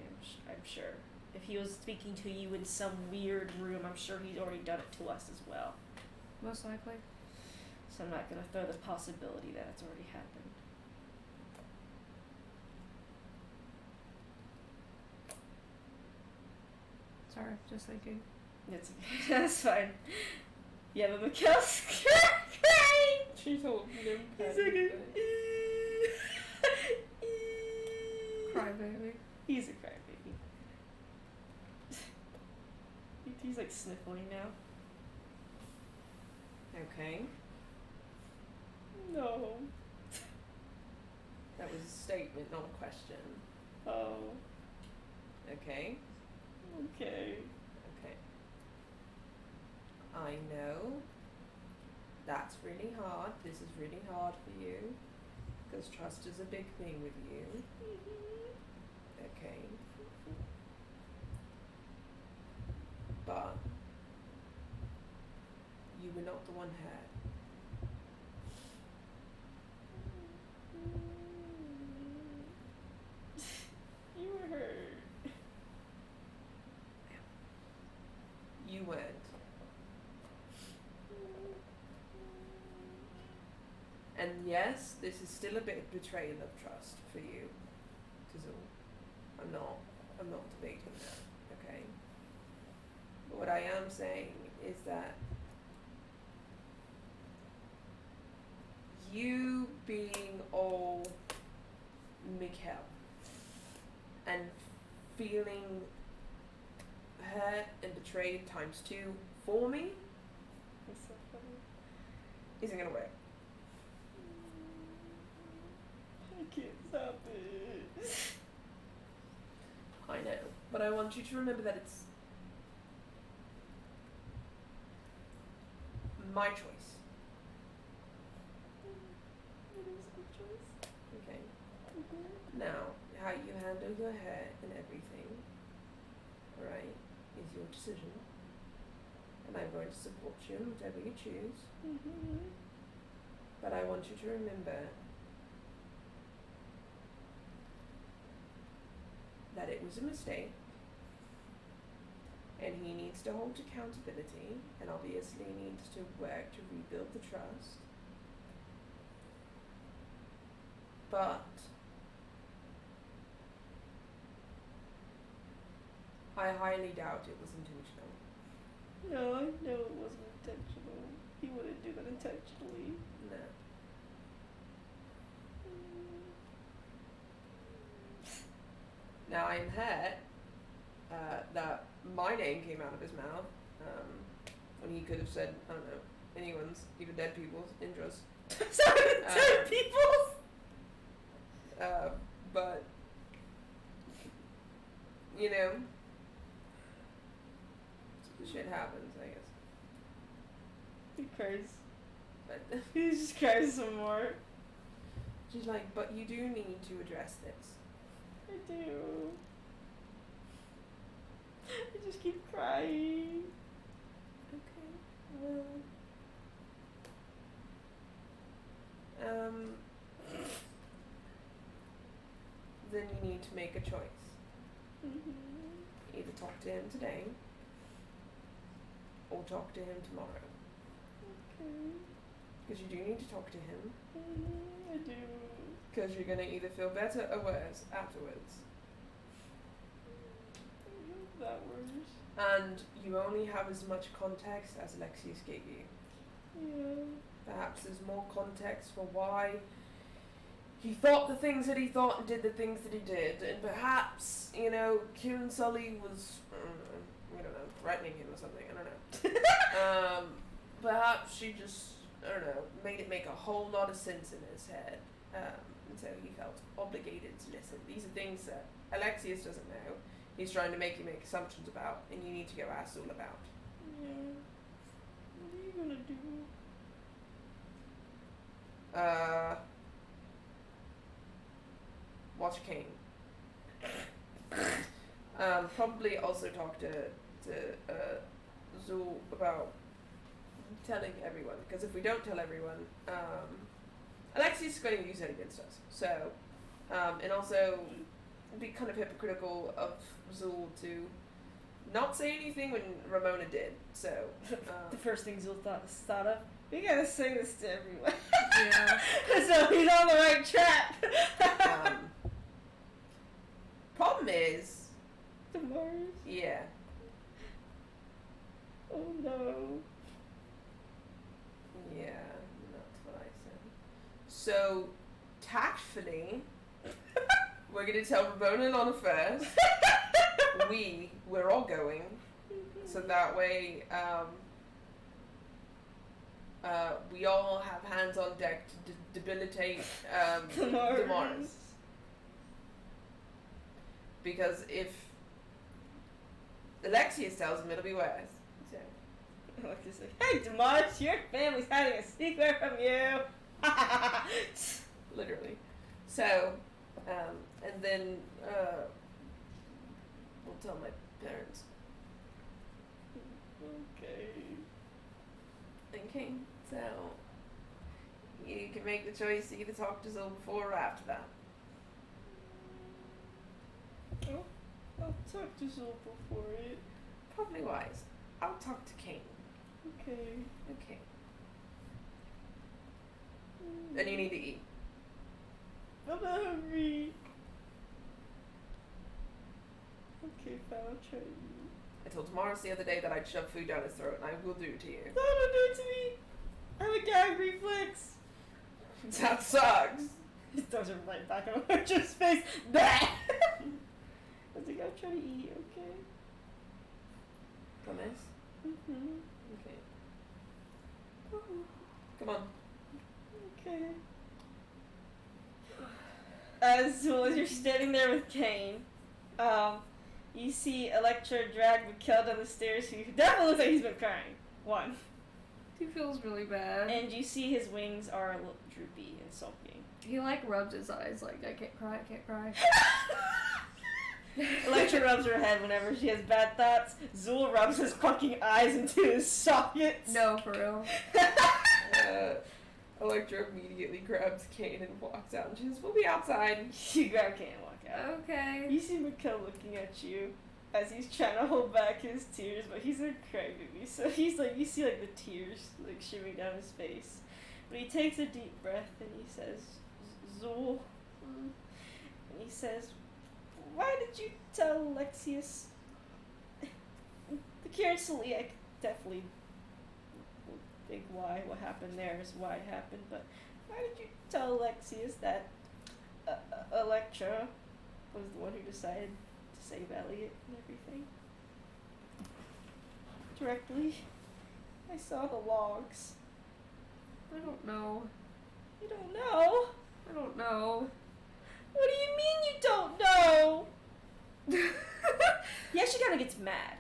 I'm sure. If he was speaking to you in some weird room, I'm sure he's already done it to us as well. Most likely. So I'm not going to throw the possibility that it's already happened. Sorry, just thinking. That's fine. Yeah, but Mikkel's crying. She told him. He's like Crybaby. He's a crybaby. He's like sniffling now. Okay. No. That was a statement, not a question. Oh. Okay. Okay. Okay. I know that's really hard. This is really hard for you. Because trust is a big thing with you. Okay. But you were not the one hurt. You were hurt. You weren't. And yes, this is still a bit of betrayal of trust for you. Tizul. I'm not debating that, okay? But what I am saying is that you being all Mikkel and feeling hurt and betrayed times 2 for me That's so funny. isn't gonna work. I can't stop it. I know, but I want you to remember that it's my choice. It is my choice. Okay. Mm-hmm. Now, how you handle your hair and everything, alright, is your decision. And I'm going to support you in whatever you choose. Mm-hmm. But I want you to remember that it was a mistake. And he needs to hold accountability and obviously needs to work to rebuild the trust. But I highly doubt it was intentional. No, I know it wasn't intentional. He wouldn't do that intentionally. No. Now I'm hurt that my name came out of his mouth when he could have said, I don't know, anyone's, even dead people's, Indra's. Dead people? But, you know, shit happens, I guess. He cries. But He just cries some more. she's like, but you do need to address this. I do. I just keep crying. Okay, well, then you need to make a choice. Mm-hmm. Either talk to him today, or talk to him tomorrow. Okay. Because you do need to talk to him, I do. because you're going to either feel better or worse afterwards. That works. And you only have as much context as Alexius gave you. Yeah. Perhaps there's more context for why he thought the things that he thought and did the things that he did. And perhaps, you know, Kieran Sully was, I don't know, threatening him or something. I don't know. Perhaps she just, I don't know, made it make a whole lot of sense in his head. And so he felt obligated to listen. These are things that Alexius doesn't know. He's trying to make you make assumptions about, and you need to go ask all about. Yeah. What are you gonna do? Watch Kane. Probably also talk to Zul about telling everyone, because if we don't tell everyone, Alexi's is going to use it against us. So, and also be kind of hypocritical of Zul to not say anything when Ramona did. So, The first thing Zul thought of, we gotta say this to everyone. yeah. So he's on the right track. Problem is, Tomorrow. yeah. Oh no. Yeah, that's what I said. So, tactfully, we're gonna tell Ramona and Lana first. We're all going. So that way, we all have hands on deck to debilitate Damaris. Because if Alexius tells him, it'll be worse. So. Alexis like, hey Damaris, your family's hiding a secret from you. Literally. So, and then we'll tell my parents. Okay. Okay, so you can make the choice to either talk to Zul before or after that. Oh, I'll talk to Zul before it. Probably wise. I'll talk to Kane. Okay. Okay. Then you need to eat. I'm not hungry. Okay, fine, I'll try to eat. I told Damaris the other day that I'd shove food down his throat, and I will do it to you. No, don't do it to me. I have a gag reflex. That sucks. He throws it right back on Archer's face. Bah! like, I'm trying to eat, okay? Promise? Mm-hmm. Okay. Come on. Okay. As well as you're standing there with Kane, you see Electra drag Mikkel down the stairs, who definitely looks like he's been crying. One. He feels really bad. And you see his wings are a little droopy and sulking. He like rubs his eyes like, I can't cry, I can't cry. Electra rubs her head whenever she has bad thoughts. Zool rubs his fucking eyes into his sockets. No, for real. Electra immediately grabs Kane and walks out, and she says, "We'll be outside." You grab Kane and walk out. Okay. You see Mikkel looking at you as he's trying to hold back his tears, but he's a crybaby, so he's like, you see like the tears like streaming down his face. But he takes a deep breath and he says, Zool, and he says, why did you tell Alexius? The Kieran Celiac definitely think why what happened there is why it happened, but why did you tell Alexius that Electra was the one who decided to save Elliot and everything? Directly, I saw the logs. I don't know. You don't know? I don't know. What do you mean you don't know? Yeah, she kind of gets mad.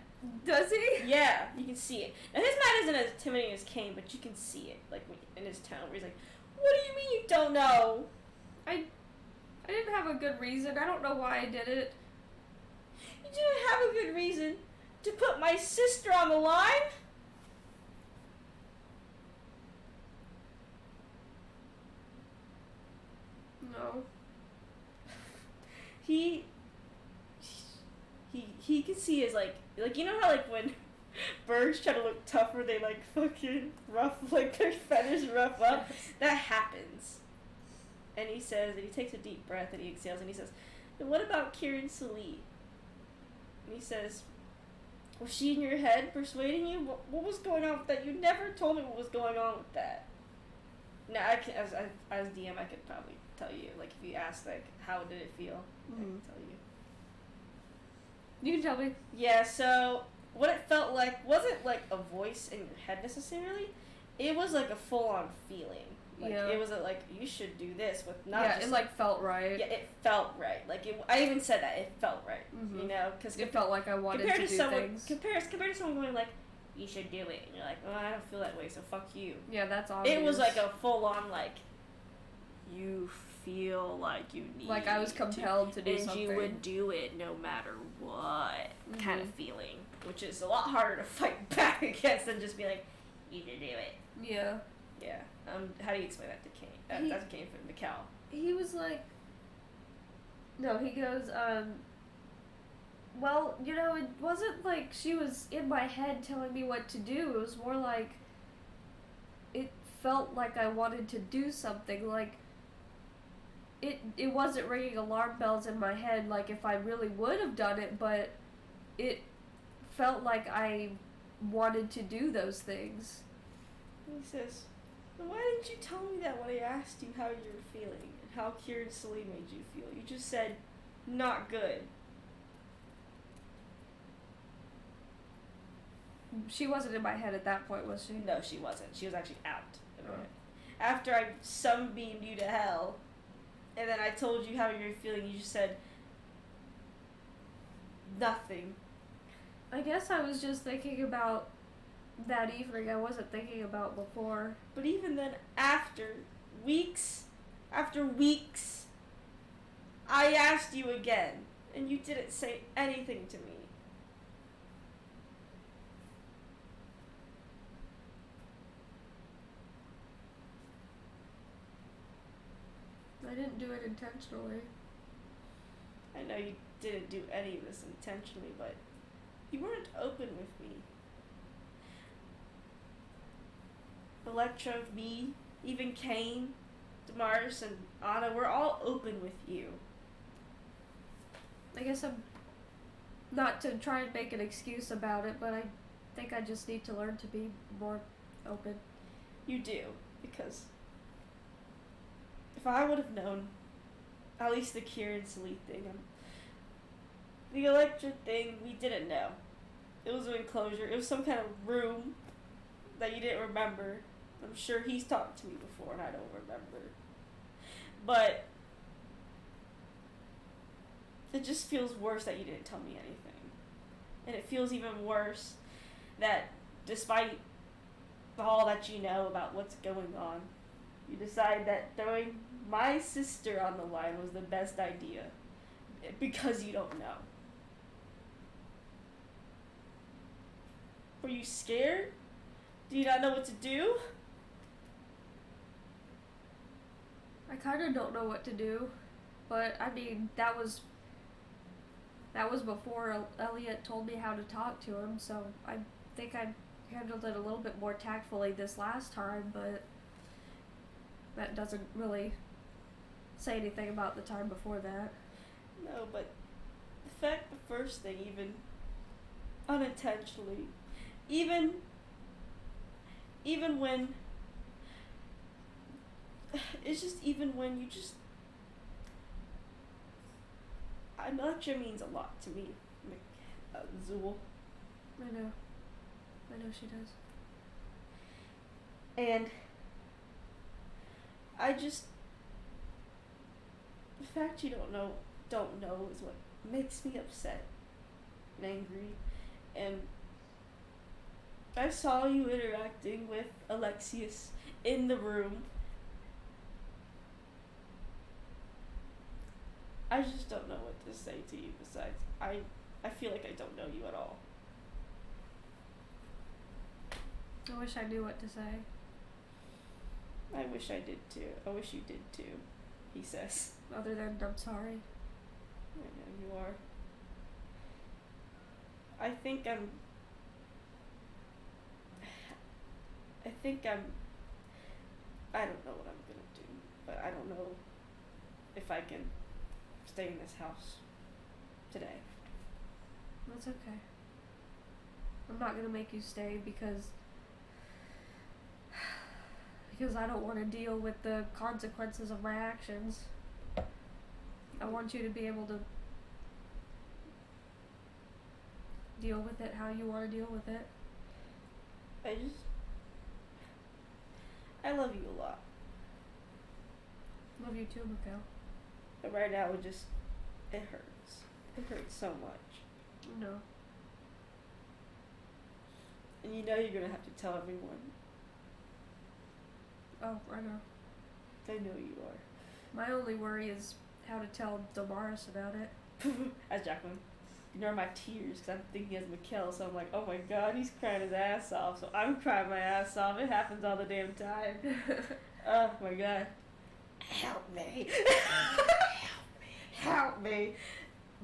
Does he? Yeah, you can see it. Now his mad isn't as intimidating as Kane, but you can see it, like in his tone, where he's like, "What do you mean you don't know?" I didn't have a good reason. I don't know why I did it. You didn't have a good reason to put my sister on the line. No. He can see his like you know how like when birds try to look tougher, they like fucking rough like their feathers rough up. That happens. And he says, and he takes a deep breath and he exhales and he says, "And what about Kieran Salee?" And he says, "Was she in your head persuading you? What was going on with that? You never told me what was going on with that." Now I can, as DM, I could probably tell you. Like if you asked, like, how did it feel? I can tell you. You can tell me. Yeah. So what it felt like wasn't like a voice in your head necessarily. It was like a full-on feeling. Like Yeah. it was like, you should do this with not Yeah, just it like felt right. yeah, it felt right. Like I even said that it felt right. Mhm. You know, because It felt like I wanted compared to to do someone things. compared to someone going like, you should do it, and you're like, well, I don't feel that way, so fuck you. Yeah, that's obvious. It was like a full on like, you feel like you need like I was compelled to do and something. you would do it no matter what kind of Mhm. feeling, which is a lot harder to fight back against than just be like, you should do it. Yeah. Yeah. How do you explain that to Kane? That's Kane for Mikkel. He was like, no, he goes, well, you know, it wasn't like she was in my head telling me what to do. It was more like, it felt like I wanted to do something. Like, it wasn't ringing alarm bells in my head like if I really would have done it, but it felt like I wanted to do those things. He says, then why didn't you tell me that when I asked you how you were feeling and how Kieran Salee made you feel? You just said, not good. She wasn't in my head at that point, was she? No, she wasn't. She was actually out. Oh. After I sunbeamed you to hell, and then I told you how you were feeling, you just said, nothing. I guess I was just thinking about that evening. I wasn't thinking about before. But even then, after weeks, I asked you again, and you didn't say anything to me. I didn't do it intentionally. I know you didn't do any of this intentionally, but you weren't open with me. Electra, me, even Kane, Damaris, and Anna, we're all open with you. I guess I'm not to try and make an excuse about it, but I think I just need to learn to be more open. You do, because if I would have known, at least the Kieran Salee thing, The Electra thing, we didn't know. It was an enclosure. It was some kind of room that you didn't remember. I'm sure he's talked to me before and I don't remember. But it just feels worse that you didn't tell me anything. And it feels even worse that despite all that you know about what's going on, you decide that throwing my sister on the line was the best idea. Because you don't know. Were you scared? Do you not know what to do? I kind of don't know what to do, but I mean, that was before Elliot told me how to talk to him, so I think I handled it a little bit more tactfully this last time, but that doesn't really say anything about the time before that. No, but the fact the first thing, even unintentionally, even when it's just even when you just Electra means a lot to me, Zool. I know she does. And I just, the fact you don't know is what makes me upset and angry. And I saw you interacting with Alexius in the room. I just don't know what to say to you besides I feel like I don't know you at all. I wish I knew what to say. I wish I did too. I wish you did too, he says. Other than I'm sorry. I know you are. I think I'm I don't know what I'm gonna do, but I don't know if I can stay in this house today. That's okay. I'm not gonna make you stay because I don't want to deal with the consequences of my actions. I want you to be able to deal with it how you want to deal with it. I love you a lot. Love you too, Mikhail. But right now it hurts. It hurts so much. No. And you know you're gonna have to tell everyone. Oh, I know. I know you are. My only worry is how to tell Damaris about it. As Jacqueline. Ignore my tears because I'm thinking as Mikhail, so I'm like, oh my god, he's crying his ass off, so I'm crying my ass off. It happens all the damn time. Oh my god. Help me. Help me.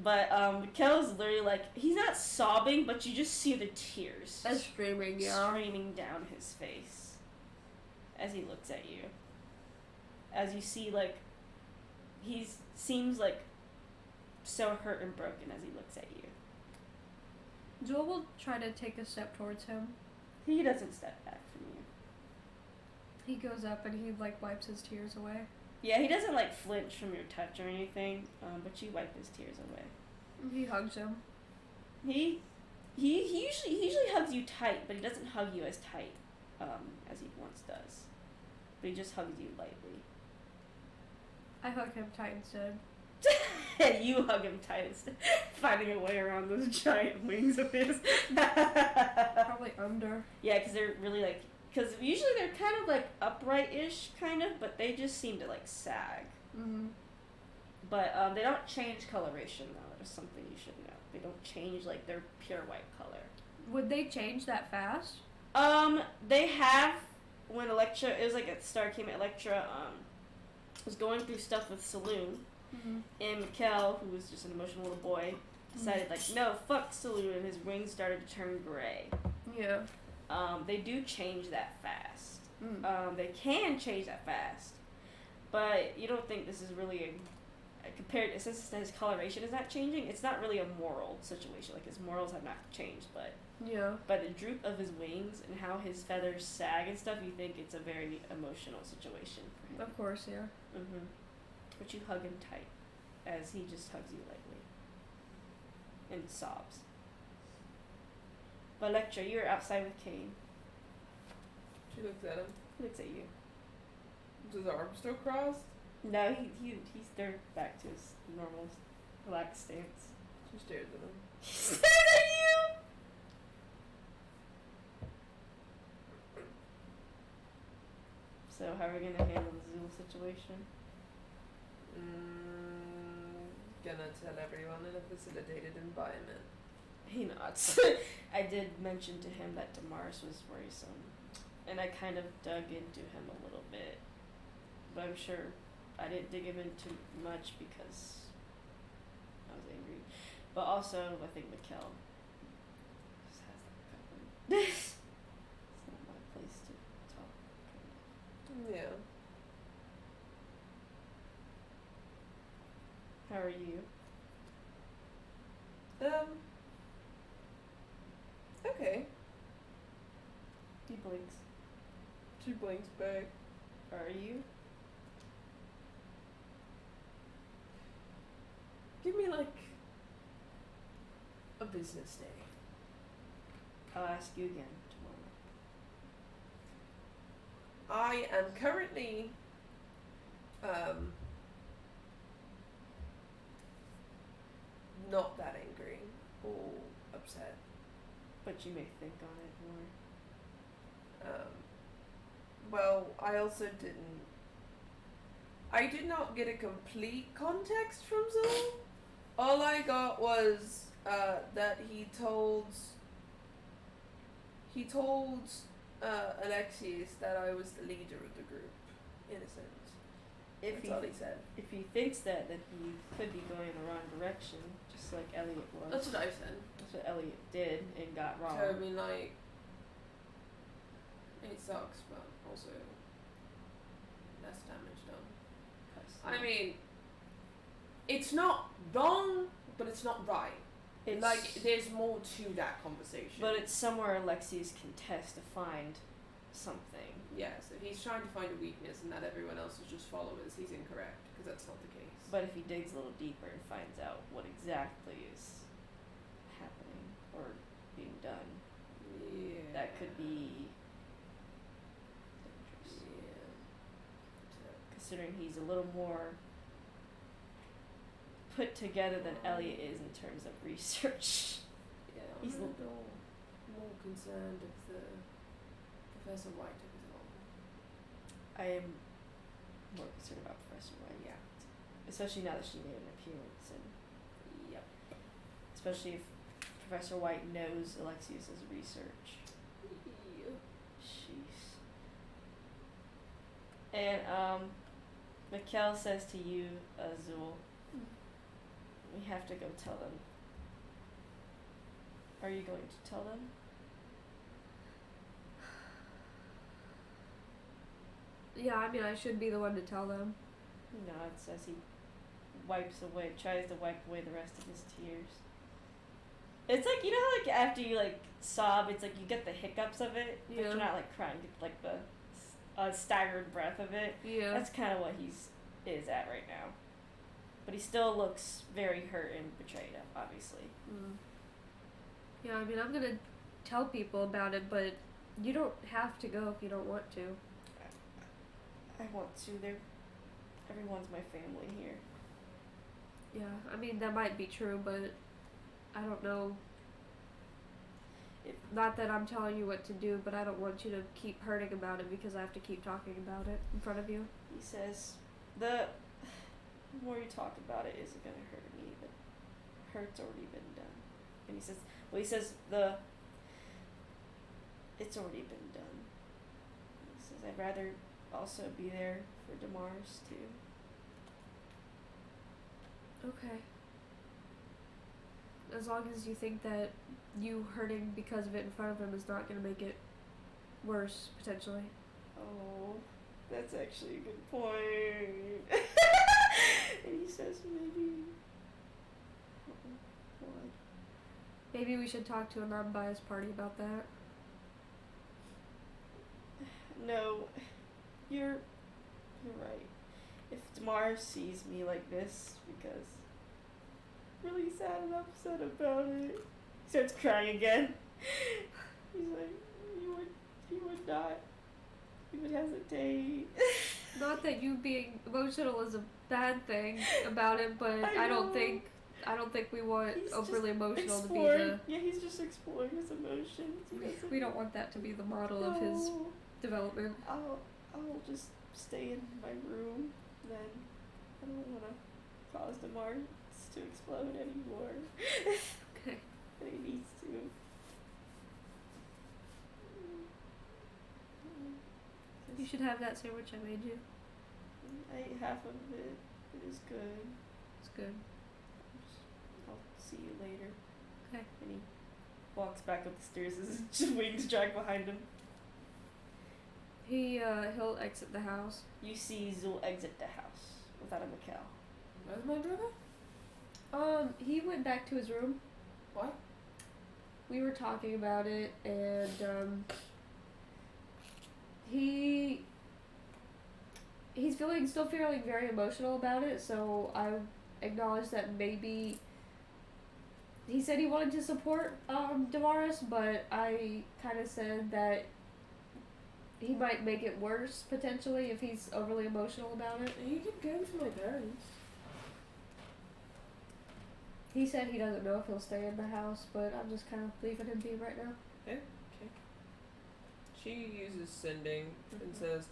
But Mikhail's literally like, he's not sobbing, but you just see the tears. That's streaming, yeah. Streaming down his face as he looks at you. As you see, like, he seems like so hurt and broken as he looks at you. Joel will try to take a step towards him. He doesn't step back from you. He goes up and he like wipes his tears away. Yeah, he doesn't like flinch from your touch or anything, but you wipe his tears away. He hugs him. He usually hugs you tight, but he doesn't hug you as tight as he once does. But he just hugs you lightly. I hug him tight instead. And you hug him tight instead, finding a way around those giant wings of his. Probably under. Yeah, because they're really like, because usually they're kind of like upright-ish, kind of, but they just seem to like sag. Mm-hmm. But they don't change coloration though. There's something you should know. They don't change like their pure white color. Would they change that fast? They have when Electra. It was like at the start came Electra. Was going through stuff with Saloon. Mm-hmm. And Mikhail, who was just an emotional little boy, decided like, no, fuck Saloon, and his wings started to turn gray. Yeah. They do change that fast. Mm. They can change that fast, but you don't think this is really compared since his coloration is not changing. It's not really a moral situation. Like his morals have not changed, but yeah. By the droop of his wings and how his feathers sag and stuff, you think it's a very emotional situation for him. Of course, yeah. Mhm. But you hug him tight, as he just hugs you lightly. and sobs. But Electra, you're outside with Kane. She looks at him. He looks at you. Is his arm still crossed? No, he's they're back to his normal, relaxed stance. She stares at him. He stares at you! So how are we gonna handle the Zool situation? Gonna tell everyone in a facilitated environment. He nods. I did mention to him that Damaris was worrisome, and I kind of dug into him a little bit, but I'm sure I didn't dig him into much because I was angry. But also, I think Mikkel just has that covered. It's not my place to talk. Yeah. How are you? Okay. He blinks. She blinks back. Are you? Give me like a business day. I'll ask you again tomorrow. I am currently not that angry or upset. But you may think on it more. Well, I also didn't. I did not get a complete context from Zoe. All I got was that he told Alexius that I was the leader of the group, in a sense. That's all he said. If he thinks that, then he could be going in the wrong direction, just like Elliot was. That's what I said. That's what Elliot did and got wrong. So, I mean, like, it sucks, but also less damage done. I mean, it's not wrong, but it's not right. It's like, there's more to that conversation. But it's somewhere Alexius can test to find something. Yeah, so he's trying to find a weakness and that everyone else is just followers. He's incorrect, because that's not the case. But if he digs a little deeper and finds out what exactly is happening or being done, yeah, that could be dangerous. Yeah. Considering he's a little more put together than Elliot is in terms of research. Yeah, He's I'm a little more concerned if the Professor White took it all. I am more concerned about Professor White. Yeah. Especially now that she made an appearance, and Yep. especially if Professor White knows Alexius's research. Yeah. Jeez. And Mikkel says to you, Azul, we have to go tell them. Are you going to tell them? Yeah, I mean, I should be the one to tell them. He nods as he tries to wipe away the rest of his tears. It's like, you know how, like, after you, like, sob, it's like you get the hiccups of it, but Yeah. you're not, like, crying, you get, like, the staggered breath of it. Yeah. That's kind of what is at right now. But he still looks very hurt and betrayed, obviously. Yeah, I mean, I'm gonna tell people about it, but you don't have to go if you don't want to. I want to. Everyone's my family here. Yeah, I mean, that might be true, but I don't know. Not that I'm telling you what to do, but I don't want you to keep hurting about it because I have to keep talking about it in front of you. He says, the more you talk about it, isn't going to hurt me. The hurt's already been done. And he says, it's already been done. He says, I'd rather also be there for Damaris too. Okay. As long as you think that you hurting because of it in front of him is not going to make it worse, potentially. Oh, that's actually a good point. And he says maybe. What? Maybe we should talk to a non-biased party about that. No, you're right. If Damaris sees me like this, because really sad and upset about it. He starts crying again. He's like, you would not, you would hesitate. Not that you being emotional is a bad thing about it, but I don't think we want He's overly just emotional to be exploring. Yeah, he's just exploring his emotions. we don't want that to be the model of his development. I'll just stay in my room then. I don't want to cause the Mars to explode anymore. Okay. But he needs to. You should have that sandwich I made you. I ate half of it. It is good. It's good. I'll see you later. Okay. And he walks back up the stairs as his wings drag behind him. He'll exit the house. You see Zul exit the house without a Mikkel. Where's my brother? He went back to his room. What? We were talking about it, and he's still feeling very emotional about it. So I acknowledged that maybe he said he wanted to support Damaris, but I kind of said that he might make it worse potentially if he's overly emotional about it. You could go to my parents. He said he doesn't know if he'll stay in the house, but I'm just kind of leaving him be right now. Okay. She uses sending and says,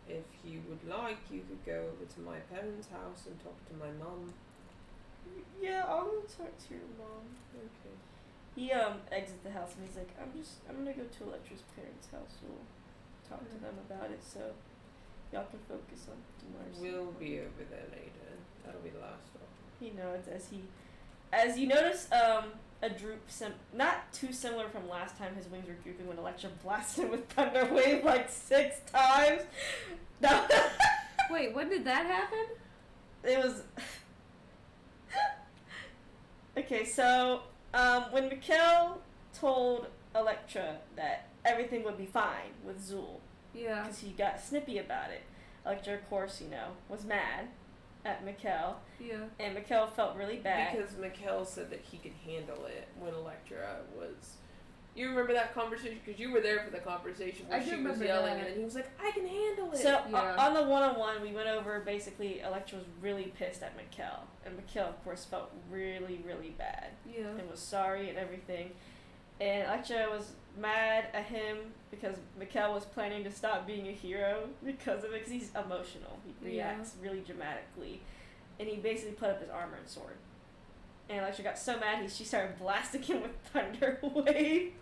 if you would like, you could go over to my parents' house and talk to my mom. Yeah, I'll go talk to your mom. Okay. He exits the house and he's like, I'm gonna go to Electra's parents' house. We'll talk to them about it so y'all can focus on Damaris. We'll be over there later. That'll be the last stop. He nods as you notice a droop not too similar from last time his wings were drooping when Electra blasted him with Thunder Wave like 6 times. No. Wait, when did that happen? It was okay, so when Mikkel told Electra that everything would be fine with Zul, Yeah. because he got snippy about it, Electra, of course, was mad at Mikkel, Yeah. and Mikkel felt really bad. Because Mikkel said that he could handle it when Electra was... You remember that conversation? Because you were there for the conversation where I do she was remember yelling that. and he was like, I can handle it. So Yeah. on the one-on-one, we went over basically Electra was really pissed at Mikkel, and Mikkel, of course, felt really, really bad Yeah. and was sorry and everything. And Electra was mad at him because Mikkel was planning to stop being a hero because of it, because he's emotional. He reacts really dramatically. And he basically put up his armor and sword. And Electra got so mad, she started blasting him with Thunder Wave.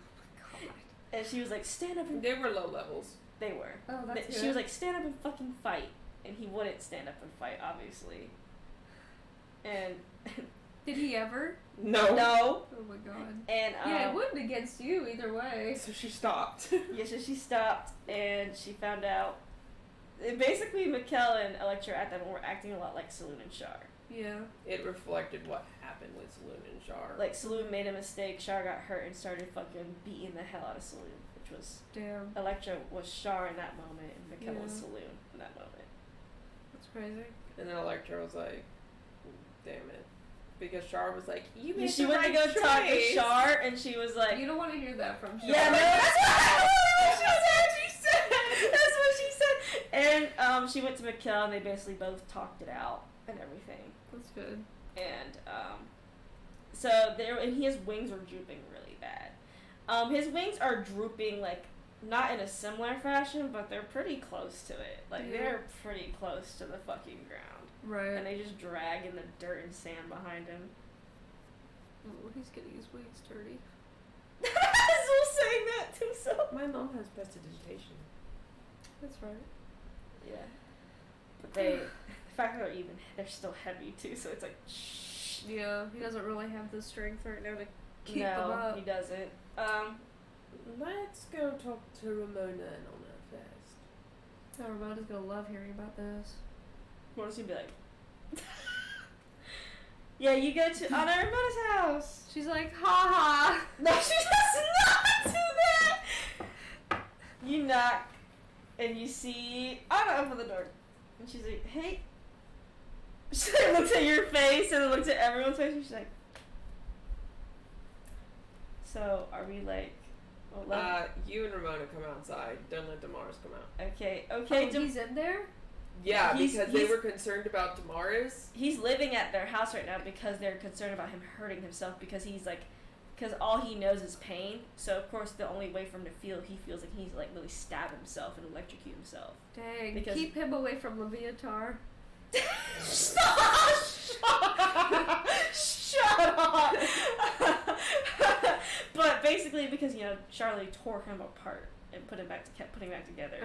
God. And she was like, stand up and... They were low levels. They were. Oh, that's She good. was like, stand up and fucking fight. And he wouldn't stand up and fight, obviously. And... Did he ever? No. No. Oh my god. And, Yeah, it wouldn't against you either way. So she stopped. Yeah, so she stopped, and she found out... Basically, Mikkel and Electra at that moment were acting a lot like Saloon and Char. Yeah. It reflected what happened with Saloon and Char. Like, Saloon made a mistake, Char got hurt and started fucking beating the hell out of Saloon, which was... Damn. Electra was Char in that moment, and Mikkel was Yeah. Saloon in that moment. That's crazy. And then Electra was like, damn it. Because Char was like, you Yeah, made she the went right to go talk to choice." Char, and she was like... You don't want to hear that from Char. Yeah, no, that's what she said. That's what she said. And she went to Mikkel, and they basically both talked it out and everything. That's good. And so there, and his wings were drooping really bad. His wings are drooping like not in a similar fashion, but they're pretty close to it. Like Yeah. they're pretty close to the fucking ground, Right. and they just drag in the dirt and sand behind him. Oh, he's getting his wings dirty. Zul saying that to himself. My mom has prestidigitation. That's right. Yeah. But the fact that they're still heavy too, so it's like, shh. Yeah, he doesn't really have the strength right now to keep them No, up. he doesn't. Let's go talk to Ramona and Anna first. Oh, Ramona's gonna love hearing about this. What does he be like? Yeah, you go to Anna and Ramona's house. She's like, ha ha. No, she does not do that. You knock, and you see Anna open the door, and she's like, "Hey, She like, looks at your face and then looks at everyone's face and she's like, so are we like, you and Ramona come outside. Don't let Damaris come out. okay, Oh, he's in there? Yeah, because they were concerned about Damaris. He's living at their house right now because they're concerned about him hurting himself because because all he knows is pain. So of course the only way for him to feel, he feels like he's like really stab himself and electrocute himself. Dang, Because keep him away from Leviatar. Stop! Shut up! But basically because, Charlie tore him apart and kept putting him back together.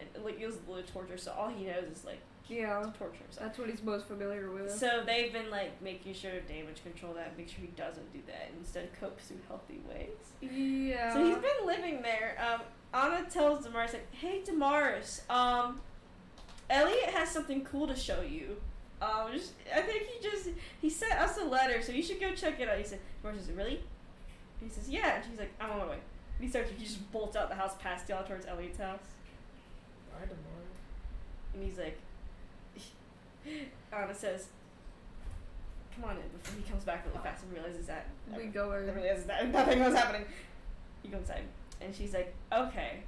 And like it was a little torture, so all he knows is like Yeah, to torture himself. that's what he's most familiar with. So they've been like making sure to damage control that, make sure he doesn't do that, and instead copes through healthy ways. Yeah. So he's been living there. Anna tells Damaris like, "Hey Damaris, Elliot has something cool to show you. I think he sent us a letter, so you should go check it out." He said, "Damaris says, really?" And he says, "Yeah." And she's like, "I'm on my way." And he just bolts out the house past y'all towards Elliot's house. Bye, Damaris. And he's like, Anna says, "Come on in," before he comes back really fast and realizes that realizes that nothing was happening. He goes inside, and she's like, "Okay."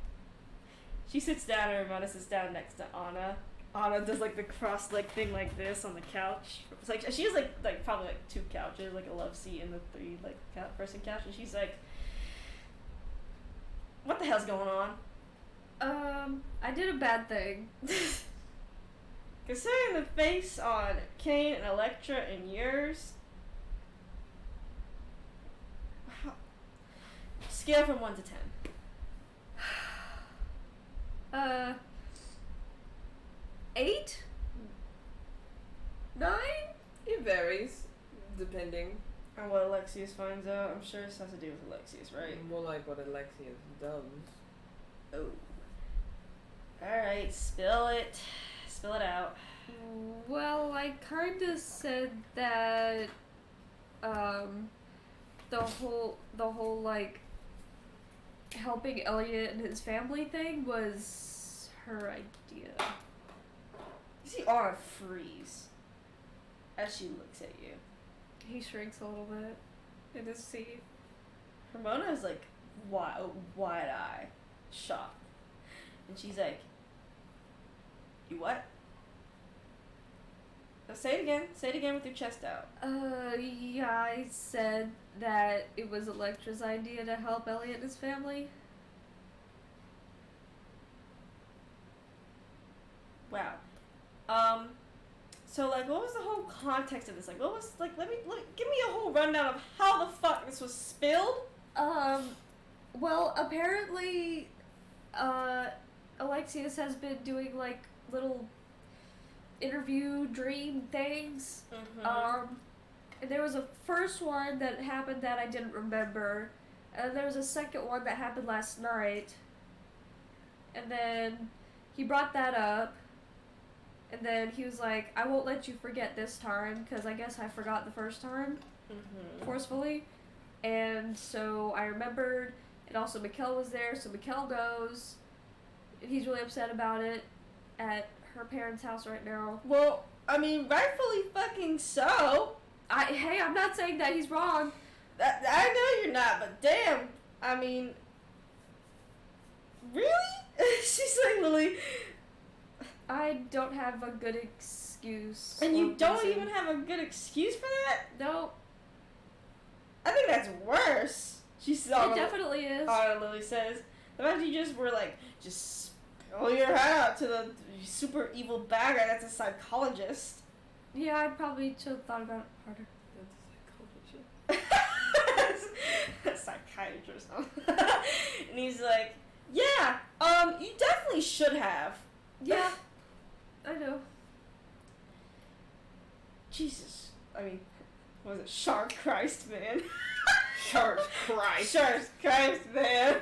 She sits down, and Ramona sits down next to Anna. Anna does like the cross leg thing like this on the couch. It's like she has like probably like 2 couches, like a love seat and the 3 like person couch, and she's like, "What the hell's going on?" I did a bad thing. Considering the face on Kane and Electra and yours, scale from 1 to 10. 8? 9? It varies, depending. On what Alexius finds out. I'm sure this has to do with Alexius, right? More like what Alexius does. Oh. Alright, spill it. Spill it out. Well, I kinda said that, the whole, like, helping Elliot and his family thing was her idea. You see Anna freeze as she looks at you. He shrinks a little bit in his seat. Ramona is like wide-eye, shocked. And she's like, "You what?" Say it again. Say it again with your chest out. Yeah, I said that it was Electra's idea to help Elliot and his family. Wow. So like, what was the whole context of this? Like, what was like? Give me a whole rundown of how the fuck this was spilled. Well, apparently, Alexius has been doing like little interview dream things. And there was a first one that happened that I didn't remember, and there was a second one that happened last night. And then he brought that up, and then he was like, "I won't let you forget this time," because I guess I forgot the first time forcefully. And so I remembered, and also Mikkel was there, so Mikkel knows, and he's really upset about it at her parents' house right now. Well, I mean, rightfully fucking so. Hey, I'm not saying that he's wrong. I know you're not, but damn, I mean, really? She's like literally. I don't have a good excuse. And you don't even have a good excuse for that? No. I think that's worse. She says. It definitely is. Lily says. The fact you just were like, just spill your heart out to the super evil bad guy that's a psychologist. Yeah, I probably should have thought about it harder. That's a psychologist. Psychiatrist, huh? And he's like, "Yeah, you definitely should have." Yeah, I know. Jesus. I mean, what was it? Shark Christ, man. Shark Christ. Shark Christ, man.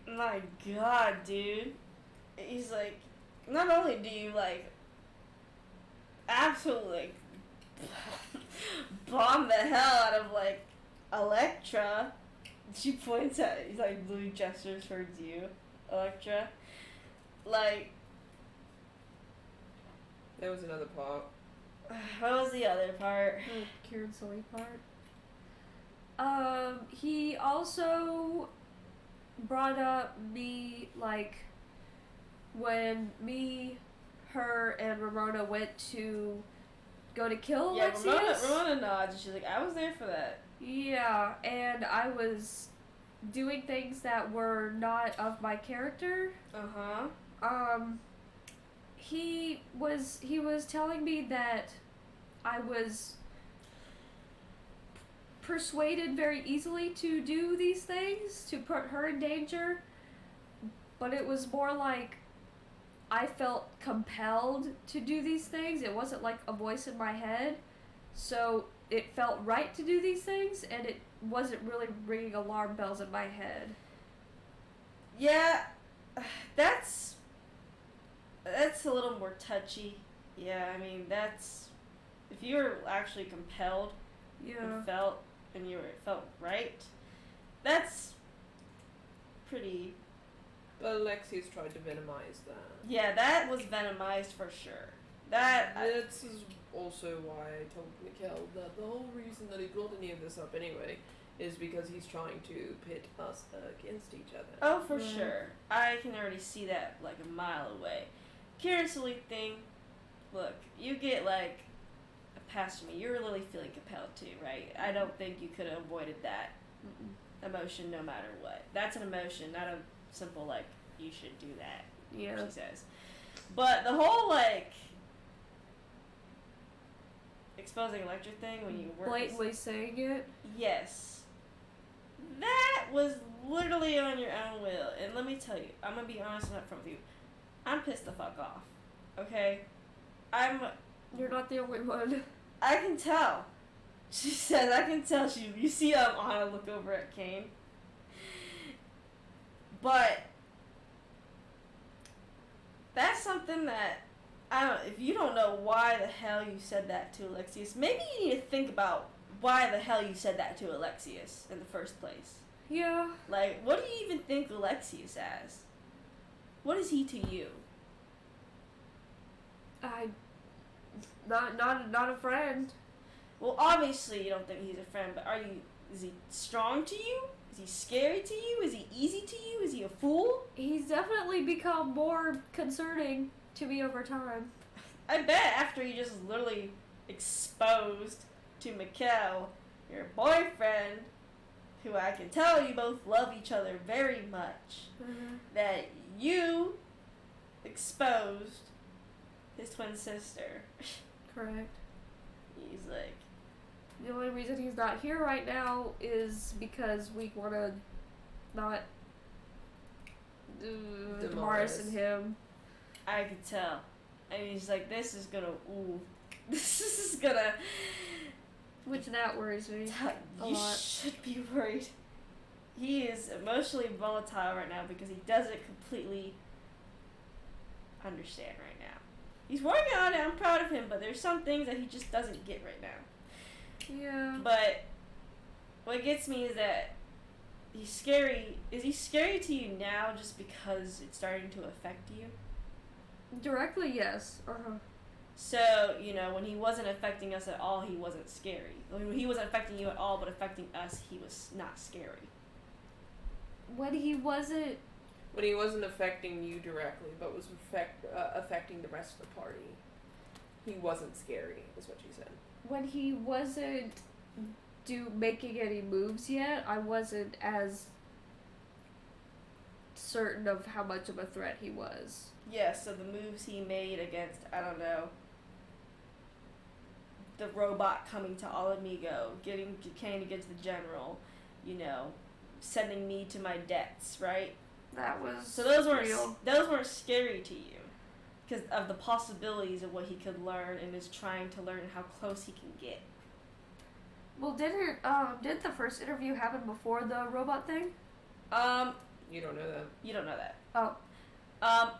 My God, dude. He's like, not only do you, like, absolutely, like, bomb the hell out of, like, Electra. She points at, he's like, literally gestures towards you, Electra. Like, There was another What was the other part? The Kieran Sully part. He also brought up me, like, when me, her, and Ramona went to go to kill Alexius. Yeah, Ramona nods and she's like, I was there for that. Yeah, and I was doing things that were not of my character. He was telling me that I was persuaded very easily to do these things, to put her in danger, but it was more like I felt compelled to do these things. It wasn't like a voice in my head, so it felt right to do these things, and it wasn't really ringing alarm bells in my head. Yeah, that's a little more touchy. Yeah, I mean, that's, if you were actually compelled, and felt right, that's pretty. But Alexius tried to venomize that. Yeah, that was venomized for sure. This is also why I told Mikkel that the whole reason that he brought any of this up anyway is because he's trying to pit us against each other. Oh, for sure. I can already see that like a mile away. Kieran Sully thing, look, you get like past me, you're really feeling compelled to, right? I don't think you could have avoided that emotion no matter what. That's an emotion, not a simple like, you should do that, she says. But the whole like exposing Electra thing when you work blatantly saying it? Yes. That was literally on your own will. And let me tell you, I'm gonna be honest and upfront with you. I'm pissed the fuck off. Okay? You're not the only one. I can tell. She says, I can tell. You see Anna look over at Kane. But that's something that, I don't, if you don't know why the hell you said that to Alexius, maybe you need to think about why the hell you said that to Alexius in the first place. Yeah. Like, what do you even think Alexius as? What is he to you? Not a friend. Well, obviously you don't think he's a friend, but is he strong to you? Is he scary to you? Is he easy to you? Is he a fool? He's definitely become more concerning to me over time. I bet after he just literally exposed to Mikkel, your boyfriend, who I can tell you both love each other very much, that you exposed his twin sister. Correct. He's like... The only reason he's not here right now is because we want to not Damaris and him. I could tell. And he's like, this is gonna... Ooh. This is gonna... Which that worries me a you lot. should be worried. He is emotionally volatile right now because he doesn't completely understand right now. He's working on it, I'm proud of him, but there's some things that he just doesn't get right now. Yeah. But what gets me is that he's scary. Is he scary to you now just because it's starting to affect you? Directly, yes. So, you know, when he wasn't affecting us at all, he wasn't scary. When he wasn't affecting you at all, but affecting us, he was not scary. When he wasn't affecting you directly, but was affecting the rest of the party, he wasn't scary, is what she said. When he wasn't making any moves yet, I wasn't as certain of how much of a threat he was. Yeah, so the moves he made against, I don't know, the robot coming to Alamigo, getting Kane against the general, you know, sending me to my debts, right? That was so those real. Those weren't scary to you because of the possibilities of what he could learn and is trying to learn how close he can get. Well, did the first interview happen before the robot thing? You don't know that. You don't know that. Oh.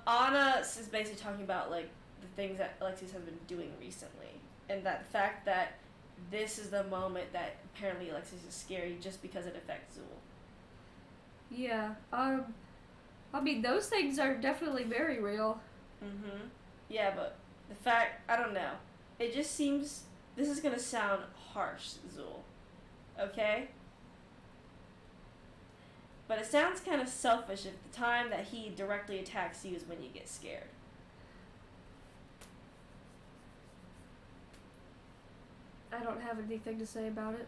Anna is basically talking about like the things that Alexius has been doing recently, and that the fact that this is the moment that apparently Alexius is scary just because it affects Zool. Yeah. I mean, those things are definitely very real. Yeah, but the fact, I don't know. it just seems, this is gonna sound harsh, Zool, okay? But it sounds kind of selfish if the time that he directly attacks you is when you get scared. I don't have anything to say about it.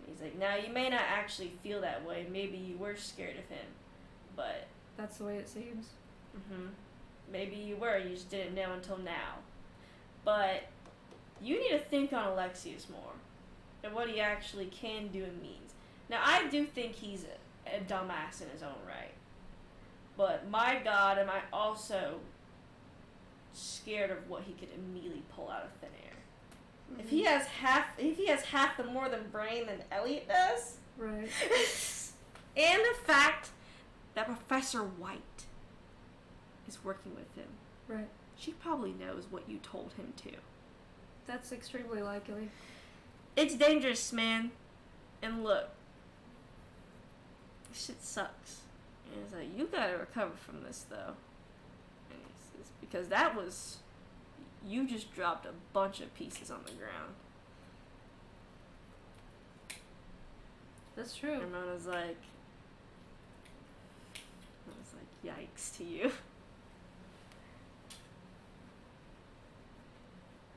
He's like, now you may not actually feel that way. Maybe you were scared of him, but That's the way it seems. maybe you were. You just didn't know until now. But you need to think on Alexius more and what he actually can do and means. Now, I do think he's a dumbass in his own right, but my God, am I also scared of what he could immediately pull out of thin air. If he has half the more than brain than Elliot does, Right. and the fact that Professor White is working with him, Right. she probably knows what you told him to. That's extremely likely. It's dangerous, man. And look, this shit sucks. And it's like, you gotta recover from this, though. And it's because that was, you just dropped a bunch of pieces on the ground. That's true. And Ramona's like, yikes to you.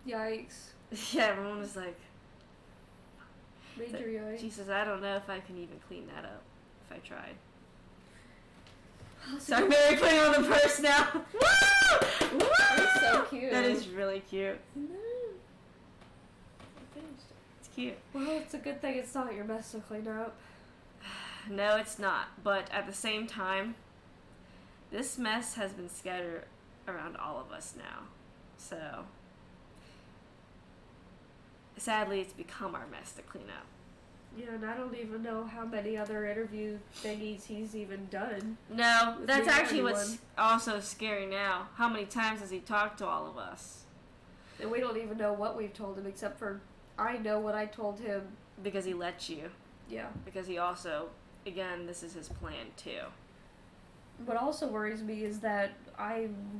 Yikes. Yeah, Ramona's like, Major yikes. she says, I don't know if I can even clean that up if I tried. So I'm very putting on the purse now. Woo! Woo! That's so cute. That is really cute. It's cute. Well, it's a good thing it's not your mess to clean up. No, it's not. But at the same time, this mess has been scattered around all of us now. So, sadly, it's become our mess to clean up. Yeah, and I don't even know how many other interview thingies he's even done. No, With that's the actually only what's one. also scary now. How many times has he talked to all of us? And we don't even know what we've told him, except for I know what I told him. Because he let you. Yeah. Because he also, again, this is his plan too. What also worries me is that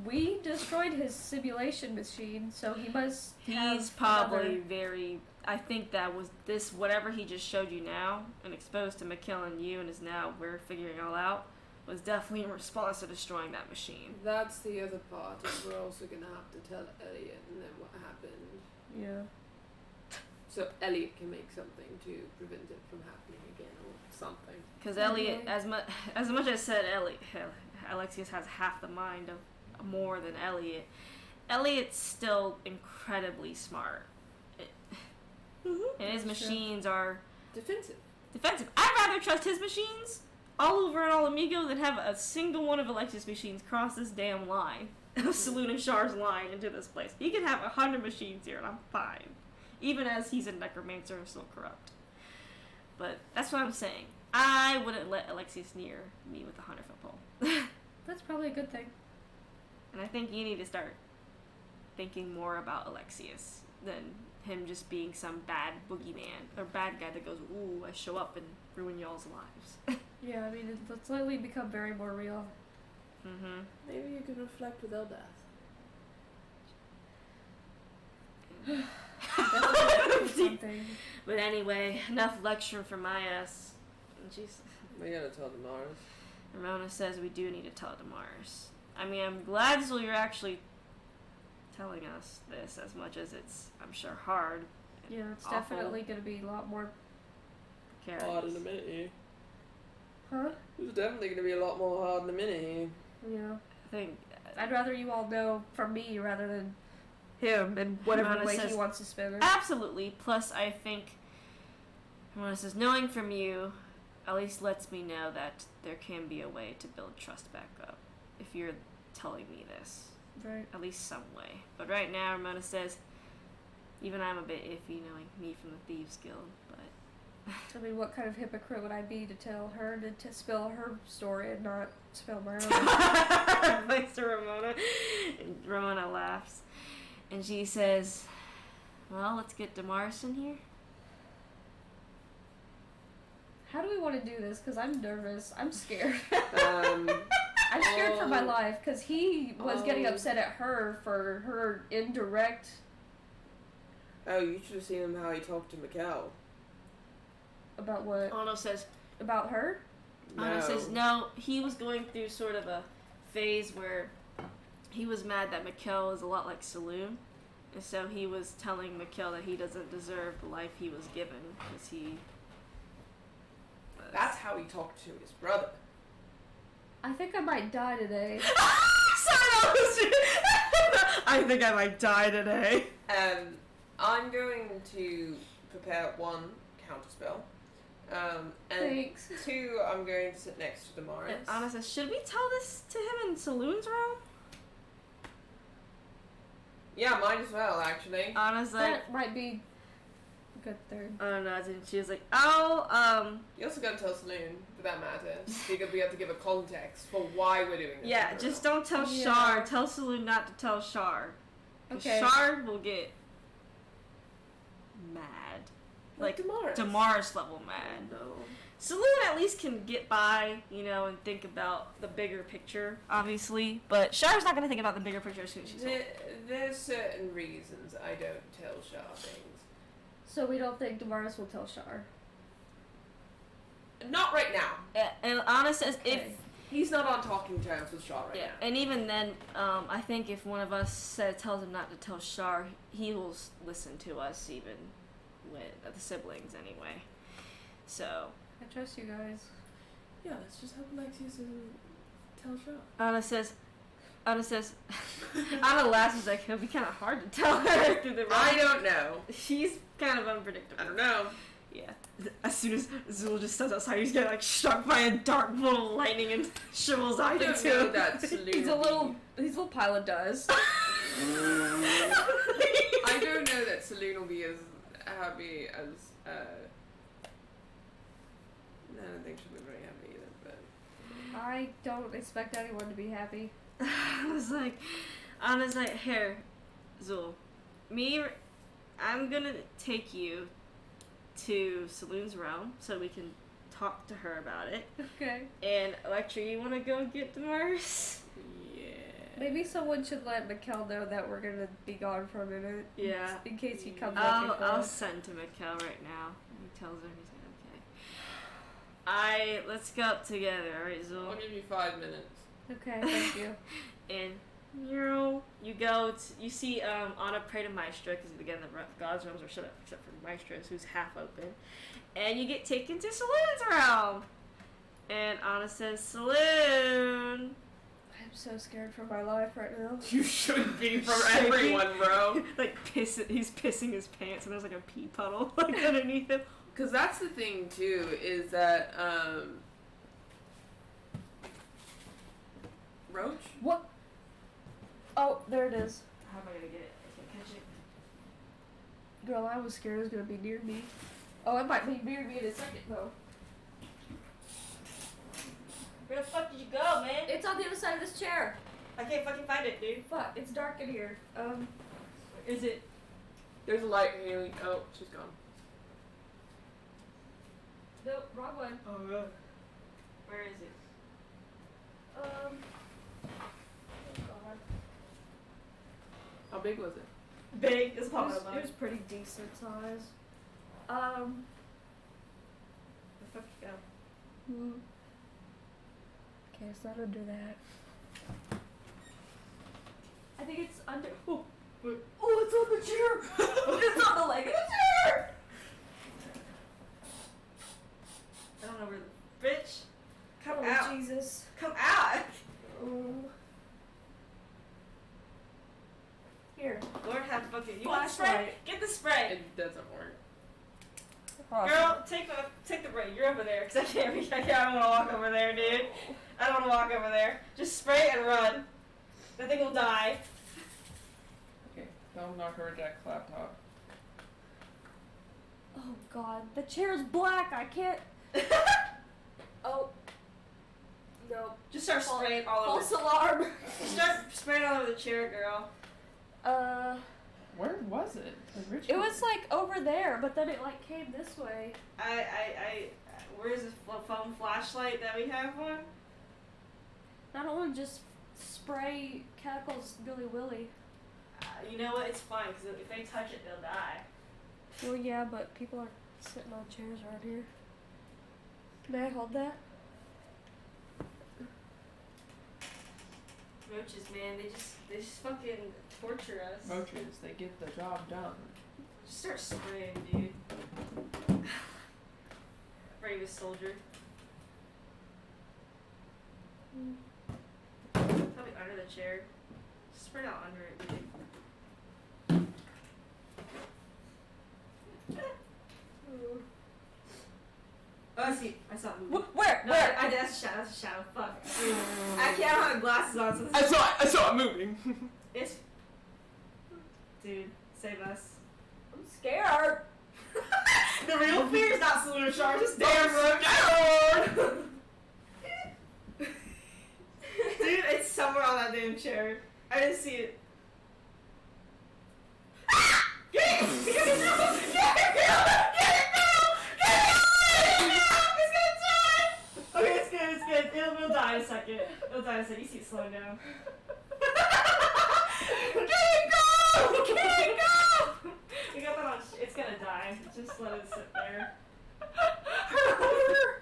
we destroyed his simulation machine, so he must have He's probably another- very. I think that was this, whatever he just showed you now and exposed to Mikkel and you and is now we're figuring it all out, was definitely in response to destroying that machine. That's the other part, is we're also gonna have to tell Elliot and then what happened. Yeah. So Elliot can make something to prevent it from happening again or something. Because Elliot, as much as said Alexius has half the mind of more than Elliot. Elliot's still incredibly smart. And his machines are Defensive. defensive. I'd rather trust his machines all over in All Amigo than have a single one of Alexius' machines cross this damn line of Saloon and Char's line into this place. He can have 100 machines here and I'm fine. Even as he's a necromancer and still corrupt. But that's what I'm saying. I wouldn't let Alexius near me with a 100-foot pole. That's probably a good thing. And I think you need to start thinking more about Alexius than him just being some bad boogeyman or bad guy that goes, ooh, I show up and ruin y'all's lives. Yeah, I mean, it's lately become very more real. Mm-hmm. Maybe you can reflect with Eldath. Something. But anyway, enough lecturing for my ass. Jeez. We gotta tell Damaris. Ramona says we do need to tell Damaris. I mean, I'm glad Zul, you're actually telling us this as much as it's, I'm sure, hard. Yeah, it's Awful. definitely going to be a lot more. Hard in a minute here. Huh? It's definitely gonna be a lot more hard in a minute here. Yeah. I think I'd rather you all know from me rather than him and whatever Ramona way says- he wants to spin it. absolutely. Plus, I think Ramona says knowing from you at least lets me know that there can be a way to build trust back up. If you're telling me this, Right. at least some way. But right now, Ramona says even I'm a bit iffy knowing me from the Thieves Guild. But I mean, what kind of hypocrite would I be to tell her to spill her story and not spill my own? thanks to Ramona. And Ramona laughs, and she says, "Well, let's get Damaris in here." How do we want to do this? Because I'm nervous. I'm scared. Um, I'm scared for my Oh. life because he was getting Oh. upset at her for her indirect Oh, you should have seen him how he talked to Mikkel. About what? Anno says, About her? Anna says no, he was going through sort of a phase where he was mad that Mikkel is a lot like Saloon. And so he was telling Mikkel that he doesn't deserve the life he was given because he... That's how he talked to his brother. I think I might die today. I think I might die today. I'm going to prepare 1 counterspell. And Thanks. 2, I'm going to sit next to Damaris. And Anna says, should we tell this to him in Saloon's room? Yeah, might as well, actually. Anna's like... That might be a good third. Oh no, and she was like, oh, You also gotta tell Saloon, for that matter, because we have to give a context for why we're doing this. yeah, just don't tell Shar. Tell Saloon not to tell Shar. Okay. Shar will get mad. Like, Damaris. Damaris level mad. No. Saloon at least can get by, you know, and think about the bigger picture, obviously. But Shar's not gonna think about the bigger picture as soon as she's home. There's certain reasons I don't tell Shar things. So we don't think Damaris will tell Shar. Not right now. And Anna says Okay. if... He's not on talking terms with Shar right now. And even then, I think if one of us tells him not to tell Shar, he will listen to us, even with the siblings anyway. So... I trust you guys. Yeah, let's just hope Alexius doesn't tell Shar. Anna says, Anna laughs. Is like, it'll be kind of hard to tell her through the. I don't know. She's kind of unpredictable. I don't know. Yeah. As soon as Zul just steps outside, he's getting like struck by a dark bolt of lightning and shrivels I eyes don't into know him. that Saloon. He's a little pile of dust. I don't know that Saloon will be as happy as. No, I don't think she'll be very happy either. But I don't expect anyone to be happy. Anna's like, here, Zul, I'm gonna take you to Saloon's realm so we can talk to her about it. Okay. And Electra, you wanna go get Damaris? yeah. Maybe someone should let Mikkel know that we're gonna be gone for a minute. Yeah. In case he comes looking for I'll us. send to Mikkel right now. He tells her, he's like, okay. Let's go up together, alright, Zul? I'll give you 5 minutes. Okay, thank you. And you go, you see Anna pray to Maestra, because again, the God's realms are shut up except for Maestra's, who's half open. And you get taken to Saloon's realm. And Anna says, Saloon. I'm so scared for my life right now. You should be from Shaking. everyone, bro. Like, he's pissing his pants, and there's like a pee puddle like underneath him. Because that's the thing, too, is that, Roach? What? Oh, there it is. How am I gonna get it? I can't catch it. Girl, I was scared it was gonna be near me. Oh, it might be near me in a second though. Where the fuck did you go, man? It's on the other side of this chair. I can't fucking find it, dude. Fuck, it's dark in here. Where is it? There's a light, Haley. Oh, she's gone. Nope, wrong one. Oh, really? Where is it? Oh god. How big was it? Big. It's It probably was, it was pretty decent size. Where the fuck you go? Okay, it's not under that. I think it's under. Oh, it's on the chair! It's on the leg of the chair! I don't know where the bitch. Come Oh, out. Jesus. Come out. Oh. Here. Lord have fucking. You want the spray? Flashlight. Get the spray. It doesn't work. Girl, take the break. You're over there, cause I don't want to walk over there, dude. I don't want to walk over there. Just spray and run. That thing will die. Okay, don't knock her Jack's laptop. Oh god, the chair's black. I can't. Oh. No. Just start spraying all over. False alarm. Start spraying all over the chair, girl. Where was it? It was like over there, but then it like came this way. Where's this phone flashlight that we have one? I don't want to just spray chemicals willy-willy. You know what? It's fine, because if they touch it, they'll die. Well, yeah, but people are sitting on chairs around here. May I hold that? Roaches, man, they just fucking torture us. Roaches, they get the job done. Just start spraying, dude. Bravest soldier. Probably under the chair. Just spread out under it, dude. Oh, I see. I saw it moving. Where? No, that's a shadow. That's a shadow. Fuck. I can't have glasses on. So I saw it moving. it's. Dude, save us. I'm scared. The real fear is not Saloon Shark, just damn road. Dude, it's somewhere on that damn chair. I didn't see it. Get it! Get it now! Get it now! Okay, it's good. It'll die in a second. You see it slowing down. Get it, go! We got that on. It's gonna die. Just let it sit there. Her horror!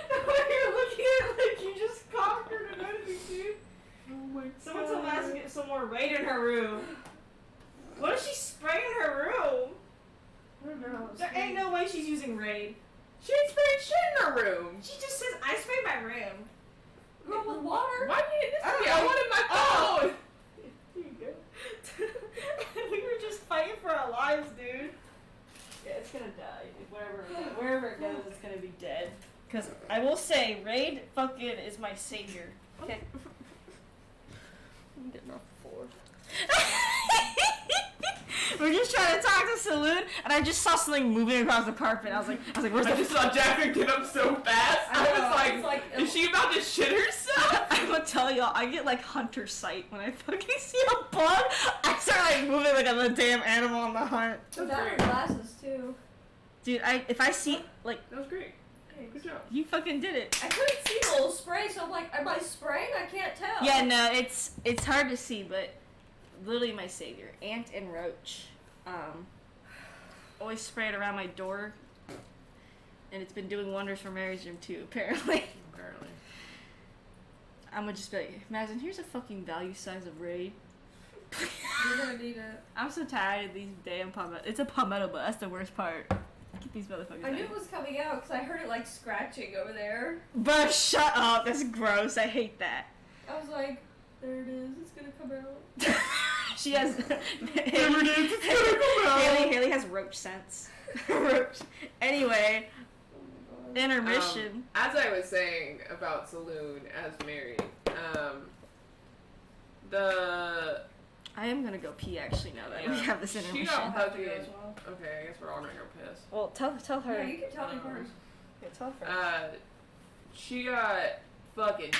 The way you're looking at it like you just conquered an enemy, dude. Oh my god. Someone told us to get some more raid in her room. What is she spraying in her room? I don't know. There ain't no way she's using raid. She ain't spraying shit in her room. She just says, I spray my room. Girl with water? Why did you hit this Oh, to me? I wanted my phone. Here you go. We were just fighting for our lives, dude. Yeah, it's gonna die. Wherever it goes, it's gonna be dead. Cause I will say, raid fucking is my savior. Okay. I'm getting off the floor. We're just trying to talk to Saloon, and I just saw something moving across the carpet. I was like, where's I the just saw Jacqueline get up so fast. I was like, is she about to shit herself? I'm gonna tell y'all, I get like hunter sight when I fucking see a bug. I start like moving like I'm a damn animal on the hunt. Without her glasses, too. Dude, if I see like That was great. Good job. you fucking did it. I couldn't see the little spray, so I'm like, am I spraying? I can't tell. Yeah, no, it's hard to see, but literally my savior, ant and roach. Always spray it around my door, and it's been doing wonders for Mary's room too. Apparently. I'm gonna just be like, imagine here's a fucking value size of raid. You're gonna need it. I'm so tired of these damn palmetto. It's a palmetto, but that's the worst part. Get these motherfuckers. I knew out. it was coming out because I heard it like scratching over there. But shut up. That's gross. I hate that. I was like, there it is. It's gonna come out. She has. Haley has roach sense. Roach. Anyway, intermission. As I was saying about Saloon as Mary, I am gonna go pee actually now that we have this she intermission. got fucking. as well. Okay, I guess we're all gonna go piss. Well, tell her. Yeah, you can tell me first. Yeah, tell her. She got fucking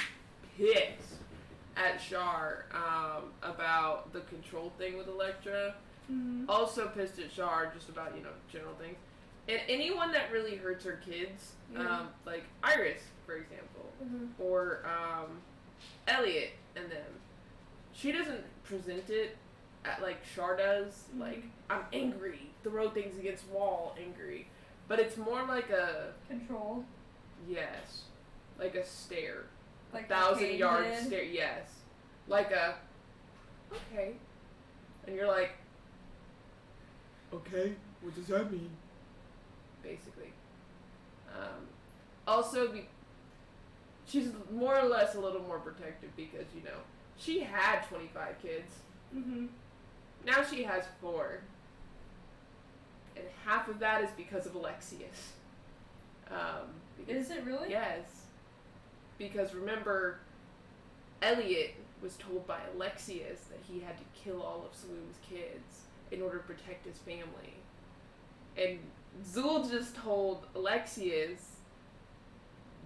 pissed at Char about the control thing with Electra. Mm-hmm. Also pissed at Char just about, general things. And anyone that really hurts her kids, like Iris, for example, or Elliot and them, she doesn't present it like Char does, like, I'm angry, throw things against wall, angry. But it's more like a... Control. Yes. Like a stare. Like 1,000-yard stare, yes. Like a... Okay. And you're like... Okay, what does that mean? Basically. Also, she's more or less a little more protective because, she had 25 kids. Mm-hmm. Now she has 4. And half of that is because of Alexius. Is it really? Yes. Because remember, Elliot was told by Alexius that he had to kill all of Saloon's kids in order to protect his family. And Zool just told Alexius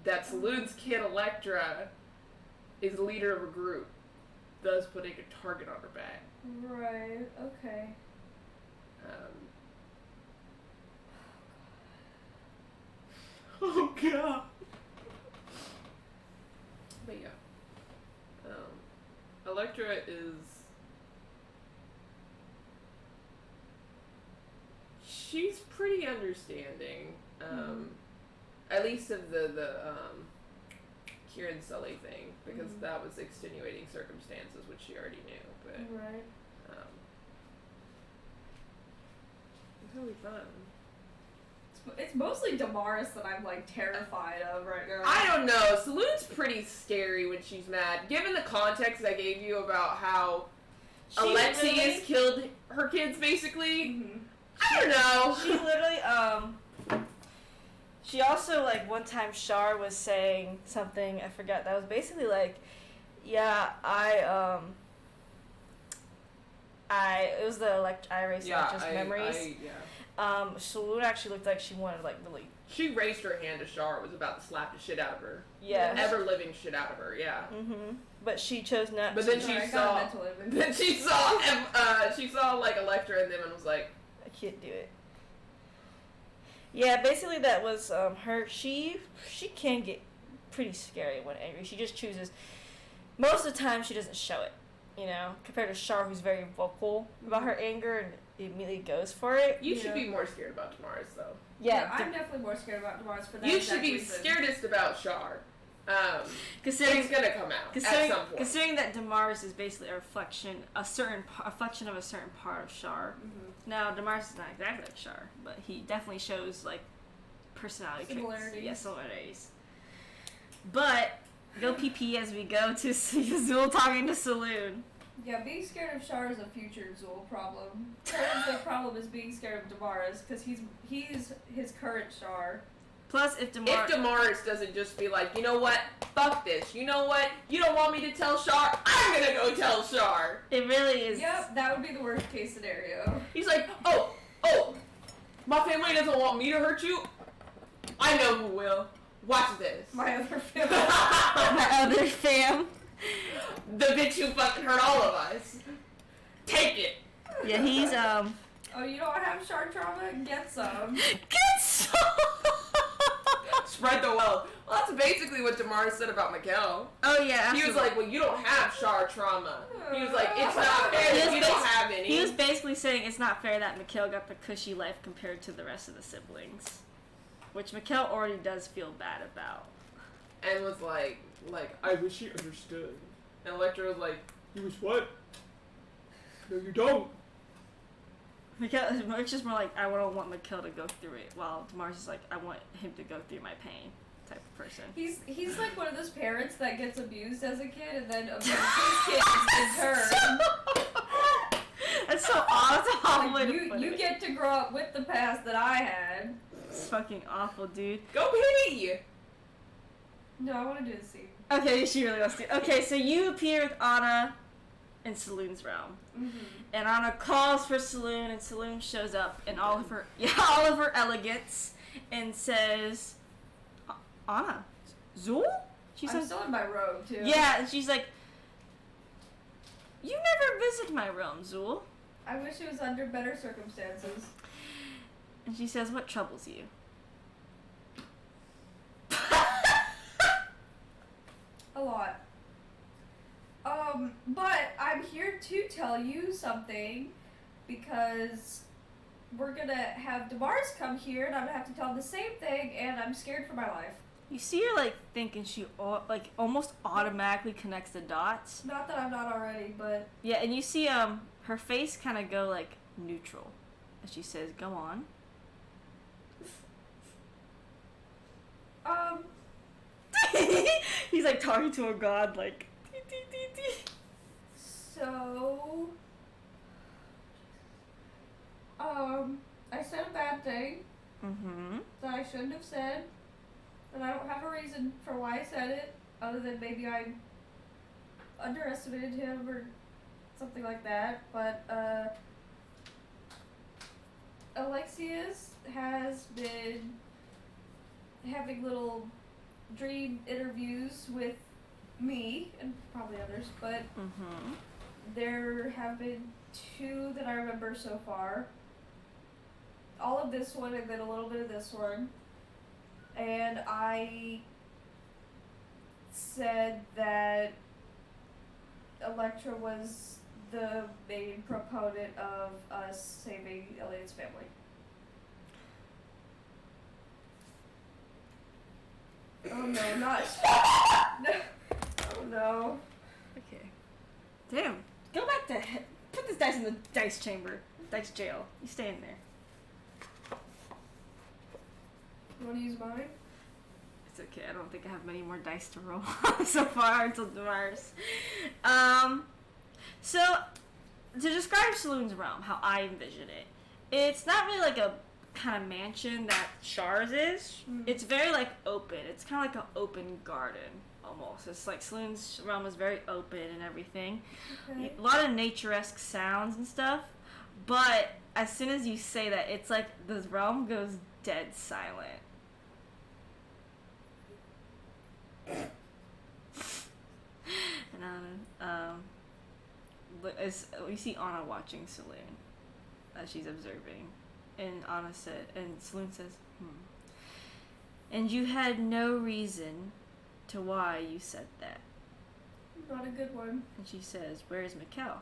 that Saloon's kid Electra is the leader of a group, thus putting a target on her back. Right, okay. Oh god. But yeah. Electra is pretty understanding. At least of the Kieran Sully thing, because that was extenuating circumstances, which she already knew. But Right. it's really fun. It's mostly Damaris that I'm like terrified of right now. I don't know. Saloon's pretty scary when she's mad. Given the context I gave you about how Alexius killed her kids, basically. I don't know. She literally, she also, like, one time Char was saying something, I forgot, that was basically like, yeah, it was the I erased Electra's memories. Saloon actually looked like she wanted, like, really. She raised her hand to Char, was about to slap the shit out of her. Yeah. Ever living shit out of her, yeah. But she chose not but to. Then she saw, like, Electra and them and was like, I can't do it. Yeah, basically that was her. She can get pretty scary when angry. She just chooses. Most of the time, she doesn't show it. You know, compared to Char, who's very vocal about her anger and immediately goes for it. You should be more scared about Damaris, though. Yeah, I'm definitely more scared about Damaris for that. You should be scaredest about Char. Considering it's gonna come out at some point. Considering that Damaris is basically a reflection of a certain part of Char. Now, Damaris is not exactly like Char, but he definitely shows like personality similarities. Yeah, similarities. But go PP as we go to Zool talking to Saloon. Yeah, being scared of Char is a future Zool problem. The problem is being scared of Damaris because he's his current Char. Plus, if Damaris doesn't just be like, you know what, fuck this, you know what, you don't want me to tell Char, I'm gonna go tell Char. It really is. Yep, that would be the worst case scenario. He's like, oh, my family doesn't want me to hurt you. I know who will. Watch this. My other fam. My other fam. The bitch who fucking hurt all of us. Take it. Yeah, he's Oh, you don't have Char trauma? Get some. Get some. Spread the wealth. Well, that's basically what Damaris said about Mikkel. Oh yeah. Absolutely. He was like, well, you don't have Char trauma. He was like, it's not fair that you don't have any. He was basically saying it's not fair that Mikkel got the cushy life compared to the rest of the siblings. Which Mikkel already does feel bad about. And was like, I wish he understood. And Electra was like, you wish what? No, you don't. Mikkel, it's just more like, I don't want Mikkel to go through it, while Damaris is like, I want him to go through my pain type of person. He's like one of those parents that gets abused as a kid and then abuses kids in turn. That's so awful. Like, you get to grow up with the past that I had. It's fucking awful, dude. Go pee! No, I want to do the scene. Okay, she really wants to. Okay, so you appear with Anna in Saloon's realm. And Anna calls for Saloon, and Saloon shows up in all of her elegance and says, Anna, Zool? I'm still in my robe, too. Yeah, and she's like, you never visited my realm, Zool. I wish it was under better circumstances. And she says, what troubles you? A lot. But I'm here to tell you something because we're gonna have Damaris come here and I'm gonna have to tell him the same thing and I'm scared for my life. You see her, like, thinking she, like, almost automatically connects the dots. Not that I'm not already, but... Yeah, and you see, her face kind of go, like, neutral. As she says, go on. He's, like, talking to a god, like... So... I said a bad thing. That I shouldn't have said. And I don't have a reason for why I said it, other than maybe I underestimated him or something like that. But, Alexius has been having little dream interviews with me, and probably others, but there have been 2 that I remember so far. All of this one and then a little bit of this one. And I said that Electra was the main proponent of us saving Elliot's family. Oh no, not. No. Oh no. Okay. Damn. Go back to put this dice in the dice chamber. Dice jail. You stay in there. You want to use mine? It's okay. I don't think I have many more dice to roll so far until Damaris. So, to describe Saloon's realm, how I envision it, it's not really like a kind of mansion that Shar's is. It's very like open. It's kind of like an open garden almost. It's like Saloon's realm is very open and everything. Okay. A lot of nature-esque sounds and stuff. But as soon as you say that, it's like the realm goes dead silent. And we see Anna watching Saloon as she's observing, and Saloon says, "And you had no reason to why you said that." Not a good one. And she says, "Where's Mikkel?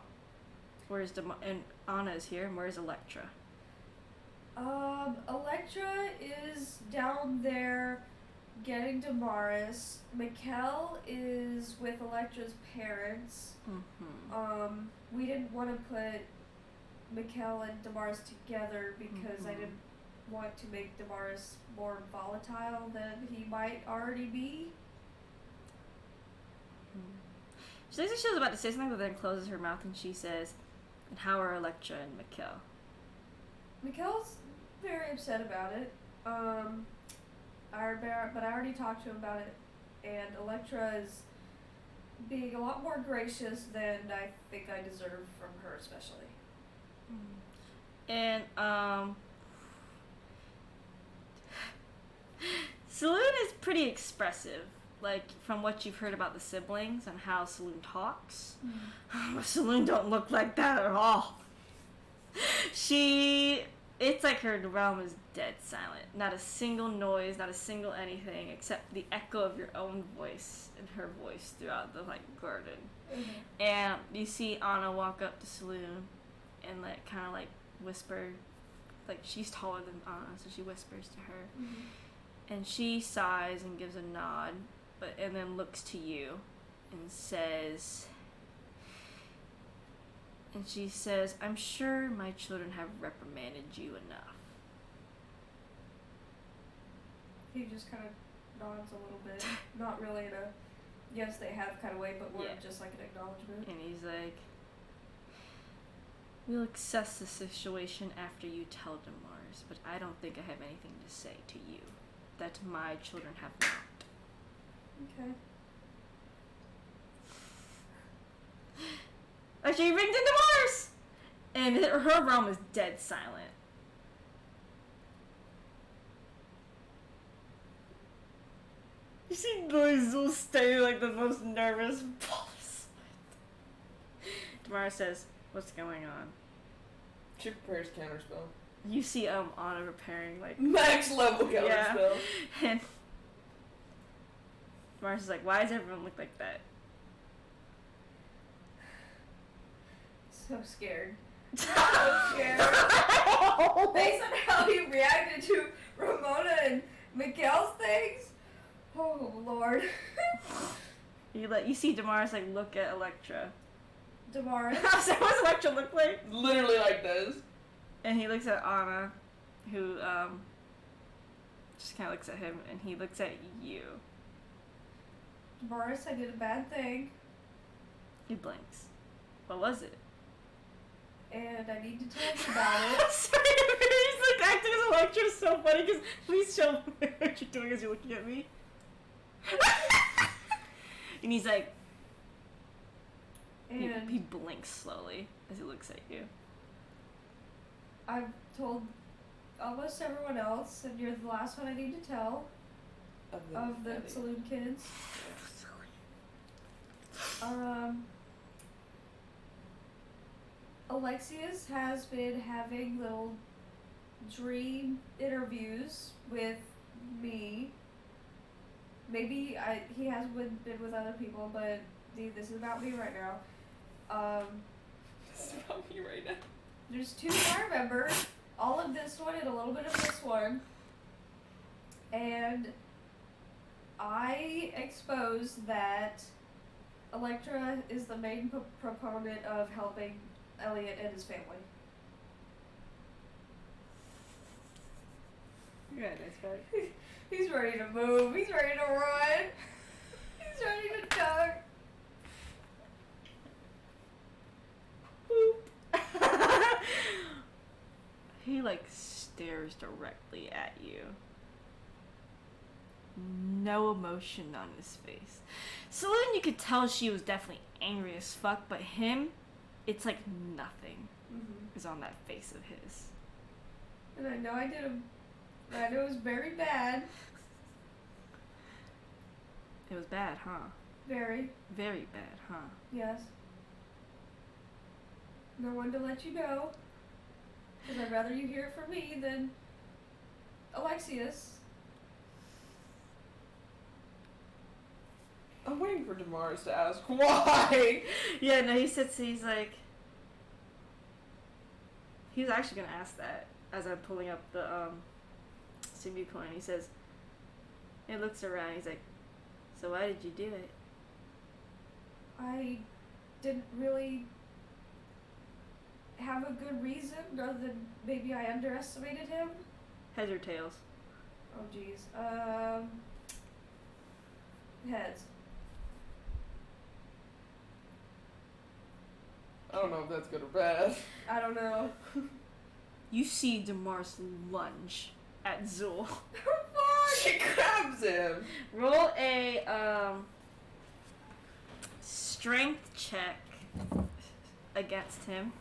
And Anna's here, and where's Electra?" Electra is down there getting Damaris. Mikkel is with Electra's parents. Mm-hmm. We didn't want to put Mikkel and Damaris together because I didn't want to make Damaris more volatile than he might already be. She looks like she was about to say something, but then closes her mouth and she says, "And how are Electra and Mikkel?" Mikkel's very upset about it. But I already talked to him about it, and Electra is being a lot more gracious than I think I deserve from her, especially. And Saloon is pretty expressive, like from what you've heard about the siblings and how Saloon talks. Saloon don't look like that at all. It's like her realm is dead silent. Not a single noise, not a single anything, except the echo of your own voice and her voice throughout the garden. And you see Anna walk up to Saloon and kind of whisper, like she's taller than Anna, so she whispers to her, and she sighs and gives a nod, and then looks to you and says. And she says, "I'm sure my children have reprimanded you enough." He just kind of nods a little bit. Not really in a yes they have kind of way, but more just like an acknowledgement. And he's like, "We'll assess the situation after you tell Damaris, but I don't think I have anything to say to you that my children have not." Okay. She rings into Mars! And her realm is dead silent. You see Liz stay like the most nervous pulse. Tamara says, "What's going on?" She prepares counterspell. You see Anna repairing max level counterspell. And Tamara's is like, "Why does everyone look like that?" So scared. So scared. Based on how he reacted to Ramona and Mikkel's things. Oh Lord. You see Damaris look at Electra. Damaris. So what's Electra look like? Literally like this. And he looks at Anna, who just kind of looks at him, and he looks at you. Damaris, I did a bad thing. He blinks. What was it? And I need to tell you about it. Sorry, he's acting as Electra is so funny because please show me what you're doing as you're looking at me. And he's like, and he blinks slowly as he looks at you. I've told almost everyone else, and you're the last one I need to tell of the Saloon kids. Alexius has been having little dream interviews with me. Maybe he has been with other people, but this is about me right now. This is about me right now. There's two I remember. All of this one and a little bit of this one. And I expose that Electra is the main proponent of helping Elliot and his family. Yeah, that's right. He's ready to move. He's ready to run. He's ready to duck. Boop. He like stares directly at you. No emotion on his face. So then you could tell she was definitely angry as fuck, but him, it's like nothing is on that face of his. And I know I know it was very bad. It was bad, huh? Very. Very bad, huh? Yes. No one to let you know. Because I'd rather you hear it from me than Alexius. I'm waiting for Damaris to ask why. Yeah, no, he's like, he was actually gonna ask that as I'm pulling up the Simu coin. He says, he looks around, he's like, so why did you do it? I didn't really have a good reason, other than maybe I underestimated him. Heads or tails? Oh jeez. Heads. I don't know if that's good or bad. I don't know. You see Damaris lunge at Zool. She grabs him. Roll a strength check against him.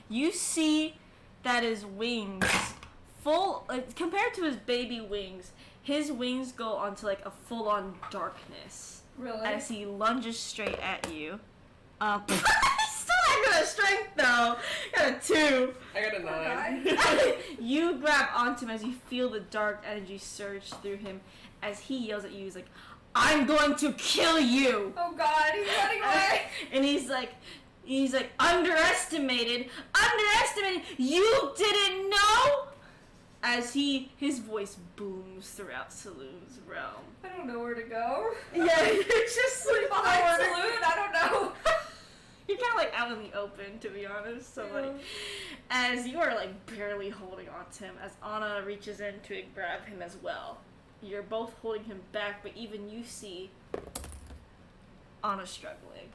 You see that his wings, compared to his baby wings, his wings go onto like a full-on darkness. Really? As he lunges straight at you. Still not good at strength though. Got a 2. I got a 9. You grab onto him as you feel the dark energy surge through him as he yells at you. He's like, I'm going to kill you! Oh god, he's running away! And he's like, underestimated, you didn't know? As his voice booms throughout Saloon's realm. I don't know where to go. Yeah, you're just like Behind Saloon? I don't know. You're kind of like out in the open, to be honest. So like, as you are like barely holding on to him, as Anna reaches in to grab him as well. You're both holding him back, but even you see Anna struggling.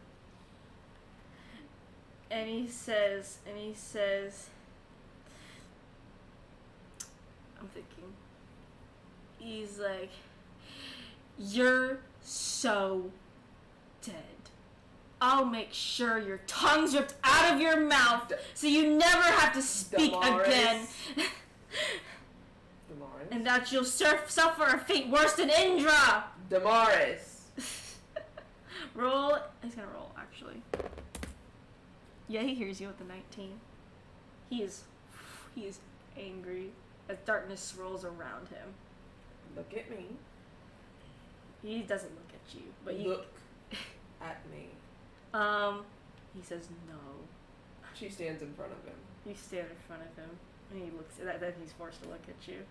And he says, I'm thinking, he's like, you're so dead. I'll make sure your tongue's ripped out of your mouth so you never have to speak again. Damaris. And that you'll suffer a fate worse than Indra. Damaris. Roll. He's gonna roll, actually. Yeah, he hears you with the 19. He is angry as darkness swirls around him. Look at me. He doesn't look at you, but you look at me. He says no. She stands in front of him. You stand in front of him, and he looks. Then he's forced to look at you.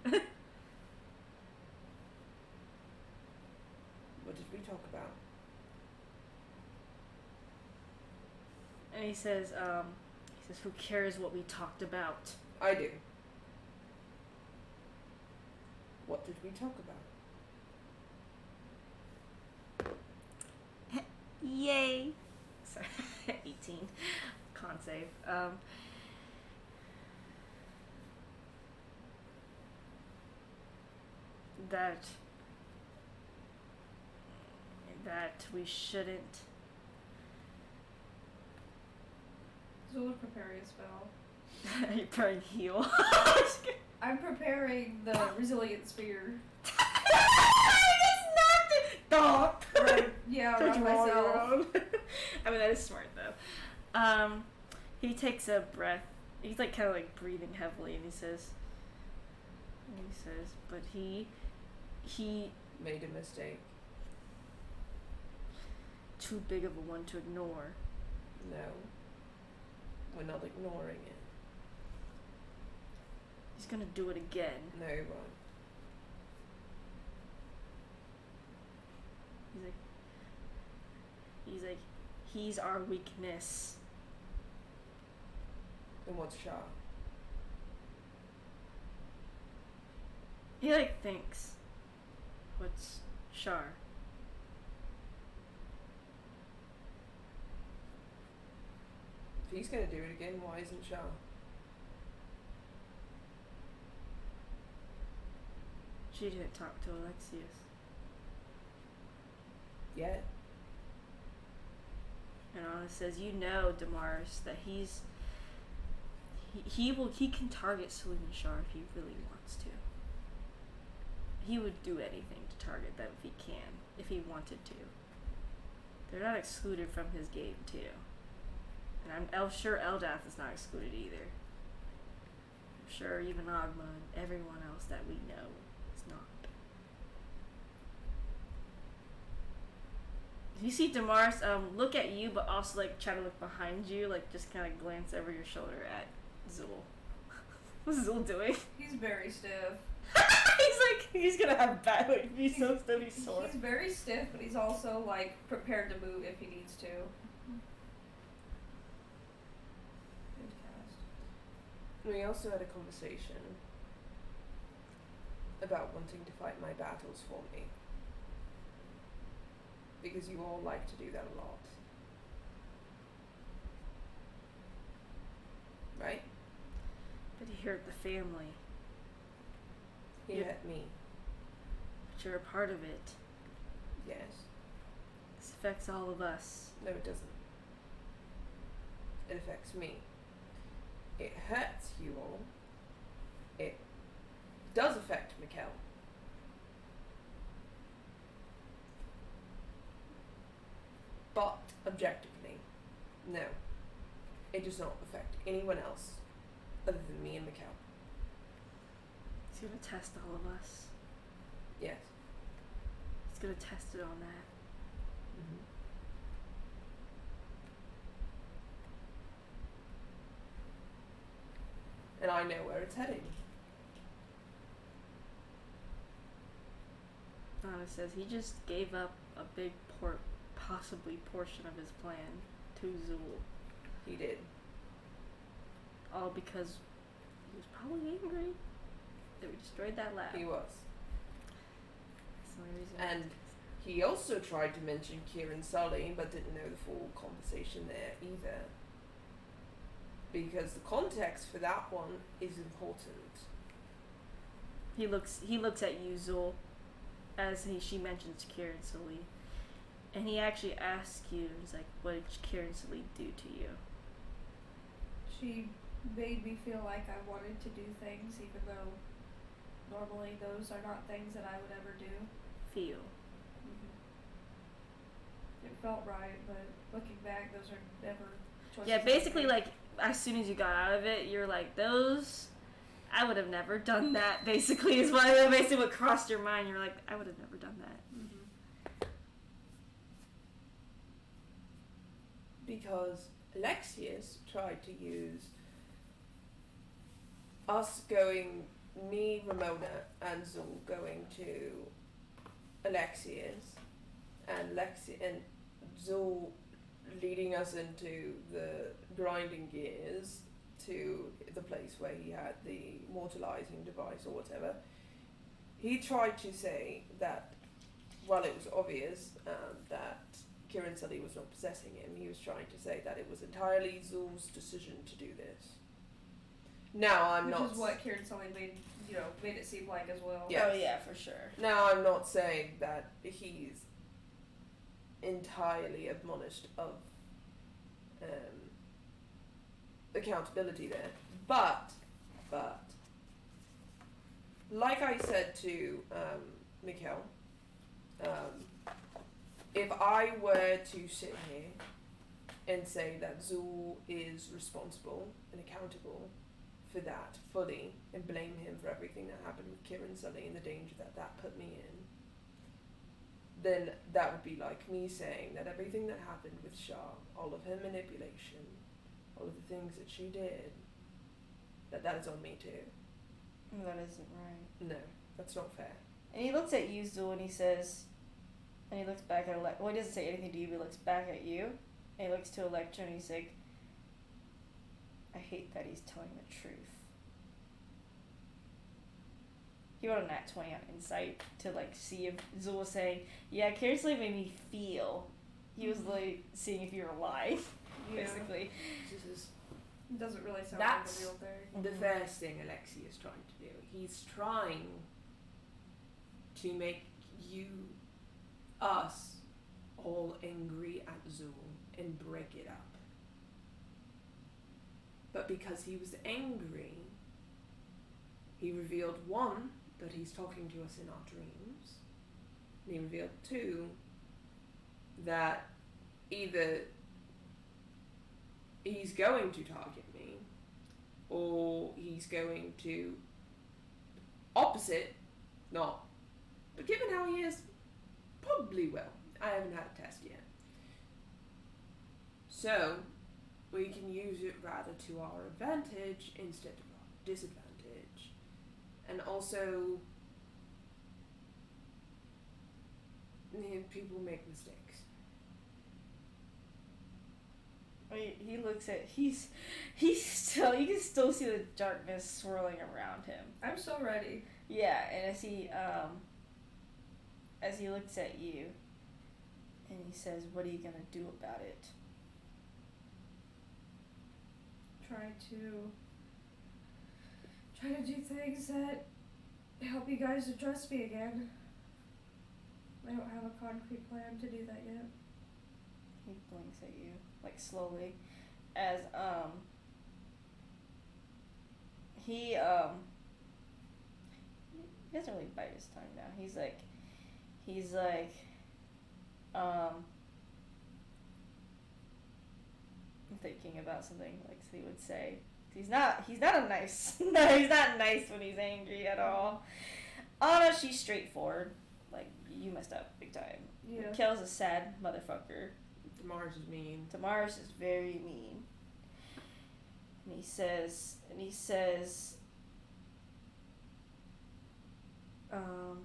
What did we talk about? And he says, who cares what we talked about? I do. What did we talk about? Yay! Sorry, 18. Con save. That we shouldn't. Zool's preparing a spell. Are you preparing heal? I'm preparing the resilient spear. Right, yeah, around myself. I mean, that is smart though. He takes a breath. He's like kind of like breathing heavily, and he says, but he Made a mistake. Too big of a one to ignore. No. We're not ignoring it. He's gonna do it again. No, he won't. He's our weakness. And what's Shah? He, like, thinks. What's Shar? If he's gonna do it again, why isn't Shah? She didn't talk to Alexius. Yet. And Anna says, you know, Damaris, that he can target Celine and Shar if he really wants to. He would do anything to target them if he wanted to. They're not excluded from his game too. And I'm sure Eldath is not excluded either. I'm sure even Agma and everyone else that we know is not. You see Damaris look at you, but also like try to look behind you, like just kind of glance over your shoulder at Zul. What's Zul doing? He's very stiff. he's gonna have bad. Like, he's so stiff, he's sore. He's very stiff, but he's also like prepared to move if he needs to. Good cast. We also had a conversation about wanting to fight my battles for me. Because you all like to do that a lot. Right? But he hurt the family. He hurt me. But you're a part of it. Yes. This affects all of us. No, it doesn't. It affects me. It hurts you all. It does affect Mikkel. But objectively, no. It does not affect anyone else other than me and Mikkel. He's gonna test all of us. Yes. He's gonna test it on that. Mm-hmm. And I know where it's heading. Anna says he just gave up a big possibly portion of his plan to Zul. He did. All because he was probably angry that we destroyed that lab. He was. That's the only reason. And he also tried to mention Kieran Sully, but didn't know the full conversation there either. Because the context for that one is important. He looks at you, Zul, as she mentions Kieran Sully. And he actually asks you, he's like, what did Kieran Sully do to you? She made me feel like I wanted to do things, even though normally those are not things that I would ever do. Feel. It felt right, but looking back, those are never choices. Yeah, basically, like, as soon as you got out of it, you're like, those, I would have never done that, basically, is basically what crossed your mind. You're like, I would have never done that. Because Alexius tried to use us going, me, Ramona, and Zul going to Alexius, and Zul leading us into the grinding gears to the place where he had the mortalizing device or whatever. He tried to say that, while it was obvious that Kieran Sully was not possessing him, he was trying to say that it was entirely Zul's decision to do this. Now Which is what Kieran Sully made it seem like as well. Yes. Oh yeah, for sure. Now I'm not saying that he's entirely admonished of accountability there, but like I said to Mikkel, if I were to sit here and say that Zul is responsible and accountable for that fully and blame him for everything that happened with Kieran Sully and the danger that put me in, then that would be like me saying that everything that happened with Shah, all of her manipulation, all of the things that she did, that is on me too. That isn't right. No, that's not fair. And he looks at you, Zul, and he says, and he looks back at well, he doesn't say anything to you, but he looks back at you, And he looks to Electra and he's like, I hate that he's telling the truth. He rolled a nat 20 on insight to like see if Zul was saying, yeah, Carelessly made me feel. He was like seeing if you're alive, basically. Jesus. It doesn't really sound That's like a real thing. the first thing Alexi is trying to do. He's trying to make us, all angry at Zul and break it up. But because he was angry, he revealed, one, that he's talking to us in our dreams. And he revealed, two, that either he's going to target me or he's going to opposite, not. But given how he is, probably will. I haven't had a test yet. So, we can use it rather to our advantage instead of our disadvantage. And also, people make mistakes. He looks at, he's still, you can still see the darkness swirling around him. I'm so ready. Yeah, and as he looks at you, and he says, what are you gonna do about it? Try to do things that help you guys to trust me again. I don't have a concrete plan to do that yet. He blinks at you, like slowly, as he doesn't really bite his tongue now. He's like I'm thinking about something like he would say. He's not a nice no, he's not nice when he's angry at all. Anna, she's straightforward. Like, you messed up big time. Yeah. Kel's a sad motherfucker. Damaris is mean. Damaris is very mean. And he says I'm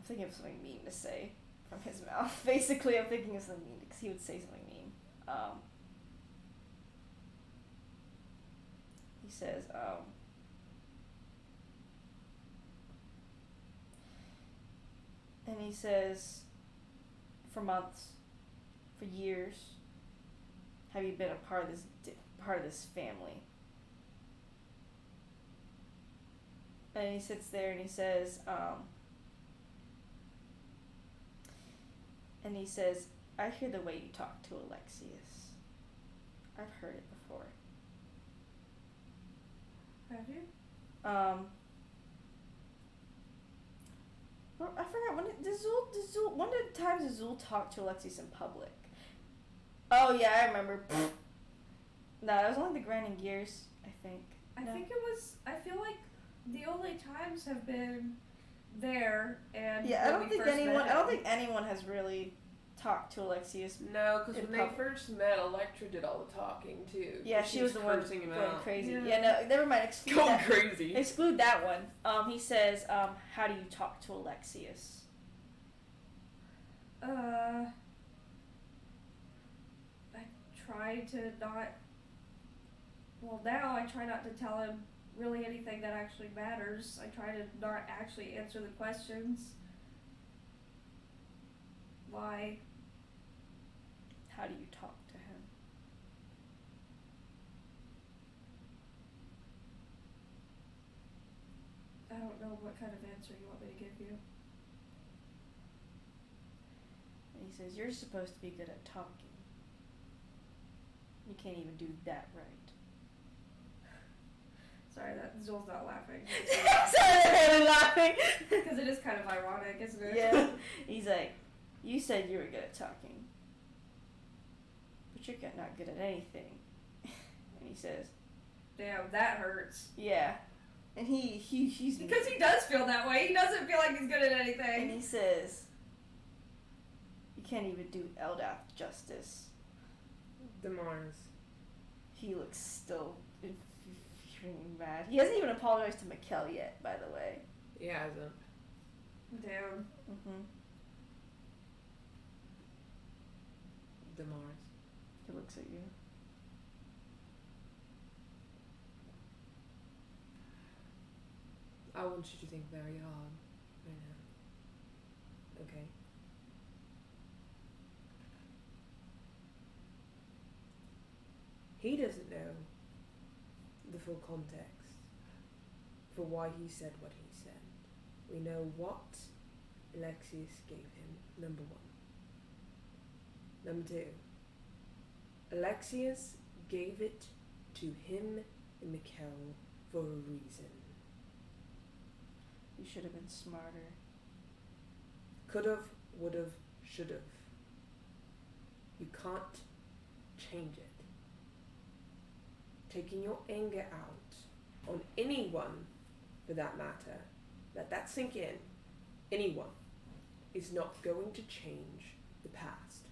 thinking of something mean to say from his mouth. Basically, I'm thinking of something mean because he would say something mean. He says, and he says, for months, for years, have you been a part of this family? And he sits there and he says, I hear the way you talk to Alexius. I've heard it before. Have you? Well, I forgot when Zul. One of the times Zul talked to Alexius in public. Oh yeah, I remember. No, it was only the grinding gears, I think. I think it was. I feel like the only times have been there and. Yeah, I don't think anyone has really talked to Alexius. No, because when they first met, Electra did all the talking too. Yeah, she was the one cursing him going out. crazy. Yeah. Yeah, no, never mind. Exclude Going that. crazy. Exclude that one. He says, how do you talk to Alexius? I try to not. Well, now I try not to tell him really anything that actually matters. I try to not actually answer the questions. Why? How do you talk to him? I don't know what kind of answer you want me to give you. And he says, you're supposed to be good at talking. You can't even do that right. Sorry, that Zul's not laughing. Sorry, I'm laughing. Because it is kind of ironic, isn't it? Yeah. He's like, you said you were good at talking. But you're not good at anything. And he says, Damn, that hurts. yeah. And he's Because he does feel that way. He doesn't feel like he's good at and anything. he says, you can't even do Eldath justice. Damaris. He looks still infuriating mad. He hasn't even apologized to Mikkel yet, by the way. He hasn't. Damn. Mm-hmm. Damaris. He looks at you. I want you to think very hard right now. Okay? He doesn't know the full context for why he said what he said. We know what Alexius gave him, number one. Number two, Alexius gave it to him and Mikkel for a reason. You should have been smarter. Could've, would've, should've. You can't change it. Taking your anger out on anyone, for that matter, let that sink in, anyone, is not going to change the past.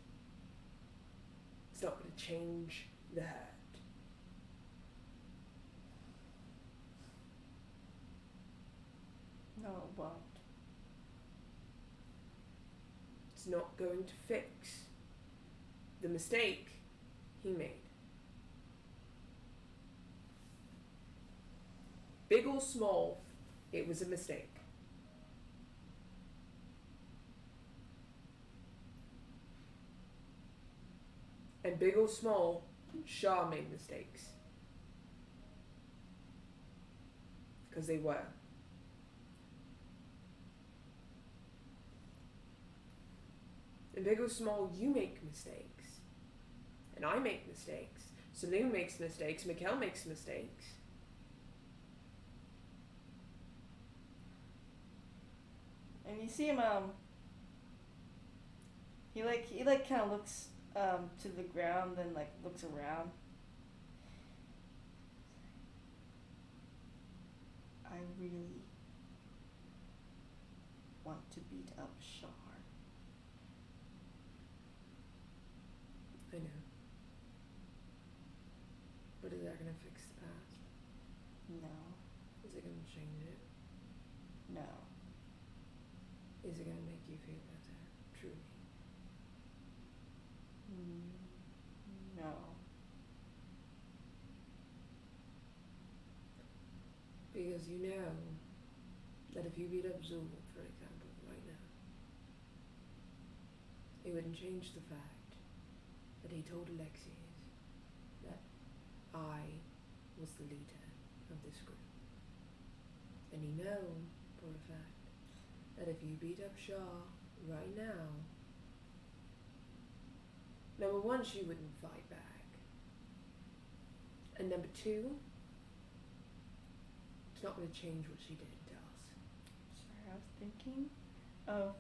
It's not going to change the hurt. No, it won't. It's not going to fix the mistake he made. Big or small, it was a mistake. And big or small, Shah made mistakes. Because they were. And big or small, you make mistakes. And I make mistakes. Saloon makes mistakes. Mikkel makes mistakes. And you see him, he kind of looks, to the ground, then, like, looks around. I really want to beat up Shar. I know. But is that going to fix the past? No. Is it going to change it? No. Is it going to make you feel better? Truly. No. Because you know that if you beat up Zul, for example, right now, it wouldn't change the fact that he told Alexius that I was the leader of this group. And you know, for a fact, that if you beat up Shah right now, number one, she wouldn't fight back. And number two, it's not going to change what she did to us. Sorry, I was thinking of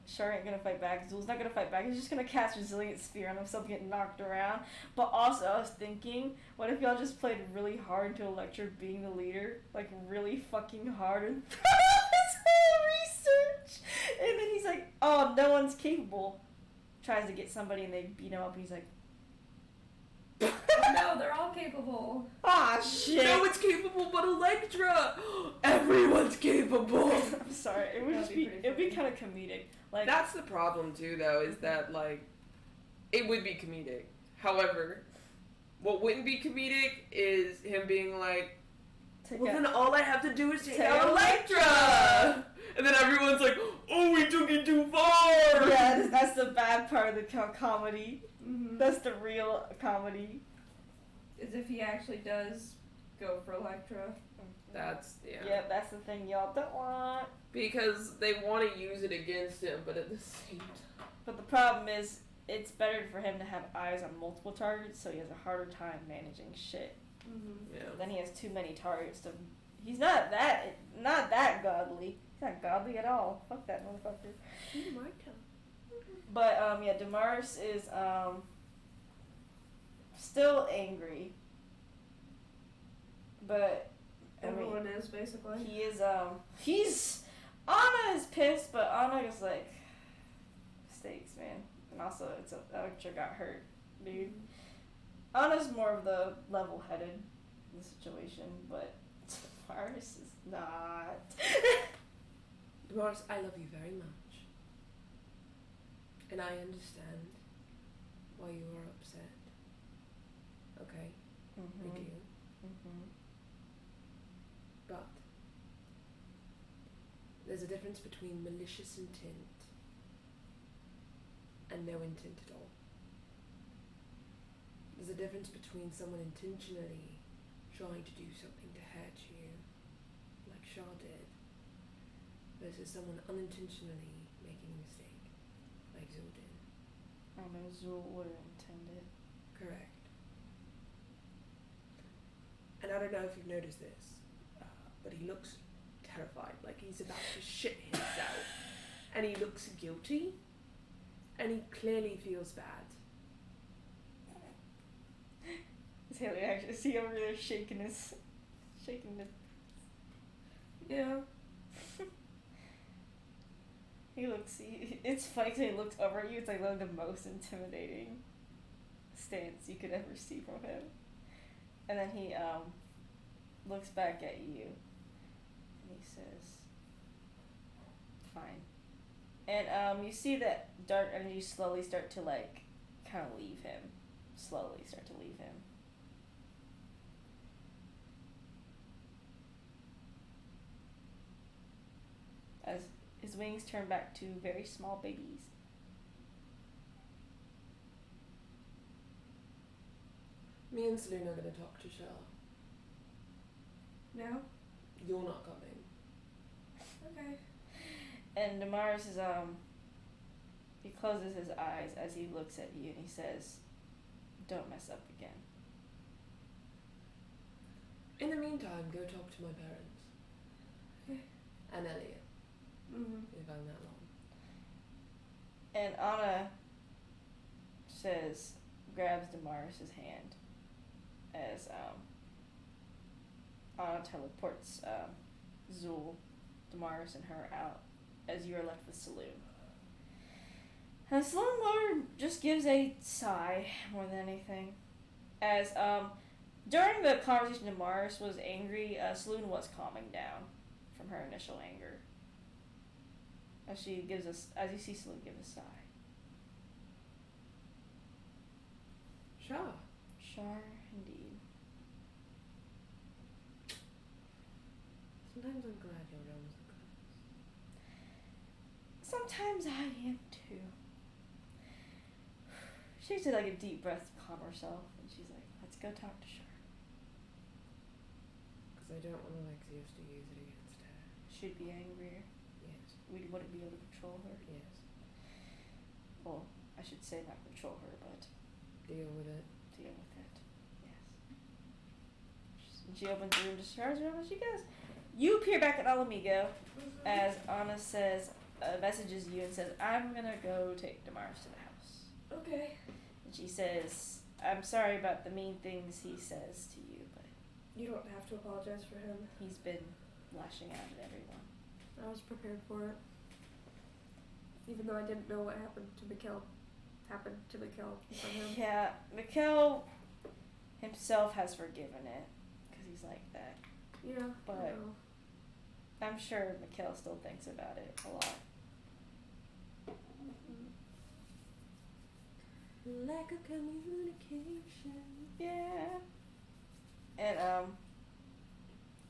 Shar ain't gonna fight back. Zul's not gonna fight back. He's just gonna cast Resilient Sphere on himself, get knocked around. But also, I was thinking, what if y'all just played really hard into Electra being the leader? Like, really fucking hard and his whole research! And then he's like, oh, no one's capable. Tries to get somebody and they beat him up and he's like, No, they're all capable. ah, shit! No one's capable but Electra! Everyone's capable! I'm sorry, it would That'd just be be, pretty it would be funny. kind of comedic. Like, That's the problem too, though, is that, like, it would be comedic. However, what wouldn't be comedic is him being like, take well, out- then all I have to do is take Take out out Electra! And then everyone's like, oh, we took it too far! yeah, that's the bad part of the comedy. Mm-hmm. That's the real comedy. As if he actually does go for Electra. That's, yeah. Yep, that's the thing y'all don't want. Because they want to use it against him, but at the same time. But the problem is, it's better for him to have eyes on multiple targets, so he has a harder time managing shit. Mm-hmm. Yeah. Then he has too many targets to. He's not that godly. He's not godly at all. Fuck that motherfucker. But yeah, Damaris is still angry. But I mean, Everyone is, basically. he is he's Anna is pissed, but Anna is like mistakes, man. And also it's Electra got hurt, dude. Anna's more of the level headed in the situation, but Damaris is not. Damaris, I love you very much. And I understand why you are upset. Okay, Mm-hmm. we do. Mm-hmm. But there's a difference between malicious intent and no intent at all. There's a difference between someone intentionally trying to do something to hurt you, like Shaw did, versus someone unintentionally making a mistake, like Zul did. I don't know, Zul would have intended. Correct. And I don't know if you've noticed this, but he looks terrified, like he's about to shit himself. And he looks guilty, and he clearly feels bad. Taylor actually see over there shaking the. Yeah. It's funny 'cause he looks over at you. It's like one of the most intimidating stance you could ever see from him. And then he looks back at you, and he says, "Fine." And you see that dark energy slowly start to like, kind of leave him. Slowly start to leave him. As his wings turn back to very small babies. Me and Selena are going to talk to Shah. No? You're not coming. Okay. And Damaris is he closes his eyes as he looks at you and he says, "Don't mess up again." In the meantime, go talk to my parents. Okay. And Elliot, Mm-hmm. if I'm that long. And Anna grabs Damaris's hand as Anna teleports Zul, Damaris, and her out as you are left with Saloon. And Saloon Lord just gives a sigh more than anything. As during the conversation, Damaris was angry. Saloon was calming down from her initial anger. As you see Saloon give a sigh. Shah. Shar, indeed. Sometimes I'm glad your realms are closed. Sometimes I am too. She takes like a deep breath to calm herself, and she's like, "Let's go talk to Shar." Because I don't want Alexios to use it against her. She'd be angrier. Yes. We wouldn't be able to control her. Yes. Well, I should say not control her, but Deal with it. deal with it. Yes. And she opens the room to Shar's room, and she goes. You appear back at Alamigo as Anna messages you and says, "I'm gonna go take Damaris to the house." Okay. And she says, "I'm sorry about the mean things he says to you, but You don't have to apologize for him. he's been lashing out at everyone." I was prepared for it. Even though I didn't know what happened to Mikkel from him. Yeah, Mikkel himself has forgiven it, because he's like that. Yeah, But- I know. I'm sure Mikkel still thinks about it a lot. Lack of communication. Yeah. And,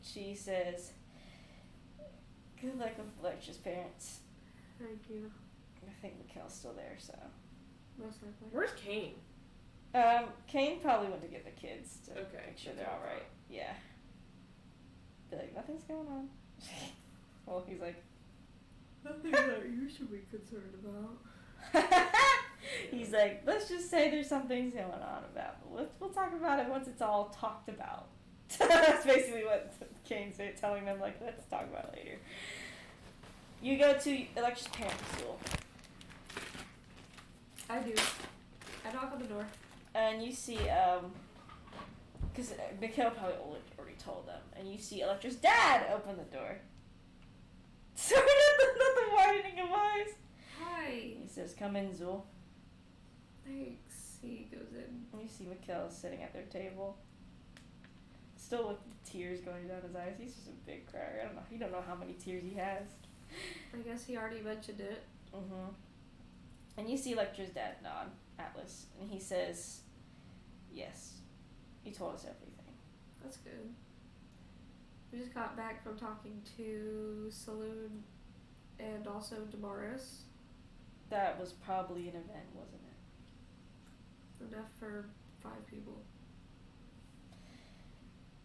she says, "Good luck with Alexa's parents." Thank you. I think Mikkel's still there, so. Most likely. Where's Kane? Kane probably went to get the kids to Okay. make sure they're alright. Yeah. Be like, "Nothing's going on." Well, he's like, Nothing that you should be concerned about. he's like, "Let's just say there's some things going on about, but we'll talk about it once it's all talked about." That's basically what Kane's telling them, like, "Let's talk about it later." You go to Alexa's parents' school, I do. I knock on the door. and you see, because Mikhail probably already told them, and you see Electra's dad open the door. Sorry, not the widening of eyes. Hi. He says, "Come in, Zul." Thanks. He goes in. And you see Mikhail sitting at their table, still with tears going down his eyes. He's just a big crier. I don't know. You don't know how many tears he has. I guess he already mentioned it. Mm-hmm. And you see Electra's dad nod, Atlas, and he says, "Yes, He told us everything. That's good. We just got back from talking to Saloon and also Damaris. That was probably an event, wasn't it? Enough for 5 people.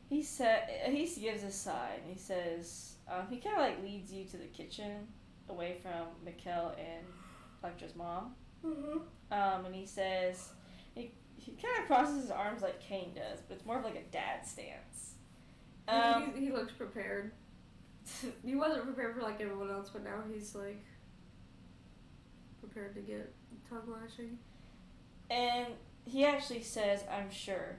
He gives a sigh and he says, he kind of like leads you to the kitchen away from Mikkel and Electra's mom. Mm-hmm. And he says, he kind of crosses his arms like Kane does, but it's more of like a dad stance. He looks prepared. He wasn't prepared for like everyone else, but now he's like prepared to get tongue lashing. And he actually says, I'm sure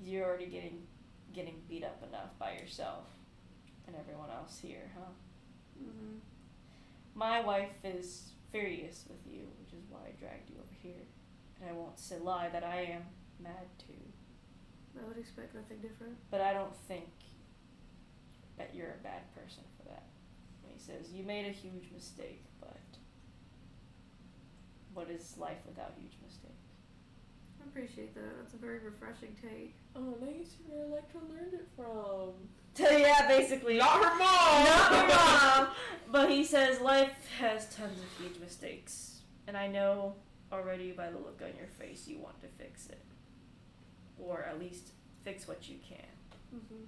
you're already getting beat up enough by yourself and everyone else here, huh? Mm-hmm. My wife is furious with you, which is why I dragged you over here. And I won't lie that I am mad too. I would expect nothing different. But I don't think that you're a bad person for that. And he says, you made a huge mistake, but what is life without huge mistakes? I appreciate that. That's a very refreshing take. Oh, now you see where Electra learned it from. Yeah, basically. Not her mom! Not her mom! But he says life has tons of huge mistakes. And I know already by the look on your face you want to fix it. Or at least fix what you can. Mm-hmm.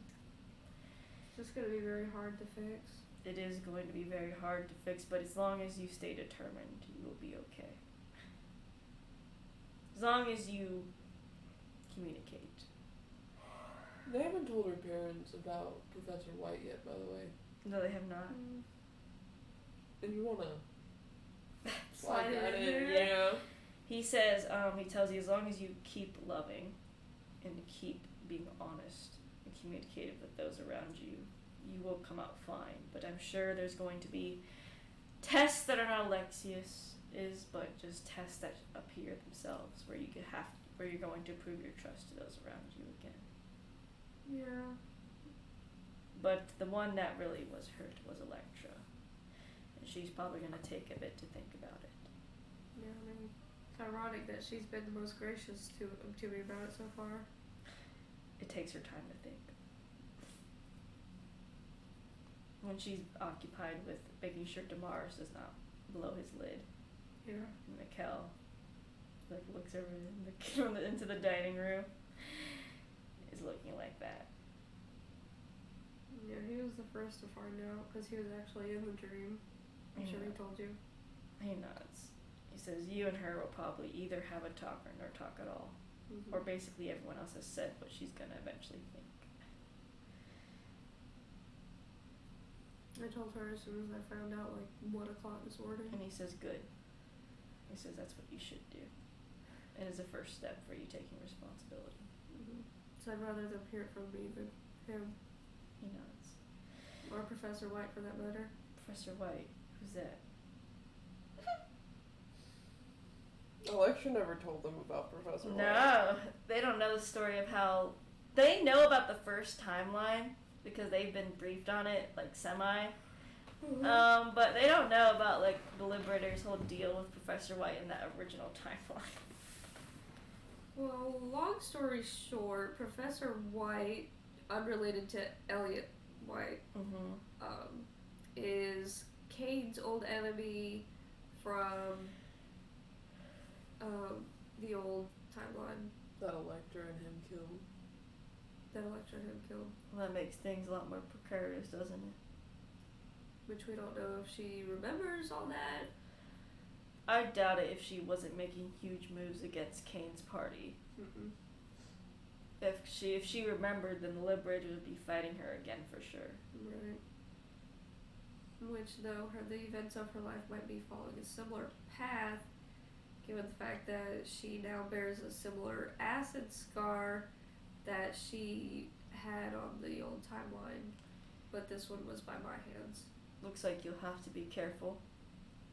It's just going to be very hard to fix. It is going to be very hard to fix, but as long as you stay determined, you will be okay. As long as you communicate. They haven't told her parents about Professor White yet, by the way. No, they have not. And you wanna Slide that it in, in. yeah. He says, he tells you as long as you keep loving and keep being honest and communicative with those around you, you will come out fine. But I'm sure there's going to be tests that are not Alexius is, but just tests that appear themselves, where you're going to prove your trust to those around you again. Yeah. But the one that really was hurt was Electra, and she's probably going to take a bit to think about it. Yeah, I mean, it's ironic that she's been the most gracious to me about it so far. It takes her time to think. When she's occupied with making sure Damaris does not blow his lid. Yeah. Mikkel like looks over into the dining room. Is looking like that. Yeah, he was the first to find out because he was actually in the dream. I'm sure he told you. He nods. He says you and her will probably either have a talk or no talk at all. Mm-hmm. Or basically everyone else has said what she's gonna eventually think. I told her as soon as I found out like what o'clock this morning. And he says good. He says that's what you should do. And it's a first step for you taking responsibility. Mm-hmm. So I'd rather them hear it from me than him. He nods. Or Professor White for that matter. Professor White, who's that? Electra never told them about Professor White. No, they don't know the story of how... They know about the first timeline because they've been briefed on it, like semi. Mm-hmm. But they don't know about like the Liberator's whole deal with Professor White in that original timeline. Well, long story short, Professor White, unrelated to Elliot White, is Cade's old enemy from the old timeline That Electra and him killed. that Electra and him killed. Well, that makes things a lot more precarious, doesn't it? Which we don't know if she remembers all that. I doubt it if she wasn't making huge moves against Kane's party. Mm-mm. If she remembered, then the Liberators would be fighting her again for sure. Right. Which, though, the events of her life might be following a similar path, given the fact that she now bears a similar acid scar that she had on the old timeline, but this one was by my hands. Looks like you'll have to be careful.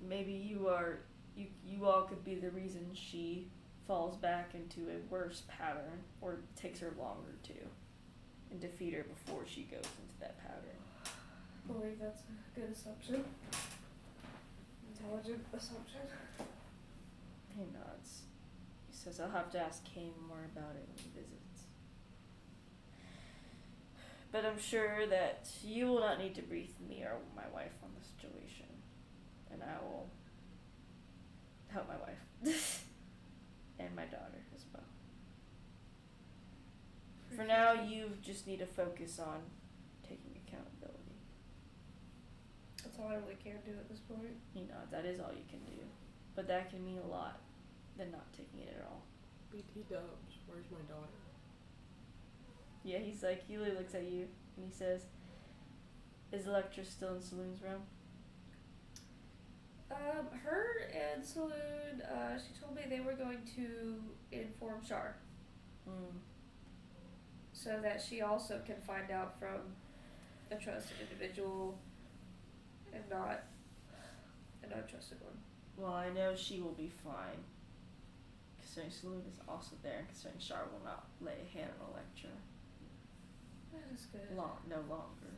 Maybe you all could be the reason she falls back into a worse pattern, or it takes her longer to, and defeat her before she goes into that pattern. I believe that's a good assumption. Intelligent assumption. He nods. He says, I'll have to ask Kane more about it when he visits. But I'm sure that you will not need to brief me or my wife on the situation. And I will help my wife. And my daughter as well. For now, you just need to focus on taking accountability. That's all I really can do at this point. You know, that is all you can do. But that can mean a lot than not taking it at all. BT dubs, where's my daughter? Yeah, he's like, he literally looks at you and he says, is Electra still in Saloon's room? Her and Saloon, she told me they were going to inform Shar. So that she also can find out from a trusted individual and not an untrusted one. Well, I know she will be fine. Considering Saloon is also there, and considering Shar will not lay a hand on Electra. That is good. No longer.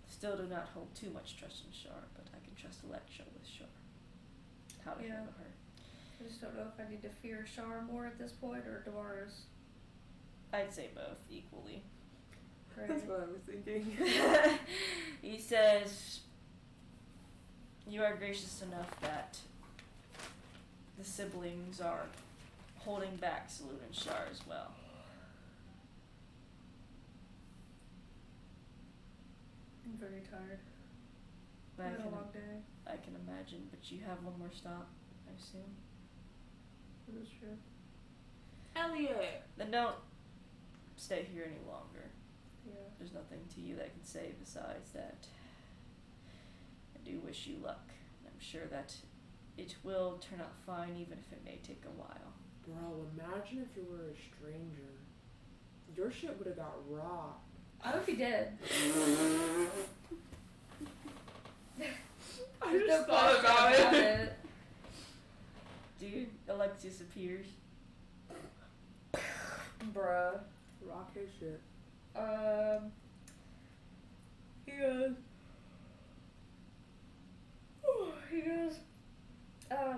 Still do not hold too much trust in Shar, but I can trust Electra with Shar. How to handle her. I just don't know if I need to fear Shar more at this point or Damaris. I'd say both equally. Right. That's what I was thinking. He says, you are gracious enough that the siblings are holding back Saloon and Shar as well. I'm very tired. But I had a long day. I can imagine, but you have one more stop, I assume. That is true. Elliot! Then don't stay here any longer. Yeah. There's nothing to you that I can say besides that I do wish you luck. I'm sure that it will turn out fine, even if it may take a while. Bro, imagine if you were a stranger. Your shit would have got rocked. I would be dead. I just thought about it. Dude, Alexius appears. Bruh. Rock his shit. He goes,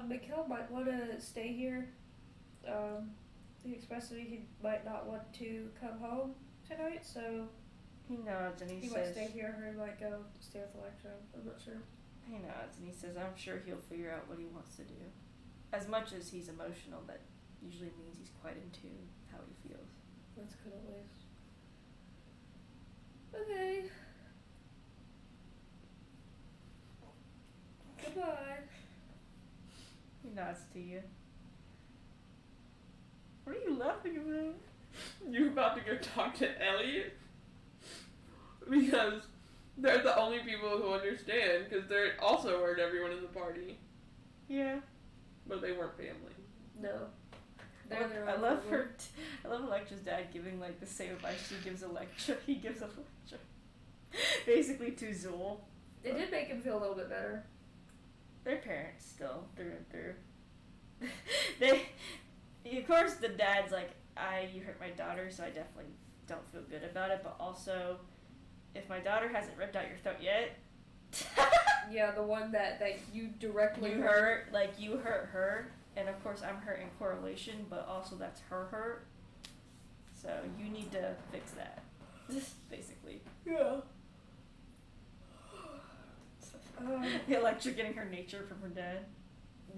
Mikhail might want to stay here. He expressed to me he might not want to come home tonight, so He nods and he he might says, stay here or he might go stay with Electra. I'm not sure. he nods and he says, I'm sure he'll figure out what he wants to do. As much as he's emotional, that usually means he's quite in tune with how he feels. That's good at least. Okay. Goodbye. He nods to you. What are you laughing about? You about to go talk to Elliot? Because they're the only people who understand, because they also weren't everyone in the party. Yeah. But they weren't family. No. I love her. I love Electra's dad giving like the same advice she gives Electra. He gives Electra basically to Zool. It did make him feel a little bit better. Their parents still through and through. They, of course, the dad's like, you hurt my daughter, so I definitely don't feel good about it. But also, if my daughter hasn't ripped out your throat yet, yeah, the one that you directly you hurt, like you hurt her, and of course I'm hurt in correlation, but also that's her hurt. So you need to fix that, basically. Yeah. Electra getting her nature from her dad.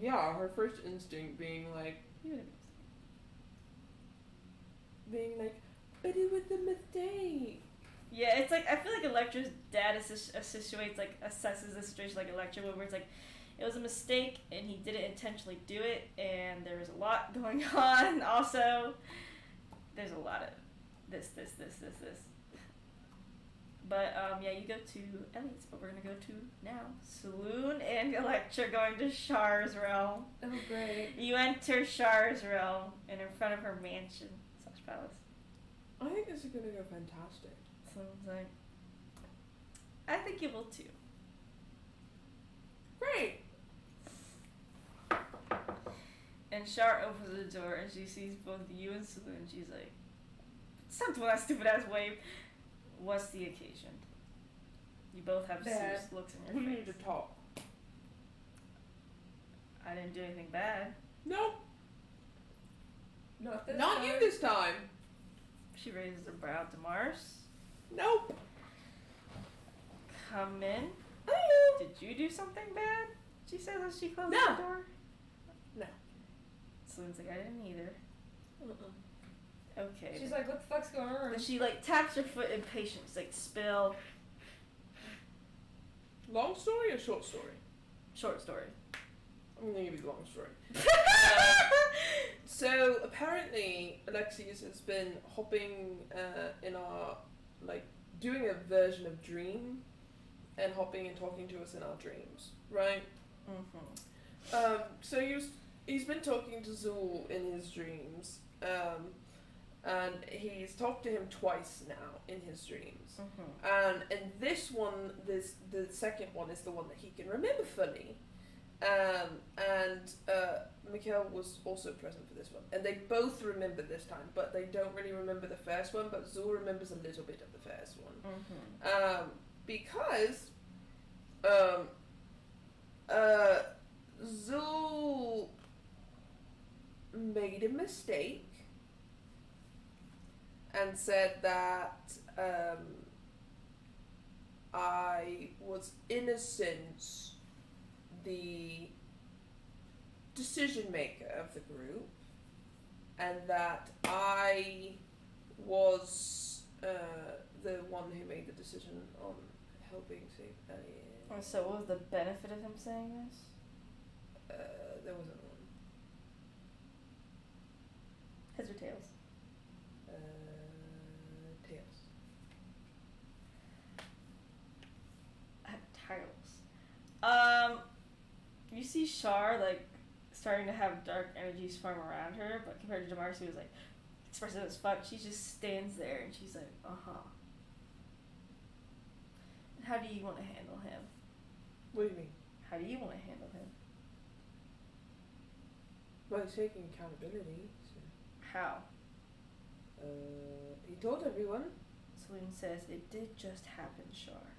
Yeah, her first instinct being like, but it was a mistake. Yeah, it's like, I feel like Electra's dad assesses the situation like Electra would, where it's like, it was a mistake and he didn't intentionally do it, and there was a lot going on. Also, there's a lot of this. But, yeah, you go to Elliot's, but we're gonna go to now Saloon and Electra going to Char's realm. Oh, great. You enter Char's realm and in front of her mansion / palace. I think this is gonna go fantastic. Saloon's like, I think you will too. Great! And Char opens the door and she sees both you and Saloon. She's like, stop doing that stupid ass wave. What's the occasion? You both have serious looks in We your need face. to talk. I didn't do anything bad. Nope. Not this Not time. you this time. She raises her brow to Mars. Nope. Come in. Hello. Did you do something bad? She says as she closes No. the door. No. Selene's like, I didn't either. Okay. She's like, what the fuck's going on? Then she like taps her foot in patience, like spill. Long story or short story? Short story. I'm gonna give you the long story. So apparently Alexius has been hopping in our, like, doing a version of dream and hopping and talking to us in our dreams, right? Mm-hmm. So he's been talking to Zul in his dreams, and he's talked to him twice now in his dreams. Mm-hmm. And this one, the second one is the one that he can remember fully. And Mikhail was also present for this one, and they both remember this time, but they don't really remember the first one. But Zul remembers a little bit of the first one, because Zul made a mistake and said that I was in a sense the decision maker of the group, and that I was the one who made the decision on helping save Elliot. So what was the benefit of him saying this? There wasn't one. Heads or tails? Tails. Tails. You see Char like starting to have dark energies form around her, but compared to Damaris, who was like expressive as fuck, she just stands there and she's like, How do you want to handle him? What do you mean? How do you want to handle him? Well, he's taking accountability. So. How? He told everyone. Selene says, it did just happen, Char.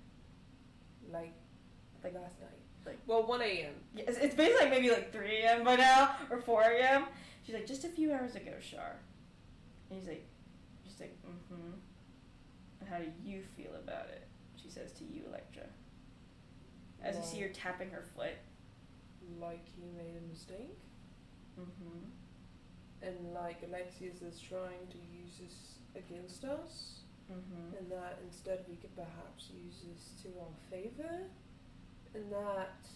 Like last night. Like, well, 1 a.m. Yeah, it's basically like maybe like 3 a.m. by now, or 4 a.m. She's like, just a few hours ago, Char. And she's like, mm-hmm. And how do you feel about it? She says to you, Electra. As you see her tapping her foot. Like he made a mistake? Mm-hmm. And like Alexius is trying to use this against us? Mm-hmm. And that instead we could perhaps use this to our favor? And that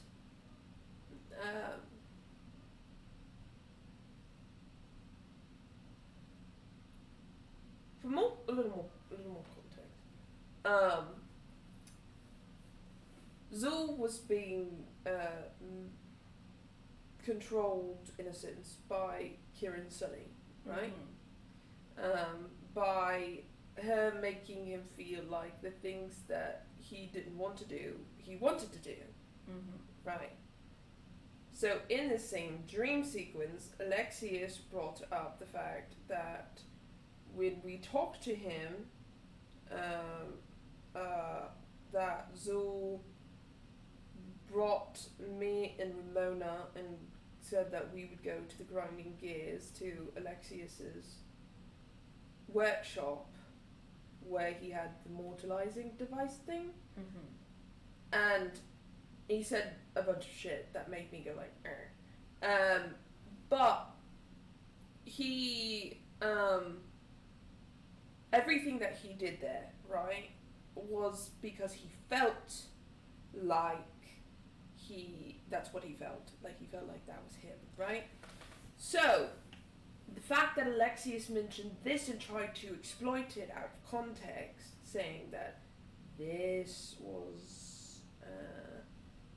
for a little more context. Zul was being controlled in a sense by Kieran Sully, right? Mm-hmm. By her making him feel like the things that he didn't want to do, he wanted to do. Mm-hmm. Right. So in the same dream sequence, Alexius brought up the fact that when we talked to him, that Zul brought me and Ramona and said that we would go to the Grinding Gears to Alexius's workshop where he had the mortalizing device thing. Mm-hmm. And he said a bunch of shit that made me go like, but he, everything that he did there, right, was because he felt like that's what he felt. Like he felt like that was him, right? So, the fact that Alexius mentioned this and tried to exploit it out of context, saying that this was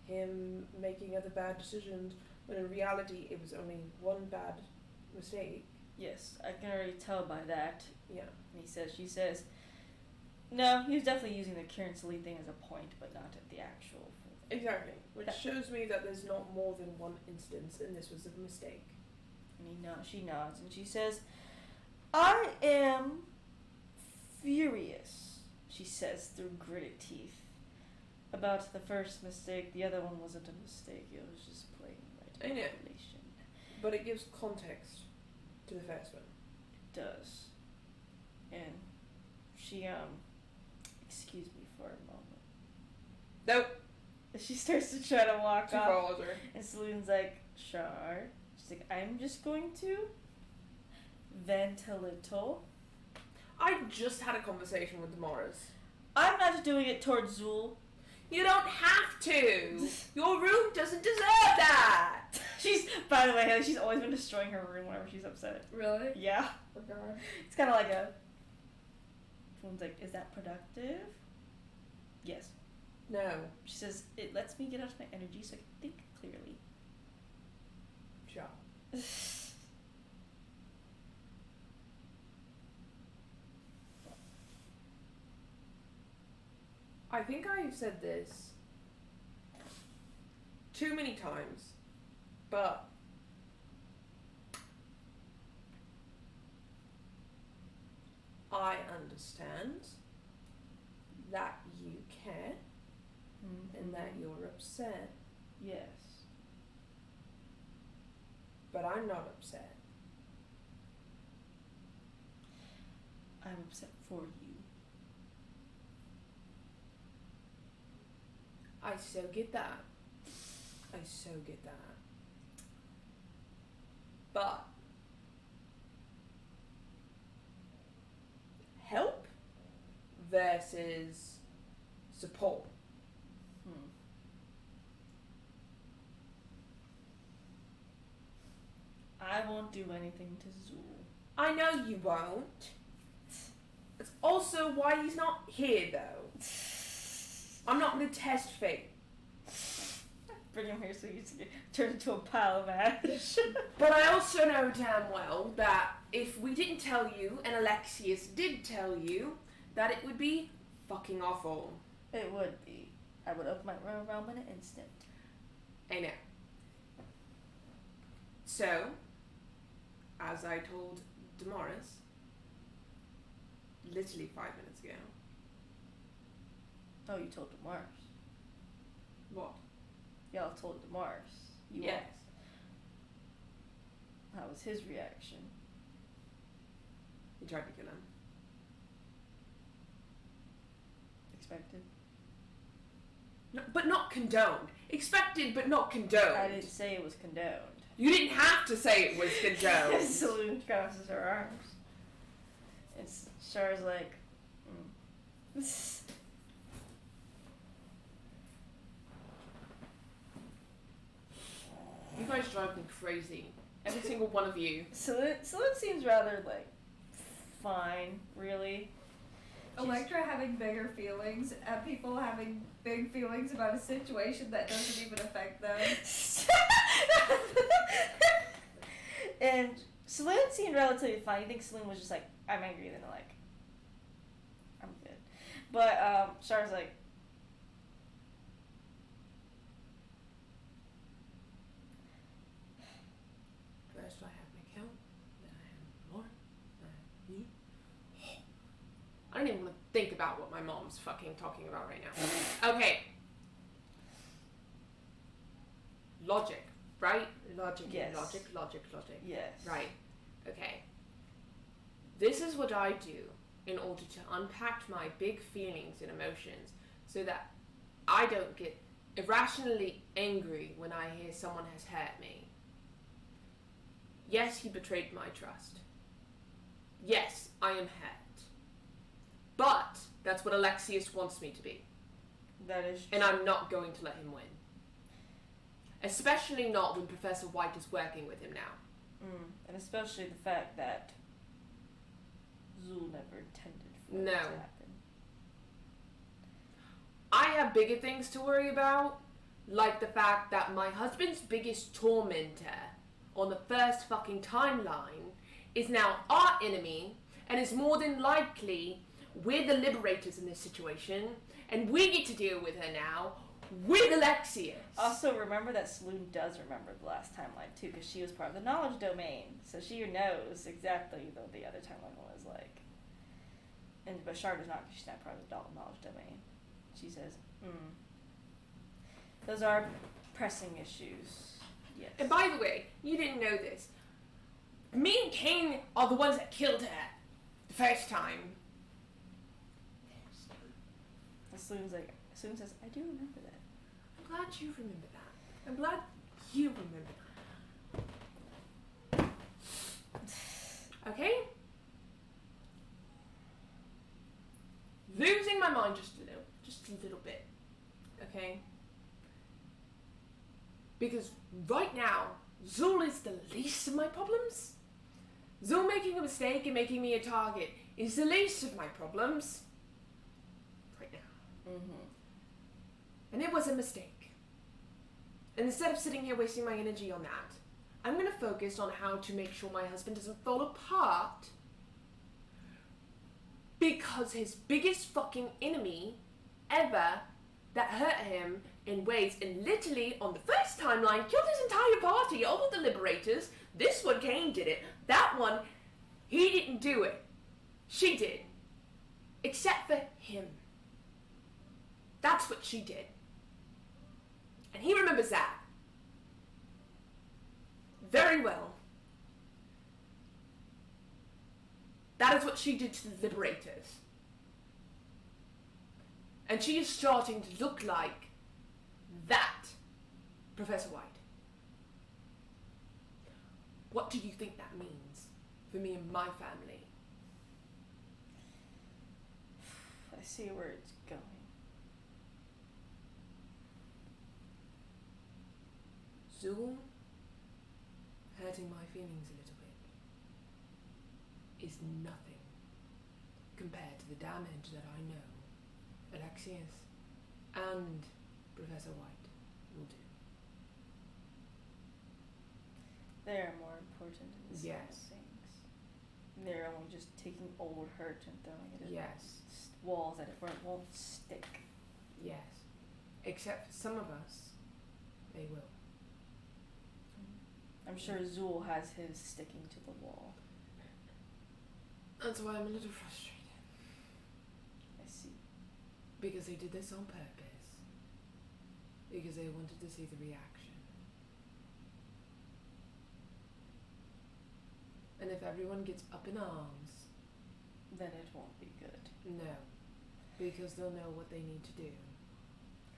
him making other bad decisions, when in reality it was only one bad mistake. Yes, I can already tell by that. Yeah. And she says, no, he was definitely using the Kieran Sully thing as a point, but not at the actual. Exactly. Which shows me that there's not more than one instance, and this was a mistake. And she nods, and she says, I am furious, she says through gritted teeth, about the first mistake. The other one wasn't a mistake, it was just plain right manipulation. But it gives context to the first one. It does. And she excuse me for a moment. Nope. She starts to try to walk She off. follows her. And Saloon's like, Char. She's like, I'm just going to vent a little. I just had a conversation with Damaris. I'm not doing it towards Zool. You don't have to. Your room doesn't deserve that. She's, by the way, Haley, she's always been destroying her room whenever she's upset. Really? Yeah. Oh god. It's kind of like a. Someone's like, is that productive? Yes. No. She says, it lets me get out my energy so I can think clearly. Sure. I think I've said this too many times, but I understand that you care and that you're upset, Yes. but I'm not upset. I'm upset for you. I so get that. I so get that. But help versus support. I won't do anything to Zool. I know you won't. That's also why he's not here, though. I'm not going to test fate. Bring him here so he can turn into a pile of ash. But I also know damn well that if we didn't tell you, and Alexius did tell you, that it would be fucking awful. It would be. I would open my realm in an instant. I know. So, as I told Damaris, literally 5 minutes ago. Oh, you told Damaris. What? Y'all told Damaris. Yes. How was his reaction? He tried to kill him. Expected? No, but not condoned. Expected, but not condoned. I didn't say it was condoned. You didn't have to say it was condoned. Saloon crosses her arms. And Char's like, You guys drive me crazy. Every single one of you. Saloon seems rather, like, fine, really. Electra having bigger feelings and people having big feelings about a situation that doesn't even affect them. And Saloon seemed relatively fine. You think Saloon was just like, I'm angry, then like, I'm good. But Char's like, First I have my count, then I have Lauren, then I have you. I don't even want to think about what my mom's fucking talking about right now. Okay. Logic, right? Logic, Yes. logic. yes. Right. Okay. This is what I do in order to unpack my big feelings and emotions so that I don't get irrationally angry when I hear someone has hurt me. Yes, he betrayed my trust. Yes, I am hurt. But that's what Alexius wants me to be. That is true. And I'm not going to let him win. Especially not when Professor White is working with him now. And especially the fact that Zool never intended for No. it to happen. I have bigger things to worry about, like the fact that my husband's biggest tormentor on the first fucking timeline is now our enemy, and is more than likely we're the liberators in this situation, and we get to deal with her now with Alexius. Also, remember that Saloon does remember the last timeline too, because she was part of the knowledge domain, so she knows exactly what the other timeline was like. And Bashar does not, because she's not part of the knowledge domain. She says, those are pressing issues. Yes. And by the way, you didn't know this. Me and Kane are the ones that killed her the first time. Saloon says, I do remember that. I'm glad you remember that. I'm glad you remember that. Okay? Losing my mind just a little bit. Okay? Because right now, Zul is the least of my problems. Zul making a mistake and making me a target is the least of my problems. Right now. Mm-hmm. And it was a mistake. And instead of sitting here wasting my energy on that, I'm going to focus on how to make sure my husband doesn't fall apart. Because his biggest fucking enemy ever that hurt him in ways, and literally on the first timeline killed his entire party, all of the liberators. This one, Kane did it. That one, he didn't do it. She did. Except for him. That's what she did. And he remembers that. Very well. That is what she did to the liberators. And she is starting to look like that, Professor White. What do you think that means for me and my family? I see where it's going. Zoom hurting my feelings a little bit is nothing compared to the damage that I know Alexius and Professor White will do. They are more important in the scheme of Yes. things. They're only just taking old hurt and throwing it at Yes. walls that it won't stick. Yes. Except for some of us, they will. I'm sure Zool has his sticking to the wall. That's why I'm a little frustrated. I see. Because they did this on purpose. Because they wanted to see the reaction. And if everyone gets up in arms, Then it won't be good. no. Because they'll know what they need to do.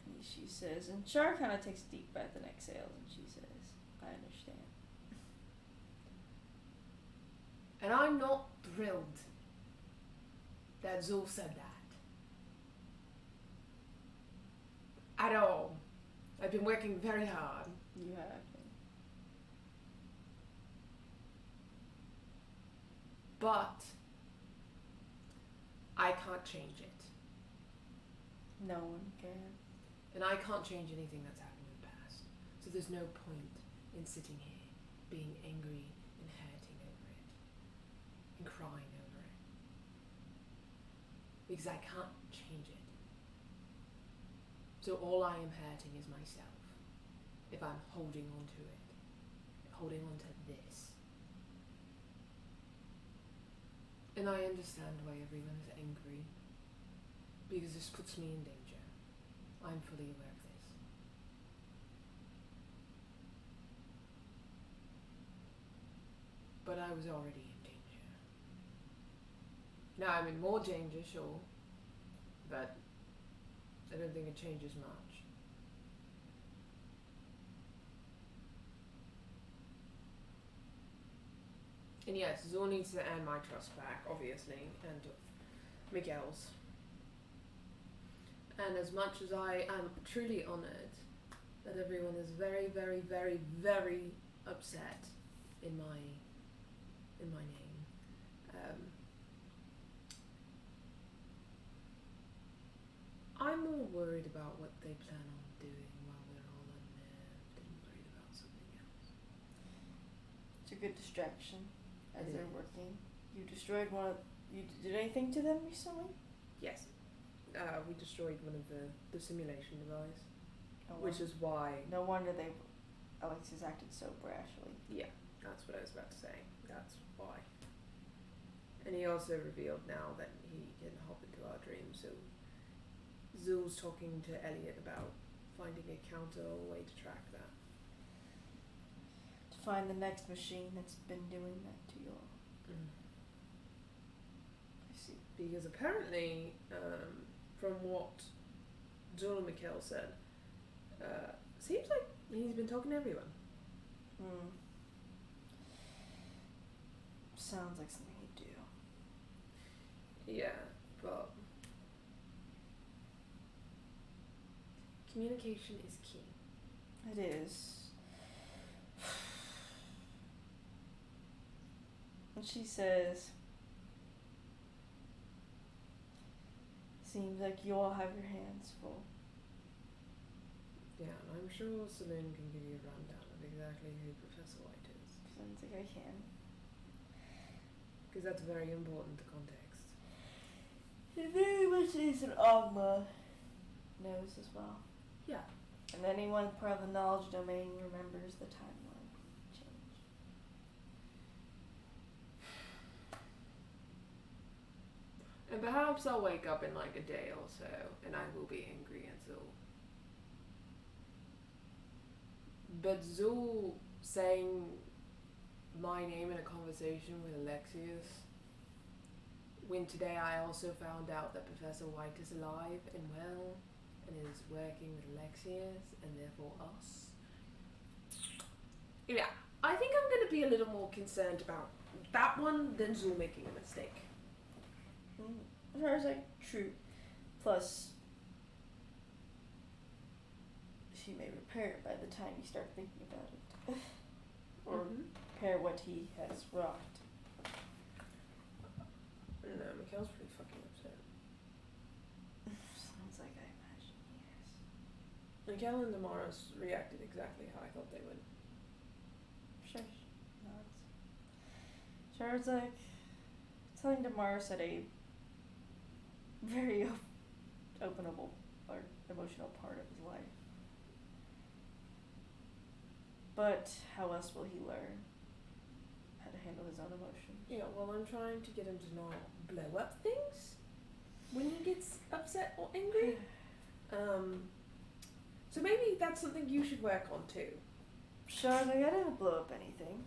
And she says, and Char kind of takes a deep breath and exhales, and she says, I understand. And I'm not thrilled that Zul said that. At all. I've been working very hard. You have been. But I can't change it. No one can. And I can't change anything that's happened in the past. So there's no point in sitting here being angry and hurting over it. And crying over it. Because I can't change it. So all I am hurting is myself. If I'm holding on to it. Holding on to this. And I understand why everyone is angry. Because this puts me in danger. I'm fully aware of this. But I was already in danger. Now I'm in more danger, sure. But I don't think it changes much. And yes, Zor needs to earn my trust back, obviously, and Miguel's. And as much as I am truly honoured that everyone is very, very, very, very upset in my name, I'm more worried about what they plan on doing while we're all unnerved and worried about something else. It's a good distraction as It they're is. working. You destroyed one of... You did anything to them recently? Yes. We destroyed one of the simulation device, No which is why. No wonder Alexis acted so brashly. Yeah, that's what I was about to say. That's why. And he also revealed now that he can hop into our dreams, so Zul's talking to Elliot about finding a counter or a way to track that. To find the next machine that's been doing that to you all. I see. Because apparently, from what Zul and Mikhail said, seems like he's been talking to everyone. Sounds like something he'd do. Yeah, but communication is key. It is. And she says, seems like you all have your hands full. Yeah, and I'm sure Saloon can give you a rundown of exactly who Professor White is. Sounds like I can. Because that's very important to context. It very much is an Ogma knows as well. Yeah. And anyone part of the knowledge domain remembers the timeline change. And perhaps I'll wake up in like a day or so, and I will be angry at Zul. But Zul saying my name in a conversation with Alexius, when today I also found out that Professor White is alive and well, and is working with Alexius, and therefore us. Yeah, I think I'm going to be a little more concerned about that one than Zul making a mistake. As far as like, true. Plus, she may repair it by the time you start thinking about it. Or repair what he has wrought. No, Mikhail's pretty fucking upset. Sounds like I imagine he is. Mikhail and Damaris reacted exactly how I thought they would. Sure. Nods. Shard's like telling Damaris at a very openable or emotional part of his life. But how else will he learn how to handle his own emotions? Yeah, well, I'm trying to get him to not blow up things when he gets upset or angry. So maybe that's something you should work on too. Shard's like, I didn't blow up anything.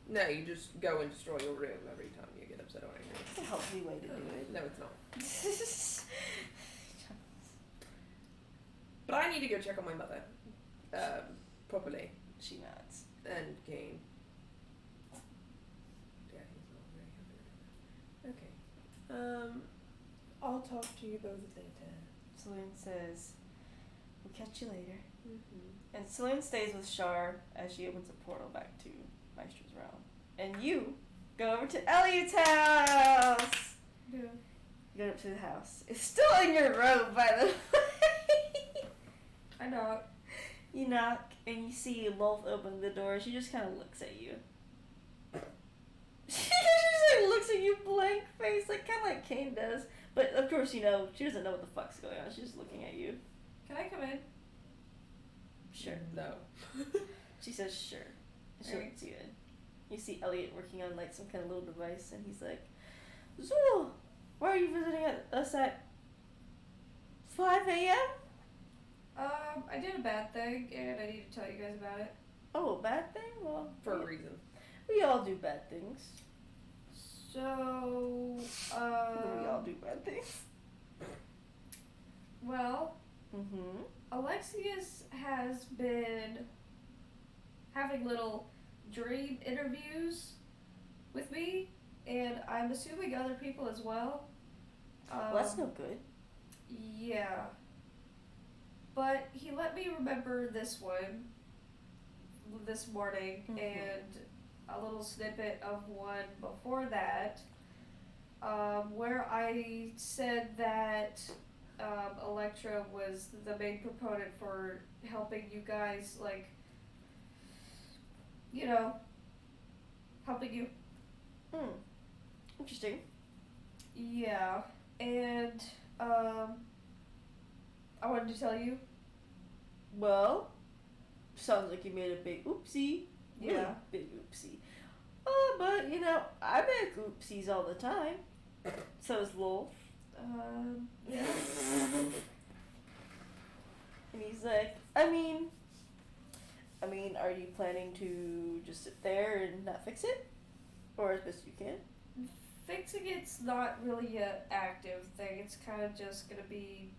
No, you just go and destroy your room every time you get upset or angry. It's a healthy way to do it. No, it's not. But I need to go check on my mother. Properly. She nods. And Kane. Yeah, he's not very happy. Okay. I'll talk to you both later. Saloon says, we'll catch you later. Mm-hmm. And Saloon stays with Shar as she opens a portal back to Maestro's realm. And you go over to Elliot's house! Yeah. You go up to the house. It's still in your robe, by the way. I knock. You knock, and you see Lolth open the door. She just kind of looks at you. She just like looks at you blank face, like kind of like Kane does. But of course, you know, she doesn't know what the fuck's going on. She's just looking at you. Can I come in? Sure. No. She says sure. And she Alright. looks you in. You see Elliot working on like some kind of little device, and he's like, Zul, why are you visiting us at 5 a.m.? I did a bad thing, and I need to tell you guys about it. Oh, a bad thing? Well, For a reason. we all do bad things. So, We all do bad things. well, Mm-hmm. Alexius has been having little dream interviews with me, and I'm assuming other people as well. Well, that's no good. Yeah. But he let me remember this one this morning and a little snippet of one before that, where I said that Electra was the main proponent for helping you guys, like, you know, helping you. Interesting. Yeah, and I wanted to tell you. Well, sounds like you made a big oopsie. Really Yeah. big oopsie. But, you know, I make oopsies all the time. So is Lolth. Yeah. And he's like, I mean, are you planning to just sit there and not fix it? Or as best you can? Fixing it's not really an active thing. It's kind of just gonna be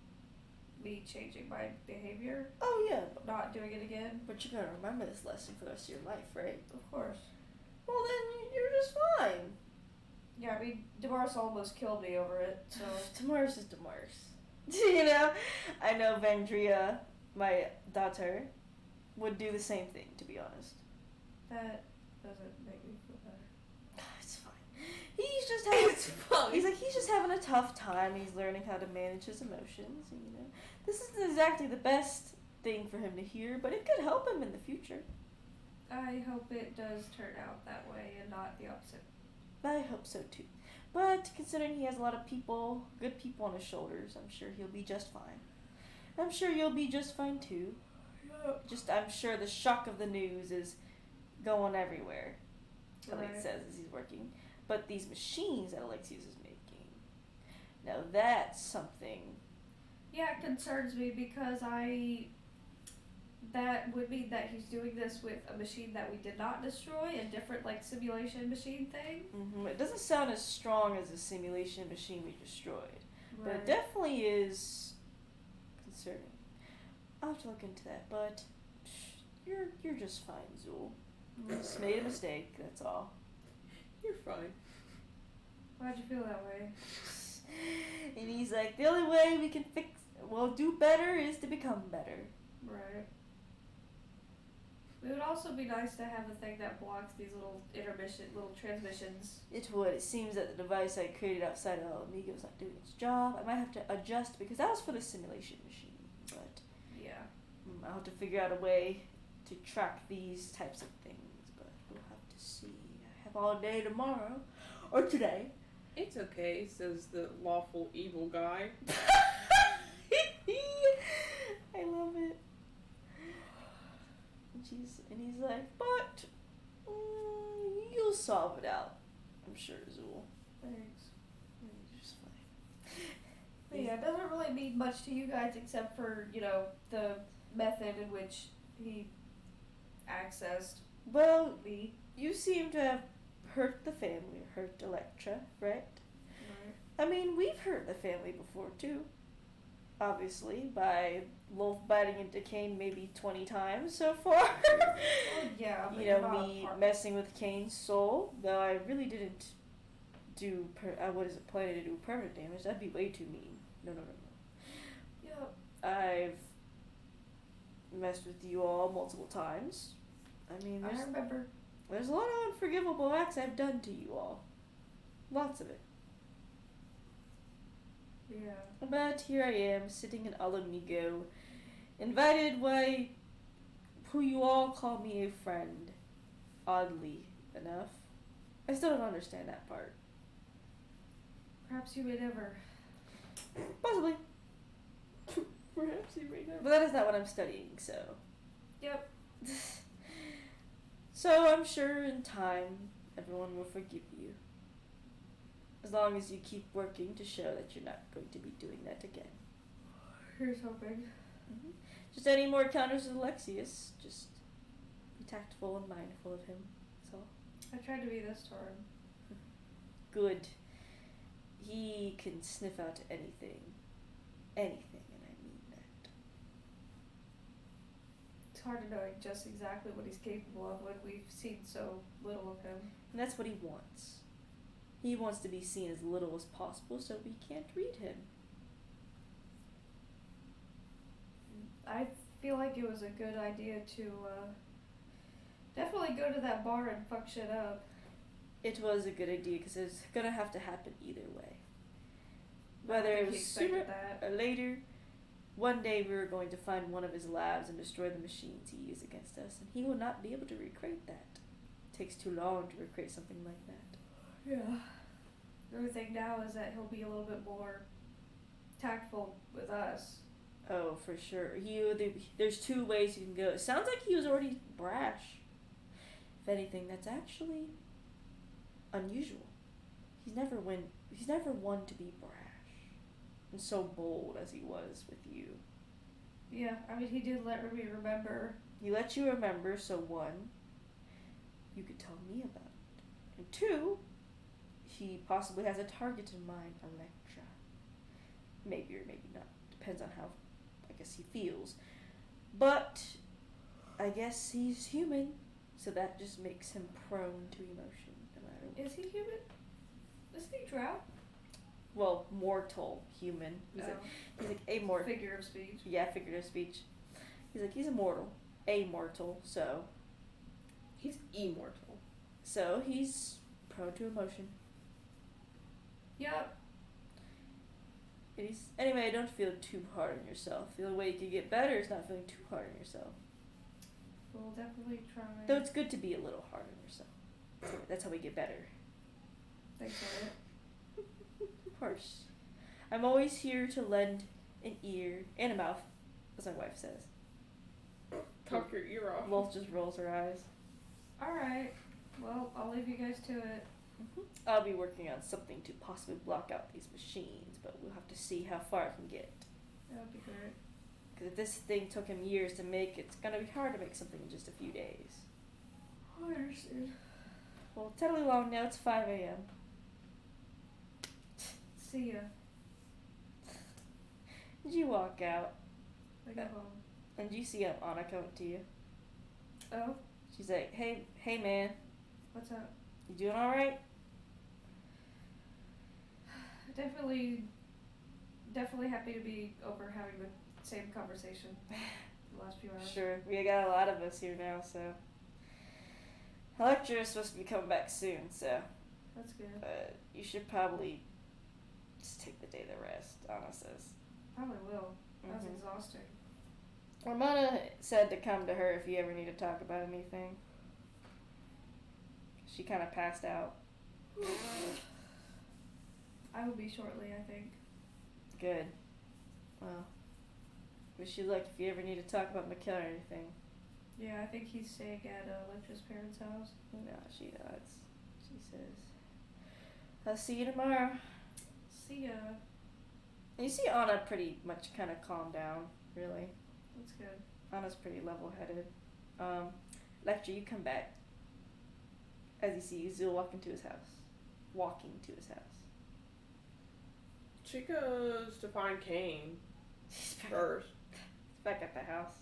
me changing my behavior, Oh yeah, not doing it again. but you're gonna remember this lesson for the rest of your life, right? Of course. Well, then you're just fine. Yeah, I mean, Damaris almost killed me over it, so... Damaris is Damaris. You know? I know Vandria, my daughter, would do the same thing, to be honest. That doesn't make me feel better. It's fine. He's just having... It's fine. He's like, he's just having a tough time. He's learning how to manage his emotions, and, you know. This isn't exactly the best thing for him to hear, but it could help him in the future. I hope it does turn out that way and not the opposite. I hope so too. But considering he has a lot of people, good people on his shoulders, I'm sure he'll be just fine. I'm sure you'll be just fine too. Just, I'm sure the shock of the news is going everywhere. Like it says as he's working. But these machines that Alexius is making, now that's something. Yeah, it concerns me because that would mean that he's doing this with a machine that we did not destroy, a different, like, simulation machine thing. Mm-hmm. It doesn't sound as strong as the simulation machine we destroyed. But it definitely is concerning. I'll have to look into that, but you're just fine, Zool. You just made a mistake, that's all. You're fine. Why'd you feel that way? And he's like, the only way we can do better is to become better. Right. It would also be nice to have a thing that blocks these little transmissions. It would. It seems that the device I created outside of Amigo is not doing its job. I might have to adjust because that was for the simulation machine. But yeah, I'll have to figure out a way to track these types of things. But we'll have to see. I have all day tomorrow or today. It's okay, says the lawful evil guy. I love it. And he's like, but you'll solve it out. I'm sure, Zool. thanks. You're just fine. But yeah, it doesn't really mean much to you guys except for, you know, the method in which he accessed Well, me. you seem to have hurt the family, hurt Electra, right? Right. I mean, we've hurt the family before, too. Obviously, by Wolf biting into Kane maybe 20 times so far. Well, yeah, but You know, me messing with Kane's soul, though I really didn't do, I wasn't planning to do permanent damage. That'd be way too mean. No. Yep. I've messed with you all multiple times. I mean, I remember. there's a lot of unforgivable acts I've done to you all. Lots of it. Yeah. But here I am, sitting in Alamigo, invited by who you all call me a friend, oddly enough. I still don't understand that part. Perhaps you may never. Possibly. Perhaps you may never. But that is not what I'm studying, so. Yep. So I'm sure in time, everyone will forgive you. As long as you keep working to show that you're not going to be doing that again. Here's hoping. Mm-hmm. Just any more encounters with Alexius, just be tactful and mindful of him. That's all. I tried to be this turn. Good. He can sniff out anything. Anything, and I mean that. It's hard to know just exactly what he's capable of when we've seen so little of him. And that's what he wants. He wants to be seen as little as possible so we can't read him. I feel like it was a good idea to definitely go to that bar and fuck shit up. It was a good idea because it's gonna have to happen either way. I Whether think it he was expected sooner that. or later, one day we were going to find one of his labs and destroy the machines he used against us, and he will not be able to recreate that. It takes too long to recreate something like that. Yeah. The only thing now is that he'll be a little bit more tactful with us. Oh, for sure. There's two ways you can go. It sounds like he was already brash. If anything, that's actually unusual. He's never one to be brash and so bold as he was with you. Yeah, I mean, he did let me remember. He let you remember, so one, you could tell me about it. And two, he possibly has a target in mind, Electra. Maybe or maybe not. Depends on how guess he feels. But I guess he's human, so that just makes him prone to emotion, no matter what. Is he human? Isn't he drow? Well, mortal human. He's like amortal. Figure of speech. Yeah, figurative speech. He's immortal. Amortal, so. He's immortal. So he's prone to emotion. Yep. Anyway, don't feel too hard on yourself. The only way you can get better is not feeling too hard on yourself. We'll definitely try. Though it's good to be a little hard on yourself. That's how we get better. Thanks for it. Of course. I'm always here to lend an ear and a mouth, as my wife says. Talk your ear off. Wolf just rolls her eyes. Alright. Well, I'll leave you guys to it. I'll be working on something to possibly block out these machines, but we'll have to see how far I can get. That would be great. Because if this thing took him years to make, it's gonna be hard to make something in just a few days. I understand. Well, tell me long now, it's 5 a.m. See ya. Did you walk out? I go home. And you see Anna come up to you? Oh? She's like, hey man, What's up? you doing alright? Definitely happy to be over having the same conversation the last few hours. Sure, we got a lot of us here now, so. Electra is supposed to be coming back soon, so. That's good. You should probably just take the day to rest, Anna says. Probably will. That's Mhm. exhausting. Romana said to come to her if you ever need to talk about anything. She kind of passed out. I will be shortly, I think. Good. Well, wish you luck if you ever need to talk about McKell or anything. Yeah, I think he's staying at Electra's parents' house. No, she nods. She says, I'll see you tomorrow. See ya. And you see Anna pretty much kind of calm down, really. That's good. Anna's pretty level-headed. Lecter, you come back. As you see Zul walking to his house. She goes to find Kane She's first. back at the house.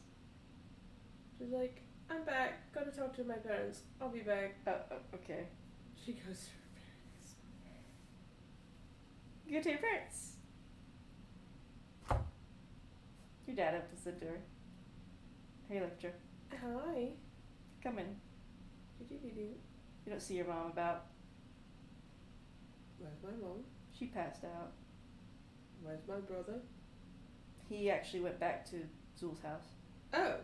She's like, I'm back. Gotta talk to my parents. I'll be back. Oh, okay. She goes to her parents. You go to your parents. Your dad opens the door. Hey, Lecter. Hi. Come in. Do-do-do-do. You don't see your mom about. Where's my mom? She passed out. Where's my brother? He actually went back to Zul's house. Oh.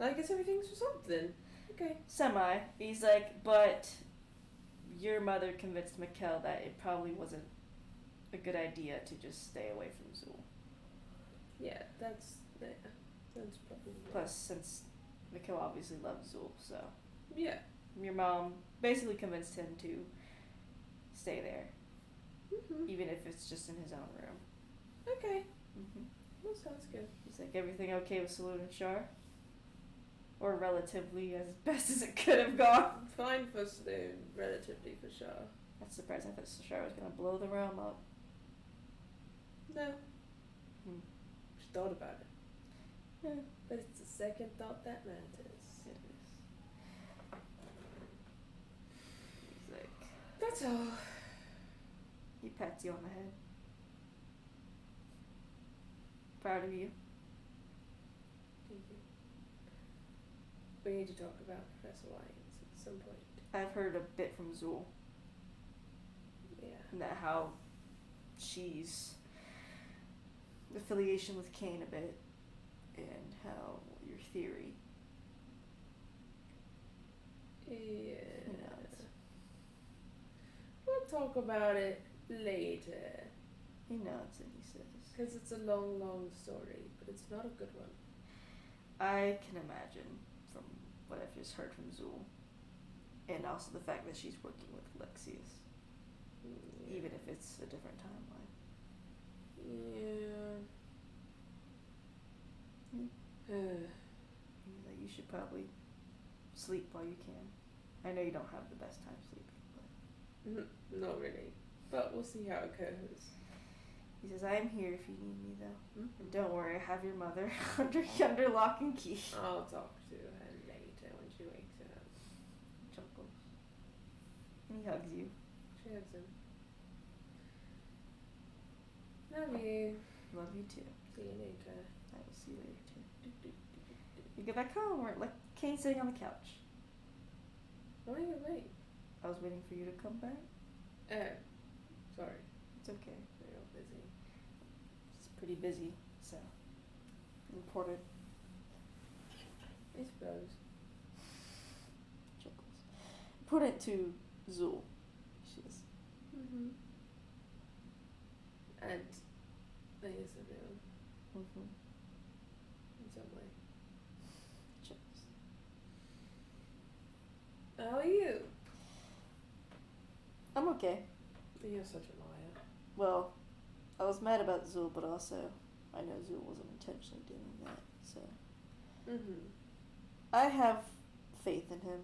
I guess everything's for something. Okay. Semi. He's like, but your mother convinced Mikkel that it probably wasn't a good idea to just stay away from Zul. Yeah, that's probably. Plus, since Mikkel obviously loves Zul, so. Yeah. Your mom basically convinced him to stay there, even if it's just in his own room. Okay. Mm-hmm. That sounds good. He's like, everything okay with Saloon and Shar? Or relatively as best as it could have gone. Fine for Saloon, relatively for sure. That's surprising. I thought Shar was gonna blow the realm up. No. Hmm. She thought about it. Yeah. But it's the second thought that matters. It is. He's like, That's all. he pats you on the head. Proud of you. Thank you. We need to talk about Professor Lyons at some point. I've heard a bit from Zul. Yeah. And that how she's affiliation with Kane a bit. And how your theory. Yeah. You know, We'll talk about it later. he nods and he says, Because it's a long, long story, but it's not a good one. I can imagine from what I've just heard from Zul. And also the fact that she's working with Alexius. Yeah. Even if it's a different timeline. Yeah. Like, you should probably sleep while you can. I know you don't have the best time sleeping, but Not really. But we'll see how it goes. He says, I am here if you need me, though. Mm-hmm. And don't worry, I have your mother under lock and key. I'll talk to her later when she wakes up. Chuckles. And he hugs you. She hugs him. Love you. Love you, too. See you later. I will see you later, too. You go back home. We're like Kane's sitting on the couch. Why are you late? I was waiting for you to come back. Oh. Sorry. It's okay. You're all busy. It's pretty busy, so. Important. I suppose. Chuckles. Important to Zul. She is. Mm-hmm. And I guess everyone. Mm-hmm. In some way. Chuckles. How are you? I'm okay. You're such a liar. Well, I was mad about Zul, but also I know Zul wasn't intentionally doing that, so. Mm-hmm. I have faith in him.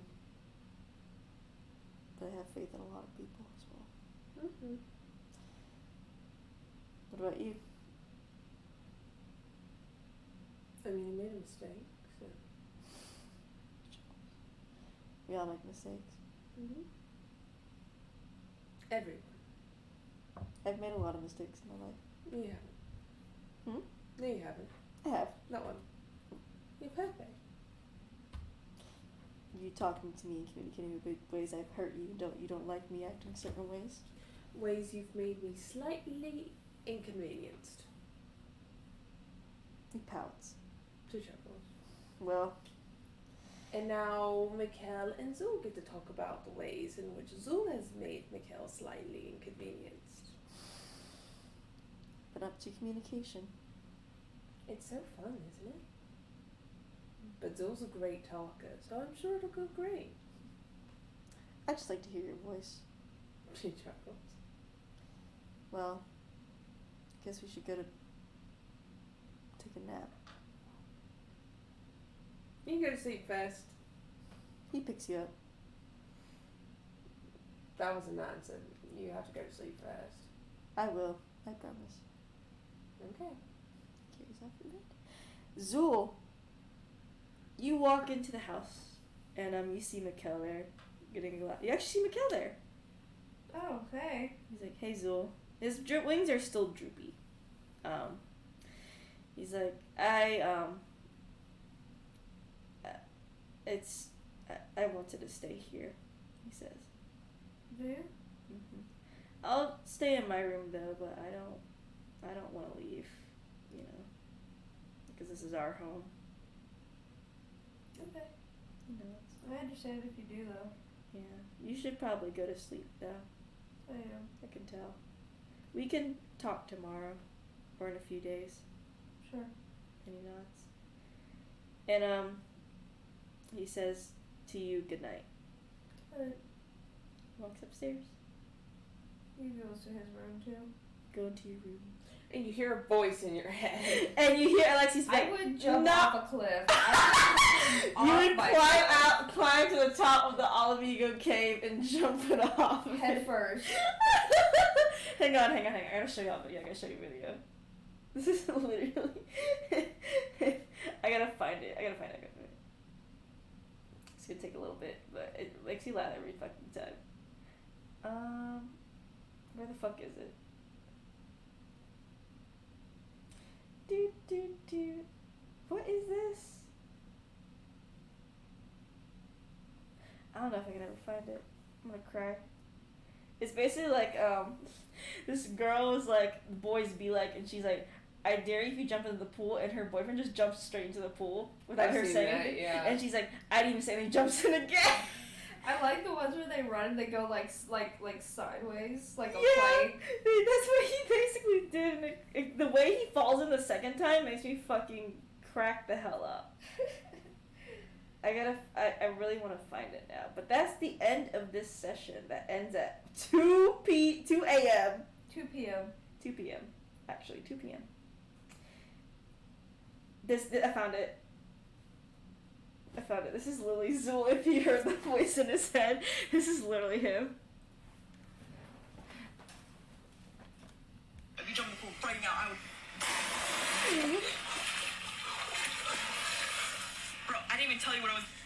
But I have faith in a lot of people as well. Mm-hmm. What about you? I mean, you made a mistake, so. We all make mistakes. Mm-hmm. Everyone. I've made a lot of mistakes in my life. You haven't. Hmm? No, you haven't. I have. Not one. You're perfect. You talking to me and communicating with ways I've hurt you. You don't like me acting certain ways. Ways you've made me slightly inconvenienced. He pouts. To chuckles. Well, And now Mikhail and Zul get to talk about the ways in which Zul has made Mikhail slightly inconvenienced. but up to communication. It's so fun, isn't it? But Zul's a great talker, so I'm sure it'll go great. I just like to hear your voice. She chuckles. Well, guess we should go to take a nap. You can go to sleep first. He picks you up. That was an answer. You have to go to sleep first. I will. I promise. Okay. Carries off your bed. Zul, you walk into the house, and you see Mikhail there, getting a lot. You actually see Mikhail there. Oh, hey. He's like, "Hey, Zul." His wings are still droopy. He's like, I wanted to stay here," he says. Do you? Mm-hmm. I'll stay in my room though, but I don't want to leave, you know, because this is our home. Okay. You know, I understand if you do, though. yeah. You should probably go to sleep though. I am. I can tell. We can talk tomorrow, or in a few days. Sure. And he nods. And he says to you good night. But Walks upstairs. he goes to his room, too. Go into your room. And you hear a voice in your head. And you hear Alexi's I like, would jump "No." off a cliff. You would climb to the top of the Alamigo cave and jump it off. Head first. hang on. I gotta show y'all video. I gotta show you video. This is literally. I gotta find it. It's gonna take a little bit, but it makes you laugh every fucking time. Where the fuck is it? What is this? I don't know if I can ever find it. I'm gonna cry. It's basically like, this girl is like, the boys be like, and she's like, "I dare you if you jump into the pool," and her boyfriend just jumps straight into the pool without her saying anything. Yeah. And she's like, "I didn't even say anything," jumps in again. I like the ones where they run and they go like sideways, like a Yeah, plane. that's what he basically did. And the way he falls in the second time makes me fucking crack the hell up. I really want to find it now. But that's the end of this session. That ends at 2 a.m. 2 p.m. 2 p.m. Actually, 2 p.m. I found it. This is literally Zul. If you heard the voice in his head, this is literally him. Have you jumped the pool right now, I would. Bro, I didn't even tell you what I was.